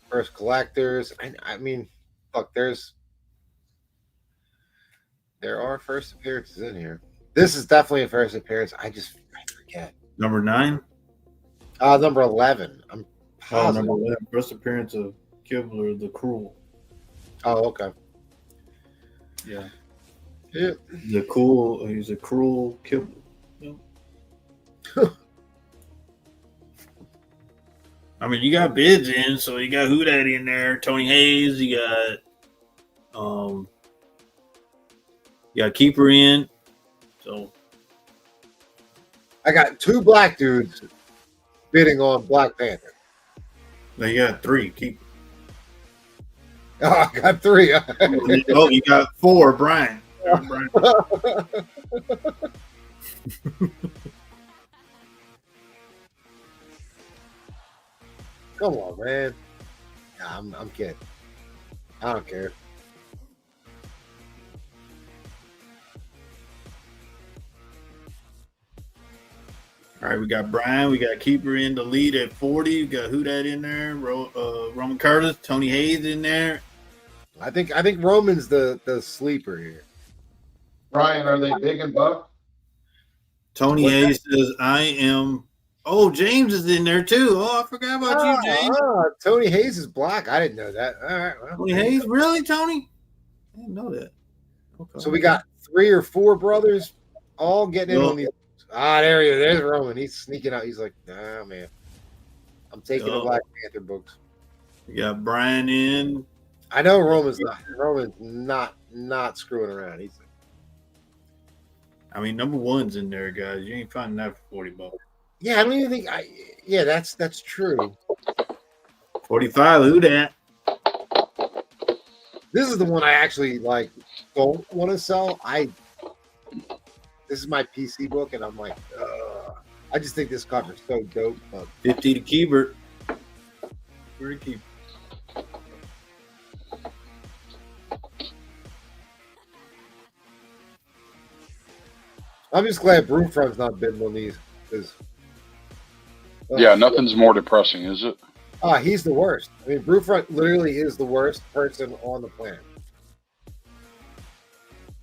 first collectors. I mean, look, there are first appearances in here. This is definitely a first appearance. I forget. Number 9. Number 11. I'm Oh, positive. number 11. First appearance of Kibler the Cruel. Oh, okay. Yeah. Yeah. He's a cruel Kibler. Yep. I mean, you got bids in, so you got Who Dat in there, Tony Hayes, you got Keeper in. So I got 2 black dudes bidding on Black Panther. now you got 3. Keep. Oh, I got 3. Oh, you got 4, Brian. Brian. Come on, man. Nah, I'm kidding. I don't care. All right, we got Brian. We got Keeper in the lead at 40. We got Who Dat in there. Roman Curtis, Tony Hayes in there. I think Roman's the sleeper here. Brian, are they big and buff? Tony Hayes says, I am. Oh, James is in there too. Oh, I forgot about you, James. Tony Hayes is black. I didn't know that. All right. Well, Tony Hayes? Really, Tony? I didn't know that. Okay. So we got 3 or 4 brothers all getting in on these. There he is. There's Roman. He's sneaking out. He's like, nah, man. I'm taking the Black Panther books. We got Brian in. I know Roman's not screwing around. He's like, I mean, number 1's in there, guys. You ain't finding that for $40. yeah, I don't even think yeah, that's true. 45, Who Dat? This is the one I actually don't want to sell. This is my PC book, and I'm like, I just think this cover's so dope. 50 to Keeper. Where to keep? I'm just glad Broomfront's not bidding on these. Yeah, nothing's more depressing, is it? He's the worst. I mean, Broomfront literally is the worst person on the planet.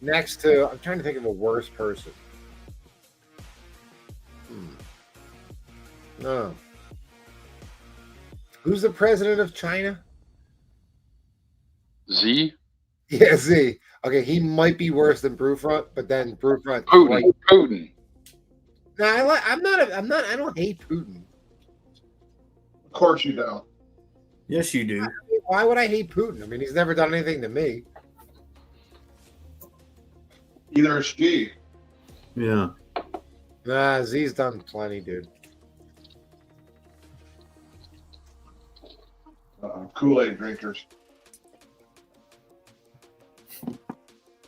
Next to, I'm trying to think of a worse person. No. Who's the president of China? Z? Yeah, Z. Okay, he might be worse than Broomfront, but then Broomfront. Putin. No, I don't hate Putin. Of course you don't. Yes, you do. Why would I hate Putin? I mean, he's never done anything to me. Either is she. Yeah. Nah, Z's done plenty, dude. Kool-Aid drinkers.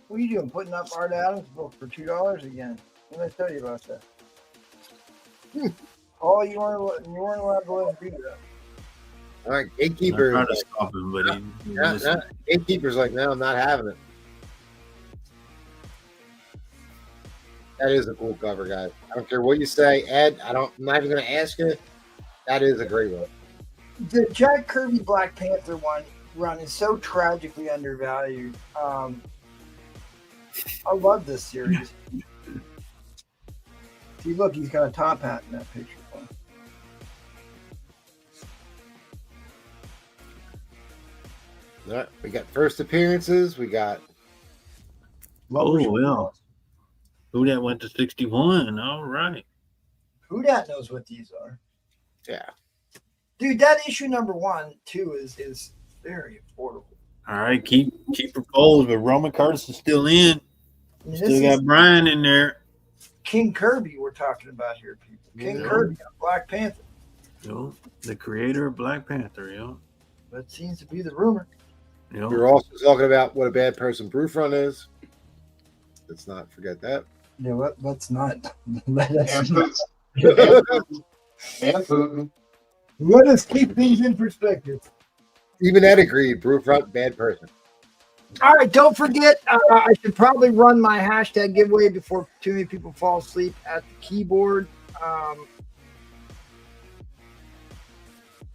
What are you doing? Putting up Art Adams' book for $2 again? What did I tell you about that? Oh, you weren't allowed to let him do that. All right, Gatekeeper. I'm trying to stop him, but Gatekeeper's like, no, I'm not having it. That is a cool cover, guys. I don't care what you say, Ed. I'm not even going to ask you. That is a great one. The Jack Kirby Black Panther run is so tragically undervalued. I love this series. See, look, he's got a top hat in that picture. All right, we got first appearances. We got. Oh, well. Who Dat went to 61. All right. Who Dat knows what these are. Yeah. Dude, that issue number 1, too, is very affordable. All right, keeper polls, but Roman Curtis is still in. Still got Brian in there. King Kirby we're talking about here, people. King Kirby on Black Panther. Yo, the creator of Black Panther, yo. That seems to be the rumor. Yo. We're also talking about what a bad person Broomfront is. Let's not forget that. Yeah, let's not. Let us, And Putin. let us keep things in perspective. Even Ed agreed. Brew front, bad person. All right, don't forget, I should probably run my hashtag giveaway before too many people fall asleep at the keyboard.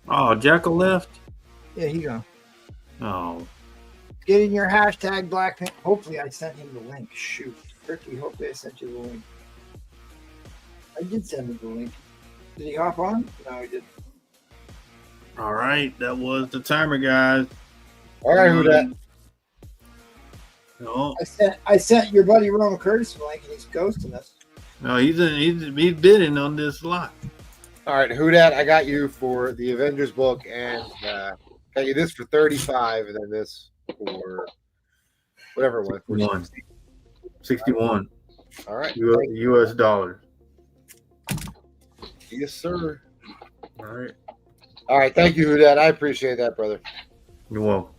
Oh, Jackal left. Yeah, here you go. Oh, Get in your hashtag Blackpink. Hopefully, I sent him the link. Shoot, Turkey. Hopefully, I sent you the link. I did send him the link. Did he hop on? No, he didn't. all right. That was the timer, guys. All right, who that? No, I sent your buddy Roman Curtis the link, and he's ghosting us. no, he's bidding on this lot. All right, who that? I got you for the Avengers book, and got you this for 35, and then this for whatever it went for 61. All right, U.S. dollars. yes, sir. All right. All right, thank you, who that? I appreciate that, brother. You're welcome.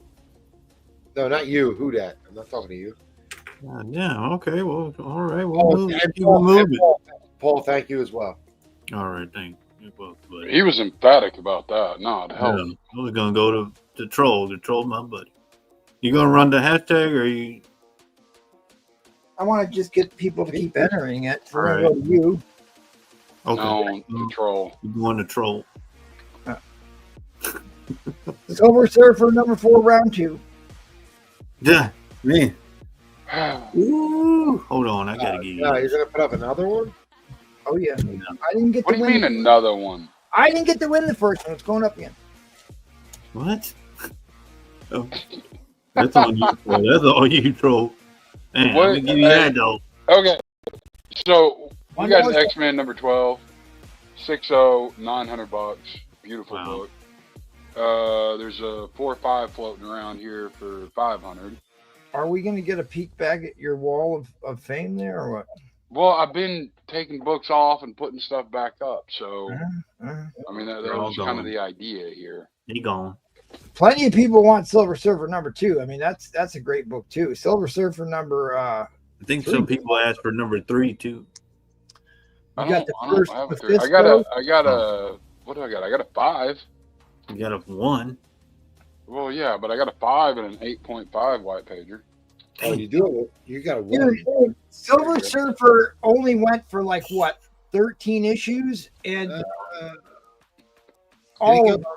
No, not you, who that? I'm not talking to you. Yeah. Okay. Well. All right. Oh, and Paul, thank you as well. All right. Thank you both. Buddy. He was emphatic about that. No, the hell. Yeah, I was gonna go to troll my buddy. You gonna run the hashtag or you? I want to just get people to keep entering it. So All I'm going to go to you. Okay. No, the troll. You going to troll? Silver Surfer number 4, round 2. Yeah, me. Ooh, hold on, I gotta get you. You're gonna put up another one? Oh yeah. I didn't get. What do you mean another one? I didn't get to win the first one. It's going up again. What? Oh, that's on you. Bro. That's all you, troll. Man, let me give you that though. Okay, so we got an X-Men number 12, 6/0, $900. Beautiful book. There's a 4/5 floating around here for 500. Are we going to get a peek back at your wall of fame there, or what? Well, I've been taking books off and putting stuff back up, so I mean that was kind of the idea here. He gone. Plenty of people want Silver Surfer number 2. I mean that's a great book too. Silver Surfer number. I think some people asked for number 3 too. I got a. What do I got? I got a 5. You got a 1. Well, yeah, but I got a 5 and an 8.5 white pager. Oh, you do it. You got a 1. Dude, Silver Surfer only went for like what 13 issues, and all of them.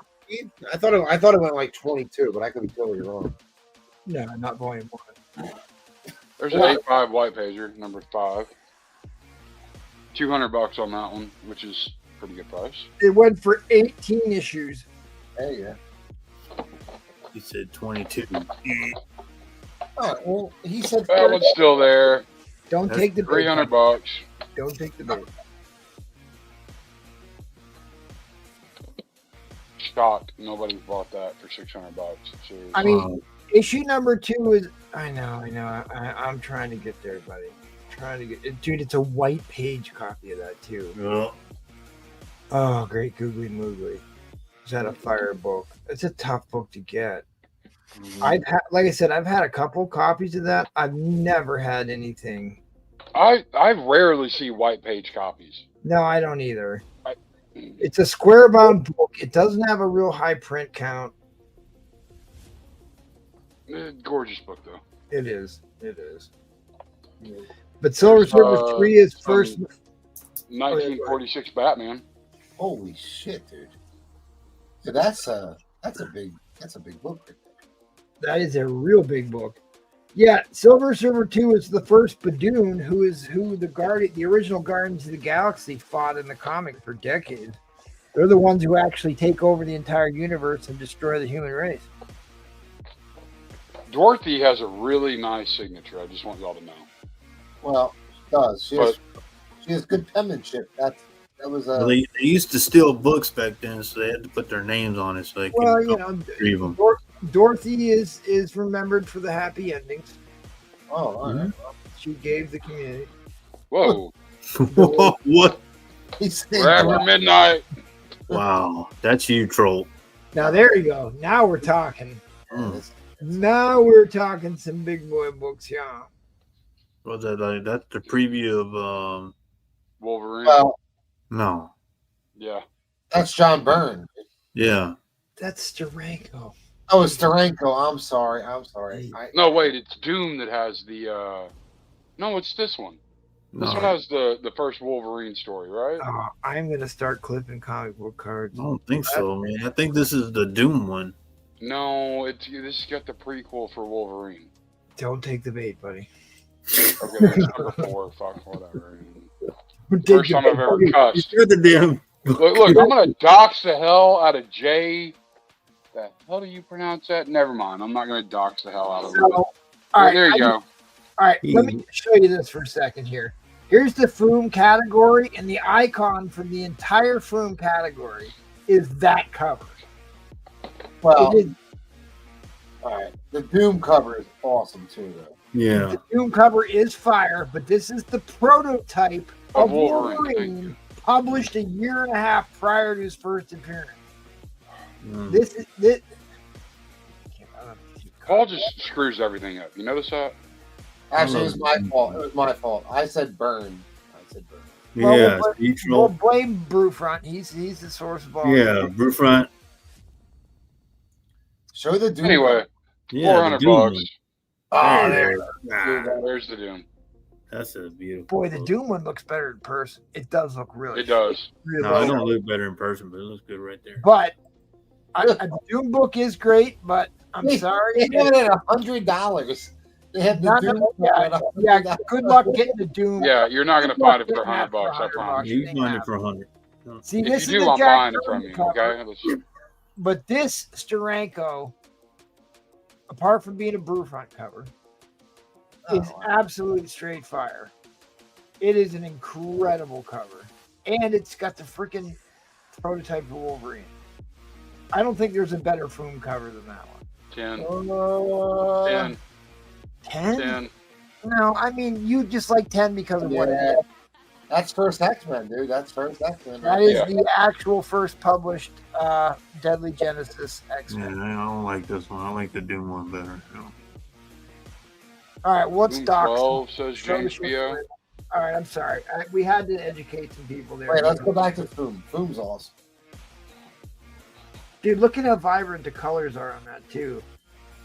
I thought it went like 22, but I could be totally wrong. No, not volume 1. There's an 8.5 white pager, number 5. $200 on that one, which is pretty good price. It went for 18 issues. There you go. He said 22. Oh, well, he said that one's still there. Don't take the $300. Don't take the bait. Shocked nobody's bought that for $600. Seriously. I mean, issue number 2 is. I know. I'm trying to get there, buddy. Dude, it's a white page copy of that too. Yeah. Oh, great googly moogly. Is that a fire book? It's a tough book to get. I've had, like I said, I've had a couple copies of that. I've never had anything. I rarely see white page copies. No, I don't either. It's a square bound book. It doesn't have a real high print count. Gorgeous book though. It is. But Silver Surfer 3 is first. 1946 Batman. Holy shit, dude! So that's a big book. That is a real big book. Yeah, Silver Surfer 2 is the first Badoon, who the original Guardians of the Galaxy fought in the comic for decades. They're the ones who actually take over the entire universe and destroy the human race. Dorothy has a really nice signature. I just want y'all to know. Well, she does. She has good penmanship. That was a. Well, they used to steal books back then, so they had to put their names on it so they could retrieve them. Dorothy is remembered for the happy endings. Oh, all right. She gave the community. Whoa. What? We're after midnight. Wow, that's you, troll. Now there you go. Now we're talking. Now we're talking some big boy books, yeah. Was that like that's the preview of Wolverine. Well, no. Yeah. that's John Byrne. Yeah. That's Steranko. Oh, it's Steranko. I'm sorry. No, wait, it's Doom that has the no, it's this one. This one has the first Wolverine story, right? I'm gonna start clipping comic book cards. I don't think so, man. I think this is the Doom one. No, this got the prequel for Wolverine. Don't take the bait, buddy. Okay, that's number 4. Fuck, whatever. First time I've ever cussed. You're the damn. Look, I'm gonna dox the hell out of Jay. The hell do you pronounce that? Never mind. I'm not gonna dox the hell out of him. All right, There you go. All right, let me show you this for a second here. Here's the Foom category, and the icon from the entire Foom category is that cover. Well, all right. The Doom cover is awesome too, though. Yeah. The Doom cover is fire, but this is the prototype of Wolverine published a year and a half prior to his first appearance. This is this. Paul just screws everything up. You notice that? Actually, it was my fault. It was my fault. I said Byrne. Yeah. We'll blame Brewfront. He's the source of all. Yeah, Brewfront. Show the Doom. Anyway, Yeah, $400 the Doom bucks. one. Oh, There's the Doom. That's a beautiful. Boy, the Doom one looks better in person. It does look really. It does. Really No, it don't look better in person, but it looks good right there. But the Doom book is great, but I'm sorry. They had it at $100. They had the Doom. Yeah, good luck getting the Doom. Yeah, you're not gonna Good find luck it for getting that $100. I promise. You can find it for 100. See, If this you is do, the I'm Jack buying it Kirby from you. cover. Okay. Let's- But this Steranko, apart from being a Brewfront cover, is absolute straight fire. It is an incredible cover. And it's got the freaking prototype of Wolverine. I don't think there's a better Foom cover than that one. 10. 10? 10. No, I mean, you just like 10 because of what it is. That's first X-Men, dude. That's first X-Men. That is the actual first published Deadly Genesis X-Men. Yeah, I don't like this one. I like the Doom one better. All right, what's Doom Doc? 12 says Show the James shit Bio. for it. All right, I'm sorry. We had to educate some people there. Wait, let's go back to Foom. Foom's awesome. Dude, look at how vibrant the colors are on that too.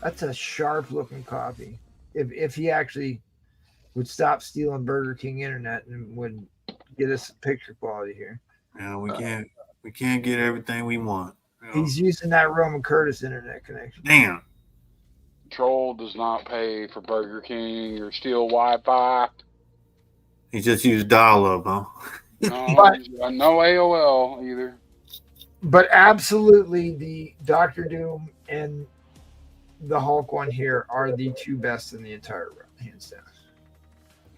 That's a sharp looking copy. If he actually would stop stealing Burger King internet and would get us picture quality here. Yeah, we can't get everything we want. He's using that Roman Curtis internet connection. Damn. Troll does not pay for Burger King or steal Wi-Fi. He just used dial-up, huh? No AOL either. But absolutely, the Doctor Doom and the Hulk one here are the two best in the entire run, hands down.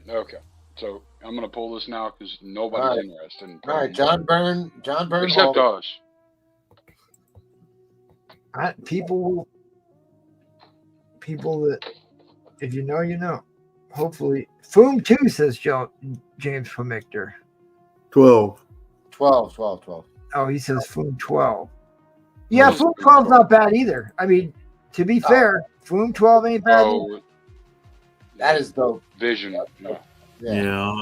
Okay, so I'm gonna pull this now because nobody's interested. In All right, John Byrne. Except us. People that, if you know, you know. Hopefully, Foom 2 says James Fomictor. 12. 12. Oh, he says Foom 12. Yeah, Foom 12's not bad either. I mean, to be fair, Foom 12 ain't bad either. That is dope. Vision. Yeah,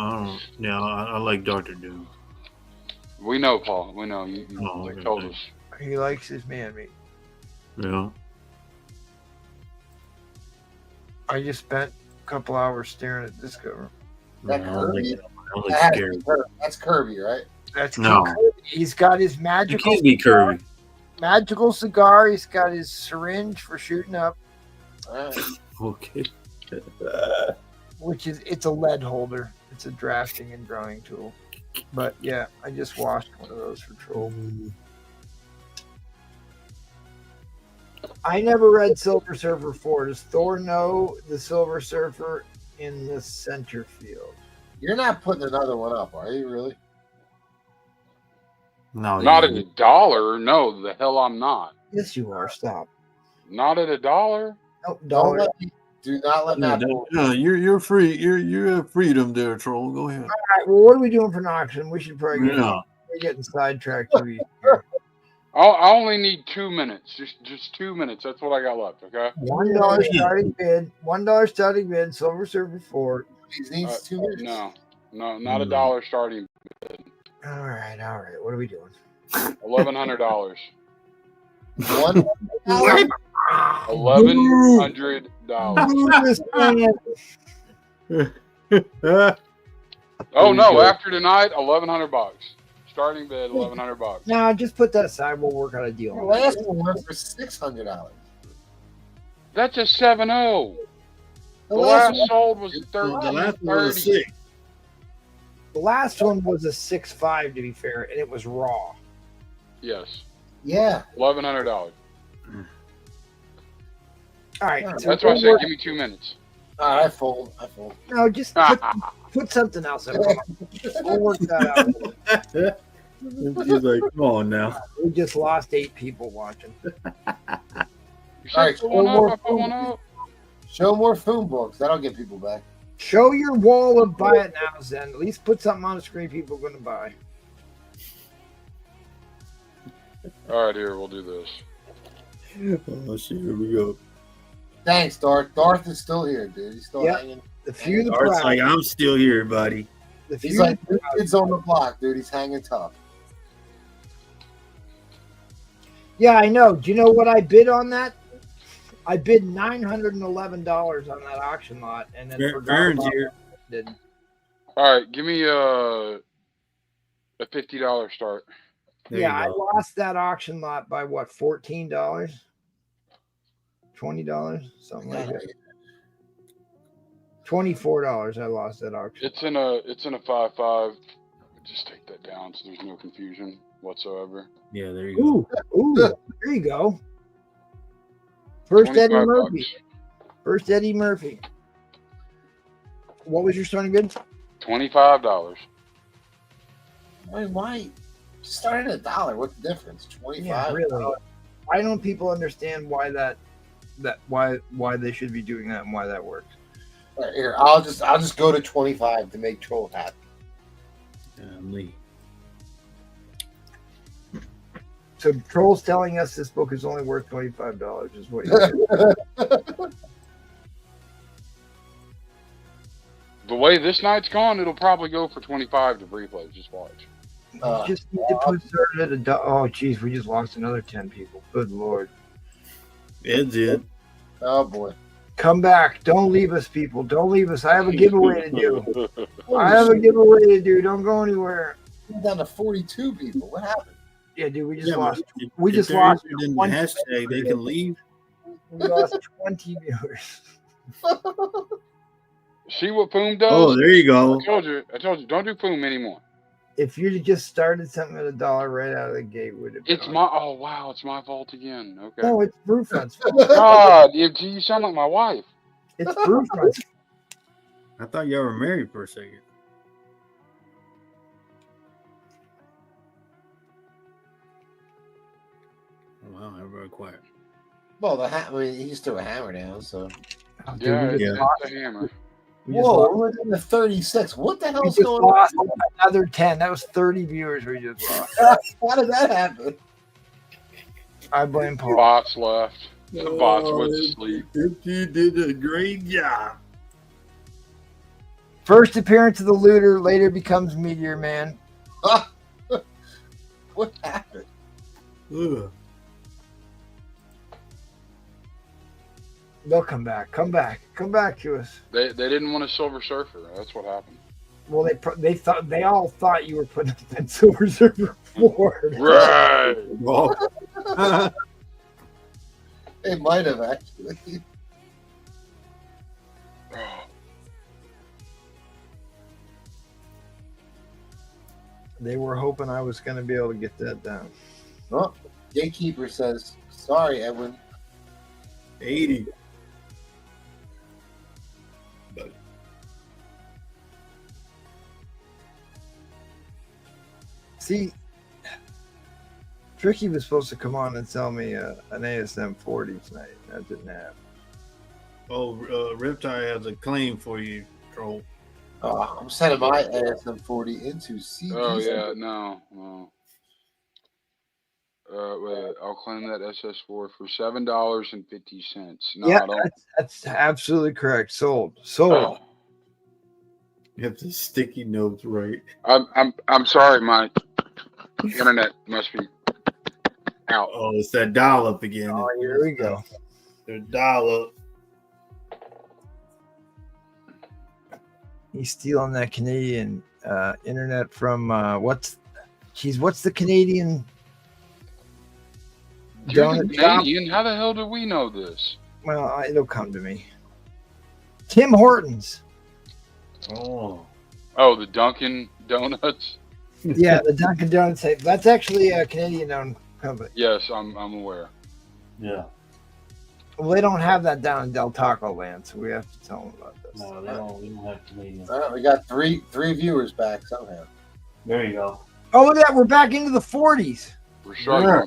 I like Dr. Doom. We know, Paul. We know. You told us. He likes his man meat. Yeah. I just spent a couple hours staring at this cover. That Kirby? Scary. That's Kirby, right? That's No. Kirby. He's got his magical. It can't be Kirby. Magical cigar. He's got his syringe for shooting up. Okay. It's a lead holder. It's a drafting and drawing tool. But yeah, I just washed one of those for Troll. I never read Silver Surfer 4. Does Thor know the Silver Surfer in the center field? You're not putting another one up, are you really? No. Not at $1. No, the hell I'm not. Yes, you are. Stop. Not at $1. Nope, $1. Do not let that. No, you're free. You have freedom there, Troll. Go ahead. All right. Well, what are we doing for Noxon? We should probably Yeah. we're getting sidetracked too easy. I only need 2 minutes. Just 2 minutes. That's what I got left. Okay. $1 starting bid. $1 starting bid. Silver Surfer 4. These needs 2 minutes. No, not a dollar starting. All right. What are we doing? $1,100. What? $1,100. Oh no! After tonight, $1,100. Starting bid, $1,100. No, just put that aside. We'll work out a deal. The last one went for $600. That's a 7.0. The last last sold was The last one was 13.30. 6. The last one was a 6.5, to be fair, and it was raw. Yes, Yeah. $1,100. All right. So That's why I said give me 2 minutes. All right, I fold. No, just put something else up. We'll work that out. He's like, come on now. We just lost 8 people watching. You All said right, put one up, I put one up. Show more phone books. That'll get people back. Show your wall of buy it now, Zen. At least put something on the screen people are going to buy. All right, here we'll do this. Oh shit, here we go. Thanks, Darth. Darth is still here, dude. He's still Yep. hanging. The few, the Art's proud. like, I'm still here, buddy. The He's few, like the new proud. kids on the block, dude. He's hanging tough. Yeah, I know. Do you know what I bid on that? I bid $911 on that auction lot, and then forgot Aaron's about here. it. All right, give me a $50 start. There Yeah, I you go. lost that auction lot by what? $14, $20, something like that. $24. I lost that auction. It's in a 5.5. Just take that down so there's no confusion whatsoever. Yeah, there you go. Ooh, there you go. First Eddie 25 Murphy. bucks. First Eddie Murphy. What was your starting bid? $25. Why? Start at $1. What's the difference? 25. Yeah, really. Why don't people understand why why they should be doing that and why that works? All right, here, I'll just go to 25 to make Troll happy. Lee. So Troll's telling us this book is only worth $25 is what you said. The way this night's gone, it'll probably go for 25 to replay. Just watch. You just need to put started at oh geez, we just lost another 10 people. Good lord. It did. Oh boy. Come back. Don't leave us, people. Don't leave us. I have a giveaway to do. I have a giveaway to do. Don't go anywhere. We're down to 42 people. What happened? Yeah, dude, we just Yeah, lost. but We if just they're lost. interested in the 20 hashtag, they can leave. We lost 20 viewers. See what Poom does? Oh, there you go. I told you, don't do Poom anymore. If you'd have just started something at $1 right out of the gate, would have been. It's my wow, it's my fault again. Okay. No, it's Brewfront's fault. God, you sound like my wife. It's Brewfront's. I thought y'all were married for a second. Oh, wow, everybody quiet. Well, I mean, he just threw a hammer down, so. Oh, dude, Yeah, we just it's lost- a hammer. we just Whoa, lost- we're in the 36. What the we hell's just going lost on? another 10. That was 30 viewers we just lost. How did that happen? I blame Paul. Bots left. The bots went to sleep. You did a great job. First appearance of the looter, later becomes Meteor Man. What happened? Ugh. They'll come back. Come back. Come back to us. They didn't want a Silver Surfer. That's what happened. Well, they all thought you were putting up that Silver Surfer 4. Right. Oh. They might have actually. They were hoping I was going to be able to get that down. Oh, Gatekeeper says, "Sorry, Edwin." 80. See, Tricky was supposed to come on and sell me an ASM 40 tonight. That didn't happen. Oh, Riptide has a claim for you, Troll. Oh, I'm sending my ASM 40 into CP. Oh yeah, no. Wait, I'll claim that SS4 for $7.50. No, Yeah, I don't. that's absolutely correct. Sold. You have the sticky notes right. I'm sorry, my internet must be out. Oh, it's that dial up again. Oh, here we go. The dial up. He's stealing that Canadian internet from what's the Canadian You're donut shop? Canadian. How the hell do we know this? Well, it'll come to me. Tim Hortons. Oh, the Dunkin' Donuts. Yeah, the Dunkin' Donuts. That's actually a Canadian-owned company. Yes, I'm aware. yeah. Well, they don't have that down in Del Taco Land, so we have to tell them about this. No, they don't. We don't have Canadian. We got three viewers back somehow. There you go. Oh, look at that. We're back into the 40s. We're struggling.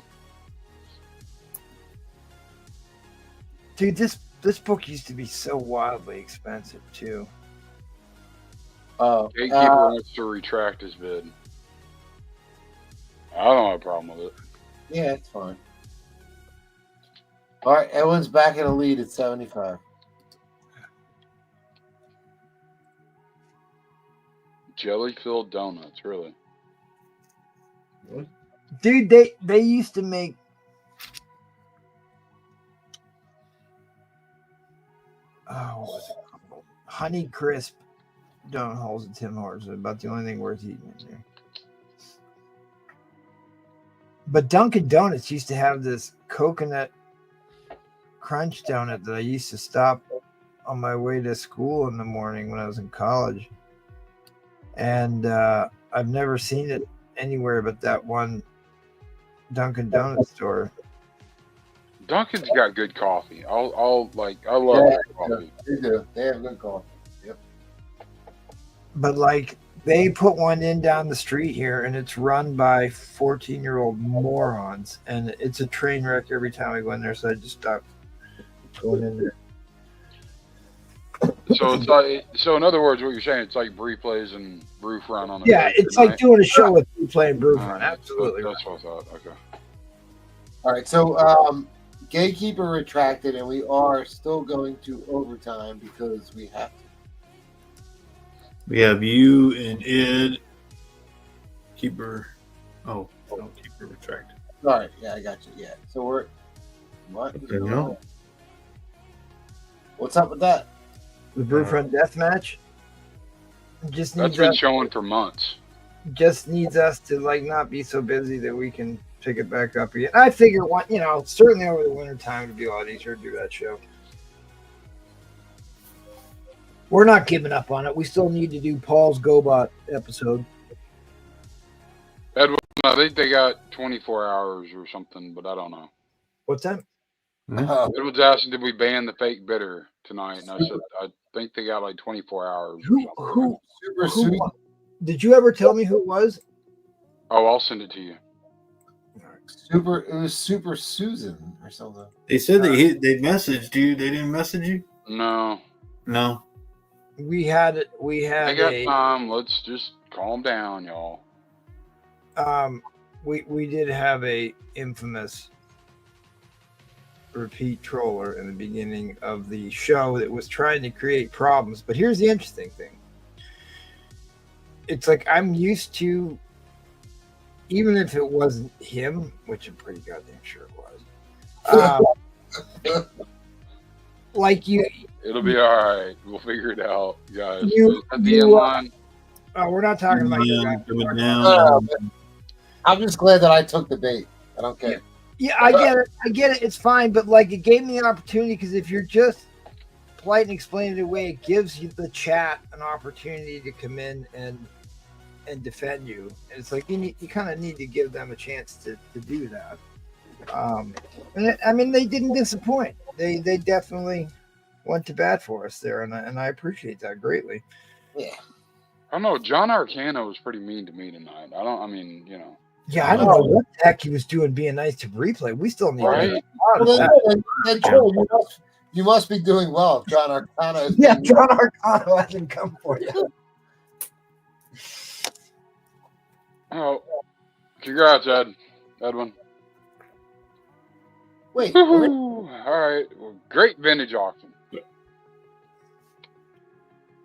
Dude, this book used to be so wildly expensive, too. Gatekeeper wants to retract his bid. I don't have a problem with it. Yeah, it's fine. All right, everyone's back in the lead at 75. Jelly-filled donuts, really? Dude, they used to make what was it called? Honey Crisp donut holes at Tim Hortons. About the only thing worth eating in there. But Dunkin' Donuts used to have this coconut crunch donut that I used to stop on my way to school in the morning when I was in college. And I've never seen it anywhere but that one Dunkin' Donuts store. Dunkin's got good coffee. I love their coffee. They do. They have good coffee. Yep. But like they put one in down the street here, and it's run by 14-year-old morons, and it's a train wreck every time I go in there. So I just stopped going in there. So it's like, in other words, what you're saying, it's like Bree plays and Brew Front on the it's like doing a show with you playing Brew Front. Absolutely. That's what I thought. Okay. All right, so Gatekeeper retracted, and we are still going to overtime because we have to. We have you and Ed. Keeper. Oh, no, Keeper retracted. All right, yeah, I got you. Yeah, so we're. What? Okay, no. What's up with that? The Brew Front death match. Just That's needs been us, showing for months. just needs us to like not be so busy that we can pick it back up again. I figure certainly over the winter time it'd be a lot easier to do that show. We're not giving up on it. We still need to do Paul's GoBot episode. Edwin, I think they got 24 hours or something, but I don't know. What's that? Edwin's asking, did we ban the fake bitter tonight? And I said, I think they got like 24 hours. Who did you ever tell me who it was? Oh, I'll send it to you. It was Super Susan or something. They said they messaged you. They didn't message you? No. We had I got time. Let's just calm down, y'all. We did have a infamous repeat troller in the beginning of the show that was trying to create problems. But here's the interesting thing. It's like I'm used to, even if it wasn't him, which I'm pretty goddamn sure it was. Like you. It'll be all right. We'll figure it out, guys. At the you, end line. We're not talking about you guys. I'm just glad that I took the bait. I don't care. Yeah, I get it. It's fine, but like it gave me an opportunity because if you're just polite and explain it away, it gives you the chat an opportunity to come in and defend you. And it's like you kind of need to give them a chance to do that. I mean, they didn't disappoint. They definitely went to bat for us there, and I appreciate that greatly. Yeah. I don't know. John Arcano was pretty mean to me tonight. Yeah, I don't know what the heck he was doing being nice to Replay. We still need to then Joel, you must be doing well. John Arcano. John Arcano hasn't come for you. Oh, congrats, Edwin. Wait. All right. Well, great vintage auction.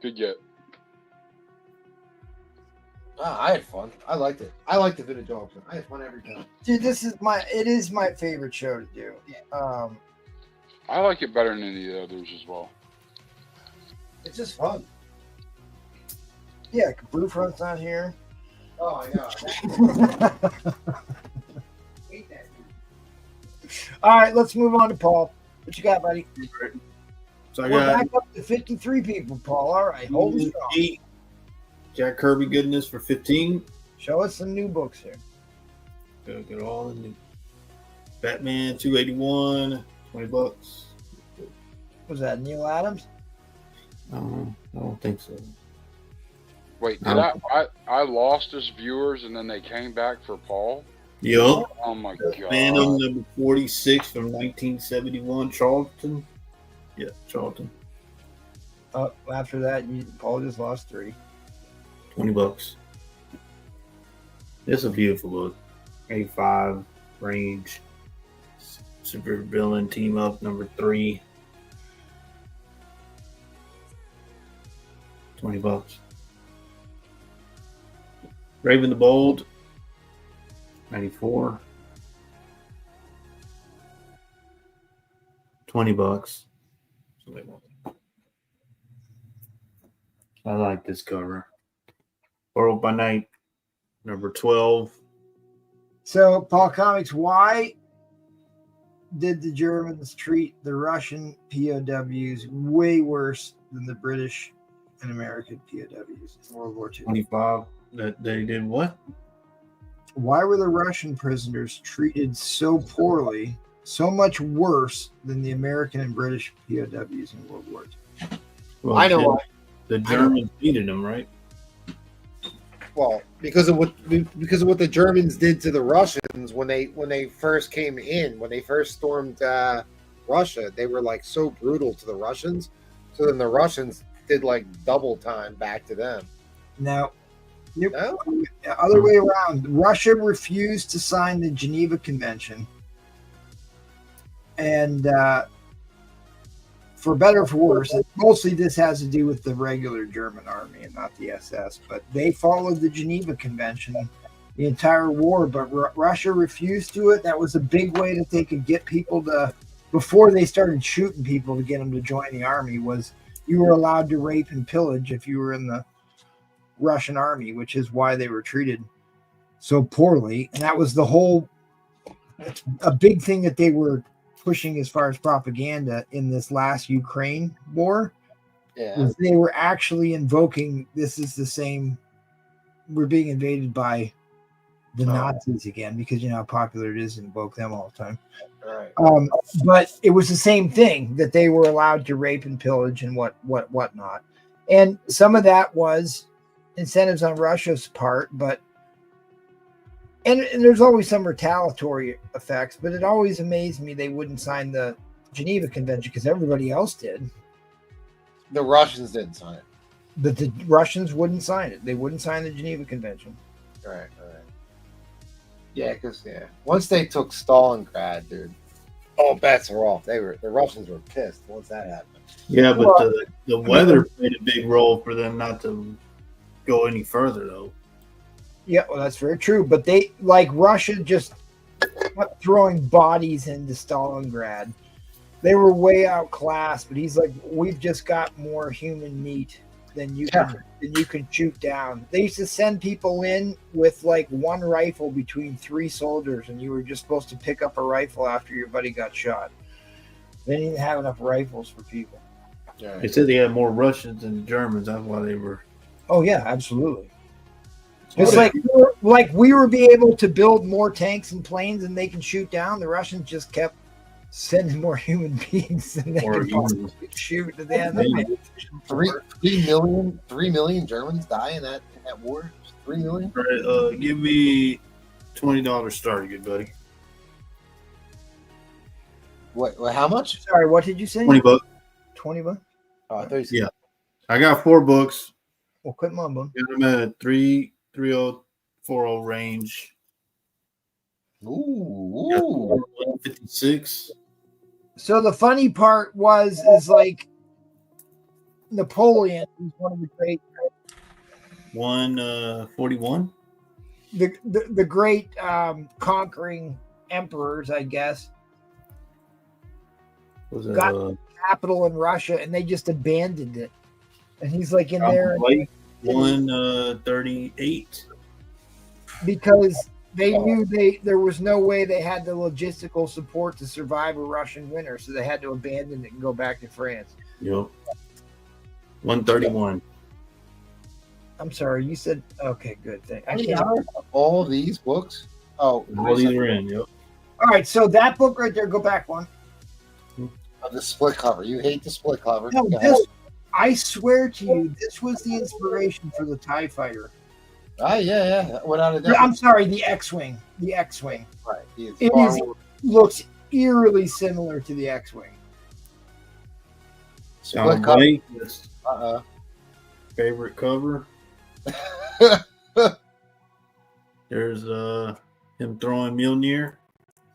Good get. I had fun. I liked it. I liked the vintage auction. I had fun every time. Dude, it is my favorite show to do. I like it better than any of the others as well. It's just fun. Yeah, Brewfront's not here. Oh, I know. All right, let's move on to Paul. What you got, buddy? So I We're got back up to 53 people, Paul. All right, hold it strong. 8 Jack Kirby goodness for 15. Show us some new books here. Get all the new Batman 281, $20. Was that Neil Adams? I don't think so. Wait, did I lost his viewers and then they came back for Paul? Yup. Oh my god. Venom number 46 from 1971, Charlton. Yeah, Charlton. After that, Paul just lost 3. $20. It's a beautiful book. 85 range. Super villain team up number 3. $20. Raven the Bold. 94. $20. I like this cover. World by Night, number 12. So, Paul Comics, why did the Germans treat the Russian POWs way worse than the British and American POWs in World War II? 25. That they did what? Why were the Russian prisoners treated so poorly, so much worse than the American and British POWs in World War II? Well, I know why. The Germans beated them, right? Well, because of what the Germans did to the Russians when they first came in, when they first stormed Russia, they were like so brutal to the Russians. So then the Russians did like double time back to them. Now, other way around. Russia refused to sign the Geneva Convention, and for better or for worse, and mostly this has to do with the regular German army and not the SS, but they followed the Geneva Convention the entire war, but Russia refused to it. That was a big way that they could get people to, before they started shooting people to get them to join the army, was you were allowed to rape and pillage if you were in the Russian army, which is why they were treated so poorly. And that was a big thing that they were pushing as far as propaganda in this last Ukraine war. Yeah, they were actually invoking, this is the same, we're being invaded by the Nazis again, because you know how popular it is to invoke them all the time. right. But it was the same thing, that they were allowed to rape and pillage and whatnot. And some of that was incentives on Russia's part, but and there's always some retaliatory effects, but it always amazed me they wouldn't sign the Geneva Convention because everybody else did. The Russians didn't sign it. But the Russians wouldn't sign it. They wouldn't sign the Geneva Convention. Right. Yeah, because once they took Stalingrad, dude, all bets are off. The Russians were pissed once that happened. Yeah, but the weather played a big role for them not to go any further, though. Yeah, well, that's very true. But Russia just kept throwing bodies into Stalingrad. They were way outclassed, but he's like, we've just got more human meat than you can shoot down. They used to send people in with like one rifle between 3 soldiers, and you were just supposed to pick up a rifle after your buddy got shot. They didn't have enough rifles for people. Yeah. They said they had more Russians than Germans. That's why they were. Oh yeah, absolutely. It's like we were be able to build more tanks and planes and they can shoot down. The Russians just kept sending more human beings than they could possibly shoot. They had 3 million Germans die in that war. 3 million. All right, give me $20 start, good buddy. What? How much? Sorry, what did you say? $20. $20. Oh, I thought you said. Yeah, I got 4 books. Well, quit mumbling. I'm at a 33040 range. Ooh. 156. So the funny part is like Napoleon was one of the great 141. The great conquering emperors, I guess, Was got capital in Russia and they just abandoned it. And he's like in there 138 because they knew there was no way they had the logistical support to survive a Russian winter, so they had to abandon it and go back to France. Yep. 131. I'm sorry, you said okay, good thing. I How many can't. hours are all these books? Oh, All these are in. Yep. All right, so that book right there, go back one. The split cover. You hate the split cover. No, this, I swear to you, this was the inspiration for the TIE Fighter. Ah, yeah. Without a doubt. I'm sorry, the X-Wing. The X-Wing. Right. Looks eerily similar to the X-Wing. Split cover. Yes. Favorite cover. There's him throwing Mjolnir.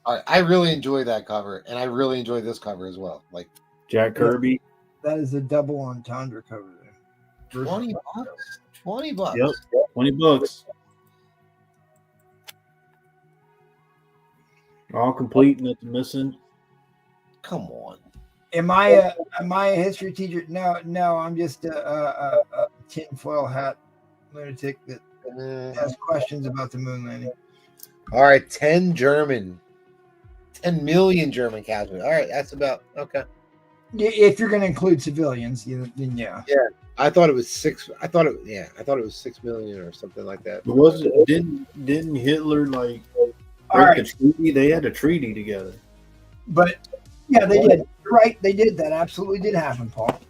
All right, I really enjoy that cover, and I really enjoy this cover as well. Like Jack Kirby. That is a double entendre cover there. $20. $20. Yep. $20. All complete, nothing missing. Come on. Am I a history teacher? No, I'm just a tinfoil hat lunatic that has questions about the moon landing. All right, 10 million German casualties. All right, that's about okay. If you're going to include civilians, then yeah. Yeah, I thought it was 6. I thought it was 6 million or something like that. Was it? Didn't Hitler like All right. the treaty? They had a treaty together. But yeah, they did. You're right, they did. That absolutely did happen, Paul.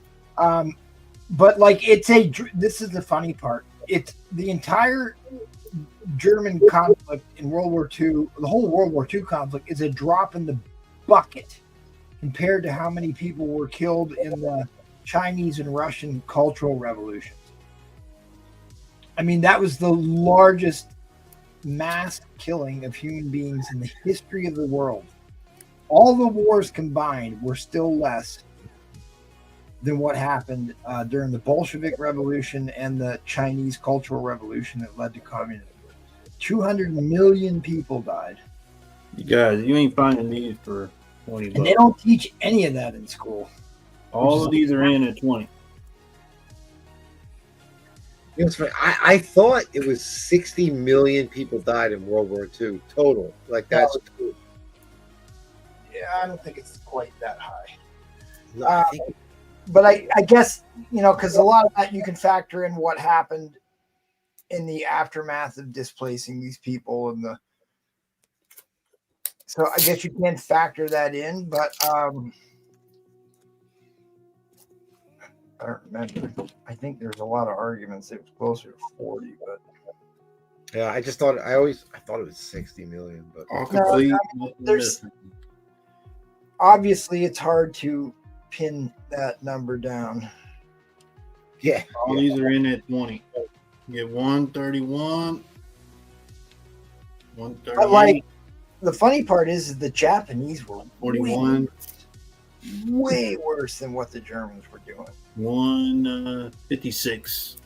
But like, this is the funny part. It's the entire German conflict in World War II. The whole World War II conflict is a drop in the bucket compared to how many people were killed in the Chinese and Russian cultural revolutions. I mean, that was the largest mass killing of human beings in the history of the world. All the wars combined were still less than what happened during the Bolshevik Revolution and the Chinese Cultural Revolution that led to communism. 200 million people died. You guys, you ain't finding these for $20. And they don't teach any of that in school. All of these are in at 20. You know, it's funny. I thought it was 60 million people died in World War II total. Like that's Yeah, I don't think it's quite that high. I think But I guess, because a lot of that you can factor in what happened in the aftermath of displacing these people so I guess you can factor that in, but I don't remember. I think there's a lot of arguments it was closer to 40, but yeah, I thought it was 60 million, but All complete. there's obviously it's hard to pin that number down. Yeah. All these are in at 20. You get 131. 138. But like the funny part is the Japanese were 41. way worse than what the Germans were doing. 156.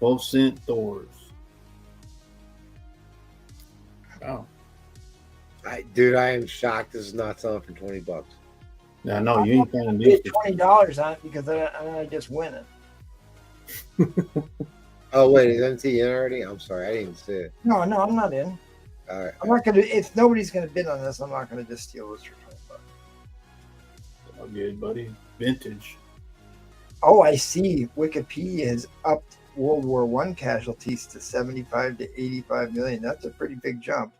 12-cent Thors. Wow. I am shocked this is not selling for $20. Now, no, you ain't finding I these. did $20 on it because I just win it. Oh wait, is MT in already? I'm sorry, I didn't see it. No, I'm not in. All right. I'm not gonna. If nobody's gonna bid on this, I'm not gonna just steal this for $20. All good, buddy. Vintage. Oh, I see. Wikipedia has upped World War I casualties to 75 to 85 million. That's a pretty big jump.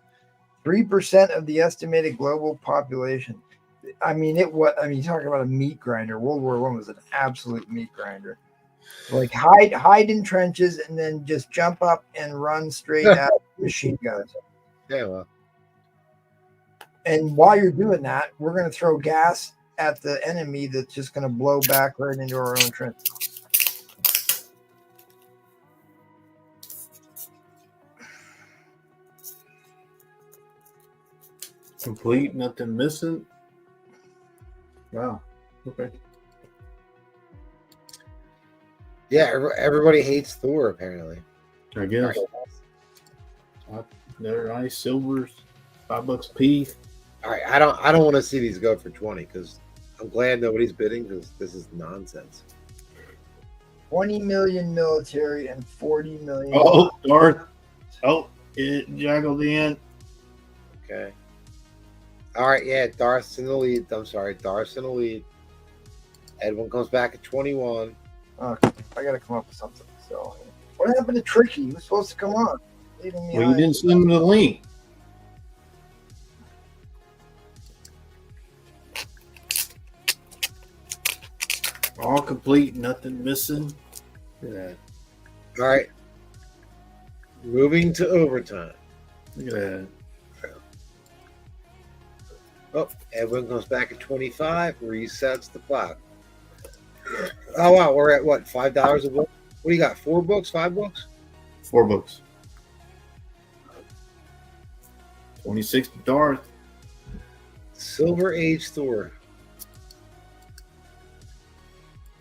3% of the estimated global population. I mean, you talking about a meat grinder. World War I was an absolute meat grinder. Like hide in trenches and then just jump up and run straight at machine guns. Yeah, well. And while you're doing that, we're going to throw gas at the enemy that's just going to blow back right into our own trench. Complete, nothing missing. Wow. Okay. Yeah, everybody hates Thor apparently. I guess. They're nice silvers, $5 a piece. All right, I don't want to see these go for 20 because I'm glad nobody's bidding because this is nonsense. 20 million military and 40 million. Oh, Darth. Oh, it juggled in. Okay. All right, yeah, Darth's in the lead. I'm sorry, Darth's in the lead. Edwin comes back at 21. Okay, I got to come up with something. So, what happened to Tricky? He was supposed to come on. Leaving me Well, you high. didn't send him the link. All complete, nothing missing. Look at that. All right. Moving to overtime. Look at that. Oh, Edwin comes back at 25, resets the clock. Oh, wow. We're at what? $5 a book? What do you got? 4 books? 5 books? 4 books. 26 to Darth. Silver Age Thor.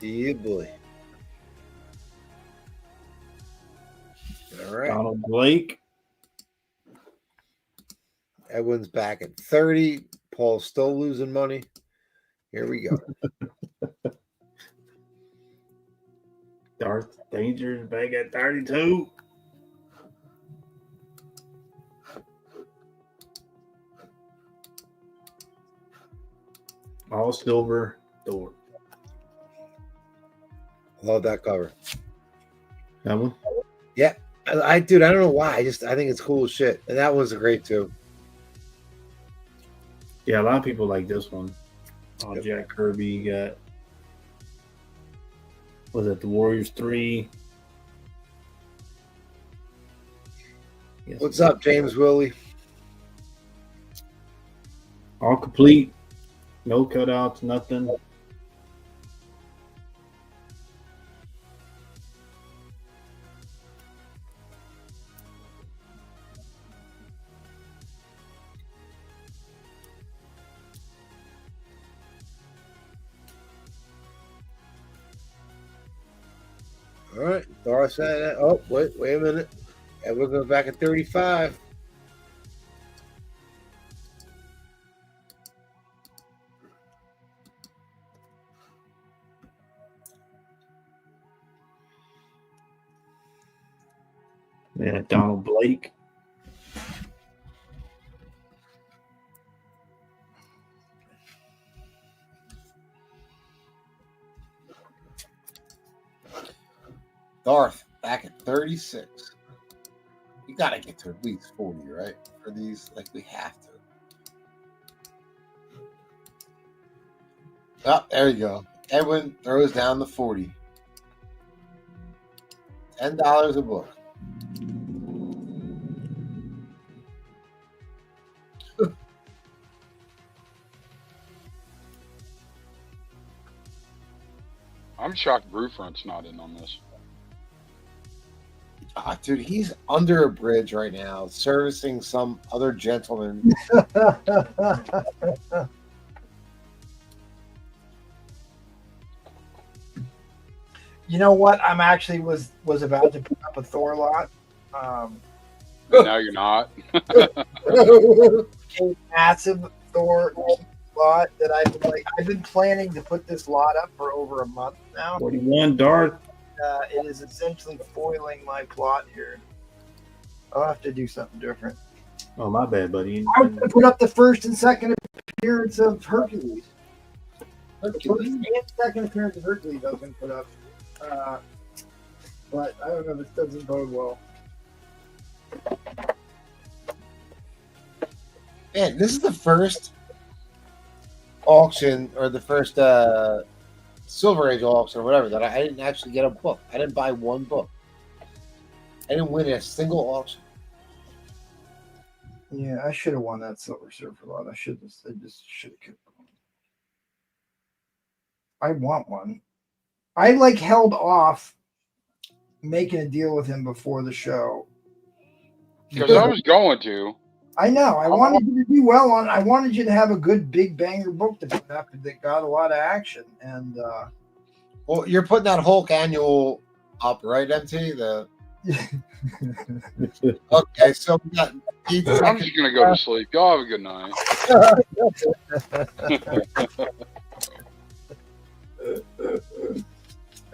Yeah, boy. All right. Donald Blake. Edwin's back at 30. Paul's still losing money. Here we go. Darth Danger's back at 32. All silver Thor. Love that cover. That one? Yeah. Dude, I don't know why. I think it's cool as shit. And that one's great too. Yeah, a lot of people like this one. Oh, Jack Kirby got, was it the Warriors 3? Yes. What's up, James Willie? All complete. No cutouts, nothing. All right. Darth said that. Oh, wait a minute. And we're going back at 35. Yeah, Donald Blake. Darth back at 36. You got to get to at least 40, right? For these, like, we have to. Oh, there you go. Edwin throws down the 40. $10 a book. I'm shocked Brewfront's not in on this. Dude, he's under a bridge right now, servicing some other gentleman. You know what? I'm actually was about to put up a Thor lot. Now you're not. A massive Thor lot that I've been planning to put this lot up for over a month now. 41 Darth. It is essentially foiling my plot here. I'll have to do something different. Oh, my bad, buddy. I was going to put up the first and second appearance of Hercules. The first and second appearance of Hercules I was going to put up. But I don't know, this doesn't bode well. Man, this is the first auction, or the first Silver Age auction or whatever, that I didn't actually get a book. I didn't buy one book. I didn't win a single auction. Yeah, I should have won that Silver Surfer lot. I just should have kept going. I want one. I held off making a deal with him before the show. Because I was going to. I know. I wanted you to do well on. I wanted you to have a good big banger book to put up that got a lot of action. And well, you're putting that Hulk annual Up, right, MT? Okay, so we got pizza. I'm just gonna go to sleep. Y'all have a good night.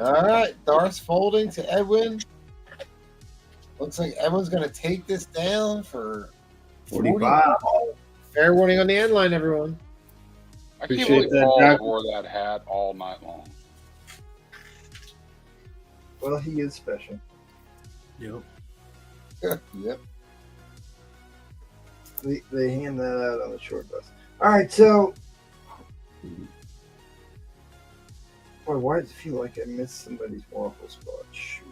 All right, Darth folding to Edwin. Looks like Edwin's going to take this down for 45. Fair warning on the end line, everyone. I can't Appreciate believe that, Paul Doc. wore that hat all night long. Well, he is special. Yep. Yep. They hand that out on the short bus. All right, so. Boy, why does it feel like I missed somebody's waffle spot? Shoot.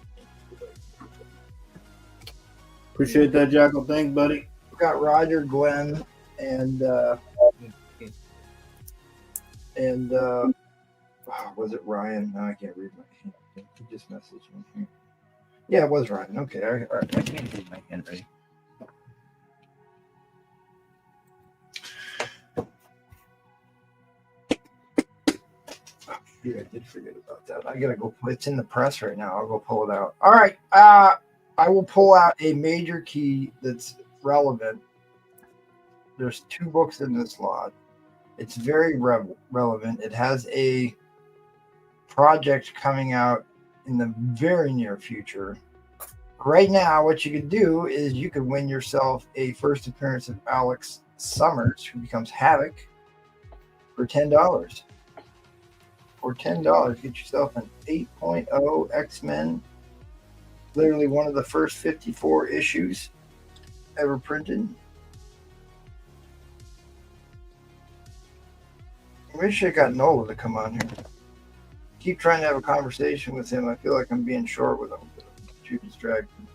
Appreciate that, Jackal. Thanks, buddy. We've got Roger, Glenn, and was it Ryan? No, I can't read my hand. He just messaged me here. Yeah, it was Ryan. Okay, all right. I can't read my handwriting. Yeah, I did forget about that. I gotta go. It's in the press right now. I'll go pull it out. All right. I will pull out a major key that's relevant. There's 2 books in this lot. It's very relevant. It has a project coming out in the very near future. Right now, what you could do is you could win yourself a first appearance of Alex Summers, who becomes Havoc, for $10. For $10, get yourself an 8.0 X-Men. Literally one of the first 54 issues ever printed. I wish I got Nola to come on here. Keep trying to have a conversation with him. I feel like I'm being short with him. Too distracted.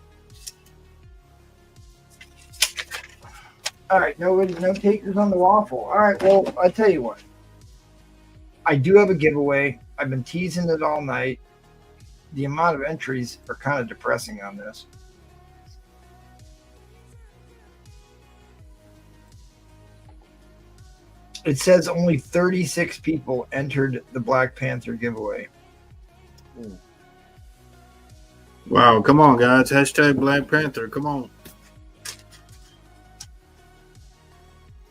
All right, no takers on the waffle. All right, well, I tell you what. I do have a giveaway. I've been teasing it all night. The amount of entries are kind of depressing on this. It says only 36 people entered the Black Panther giveaway. Wow, come on, guys. Hashtag Black Panther. Come on.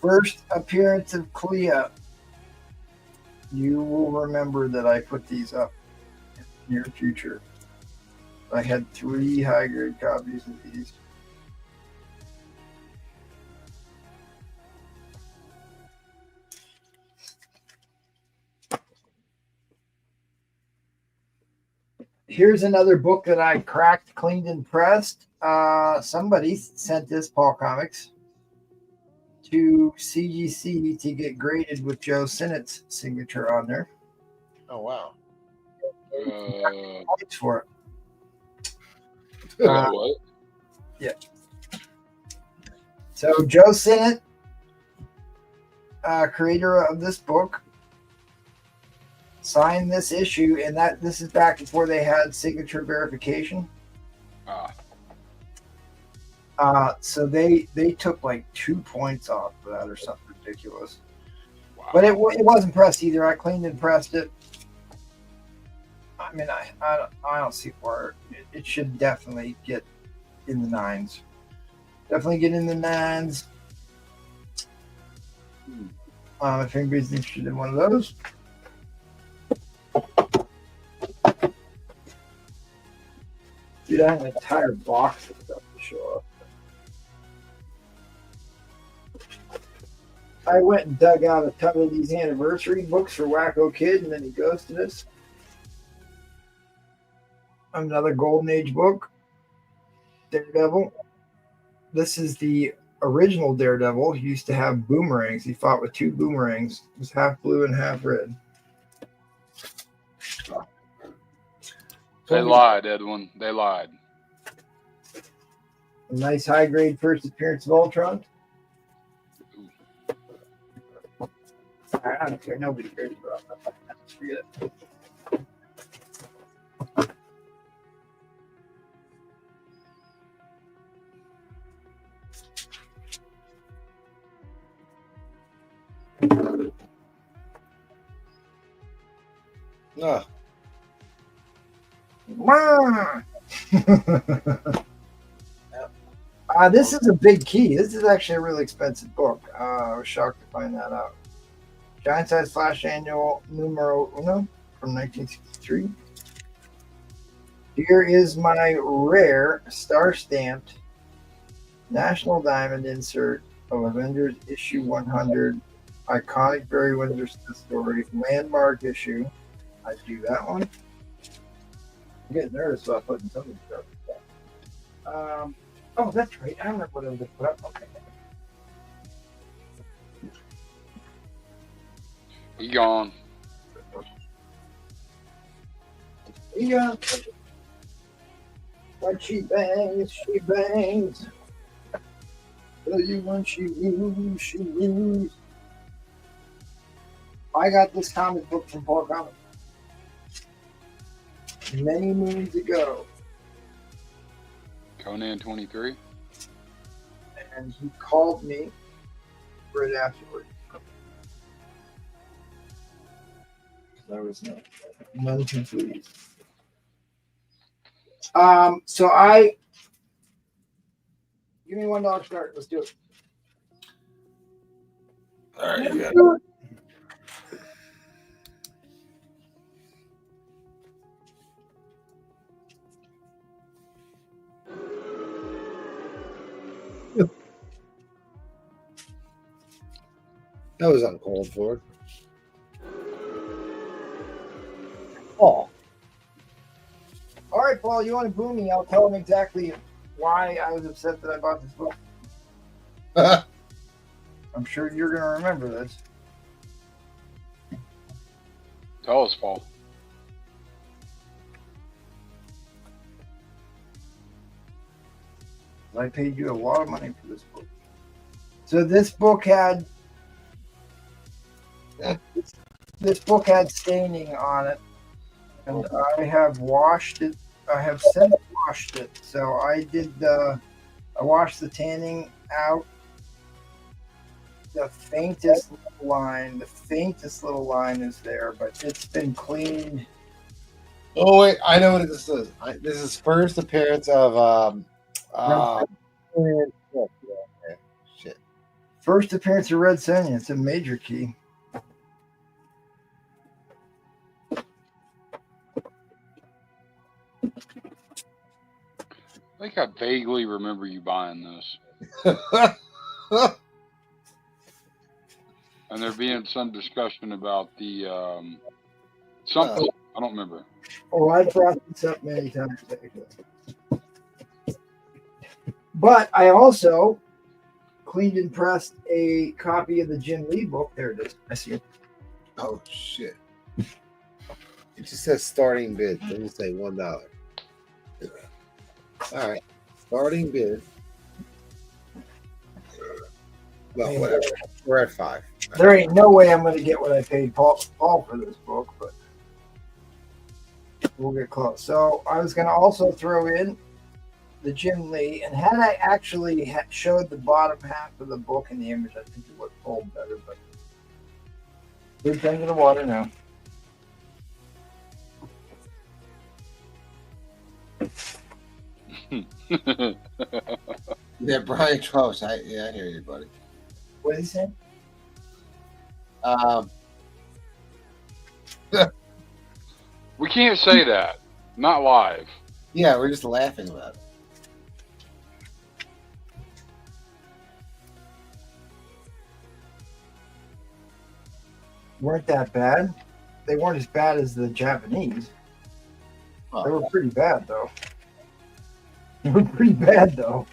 First appearance of Clea. You will remember that I put these up in the near future. I had 3 high-grade copies of these. Here's another book that I cracked, cleaned, and pressed. Somebody sent this, Paul Comics, to CGC to get graded with Joe Sinnott's signature on there. Oh, wow. Points for it. What? Yeah. So Joe Sinnott, creator of this book, signed this issue, and this is back before they had signature verification. So they took like 2 points off for that or something ridiculous. Wow. But it wasn't pressed either. I cleaned and pressed it. I mean, I don't see where it should definitely get in the 9s. Definitely get in the 9s. If anybody's interested in one of those. Dude, I have an entire box of stuff to show off. I went and dug out a ton of these anniversary books for Wacko Kid, and then he ghosted us. Another Golden Age book, Daredevil. This is the original Daredevil. He used to have boomerangs. He fought with 2 boomerangs. It was half blue and half red. They lied, Edwin. They lied. A nice high-grade first appearance of Ultron. I don't care. Nobody cares about that. Forget it. This is a big key. This is actually a really expensive book. I was shocked to find that out. Giant Size Flash Annual Numero Uno from 1963. Here is my rare star-stamped National Diamond insert of Avengers issue 100. Iconic Barry Windsor story. Landmark issue. I do that one. I'm getting nervous about putting some of these stuff. Oh, that's right. I remember what I was going to put up. Okay. He gone. Yeah. When she bangs, she bangs. Tell you when she moves, she moves. I got this comic book from Paul Comic many moons ago. Conan 23. And he called me right afterwards. I was none too pleased. So give me $1 start. Let's do it. All right, you got it. That was uncalled for. Oh. All right, Paul, you want to boo me? I'll tell him exactly why I was upset that I bought this book. I'm sure you're going to remember this. Tell us, Paul. I paid you a lot of money for this book. So this book had staining on it, and I have washed it. I have since washed it. So I washed the tanning out. The faintest little line is there, but it's been cleaned. Oh wait, I know what this is. This is first appearance of shit. First appearance of Red Sonja. It's a major key. I think I vaguely remember you buying this. And there being some discussion about the something. I don't remember. Oh, I brought this up many times. But I also cleaned and pressed a copy of the Jim Lee book. There it is. I see it. Oh shit! It just says starting bid. Doesn't say $1. All right, starting bid. Well, whatever. We're at 5. There ain't no way I'm going to get what I paid Paul for this book, but we'll get close. So I was going to also throw in the Jim Lee, and had I actually showed the bottom half of the book in the image, I think it would fold better. But good thing in the water now. Yeah, Brian Close. I hear you, buddy. What did he say? We can't say that. Not live. Yeah, we're just laughing about it. Weren't that bad. They weren't as bad as the Japanese. Oh. They were pretty bad, though. They were pretty bad, though.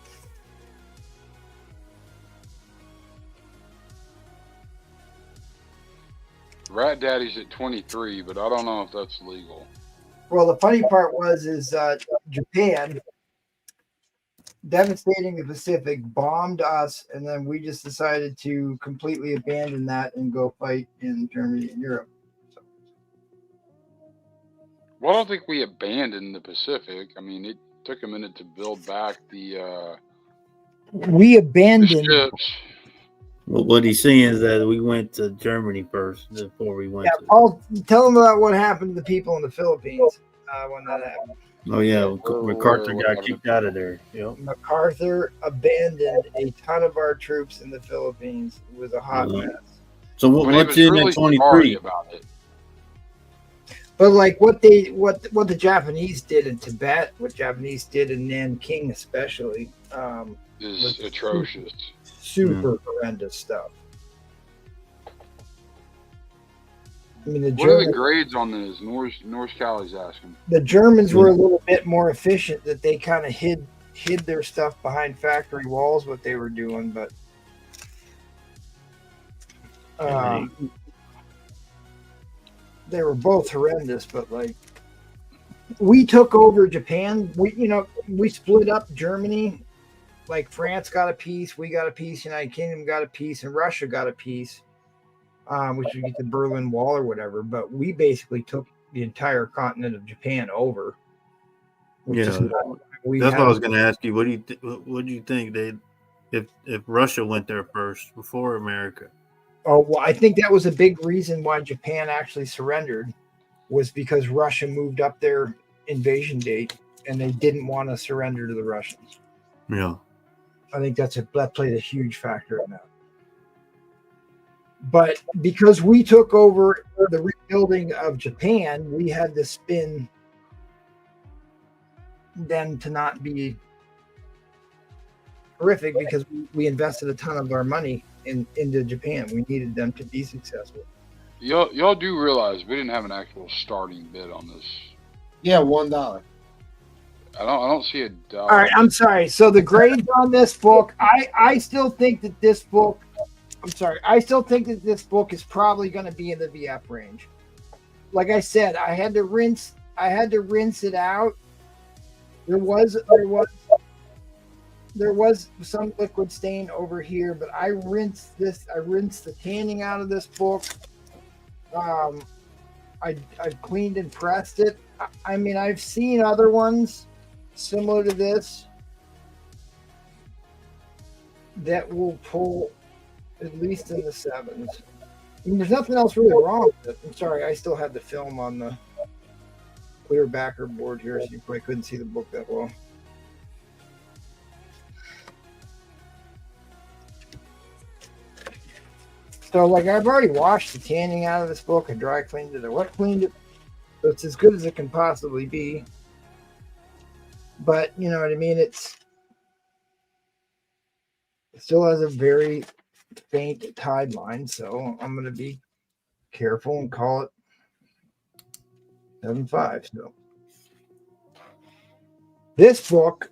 Rat Daddy's at 23, but I don't know if that's legal. Well, the funny part is Japan devastating the Pacific, bombed us, and then we just decided to completely abandon that and go fight in Germany and Europe. So. Well, I don't think we abandoned the Pacific. I mean, it took a minute to build back the we abandoned the ships. Well, what he's saying is that we went to Germany first before we went to. Paul, tell them about what happened to the people in the Philippines when that happened. Oh yeah, Where MacArthur got whatever. kicked out of there. Yep. MacArthur abandoned a ton of our troops in the Philippines. It was a hot Uh-huh. mess. So But he what's was in really at sorry 23? about it. But like what the Japanese did in Tibet, what Japanese did in Nanking especially, Is was atrocious. super horrendous stuff. I mean, What are the grades on this? North Cali's asking. the Germans were a little bit more efficient, that they kind of hid their stuff behind factory walls, what they were doing, but they were both horrendous. But like, we took over Japan. We split up Germany. Like France got a piece, we got a piece, United Kingdom got a piece, and Russia got a piece, which would get the Berlin Wall or whatever. But we basically took the entire continent of Japan over. Yeah, that's what I was going to ask you. What do you think if Russia went there first before America? Oh, well, I think that was a big reason why Japan actually surrendered, was because Russia moved up their invasion date and they didn't want to surrender to the Russians. Yeah. I think that played a huge factor in that. But because we took over the rebuilding of Japan, we had to spin them to not be horrific, because we invested a ton of our money into Japan. We needed them to be successful. Y'all do realize we didn't have an actual starting bid on this. Yeah, $1. I don't see a dollar. All right, I'm sorry. So the grades on this book, I still think that this book, I still think that this book is probably going to be in the VF range. Like I said, I had to rinse it out. There was some liquid stain over here, but I rinsed the tanning out of this book. I cleaned and pressed it. I mean, I've seen other ones similar to this that will pull at least in the 7s. I mean, there's nothing else really wrong with it. I'm sorry, I still had the film on the clear backer board here, so you probably couldn't see the book that well. So, like, I've already washed the tanning out of this book. I dry cleaned it. I wet cleaned it. So it's as good as it can possibly be. But, you know what I mean? It still has a very faint tide line. So I'm going to be careful and call it 7.5. So this book,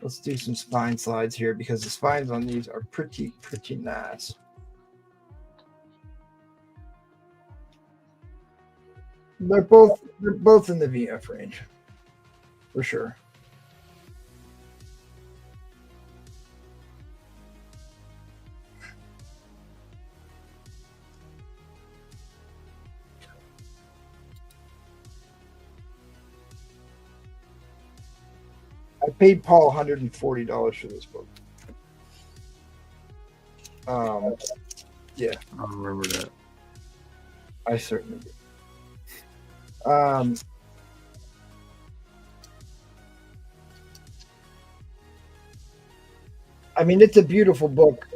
let's do some spine slides here, because the spines on these are pretty nice. They're both in the VF range, for sure. I paid Paul $140 for this book. Yeah, I remember that. I certainly do. I mean, it's a beautiful book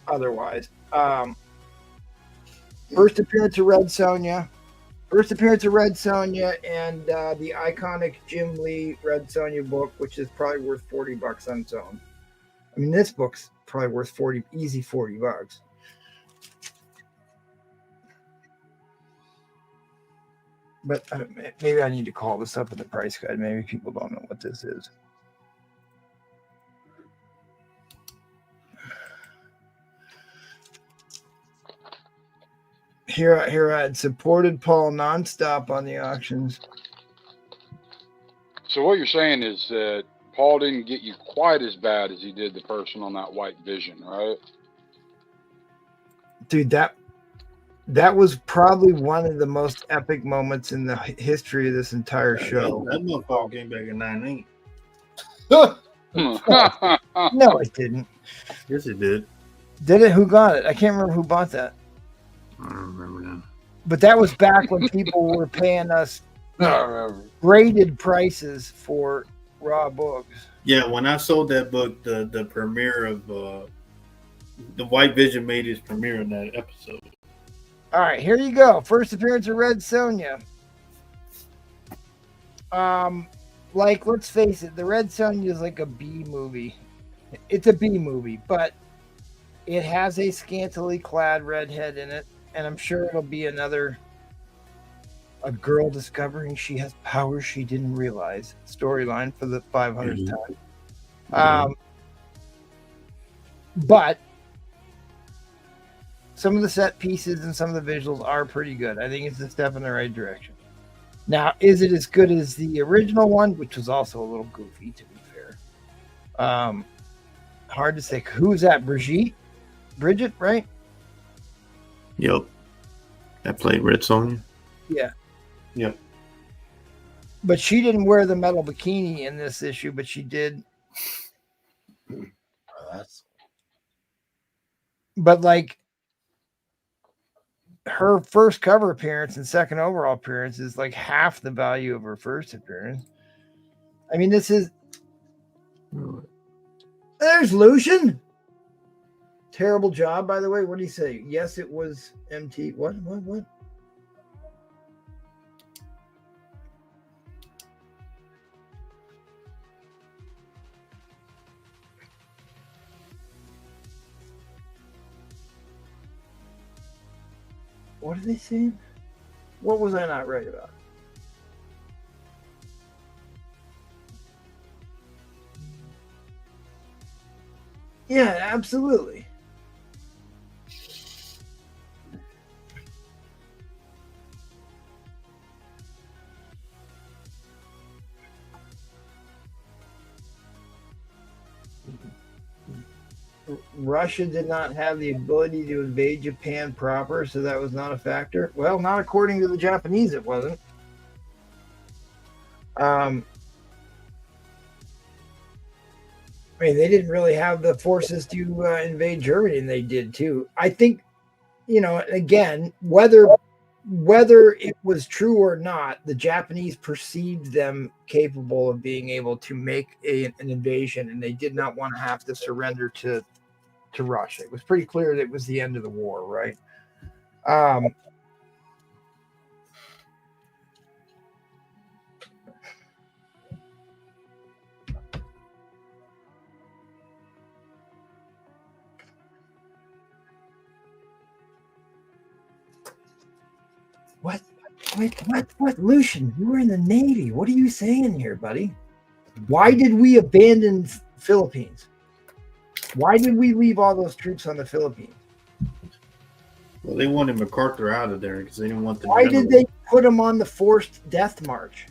otherwise. First appearance of Red Sonja, and the iconic Jim Lee Red Sonja book, which is probably worth $40 on its own. I mean, this book's probably worth easy $40. But maybe I need to call this up in the price guide. Maybe people don't know what this is. Here I had supported Paul nonstop on the auctions. So what you're saying is that Paul didn't get you quite as bad as he did the person on that white Vision, right? Dude, that was probably one of the most epic moments in the history of this entire show. That motherfucker came back in 9.8. No, it didn't. Yes, it did. Did it? Who got it? I can't remember who bought that. I don't remember now. But that was back when people were paying us graded prices for raw books. Yeah, when I sold that book, the premiere of the White Vision made his premiere in that episode. All right, here you go. First appearance of Red Sonja. Like, let's face it, the Red Sonja is like a B movie. It's a B movie, but it has a scantily clad redhead in it, and I'm sure it'll be a girl discovering she has powers she didn't realize storyline for the 500th time. But some of the set pieces and some of the visuals are pretty good. I think it's a step in the right direction. Now, is it as good as the original one, which was also a little goofy, to be fair? Hard to say. Who's that? Bridget, right? Yep. That played Red Sonja. Yeah. Yep. But she didn't wear the metal bikini in this issue, but she did. But like her first cover appearance and second overall appearance is like half the value of her first appearance. I mean, this is. There's Lucian. Terrible job, by the way. What do you say? Yes, it was MT. What? What are they saying? What was I not right about? Yeah, absolutely. Russia did not have the ability to invade Japan proper, so that was not a factor. Well, not according to the Japanese, it wasn't. I mean, they didn't really have the forces to invade Germany, and they did too. I think, again, whether it was true or not, the Japanese perceived them capable of being able to make an invasion, and they did not want to have to surrender to Russia. It was pretty clear that it was the end of the war, right? What? Wait, what? Lucian, you were in the Navy. What are you saying here, buddy? Why did we abandon Philippines? Why did we leave all those troops on the Philippines? Well, they wanted MacArthur out of there because they didn't want the. Why did they put him on the forced death march?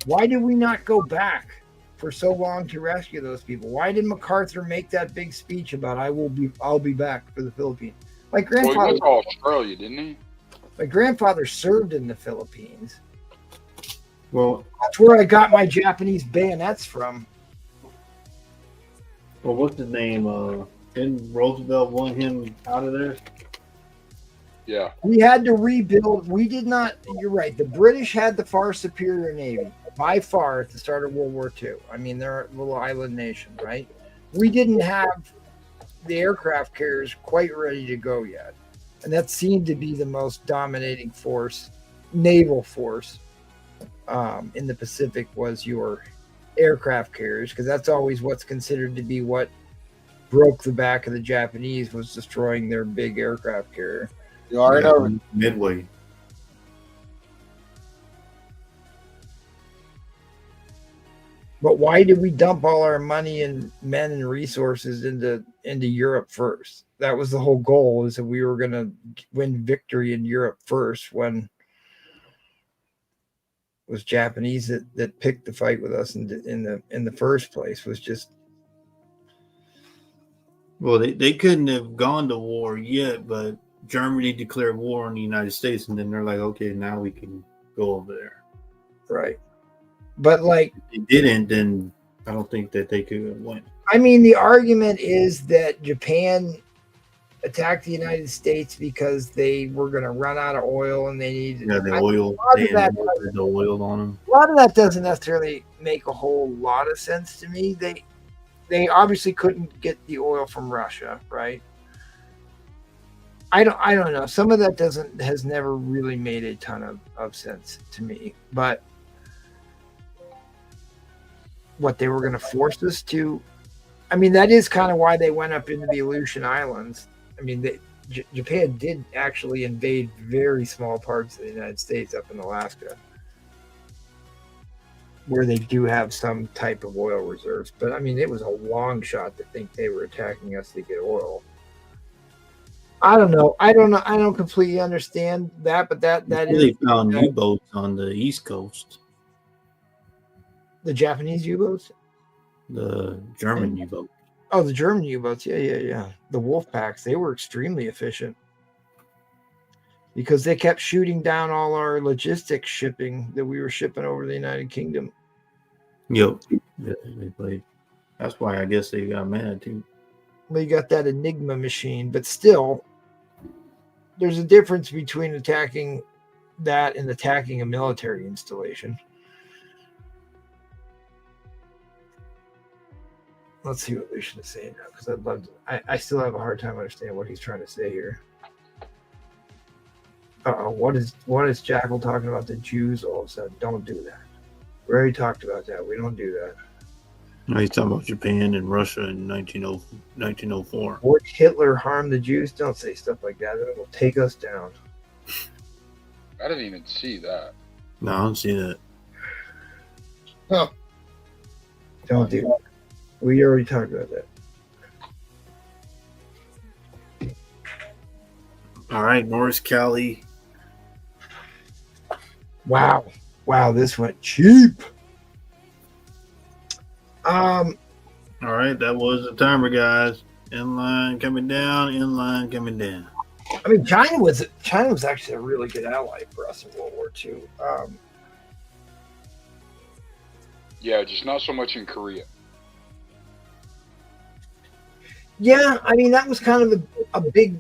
Why did we not go back for so long to rescue those people? Why did MacArthur make that big speech about I'll be back for the Philippines? My grandfather. Well, he went to Australia, didn't he? My grandfather served in the Philippines. Well, that's where I got my Japanese bayonets from. Well, what's his name? Didn't Roosevelt want him out of there? Yeah. We had to rebuild. We did not. You're right. The British had the far superior navy by far at the start of World War II. I mean, they're a little island nation, right? We didn't have the aircraft carriers quite ready to go yet. And that seemed to be the most dominating force, naval force in the Pacific was your aircraft carriers, because that's always what's considered to be what broke the back of the Japanese, was destroying their big aircraft carrier. You already know. Midway. But why did we dump all our money and men and resources into Europe first? That was the whole goal, is that we were going to win victory in Europe first, when it was Japanese that picked the fight with us in the first place. Was just, well, they couldn't have gone to war yet, but Germany declared war on the United States, and then they're like, okay, now we can go over there. Right. But like, if they didn't, then I don't think that they could win. I mean, the argument is that Japan attacked the United States because they were going to run out of oil and they needed. Yeah, the oil. They had the oil on them. A lot of that doesn't necessarily make a whole lot of sense to me. They obviously couldn't get the oil from Russia, right? I don't know. Some of that has never really made a ton of sense to me. But what they were going to force us to, I mean, that is kind of why they went up into the Aleutian Islands. I mean, Japan did actually invade very small parts of the United States up in Alaska, where they do have some type of oil reserves. But I mean, it was a long shot to think they were attacking us to get oil. I don't know. I don't completely understand that, but that is. They found U-boats on the East Coast. The Japanese U-boats? The German U-boat. Oh, the German U-boats. Yeah. The wolf packs, they were extremely efficient because they kept shooting down all our logistics shipping that we were shipping over the United Kingdom. Yep. Yeah, they played. That's why I guess they got mad too. Well, you got that Enigma machine, but still, there's a difference between attacking that and attacking a military installation. Let's see what Lucian is saying now, because I'd love to. I still have a hard time understanding what he's trying to say here. What is Jackal talking about? The Jews all of a sudden? Don't do that. We already talked about that. We don't do that. No, he's talking about Japan and Russia in 1904. Would Hitler harm the Jews? Don't say stuff like that. It will take us down. I didn't even see that. No, I don't see that. Oh. Don't do that. We already talked about that. All right, Norris Cali. Wow, this went cheap. All right, that was the timer, guys. Inline coming down, inline coming down. I mean, China was actually a really good ally for us in World War II. Yeah, just not so much in Korea. Yeah, I mean, that was kind of a big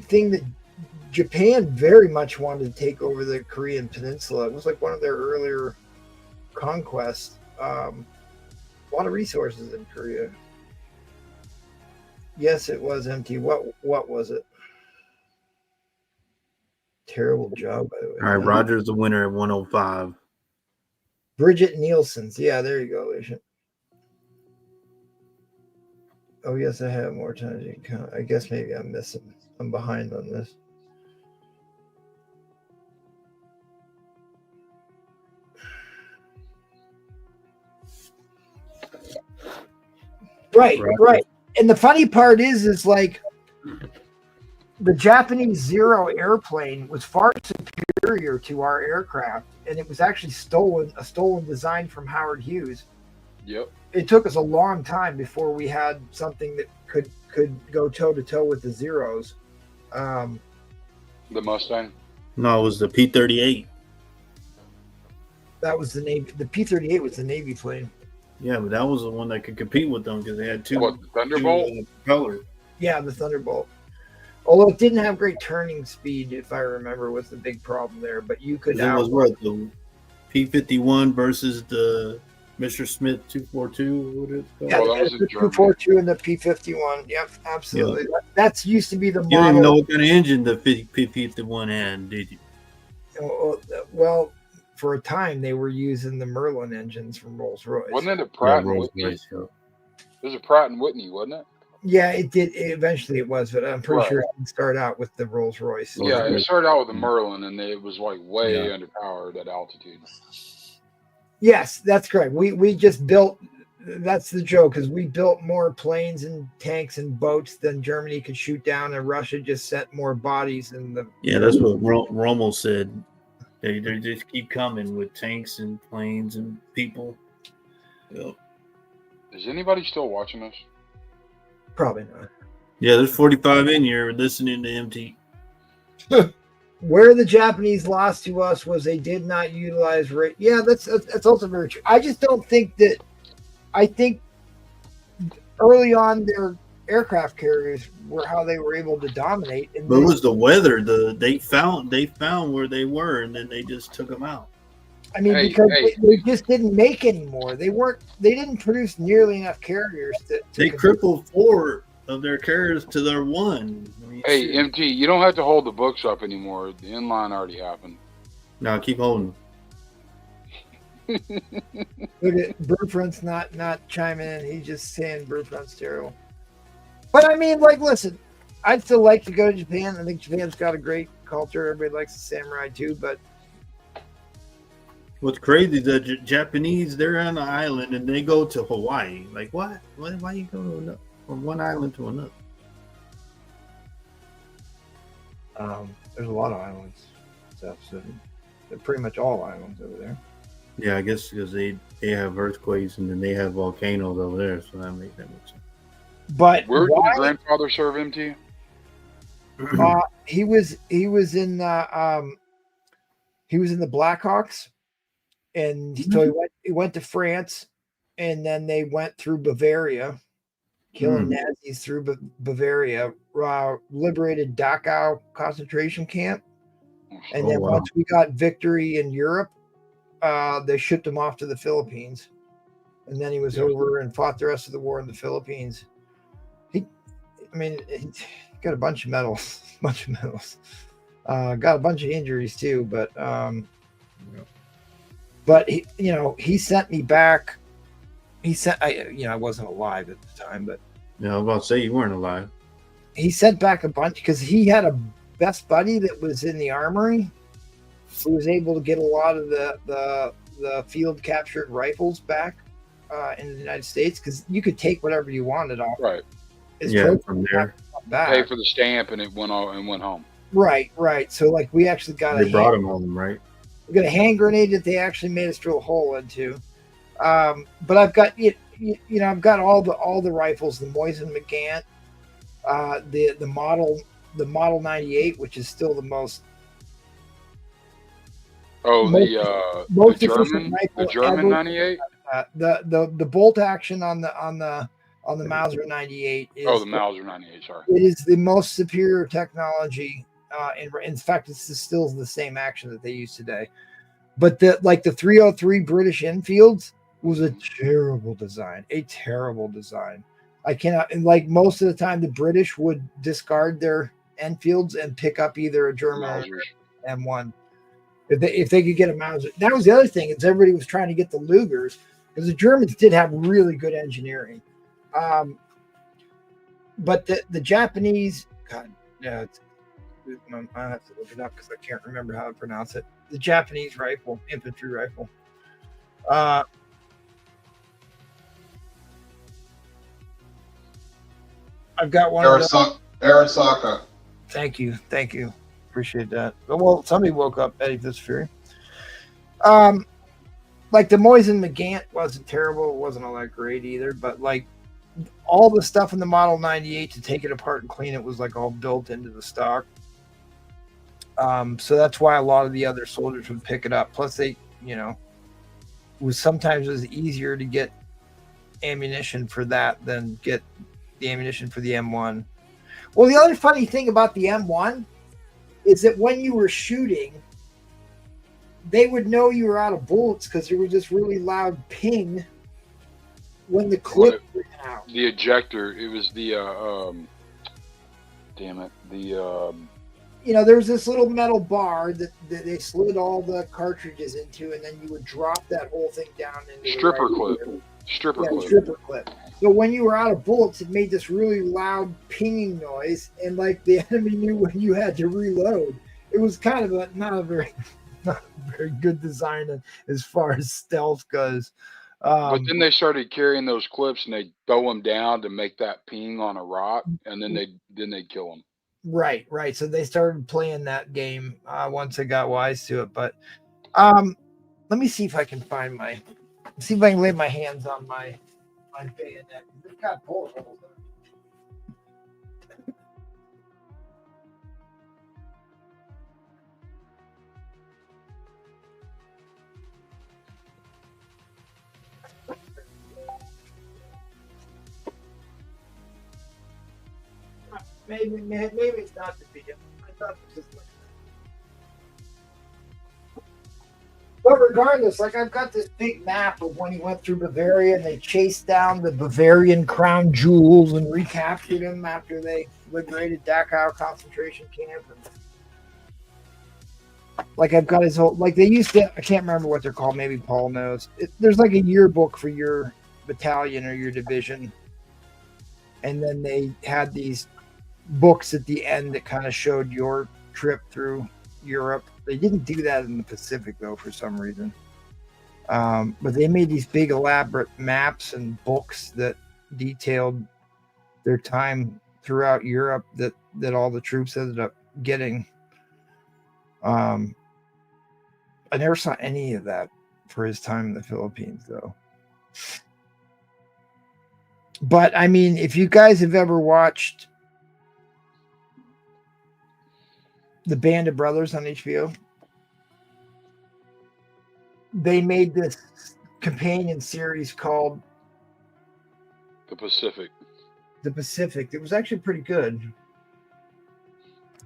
thing that Japan very much wanted to take over the Korean peninsula. It was like one of their earlier conquests. A lot of resources in Korea. Yes, it was empty. What was it? Terrible job, by the way. All right, Roger's the winner at 105. Bridget Nielsen's. Yeah, there you go, Lucian. Oh, yes, I have more time to count. I guess maybe I'm missing. I'm behind on this. Right. And the funny part is like the Japanese Zero airplane was far superior to our aircraft, and it was actually a stolen design from Howard Hughes. Yep. It took us a long time before we had something that could go toe to toe with the Zeros. The Mustang. No, it was the P-38. That was the Navy. The P-38 was the Navy plane. Yeah, but that was the one that could compete with them because they had two. What, the Thunderbolt? Colors. Yeah, the Thunderbolt. Although it didn't have great turning speed, if I remember, was the big problem there. But you could. It was what, the P-51 versus the Mr. Smith 242. What is it called? Yeah, that was the 242 and the P-51. Yep, absolutely. Yeah. That's used to be the model. You didn't even know what kind of engine the P-51 had, did you? Well, for a time they were using the Merlin engines from Rolls-Royce. Wasn't it a Pratt and Whitney? It was a Pratt and Whitney, wasn't it? Yeah, it did. Eventually it was, but I'm pretty sure it didn't start out with the Rolls-Royce. Yeah, it started out with the Merlin, and it was like way underpowered at altitude. Yes, that's correct. We just built. That's the joke, because we built more planes and tanks and boats than Germany could shoot down, and Russia just sent more bodies in the. Yeah, that's what Rommel said. They just keep coming with tanks and planes and people. Yep. Is anybody still watching us? Probably not. Yeah, there's 45 in here listening to MT. Where the Japanese lost to us was they did not utilize. Yeah, that's also very true. I just don't think that. I think early on aircraft carriers were how they were able to dominate. And But it was the weather. They found where they were, and then they just took them out. I mean, because they just didn't make any more. They didn't produce nearly enough carriers to they crippled 4 of their carriers to their 1. I mean, hey, MT, you don't have to hold the books up anymore. The inline already happened. No, keep holding. Look at Brewfront's not chiming in. He's just saying Brewfront's terrible. But I mean, like, listen, I'd still like to go to Japan. I think Japan's got a great culture. Everybody likes the samurai too. But what's crazy is the Japanese, they're on an island and they go to Hawaii. Like, what? Why you go from one island to another? There's a lot of islands. So they're pretty much all islands over there. Yeah, I guess because they have earthquakes and then they have volcanoes over there, so that makes sense. But where did your grandfather serve, MT? He was in the Blackhawks, and so he went to France, and then they went through Bavaria, killing Nazis through Bavaria, liberated Dachau concentration camp, and then once we got victory in Europe, they shipped him off to the Philippines, and then he was over and fought the rest of the war in the Philippines. He got a bunch of medals, got a bunch of injuries too, but he sent me back. I wasn't alive at the time, but yeah, I was about to say you weren't alive. He sent back a bunch because he had a best buddy that was in the armory who was able to get a lot of the field captured rifles back in the United States, because you could take whatever you wanted off. Right. From there. Pay for the stamp and it went home. Right. So like we actually got they brought them home, right? We got a hand grenade that they actually made us drill a hole into. But I've got I've got all the rifles, the Mosin McGant, the Model 98, which is still the most. Oh, the German 98. The bolt action on the Mauser 98 is the Mauser 98. Sorry, it is the most superior technology. In fact, it's still the same action that they use today. But the 303 British Enfields was a terrible design. I cannot, and like most of the time, the British would discard their Enfields and pick up either a German or M1 if they could get a Mauser. That was the other thing, is everybody was trying to get the Lugers, because the Germans did have really good engineering. But the Japanese, God, yeah, I have to look it up because I can't remember how to pronounce it. The Japanese rifle, infantry rifle. I've got one. Arasaka. Thank you. Appreciate that. Well, somebody woke up Eddie this Fury. Like the Mosin McGant wasn't terrible. It wasn't all that great either. But like all the stuff in the Model 98 to take it apart and clean it was like all built into the stock. So that's why a lot of the other soldiers would pick it up. Plus they, sometimes it was easier to get ammunition for that than get the ammunition for the M1. Well, the other funny thing about the M1 is that when you were shooting, they would know you were out of bullets because there was this really loud ping when the clip ran out. The ejector, it was the there was this little metal bar that they slid all the cartridges into, and then you would drop that whole thing down into stripper clip. Stripper clip. So when you were out of bullets, it made this really loud pinging noise, and like the enemy knew when you had to reload. It was kind of not a very good design as far as stealth goes. But then they started carrying those clips and they throw them down to make that ping on a rock, and then they'd kill them. Right. So they started playing that game once they got wise to it. But let me see if I can lay my hands on my bayonet. It's got bullet holes in it. Maybe it's not the video. I thought it was just like. But regardless, like I've got this big map of when he went through Bavaria and they chased down the Bavarian crown jewels and recaptured him after they liberated Dachau concentration camp. And like I've got his whole, like they used to, I can't remember what they're called. Maybe Paul knows. There's like a yearbook for your battalion or your division. And then they had these books at the end that kind of showed your trip through Europe. They didn't do that in the Pacific though for some reason. But they made these big elaborate maps and books that detailed their time throughout Europe that all the troops ended up getting. I never saw any of that for his time in the Philippines though. But I mean, if you guys have ever watched The Band of Brothers on HBO, they made this companion series called The Pacific. The Pacific. It was actually pretty good.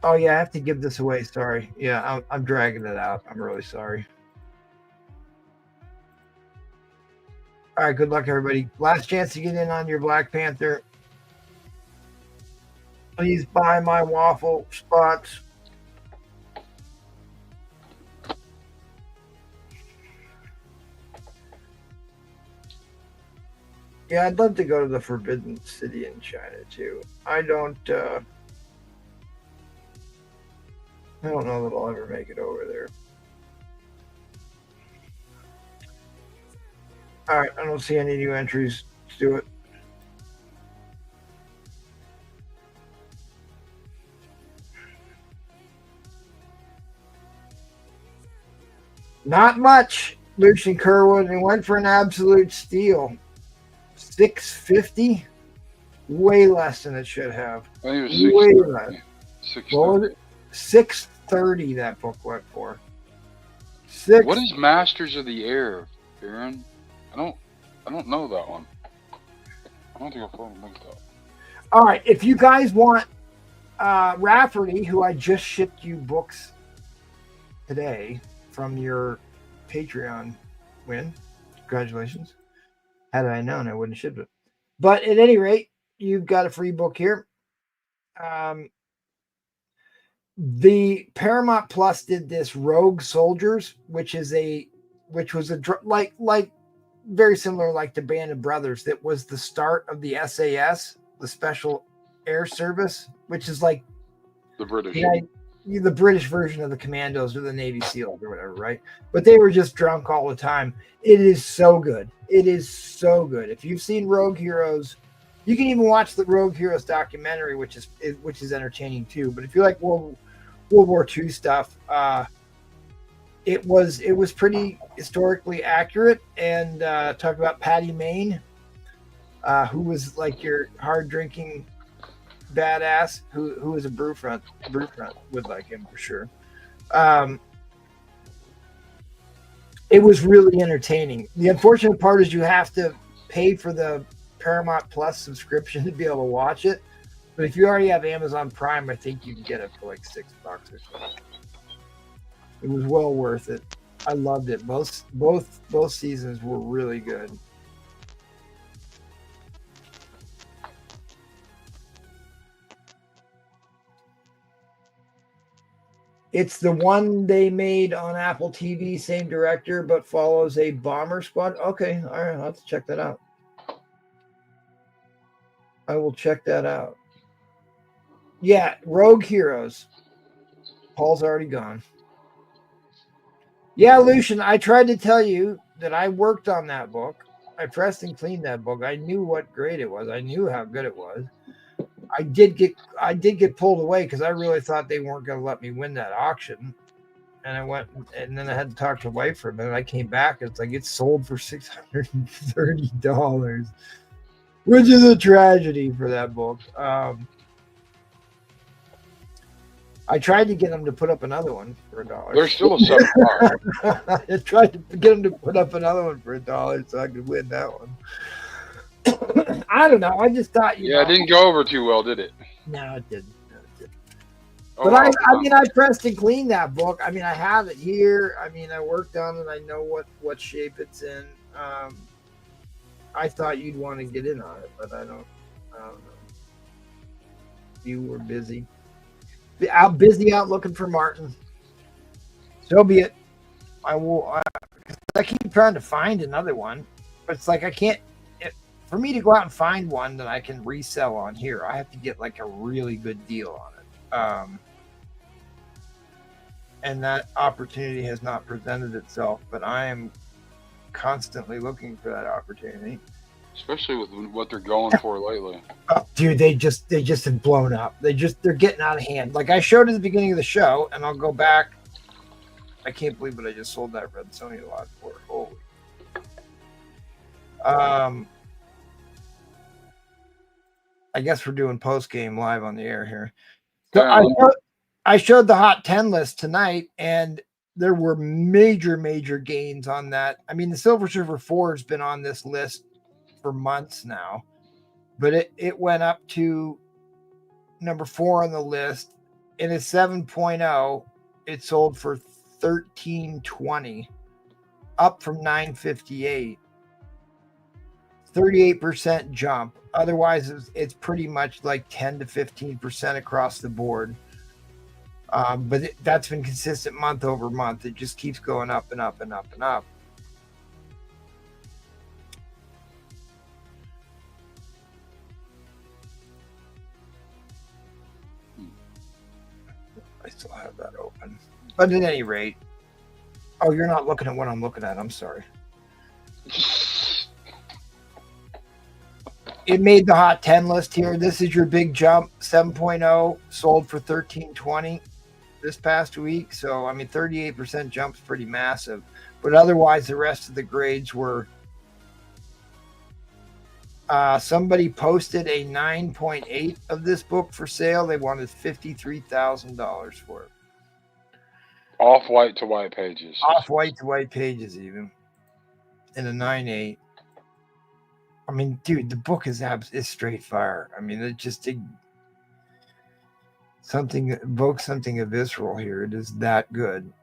Oh yeah, I have to give this away. Sorry. Yeah, I'm dragging it out. I'm really sorry. All right, good luck, everybody. Last chance to get in on your Black Panther. Please buy my waffle spots. Yeah, I'd love to go to the Forbidden City in China too. I don't know that I'll ever make it over there. All right, I don't see any new entries. Let's do it. Not much, Lucian Kerwood, and went for an absolute steal. 650, way less than it should have. I think it was Way 630. less. 630. What was it? 630 that book went for. What is Masters of the Air, Aaron? I don't know that one. I don't think I'll probably link that. All right, if you guys want Rafferty, who I just shipped you books today from your Patreon win, congratulations. Had I known, I wouldn't have shipped it. But at any rate, you've got a free book here. The Paramount Plus did this Rogue Soldiers, which was like very similar like to Band of Brothers. That was the start of the SAS, the Special Air Service, which is like the British. The British version of the Commandos or the Navy SEALs or whatever, right? But they were just drunk all the time. It is so good. It is so good. If you've seen Rogue Heroes, you can even watch the Rogue Heroes documentary, which is entertaining too. But if you like World War II stuff, it was pretty historically accurate and talked about Patty Mayne, who was like your hard drinking badass who was a brew front would like him for sure. It was really entertaining. The unfortunate part is you have to pay for the Paramount Plus subscription to be able to watch it. But if you already have Amazon Prime, I think you can get it for like $6 or so. It was well worth it. I loved it. Both seasons were really good. It's the one they made on Apple TV, same director, but follows a bomber squad. Okay, all right, I'll have to check that out. I will check that out. Yeah, Rogue Heroes. Paul's already gone. Yeah, Lucian, I tried to tell you that I worked on that book. I pressed and cleaned that book. I knew what grade it was. I knew how good it was. I did get pulled away because I really thought they weren't going to let me win that auction. And I went, and then I had to talk to the wife for a minute. I came back, and it's like it's sold for $630, which is a tragedy for that book. I tried to get them to put up another one for $1. There's still a $7. I tried to get them to put up another one for $1 so I could win that one. I don't know. I just thought, it didn't go over too well, did it? No, it didn't. No, it didn't. Oh, But wow. I mean, I pressed and cleaned that book. I mean, I have it here. I mean, I worked on it. I know what shape it's in. I thought you'd want to get in on it, but I don't know. You were busy. Busy out looking for Martin. So be it. I will. I keep trying to find another one, but it's like I can't. For me to go out and find one that I can resell on here, I have to get like a really good deal on it. And that opportunity has not presented itself, but I am constantly looking for that opportunity. Especially with what they're going for lately. Oh, dude, they just have blown up. They're getting out of hand. Like I showed at the beginning of the show, and I'll go back. I can't believe what I just sold that red Sony lot for. Holy. I guess we're doing post game live on the air here. So I showed the hot 10 list tonight, and there were major gains on that. I mean, the Silver Surfer 4 has been on this list for months now, but it went up to number 4 on the list. In a 7.0, it sold for $13.20, up from $9.58. 38% jump. Otherwise, it's pretty much like 10 to 15% across the board. But that's been consistent month over month. It just keeps going up and up and up and up. I still have that open. But at any rate, oh, you're not looking at what I'm looking at. I'm sorry. It made the hot 10 list here. This is your big jump. 7.0 sold for $13.20 this past week. So, I mean, 38% jump's pretty massive. But otherwise, the rest of the grades were... somebody posted a 9.8 of this book for sale. They wanted $53,000 for it. Off-white to white pages. Off-white to white pages, even. In a 9.8. I mean, dude, the book is straight fire. I mean, it just evokes something visceral here. It is that good.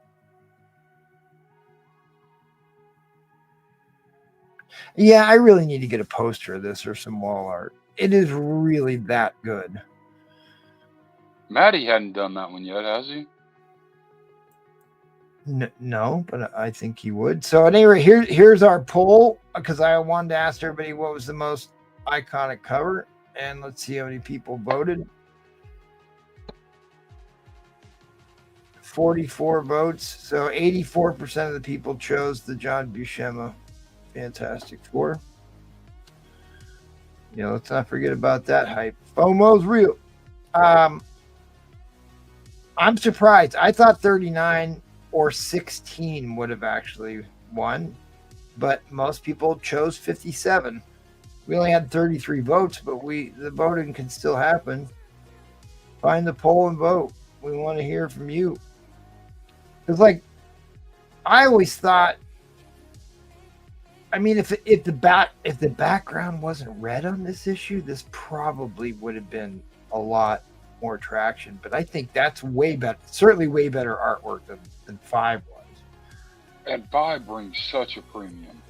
Yeah, I really need to get a poster of this or some wall art. It is really that good. Maddie hadn't done that one yet, has he? No, but I think he would. So anyway, here's our poll, because I wanted to ask everybody what was the most iconic cover, and let's see how many people voted. 44 votes, so 84% of the people chose the John Buscema Fantastic Four. Let's not forget about that hype. FOMO's real. I'm surprised. I thought 39 or 16 would have actually won, but most people chose 57. We only had 33 votes, but the voting can still happen. Find the poll and vote. We want to hear from you. It's like, I always thought, I mean, if the background wasn't red on this issue, this probably would have been a lot more traction. But I think that's way better, certainly way better artwork than 5 was. And 5 brings such a premium.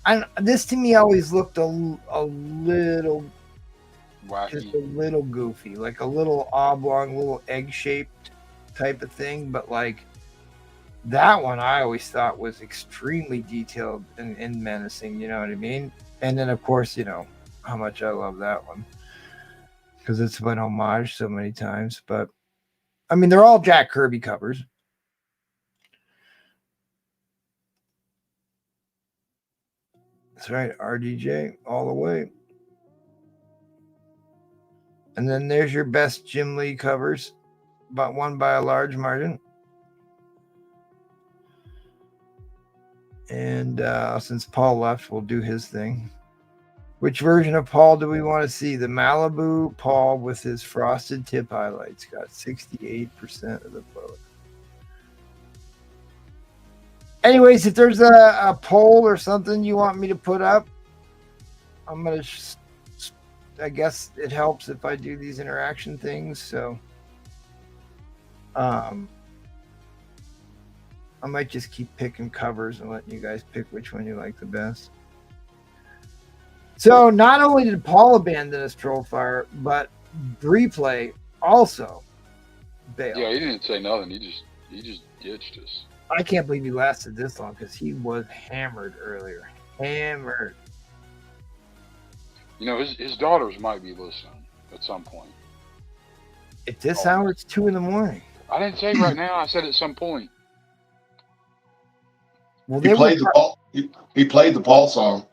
And this to me always looked a little wacky, just a little goofy, like a little oblong, little egg-shaped type of thing. But like that one, I always thought was extremely detailed and menacing. You know what I mean? And then of course, how much I love that one, because it's been homaged so many times. But I mean, they're all Jack Kirby covers. That's right, RDJ all the way. And then there's your best Jim Lee covers, but won by a large margin. And since Paul left, we'll do his thing. Which version of Paul do we want to see? The Malibu Paul with his frosted tip highlights got 68% of the vote. Anyways, if there's a poll or something you want me to put up, I'm going to I guess it helps if I do these interaction things. So I might just keep picking covers and letting you guys pick which one you like the best. So not only did Paul abandon his troll fire, but Replay also bailed. Yeah, he didn't say nothing. He just ditched us. I can't believe he lasted this long because he was hammered earlier. Hammered. You know, his daughters might be listening at some point. At this hour, it's 2 a.m. I didn't say right now. I said at some point. Well, He played the Paul song.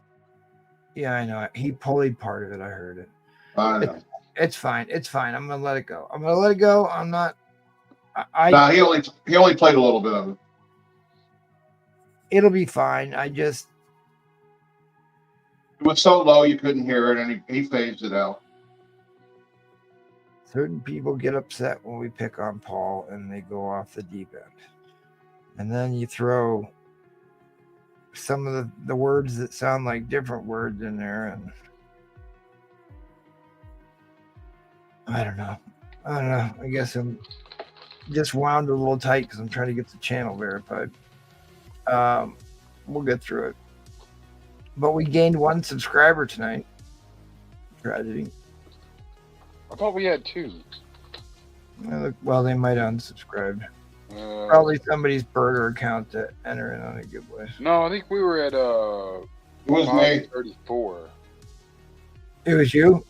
Yeah, I know. He played part of it. I heard it. I know. It's fine. It's fine. I'm gonna let it go. I'm not. Nah, he only played a little bit of it. It'll be fine. It was so low you couldn't hear it, and he phased it out. Certain people get upset when we pick on Paul and they go off the deep end. And then you throw some of the words that sound like different words in there, and I don't know. I guess I'm just wound a little tight because I'm trying to get the channel verified. We'll get through it. But we gained 1 subscriber tonight. Tragedy. I thought we had 2. Well, they might unsubscribe. Probably somebody's burner account to enter in on a giveaway. No, I think we were at It was me. 34. It was you?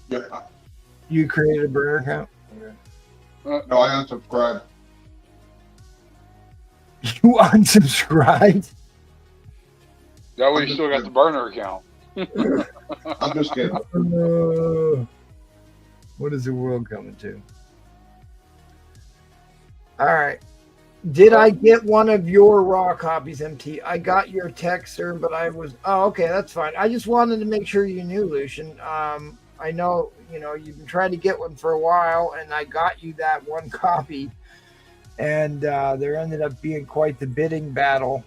Yeah. You created a burner account? No, I unsubscribed. You unsubscribed? That way you still got the burner account. I'm just kidding. What is the world coming to? All right. Did I get one of your raw copies, MT? I got your text, sir, but I was... Oh, okay, that's fine. I just wanted to make sure you knew, Lucian. I know, you've been trying to get one for a while, and I got you that 1 copy. And there ended up being quite the bidding battle.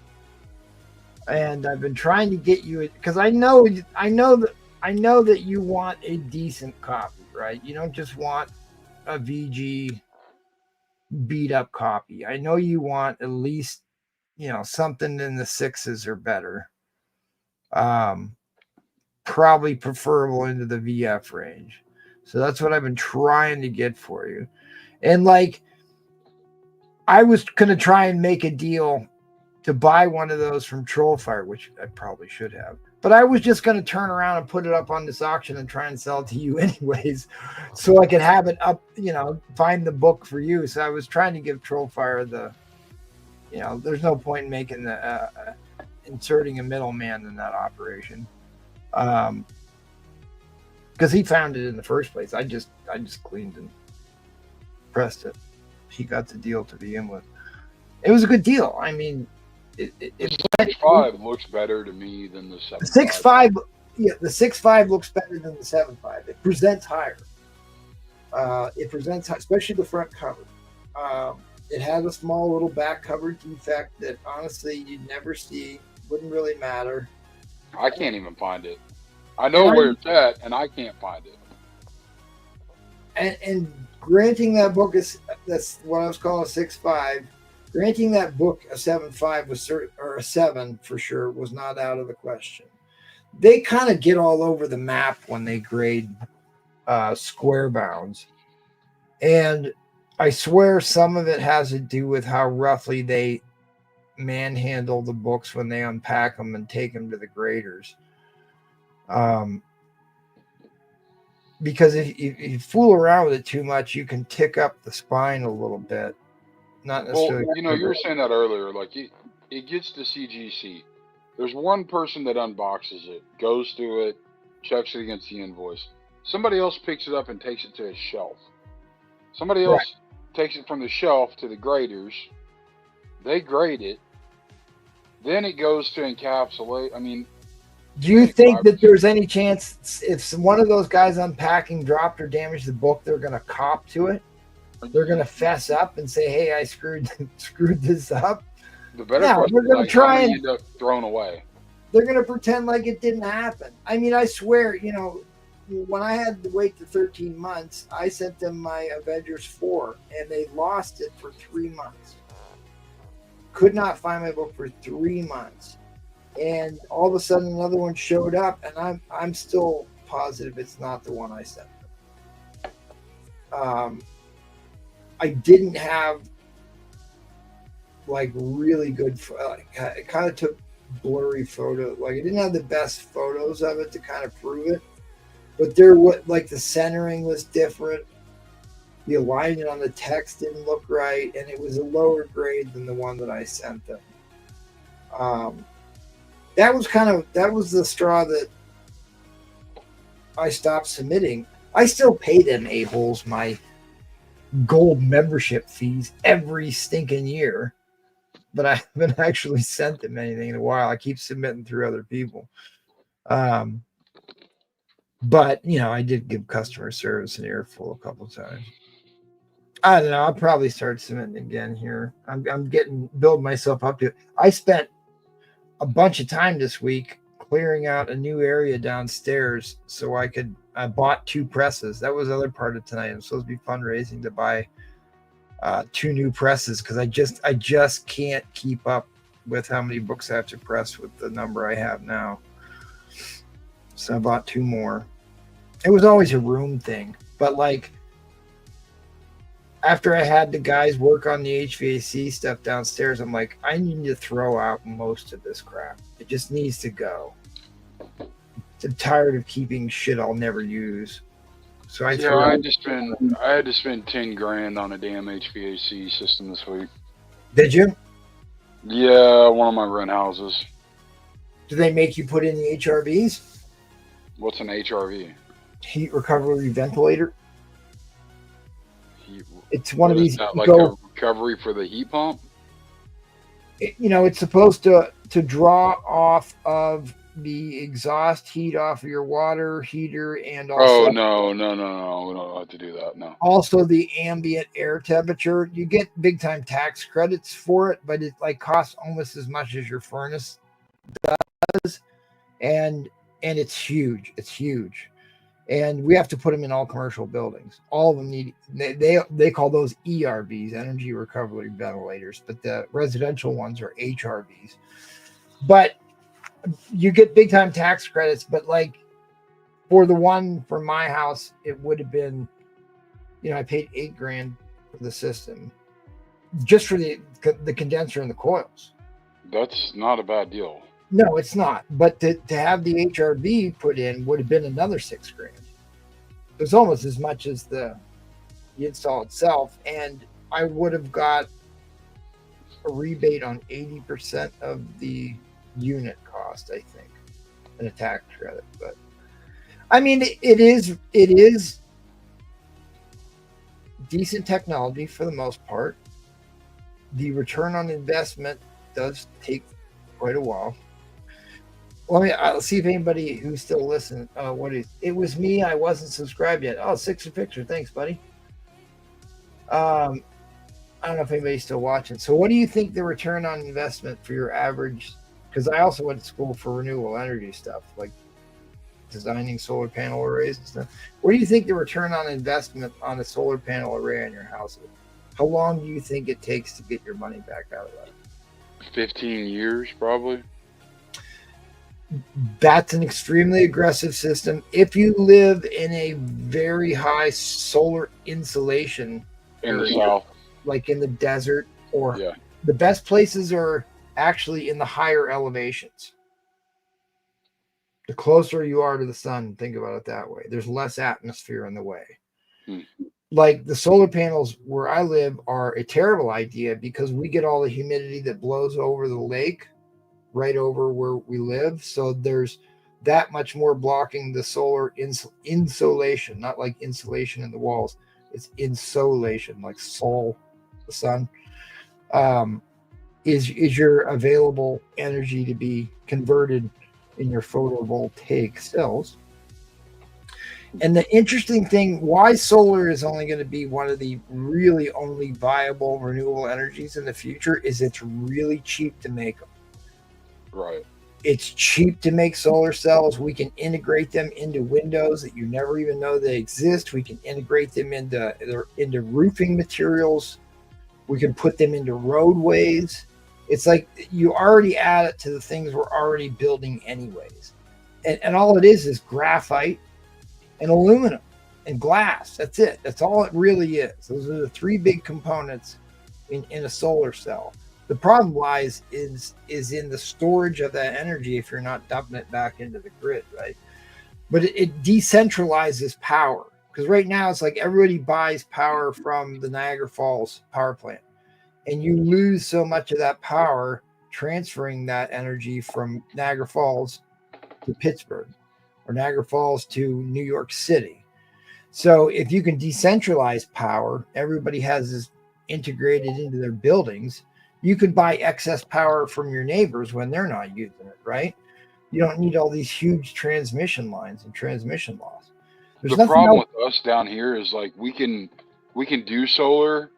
And I've been trying to get you... Because I know that you want a decent copy, right? You don't just want a VG... beat up copy. I know you want at least something in the 6s or better, probably preferable into the VF range. So that's what I've been trying to get for you. And I was gonna try and make a deal to buy one of those from Trollfire, which I probably should have, but I was just going to turn around and put it up on this auction and try and sell it to you anyways, so I could have it up, find the book for you. So I was trying to give Trollfire there's no point in making the, inserting a middleman in that operation. Because he found it in the first place. I just cleaned and pressed it. He got the deal to begin with. It was a good deal. I mean, the 6.5 looks better to me than the 7.5. 6.5, yeah, the 6.5 looks better than the 7.5. It presents higher. Especially the front cover. It has a small little back cover defect that honestly you'd never see. Wouldn't really matter. I can't even find it. I know where it's at, and I can't find it. And granting that book that's what I was calling a 6.5. Granting that book a 7.5 was or a 7 for sure was not out of the question. They kind of get all over the map when they grade square bounds, and I swear some of it has to do with how roughly they manhandle the books when they unpack them and take them to the graders. Because if you fool around with it too much, you can tick up the spine a little bit. Not necessarily. Well, you were saying that earlier. It gets to CGC. There's one person that unboxes it, goes through it, checks it against the invoice. Somebody else picks it up and takes it to a shelf. Somebody else takes it from the shelf to the graders. They grade it. Then it goes to encapsulate. I mean, do you think that there's any chance if one of those guys unpacking dropped or damaged the book, they're going to cop to it? They're going to fess up and say, "Hey, I screwed this up." The better question is, like, how many end up thrown away? They're going to pretend like it didn't happen. I mean, I swear, when I had to wait the 13 months, I sent them my Avengers 4, and they lost it for 3 months. Could not find my book for 3 months, and all of a sudden another one showed up, and I'm still positive it's not the one I sent them. I didn't have like really good. It kind of took blurry photos. Like I didn't have the best photos of it to kind of prove it. But like the centering was different. The alignment on the text didn't look right, and it was a lower grade than the one that I sent them. That was the straw that I stopped submitting. I still pay them a-holes my gold membership fees every stinking year, but I haven't actually sent them anything in a while. I keep submitting through other people. But I did give customer service an earful a couple times. I don't know. I'll probably start submitting again here. I'm building myself up to it. I spent a bunch of time this week clearing out a new area downstairs so I bought 2 presses. That was the other part of tonight. I'm supposed to be fundraising to buy 2 new presses because I just can't keep up with how many books I have to press with the number I have now. So I bought 2 more. It was always a room thing, but like after I had the guys work on the HVAC stuff downstairs, I'm like, I need to throw out most of this crap. It just needs to go. I'm tired of keeping shit I'll never use. So I had to spend 10 grand on a damn HVAC system this week. Did you? Yeah, one of my rent houses. Do they make you put in the HRVs? What's an HRV? Heat recovery ventilator. It's one of these. Like a recovery for the heat pump. It's supposed to draw off of the exhaust heat off of your water heater, and also. Oh no! We don't have to do that. No. Also, the ambient air temperature. You get big time tax credits for it, but it like costs almost as much as your furnace does, and it's huge. It's huge. And we have to put them in all commercial buildings. All of them need, they call those ERVs, energy recovery ventilators, but the residential ones are HRVs. But you get big time tax credits, but like for the one for my house, it would have been, I paid $8 grand for the system just for the condenser and the coils. That's not a bad deal. No, it's not. But to have the HRV put in would have been another $6 grand. It was almost as much as the install itself. And I would have got a rebate on 80% of the unit cost, I think, and a tax credit. But I mean, it is decent technology for the most part. The return on investment does take quite a while. I'll see if anybody who's still listening. It was me. I wasn't subscribed yet. Oh, 6 a picture. Thanks, buddy. I don't know if anybody's still watching. So what do you think the return on investment for your average? Because I also went to school for renewable energy stuff, like designing solar panel arrays and stuff. What do you think the return on investment on a solar panel array on your house is? How long do you think it takes to get your money back out of that? 15 years, probably. That's an extremely aggressive system. If you live in a very high solar insulation in area, the south, like in the desert, or the best places are actually in the higher elevations. The closer you are to the sun, think about it that way. There's less atmosphere in the way. Like the solar panels where I live are a terrible idea because we get all the humidity that blows over the lake right over where we live. So there's that much more blocking the solar insolation, not like insulation in the walls. It's insolation, like sol, the sun, is your available energy to be converted in your photovoltaic cells. And the interesting thing, why solar is only going to be one of the really only viable renewable energies in the future, is it's really cheap to make them. Right. It's cheap to make solar cells. We can integrate them into windows that you never even know they exist. We can integrate them into roofing materials. We can put them into roadways. It's like you already add it to the things we're already building anyways. And all it is graphite and aluminum and glass. That's it. That's all it really is. Those are the three big components in a solar cell. The problem lies is in the storage of that energy if you're not dumping it back into the grid, right? But it decentralizes power, because right now it's like everybody buys power from the Niagara Falls power plant, and you lose so much of that power transferring that energy from Niagara Falls to Pittsburgh or Niagara Falls to New York City. So if you can decentralize power, everybody has this integrated into their buildings. You could buy excess power from your neighbors when they're not using it, right? You don't need all these huge transmission lines and transmission loss. The problem with us down here is like we can do solar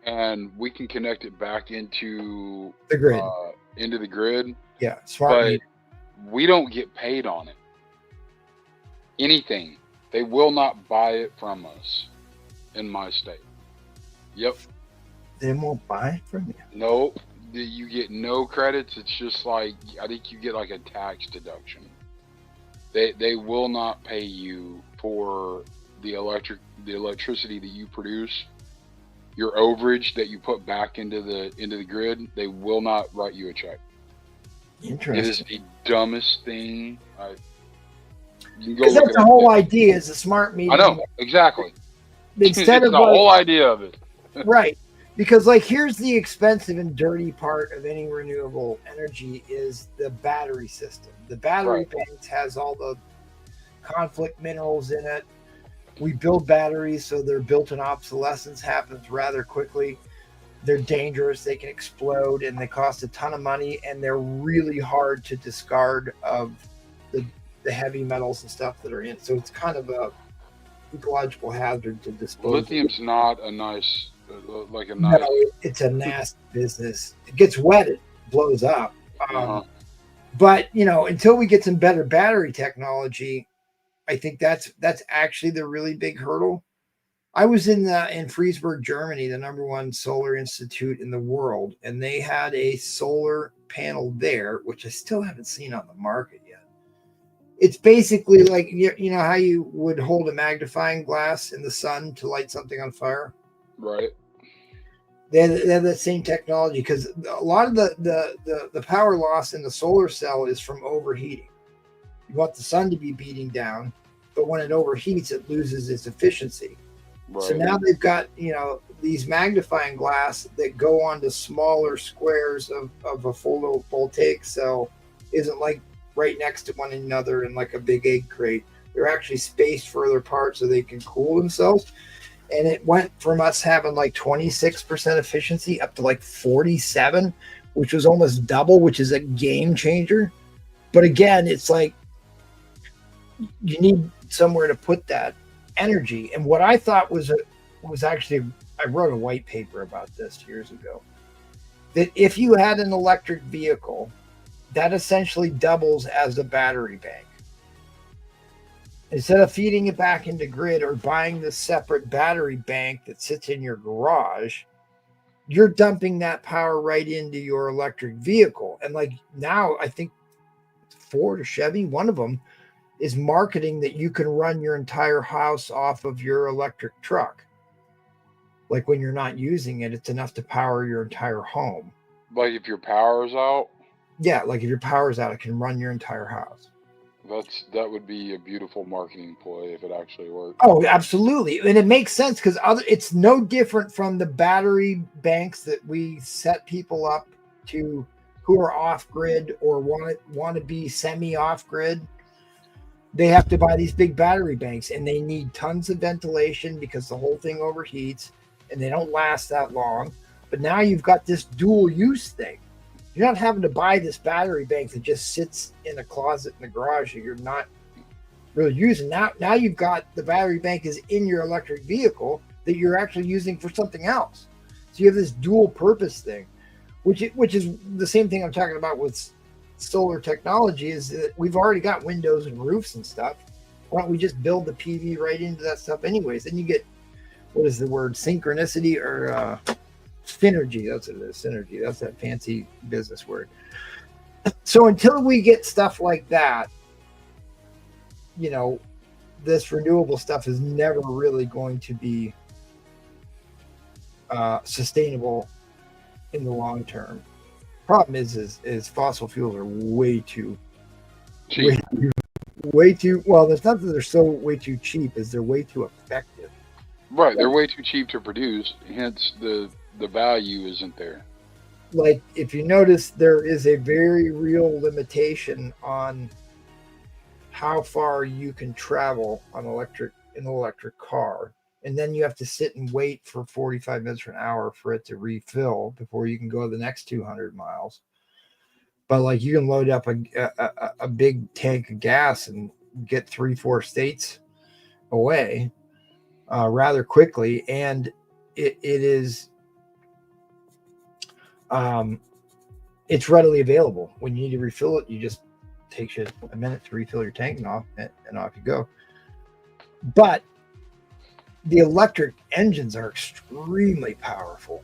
and we can connect it back into the grid. Yeah, smart but meter. We don't get paid on it. Anything. They will not buy it from us in my state. Yep. They won't buy it from you. No, you get no credits. It's just like, I think you get like a tax deduction. They will not pay you for the electricity that you produce. Your overage that you put back into the grid, they will not write you a check. Interesting. It is the dumbest thing. Because that's the whole idea, is a smart meter. I know, exactly. Instead of the whole idea of it. Right. Because like here's the expensive and dirty part of any renewable energy is the battery system. The battery banks has all the conflict minerals in it. We build batteries so their built-in obsolescence happens rather quickly. They're dangerous, they can explode, and they cost a ton of money, and they're really hard to discard of the heavy metals and stuff that are in. So it's kind of a ecological hazard to dispose. Lithium's not a nice, No, it's a nasty business. It gets wet, it blows up. But until we get some better battery technology, I think that's actually the really big hurdle. I was in Friesburg, Germany, the #1 solar institute in the world, and they had a solar panel there, which I still haven't seen on the market yet. It's basically like you know how you would hold a magnifying glass in the sun to light something on fire. Right. They have that same technology, because a lot of the power loss in the solar cell is from overheating. You want the sun to be beating down, but when it overheats, it loses its efficiency. Right. So now they've got these magnifying glass that go onto smaller squares of a photovoltaic cell. Isn't like right next to one another in like a big egg crate. They're actually spaced further apart so they can cool themselves. And it went from us having like 26% efficiency up to like 47, which was almost double, which is a game changer. But again, it's like you need somewhere to put that energy. And what I thought was actually, I wrote a white paper about this years ago, that if you had an electric vehicle, that essentially doubles as a battery bank. Instead of feeding it back into grid or buying this separate battery bank that sits in your garage, you're dumping that power right into your electric vehicle. And like now, I think Ford or Chevy, one of them, is marketing that you can run your entire house off of your electric truck. Like when you're not using it, it's enough to power your entire home. Like if your power's out? Yeah, like if your power's out, it can run your entire house. That would be a beautiful marketing ploy if it actually worked. Oh, absolutely. And it makes sense because it's no different from the battery banks that we set people up to who are off grid or want to be semi off grid. They have to buy these big battery banks, and they need tons of ventilation because the whole thing overheats and they don't last that long. But now you've got this dual use thing. You're not having to buy this battery bank that just sits in a closet in the garage that you're not really using. Now you've got the battery bank is in your electric vehicle that you're actually using for something else. So you have this dual purpose thing, which is the same thing I'm talking about with solar technology is that we've already got windows and roofs and stuff. Why don't we just build the PV right into that stuff anyways? Then you get, what is the word, synchronicity or synergy? That's what it is, synergy. That's that fancy business word. So until we get stuff like that, you know, this renewable stuff is never really going to be sustainable in the long term. Problem is fossil fuels are way too cheap. Way too well. There's not that they're so way too cheap, is they're way too effective. Right, they're way too cheap to produce. Hence, the value isn't there. Like if you notice, there is a very real limitation on how far you can travel on an electric car, and then you have to sit and wait for 45 minutes or an hour for it to refill before you can go the next 200 miles. But like you can load up a big tank of gas and get 3-4 states away rather quickly, and it is it's readily available. When you need to refill it, you just takes you a minute to refill your tank and off you go. But the electric engines are extremely powerful.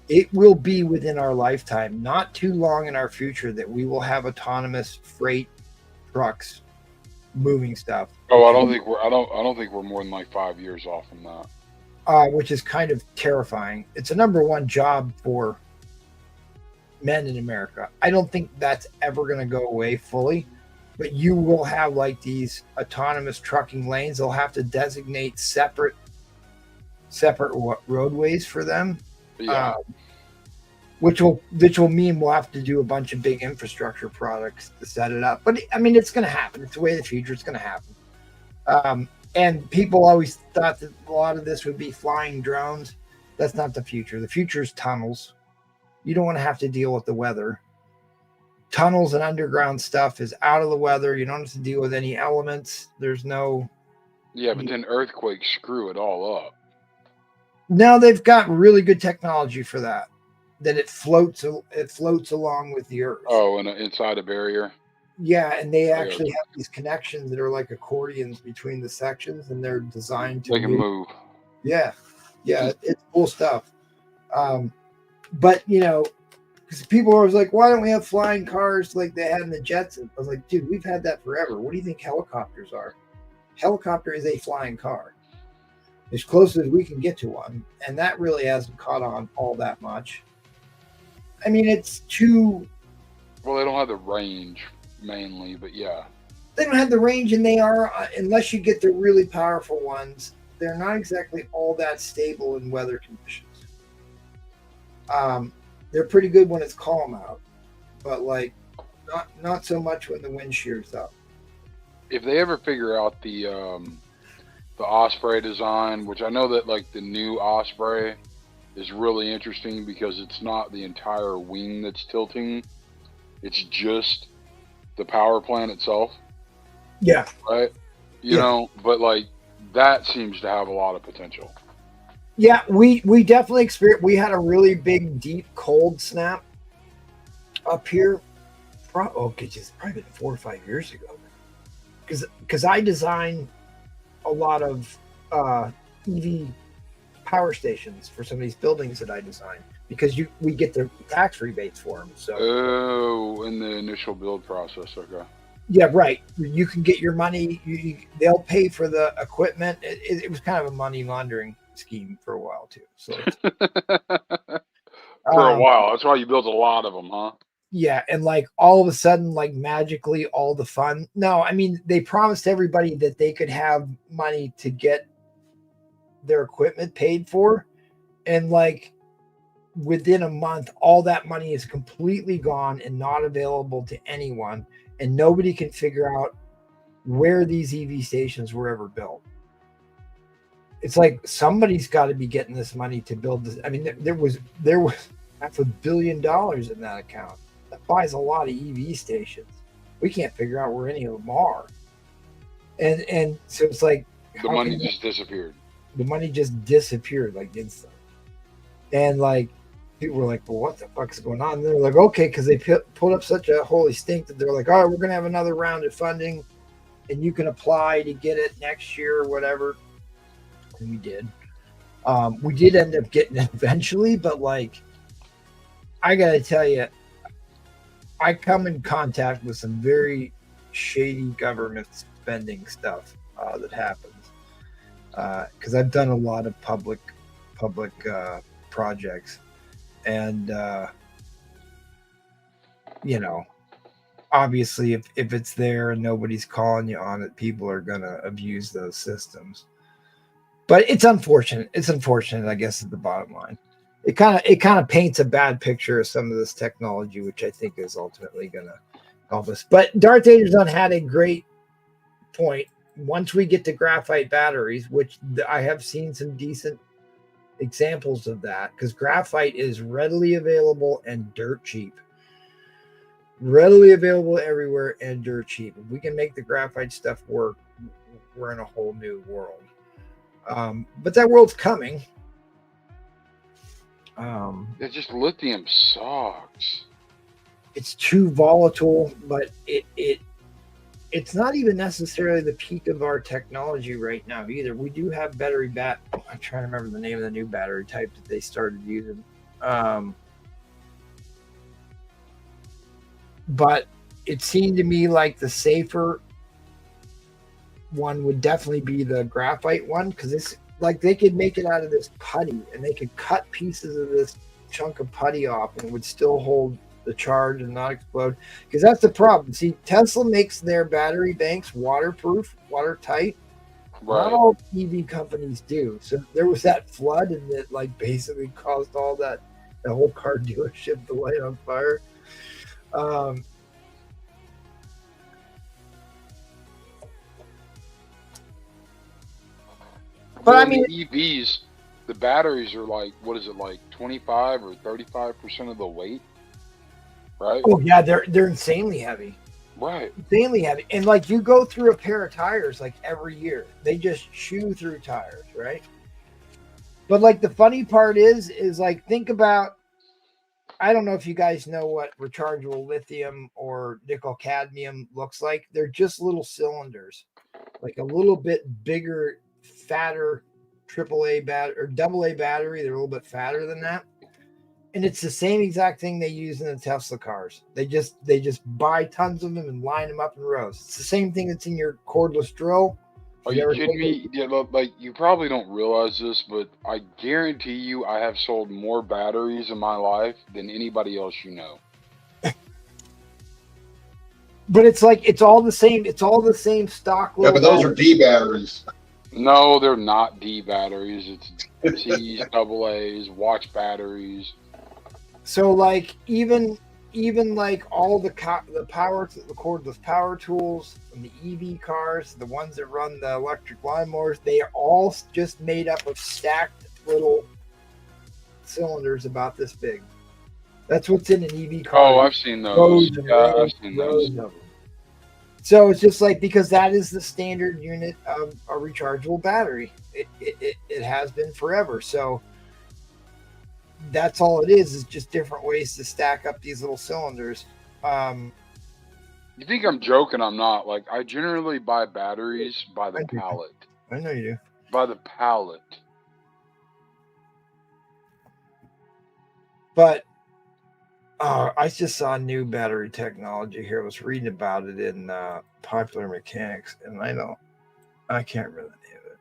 It will be within our lifetime, not too long in our future, that we will have autonomous freight trucks moving stuff. Oh, I don't think we're more than like 5 years off from that. Which is kind of terrifying. It's a number one job for men in America. I don't think that's ever going to go away fully, but you will have like these autonomous trucking lanes. They'll have to designate separate roadways for them. Yeah. Which will mean we'll have to do a bunch of big infrastructure products to set it up. But I mean, it's going to happen. It's the way of the future. It's going to happen. And people always thought that a lot of this would be flying drones. That's not the future. The future is tunnels. You don't want to have to deal with the weather. Tunnels and underground stuff is out of the weather. You don't have to deal with any elements. There's no. Yeah, but then earthquakes screw it all up. Now they've got really good technology for that. That it floats along with the earth. Oh, and inside a barrier. Yeah, and they actually have these connections that are like accordions between the sections, and they're designed to move. Yeah, it's cool stuff. But you know, because people are always like, "Why don't we have flying cars like they had in the Jetsons?" I was like, "Dude, we've had that forever. What do you think helicopters are? Helicopter is a flying car, as close as we can get to one, and that really hasn't caught on all that much." I mean, it's too. Well, they don't have the range mainly, but yeah. They don't have the range, and they are, unless you get the really powerful ones, they're not exactly all that stable in weather conditions. They're pretty good when it's calm out, but like not so much when the wind shears up. If they ever figure out the Osprey design, which I know that like the new Osprey is really interesting because it's not the entire wing that's tilting, it's just the power plant itself. Yeah. Right? You know, but like that seems to have a lot of potential. Yeah, we definitely experienced. We had a really big, deep cold snap up here. Just probably 4 or 5 years ago. Because I designed a lot of EV power stations for some of these buildings that I designed, because we get the tax rebates for them. So in the initial build process, okay. Yeah, right. You can get your money. They'll pay for the equipment. It was kind of a money laundering scheme for a while too. So for a while, that's why you built a lot of them, huh? Yeah, and like all of a sudden, like magically, all the fun. No, I mean, they promised everybody that they could have money to get their equipment paid for, and like within a month, all that money is completely gone and not available to anyone, and nobody can figure out where these EV stations were ever built. It's like somebody's got to be getting this money to build this. I mean, there was $500 million in that account. That buys a lot of EV stations. We can't figure out where any of them are. And so it's like the money just disappeared. The money just disappeared like instantly. And like people were like, well, what the fuck's going on? And they're like, okay, because they pulled up such a holy stink that they're like, all right, we're going to have another round of funding and you can apply to get it next year or whatever. And we did. We did end up getting it eventually, but like, I got to tell you, I come in contact with some very shady government spending stuff that happens because I've done a lot of public projects. And, you know, obviously if it's there and nobody's calling you on it, people are going to abuse those systems. But it's unfortunate. It's unfortunate, I guess, is the bottom line. It kind of paints a bad picture of some of this technology, which I think is ultimately going to help us. But Darth Vader's Zone had a great point. Once we get to graphite batteries, which I have seen some decent examples of that, because graphite is readily available and dirt cheap. Readily available everywhere and dirt cheap. If we can make the graphite stuff work, we're in a whole new world. But that world's coming. It's just lithium sucks. It's too volatile, but it's not even necessarily the peak of our technology right now either. We do have I'm trying to remember the name of the new battery type that they started using. But it seemed to me like the safer one would definitely be the graphite one, because it's like they could make it out of this putty and they could cut pieces of this chunk of putty off and it would still hold the charge and not explode. Because that's the problem. See, Tesla makes their battery banks waterproof, watertight. Right. Not all EV companies do. So there was that flood and it like basically caused all that, the whole car dealership to light on fire. But I mean, EVs, the batteries are like, what is it, like 25 or 35% of the weight, right? Oh yeah, they're insanely heavy. Right. Insanely heavy. And like you go through a pair of tires like every year. They just chew through tires, right? But like the funny part is like think about, I don't know if you guys know what rechargeable lithium or nickel cadmium looks like. They're just little cylinders, like a little bit bigger, fatter AAA battery or AA battery. They're a little bit fatter than that. And it's the same exact thing they use in the Tesla cars. They just buy tons of them and line them up in rows. It's the same thing that's in your cordless drill. Are you kidding me? Yeah, like you probably don't realize this, but I guarantee you I have sold more batteries in my life than anybody else you know. But it's like it's all the same. It's all the same stock. Yeah, but those are D batteries. No, they're not D batteries. It's C's, AA's, watch batteries. So like even like all the cordless power tools and the EV cars, the ones that run the electric lawnmowers, they are all just made up of stacked little cylinders about this big. That's what's in an EV car. Oh, I've seen those. Yeah, I've seen those. So it's just like, because that is the standard unit of a rechargeable battery. It has been forever. So that's all it is just different ways to stack up these little cylinders. You think I'm joking? I'm not. Like, I generally buy batteries by the pallet. I know you do. By the pallet. But I just saw new battery technology here. I was reading about it in Popular Mechanics, and I can't remember the name of it.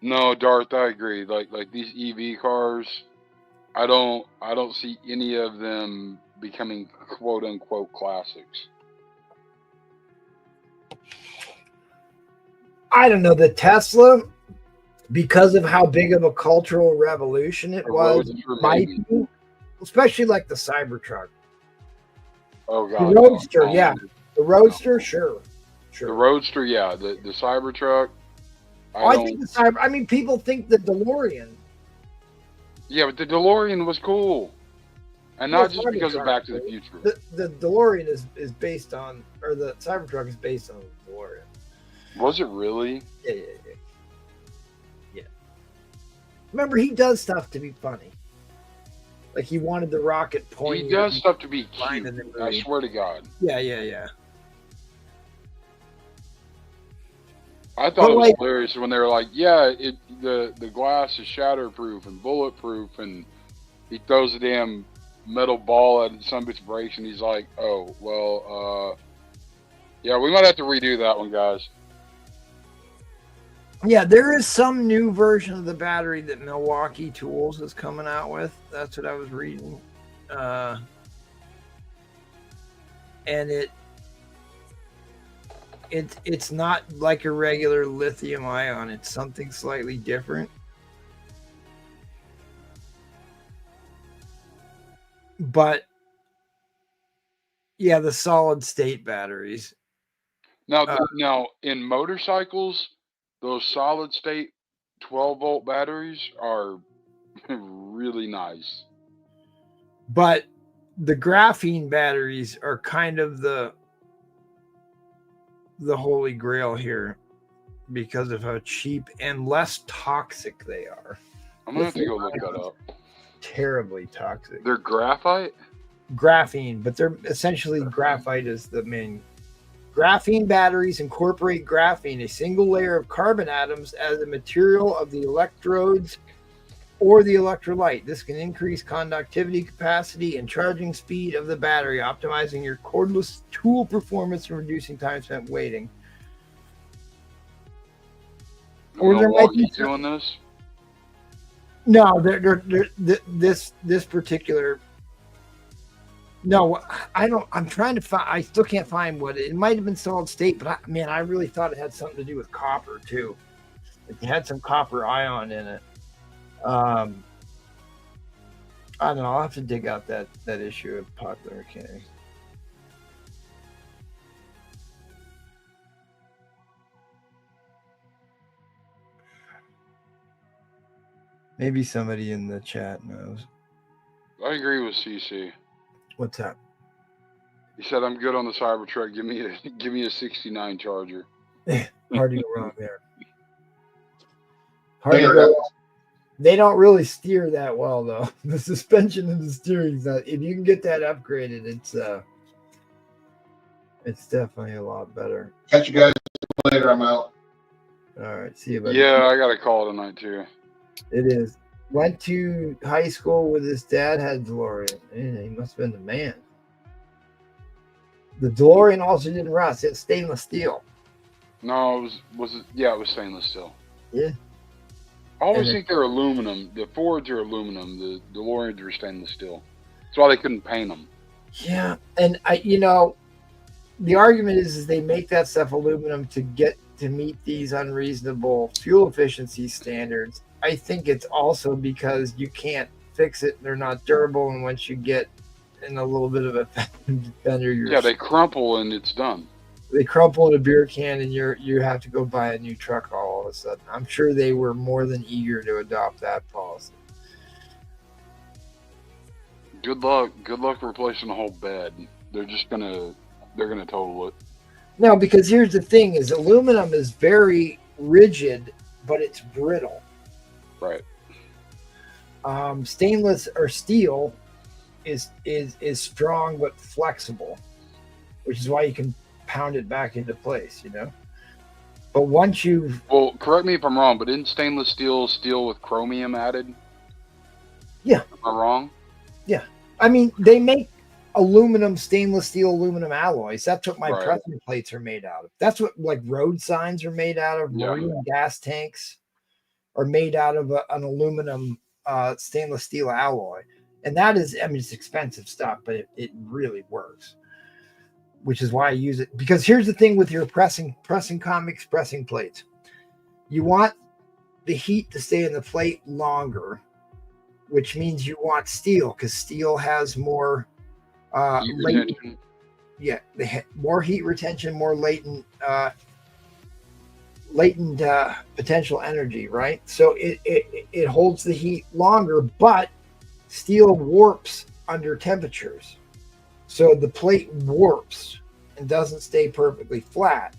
No, Darth, I agree. Like these EV cars, I don't see any of them becoming quote unquote classics. I don't know. The Tesla, because of how big of a cultural revolution it was, might be, especially like the Cybertruck. Oh God, the Roadster, yeah, the Roadster, sure. The Roadster, yeah, the Cybertruck. I think I mean, people think the DeLorean. Yeah, but the DeLorean was cool, and not just because of Back to the Future. The DeLorean is based on, or the Cybertruck is based on the DeLorean. Was it really? Yeah. Remember, he does stuff to be funny. Like he wanted the rocket pointing. He does stuff to be line cute. in the I movie. swear to God. Yeah. I But, thought it was like- hilarious when they were like, "Yeah, the glass is shatterproof and bulletproof," and he throws a damn metal ball at some bitch breaks, and he's like, "Oh, well, yeah, we might have to redo that one, guys." Yeah, there is some new version of the battery that Milwaukee Tools is coming out with. That's what I was reading. And it's not like a regular lithium ion. It's something slightly different. But yeah, the solid state batteries. Now, now in motorcycles, those solid state 12-volt batteries are really nice. But the graphene batteries are kind of the holy grail here because of how cheap and less toxic they are. I'm gonna have to go look that up. Terribly toxic. They're graphite? Graphene, but they're essentially graphite is the main. Graphene batteries incorporate graphene, a single layer of carbon atoms, as a material of the electrodes or the electrolyte. This can increase conductivity capacity and charging speed of the battery, optimizing your cordless tool performance and reducing time spent waiting. Or there might be doing this? No, this particular. No, I don't. I'm trying to find. I still can't find what it might have been solid state, but I really thought it had something to do with copper too. It had some copper ion in it. I don't know. I'll have to dig out that issue of Popular Mechanics. Maybe somebody in the chat knows. I agree with CC. What's that? He said, "I'm good on the Cybertruck. Give me a 69 Charger." Hard to go wrong there. Hard to go wrong. They don't really steer that well, though. The suspension and the steering is not. If you can get that upgraded, it's definitely a lot better. Catch you guys later. I'm out. All right, see you. Buddy. Yeah, I got a call tonight too. It is. Went to high school with his dad, had a DeLorean. Man, he must have been the man. The DeLorean also didn't rust. It's stainless steel. No, it was stainless steel. Yeah. I always think they're aluminum. The Fords are aluminum. The DeLoreans are stainless steel. That's why they couldn't paint them. Yeah, and the argument is they make that stuff aluminum to meet these unreasonable fuel efficiency standards. I think it's also because you can't fix it. They're not durable, and once you get in a little bit of a fender, they crumple and it's done. They crumple in a beer can, and you have to go buy a new truck all of a sudden. I'm sure they were more than eager to adopt that policy. Good luck replacing the whole bed. They're gonna total it. No, because here's the thing: is aluminum is very rigid, but it's brittle. Right. Stainless or steel is strong but flexible, which is why you can pound it back into place, But once well, correct me if I'm wrong, but isn't stainless steel with chromium added? Yeah. Am I wrong? Yeah. I mean, they make stainless steel aluminum alloys. That's what my pressing plates are made out of. That's what road signs are made out of. Marine gas tanks are made out of an aluminum stainless steel alloy. And that is, it's expensive stuff, but it really works. Which is why I use it. Because here's the thing with your pressing comics, pressing plates. You want the heat to stay in the plate longer, which means you want steel, because steel has more heat retention. Yeah, more heat retention, more latent potential energy, right? So it holds the heat longer, but steel warps under temperatures. So the plate warps and doesn't stay perfectly flat.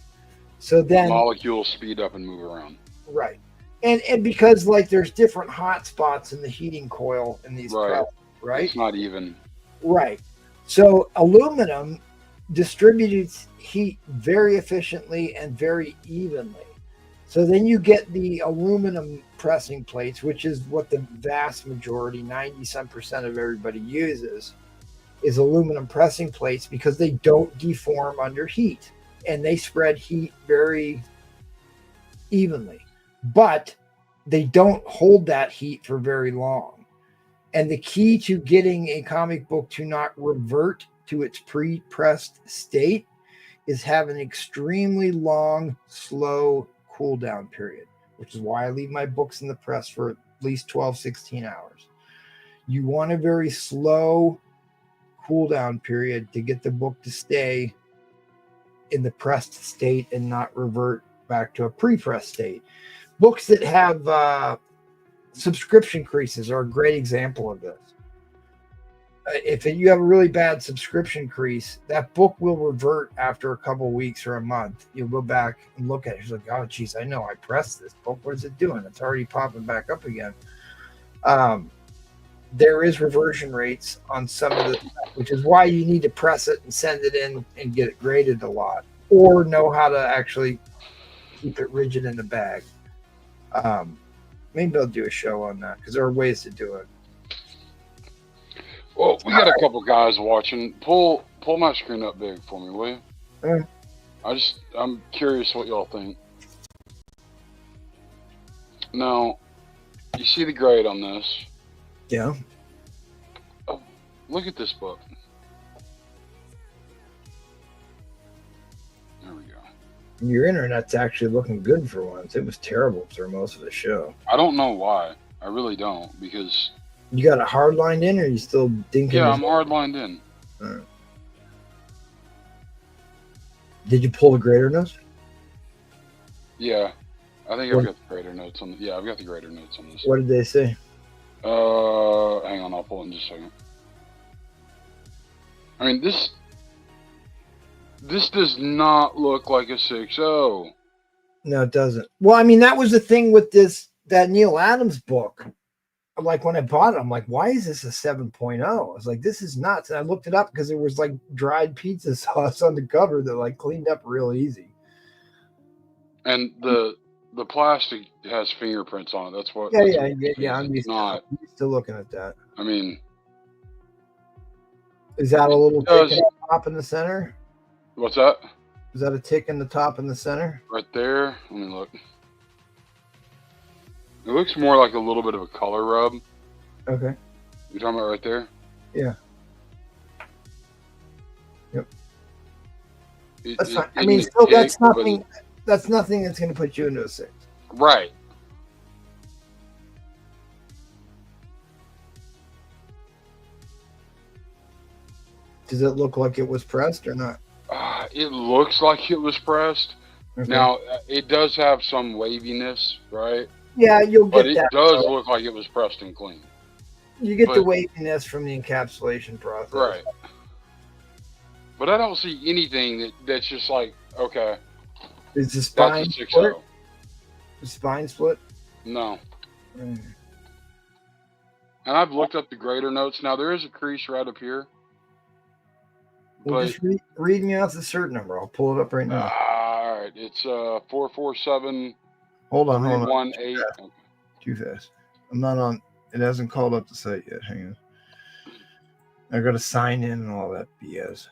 So then molecules speed up and move around. Right. And because there's different hot spots in the heating coil in these presses. right? It's not even. Right. So aluminum distributes heat very efficiently and very evenly. So then you get the aluminum pressing plates, which is what the vast majority, 90% of everybody uses, is aluminum pressing plates because they don't deform under heat and they spread heat very evenly. But they don't hold that heat for very long. And the key to getting a comic book to not revert to its pre-pressed state is have an extremely long, slow cool down period, which is why I leave my books in the press for at least 12, 16 hours. You want a very slow cool down period to get the book to stay in the pressed state and not revert back to a pre-pressed state. Books that have subscription creases are a great example of this. If you have a really bad subscription crease, that book will revert after a couple of weeks or a month. You'll go back and look at it. You're like, oh, geez, I know I pressed this book. What is it doing? It's already popping back up again. There is reversion rates on some of the stuff, which is why you need to press it and send it in and get it graded a lot, or know how to actually keep it rigid in the bag. Maybe I'll do a show on that because there are ways to do it. Well, we got a couple guys watching. Pull my screen up big for me, will you? I'm curious what y'all think. Now, you see the grade on this? Yeah. Oh, look at this book. There we go. Your internet's actually looking good for once. It was terrible through most of the show. I don't know why. I really don't, because... You got a hard lined in, or are you still dinking? Yeah, I'm hard lined in. Right. Did you pull the grader notes? Yeah, I think I've got the grader notes on. Yeah, I've got the grader notes on this. What did they say? Hang on, I'll pull it in just a second. I mean, this does not look like a 6.0. No, it doesn't. Well, I mean, that was the thing with that Neil Adams book. Like when I bought it, I'm like, why is this a 7.0? I was like, this is nuts. And I looked it up because there was like dried pizza sauce on the cover that like cleaned up real easy. And the plastic has fingerprints on it. That's what. Yeah. I'm used to looking at that. I mean, is that a little tick in the top in the center? What's that? Is that a tick in the top in the center? Right there. Let me look. It looks more like a little bit of a color rub. Okay. You're talking about right there? Yeah. Yep. That's fine. I mean, still, that's nothing. That's nothing that's going to put you into a 6. Right. Does it look like it was pressed or not? It looks like it was pressed. Okay. Now, it does have some waviness, right? Yeah, you'll get that. But it does look like it was pressed and clean. You get the waviness from the encapsulation process. Right. But I don't see anything that's just like, okay. Is the spine split? The spine split? No. And I've looked up the grader notes. Now, there is a crease right up here. Well, just read me off the cert number. I'll pull it up right now. All right. It's 447. Hold on. 318. Too fast. I'm not on. It hasn't called up the site yet. Hang on. I got to sign in and all that BS.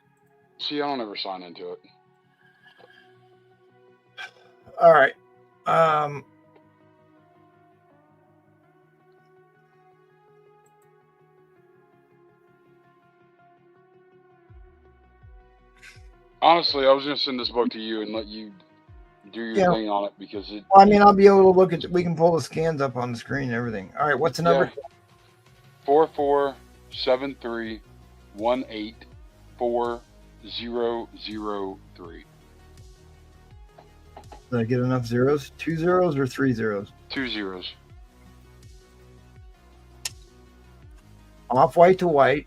See, I don't ever sign into it. All right. Honestly, I was going to send this book to you and let you do your thing on it because it. Well, I mean, I'll be able to look at. We can pull the scans up on the screen and everything. All right, what's the number? 4473184003. Did I get enough zeros? 2 zeros or 3 zeros? 2 zeros. Off white to white.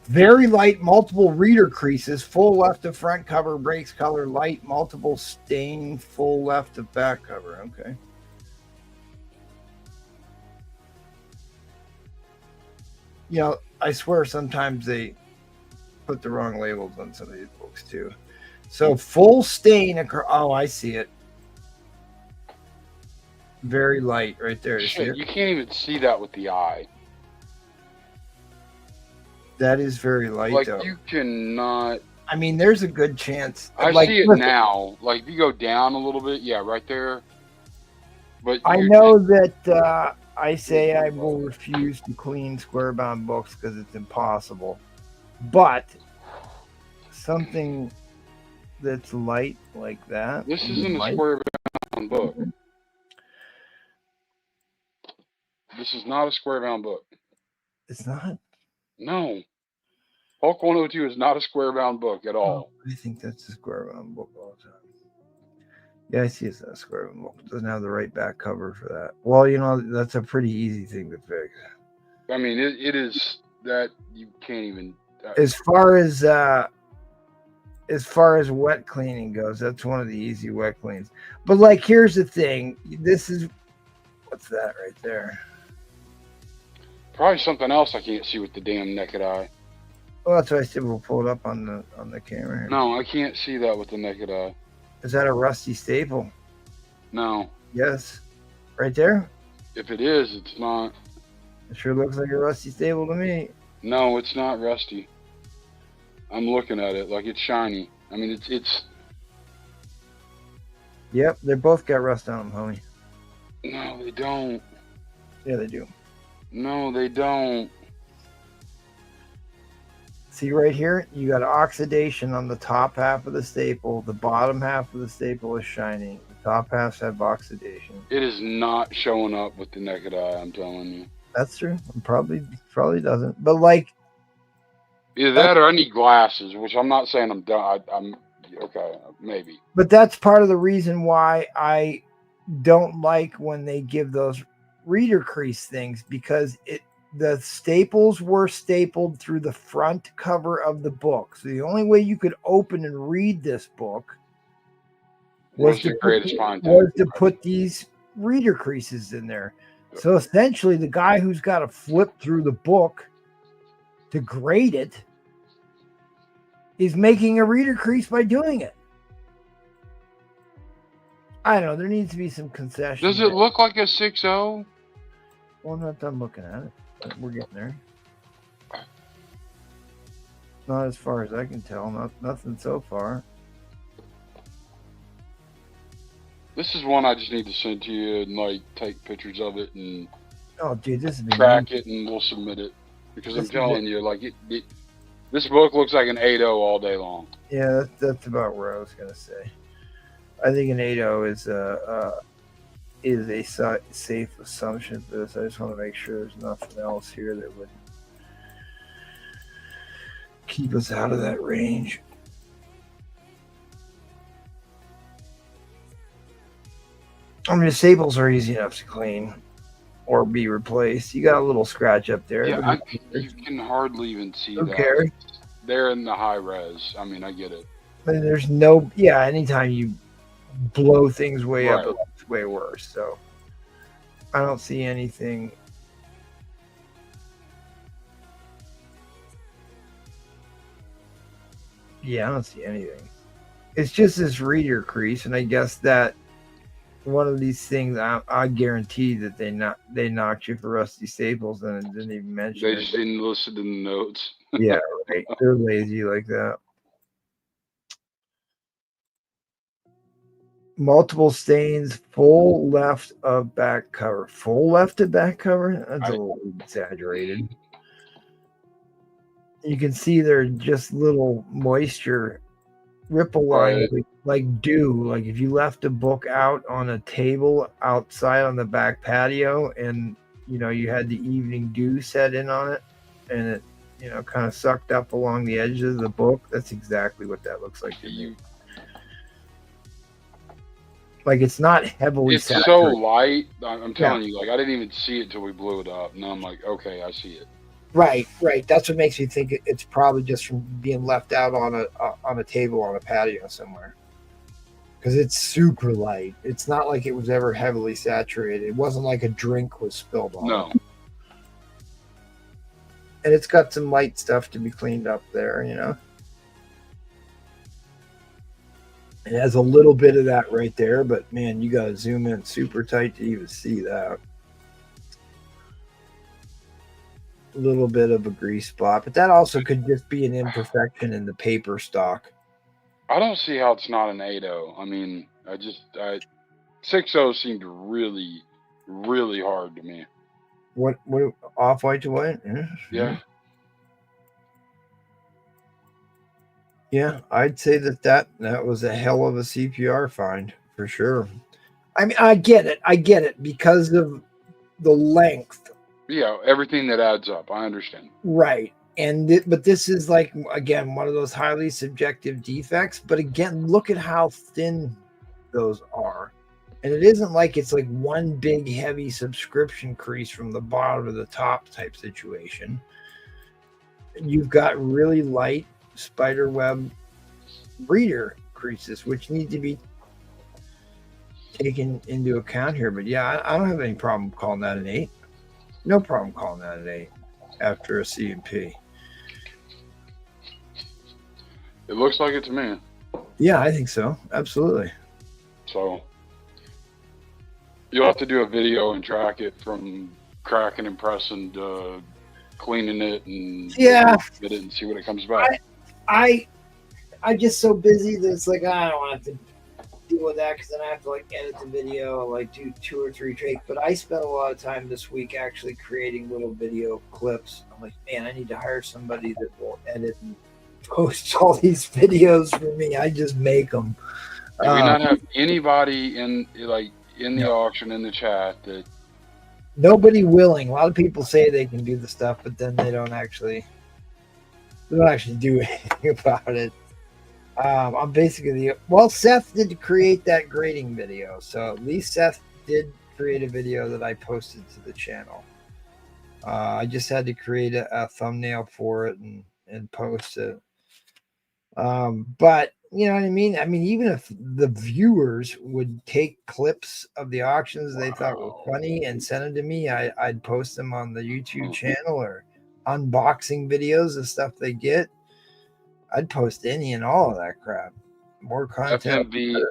Very light, multiple reader creases, full left of front cover, breaks color, light, multiple stain, full left of back cover. Okay. You know, I swear sometimes they put the wrong labels on some of these books too. So full stain. Oh, I see it. Very light right there. You see Shit, it? you can't even see that with the eye. That is very light, Like, though. you cannot. I mean, there's a good chance. I like, see it listen, now. Like, if you go down a little bit, yeah, right there. But I you're know that I say I will refuse to clean square bound books because it's impossible. But something that's light like that. This isn't a square bound book. This is not a square bound book. It's not? No. Hulk 102 is not a square bound book at all. I think that's a square bound book all the time. Yeah, I see it's not a square bound book. It doesn't have the right back cover for that. Well, you know, that's a pretty easy thing to fix. I mean, it is that you can't even. As far as wet cleaning goes, that's one of the easy wet cleans. But like, here's the thing. This is, what's that right there? Probably something else I can't see with the damn naked eye. Well, that's why I said we'll pull it up on the camera here. No, I can't see that with the naked eye. Is that a rusty staple? No. Yes. Right there? If it is, it's not. It sure looks like a rusty staple to me. No, it's not rusty. I'm looking at it like it's shiny. I mean, it's. Yep, they both got rust on them, homie. No, they don't. Yeah, they do. No, they don't. See right here, you got oxidation on the top half of the staple. The bottom half of the staple is shiny. The top halves have oxidation. It is not showing up with the naked eye, I'm telling you. That's true. Probably doesn't. But like, either that or I need glasses, which I'm not saying I'm done. I'm okay, maybe. But that's part of the reason why I don't like when they give those reader crease things, because the staples were stapled through the front cover of the book. So the only way you could open and read this book was to put these reader creases in there. So essentially, the guy who's got to flip through the book to grade it is making a reader crease by doing it. I don't know. There needs to be some concession. Does it look like a 6.0? Well, I'm not done looking at it. But we're getting there. Not as far as I can tell. Nothing so far. This is one I just need to send to you and like take pictures of it and dude, this is track it and we'll submit it, because I'm telling you, like this book looks like an 8.0 all day long. Yeah, that's about where I was gonna say. I think an 8.0 is a safe assumption for this. I just want to make sure there's nothing else here that would keep us out of that range. I mean, the staples are easy enough to clean or be replaced. You got a little scratch up there. Yeah, you can hardly even see that. Care. They're in the high res. I mean, I get it. But there's anytime you blow things way up, it's way worse. So I don't see anything. Yeah, I don't see anything. It's just this reader crease, and I guess that one of these things, I guarantee that they knocked you for rusty staples, and it didn't even mention it. They just didn't listen to the notes. Yeah, right. They're lazy like that. Multiple stains, full left of back cover. Full left of back cover? That's a little exaggerated. You can see they're just little moisture ripple lines, like dew. Like if you left a book out on a table outside on the back patio and, you had the evening dew set in on it and it, kind of sucked up along the edges of the book. That's exactly what that looks like to me. Like it's not heavily saturated. So light. I'm telling you, like I didn't even see it till we blew it up. And I'm like, okay, I see it. Right. That's what makes me think it's probably just from being left out on a table on a patio somewhere. Because it's super light. It's not like it was ever heavily saturated. It wasn't like a drink was spilled on it. And it's got some light stuff to be cleaned up there, you know. It has a little bit of that right there, but man, you got to zoom in super tight to even see that. A little bit of a grease spot, but that also could just be an imperfection in the paper stock. I don't see how it's not an 8.0. I mean, 6.0 seemed really, really hard to me. What off-white to white? Yeah. Yeah, I'd say that was a hell of a CPR find for sure. I mean, I get it because of the length. Yeah, everything that adds up. I understand. Right. But this is like, again, one of those highly subjective defects. But again, look at how thin those are. And it isn't like it's like one big heavy subscription crease from the bottom to the top type situation. You've got really light spider web breeder creases, which need to be taken into account here. But yeah, I don't have any problem calling that an 8. No problem calling that an 8 after a C&P. It looks like it to me. Yeah, I think so. Absolutely. So you'll have to do a video and track it from cracking and pressing to cleaning it and it and see what it comes back. I'm just so busy that it's like I don't want to deal with that because then I have to like edit the video, like do 2 or 3 takes. But I spent a lot of time this week actually creating little video clips. I'm like, man, I need to hire somebody that will edit and post all these videos for me. I just make them. Do we not have anybody in the auction in the chat that? Nobody willing. A lot of people say they can do the stuff, but then they don't actually do anything about it. I'm basically Seth did create that grading video, so at least Seth did create a video that I posted to the channel. I just had to create a thumbnail for it and post it. But you know what I mean? I mean, even if the viewers would take clips of the auctions they thought were funny and send them to me, I'd post them on the YouTube channel or unboxing videos of stuff they get. I'd post any and all of that crap. More content. FMV.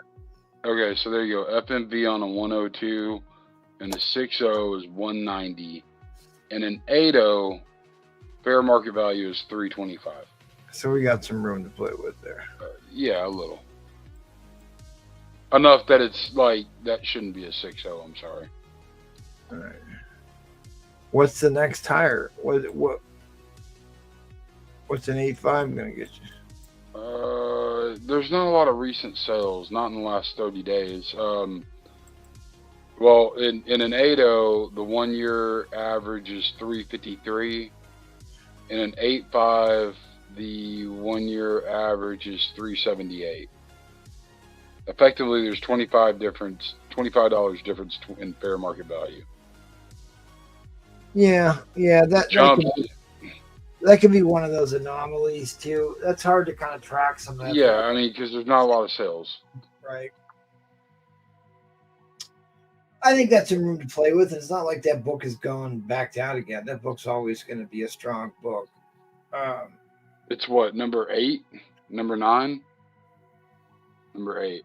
Okay, so there you go. FMV on a 102 and a 6.0 is 190. And an 8.0 fair market value is 325. So we got some room to play with there. Yeah, a little. Enough that it's like, that shouldn't be a 6.0, I'm sorry. All right. What's the next tire? What's an 8.5 going to get you? There's not a lot of recent sales, not in the last 30 days. Well, in an 8.0, the 1 year average is 353. In an 8.5, the 1 year average is 378. Effectively, there's $25 difference in fair market value. Yeah, that could be one of those anomalies too. That's hard to kind of track some of that. Yeah, I mean, because there's not a lot of sales. Right. I think that's some room to play with. It's not like that book is going back out again. That book's always going to be a strong book. It's what, number 8? Number 9? Number 8.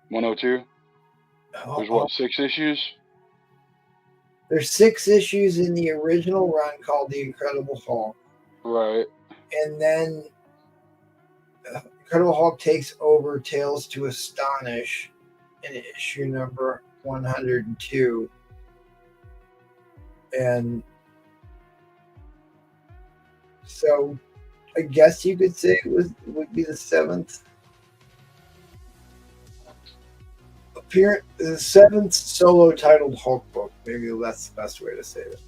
102? There's what, 6 issues? There's 6 issues in the original run called The Incredible Hulk. Right. And then Incredible Hulk takes over Tales to Astonish in issue number 102. And so I guess you could say it would be the 7th appearance, the 7th solo titled Hulk book. Maybe that's the best way to say it.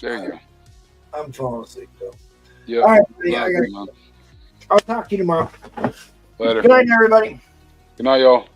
There you go. I'm falling asleep though. Yeah. All right, buddy, I'll talk to you tomorrow. Later. Good night, everybody. Good night, y'all.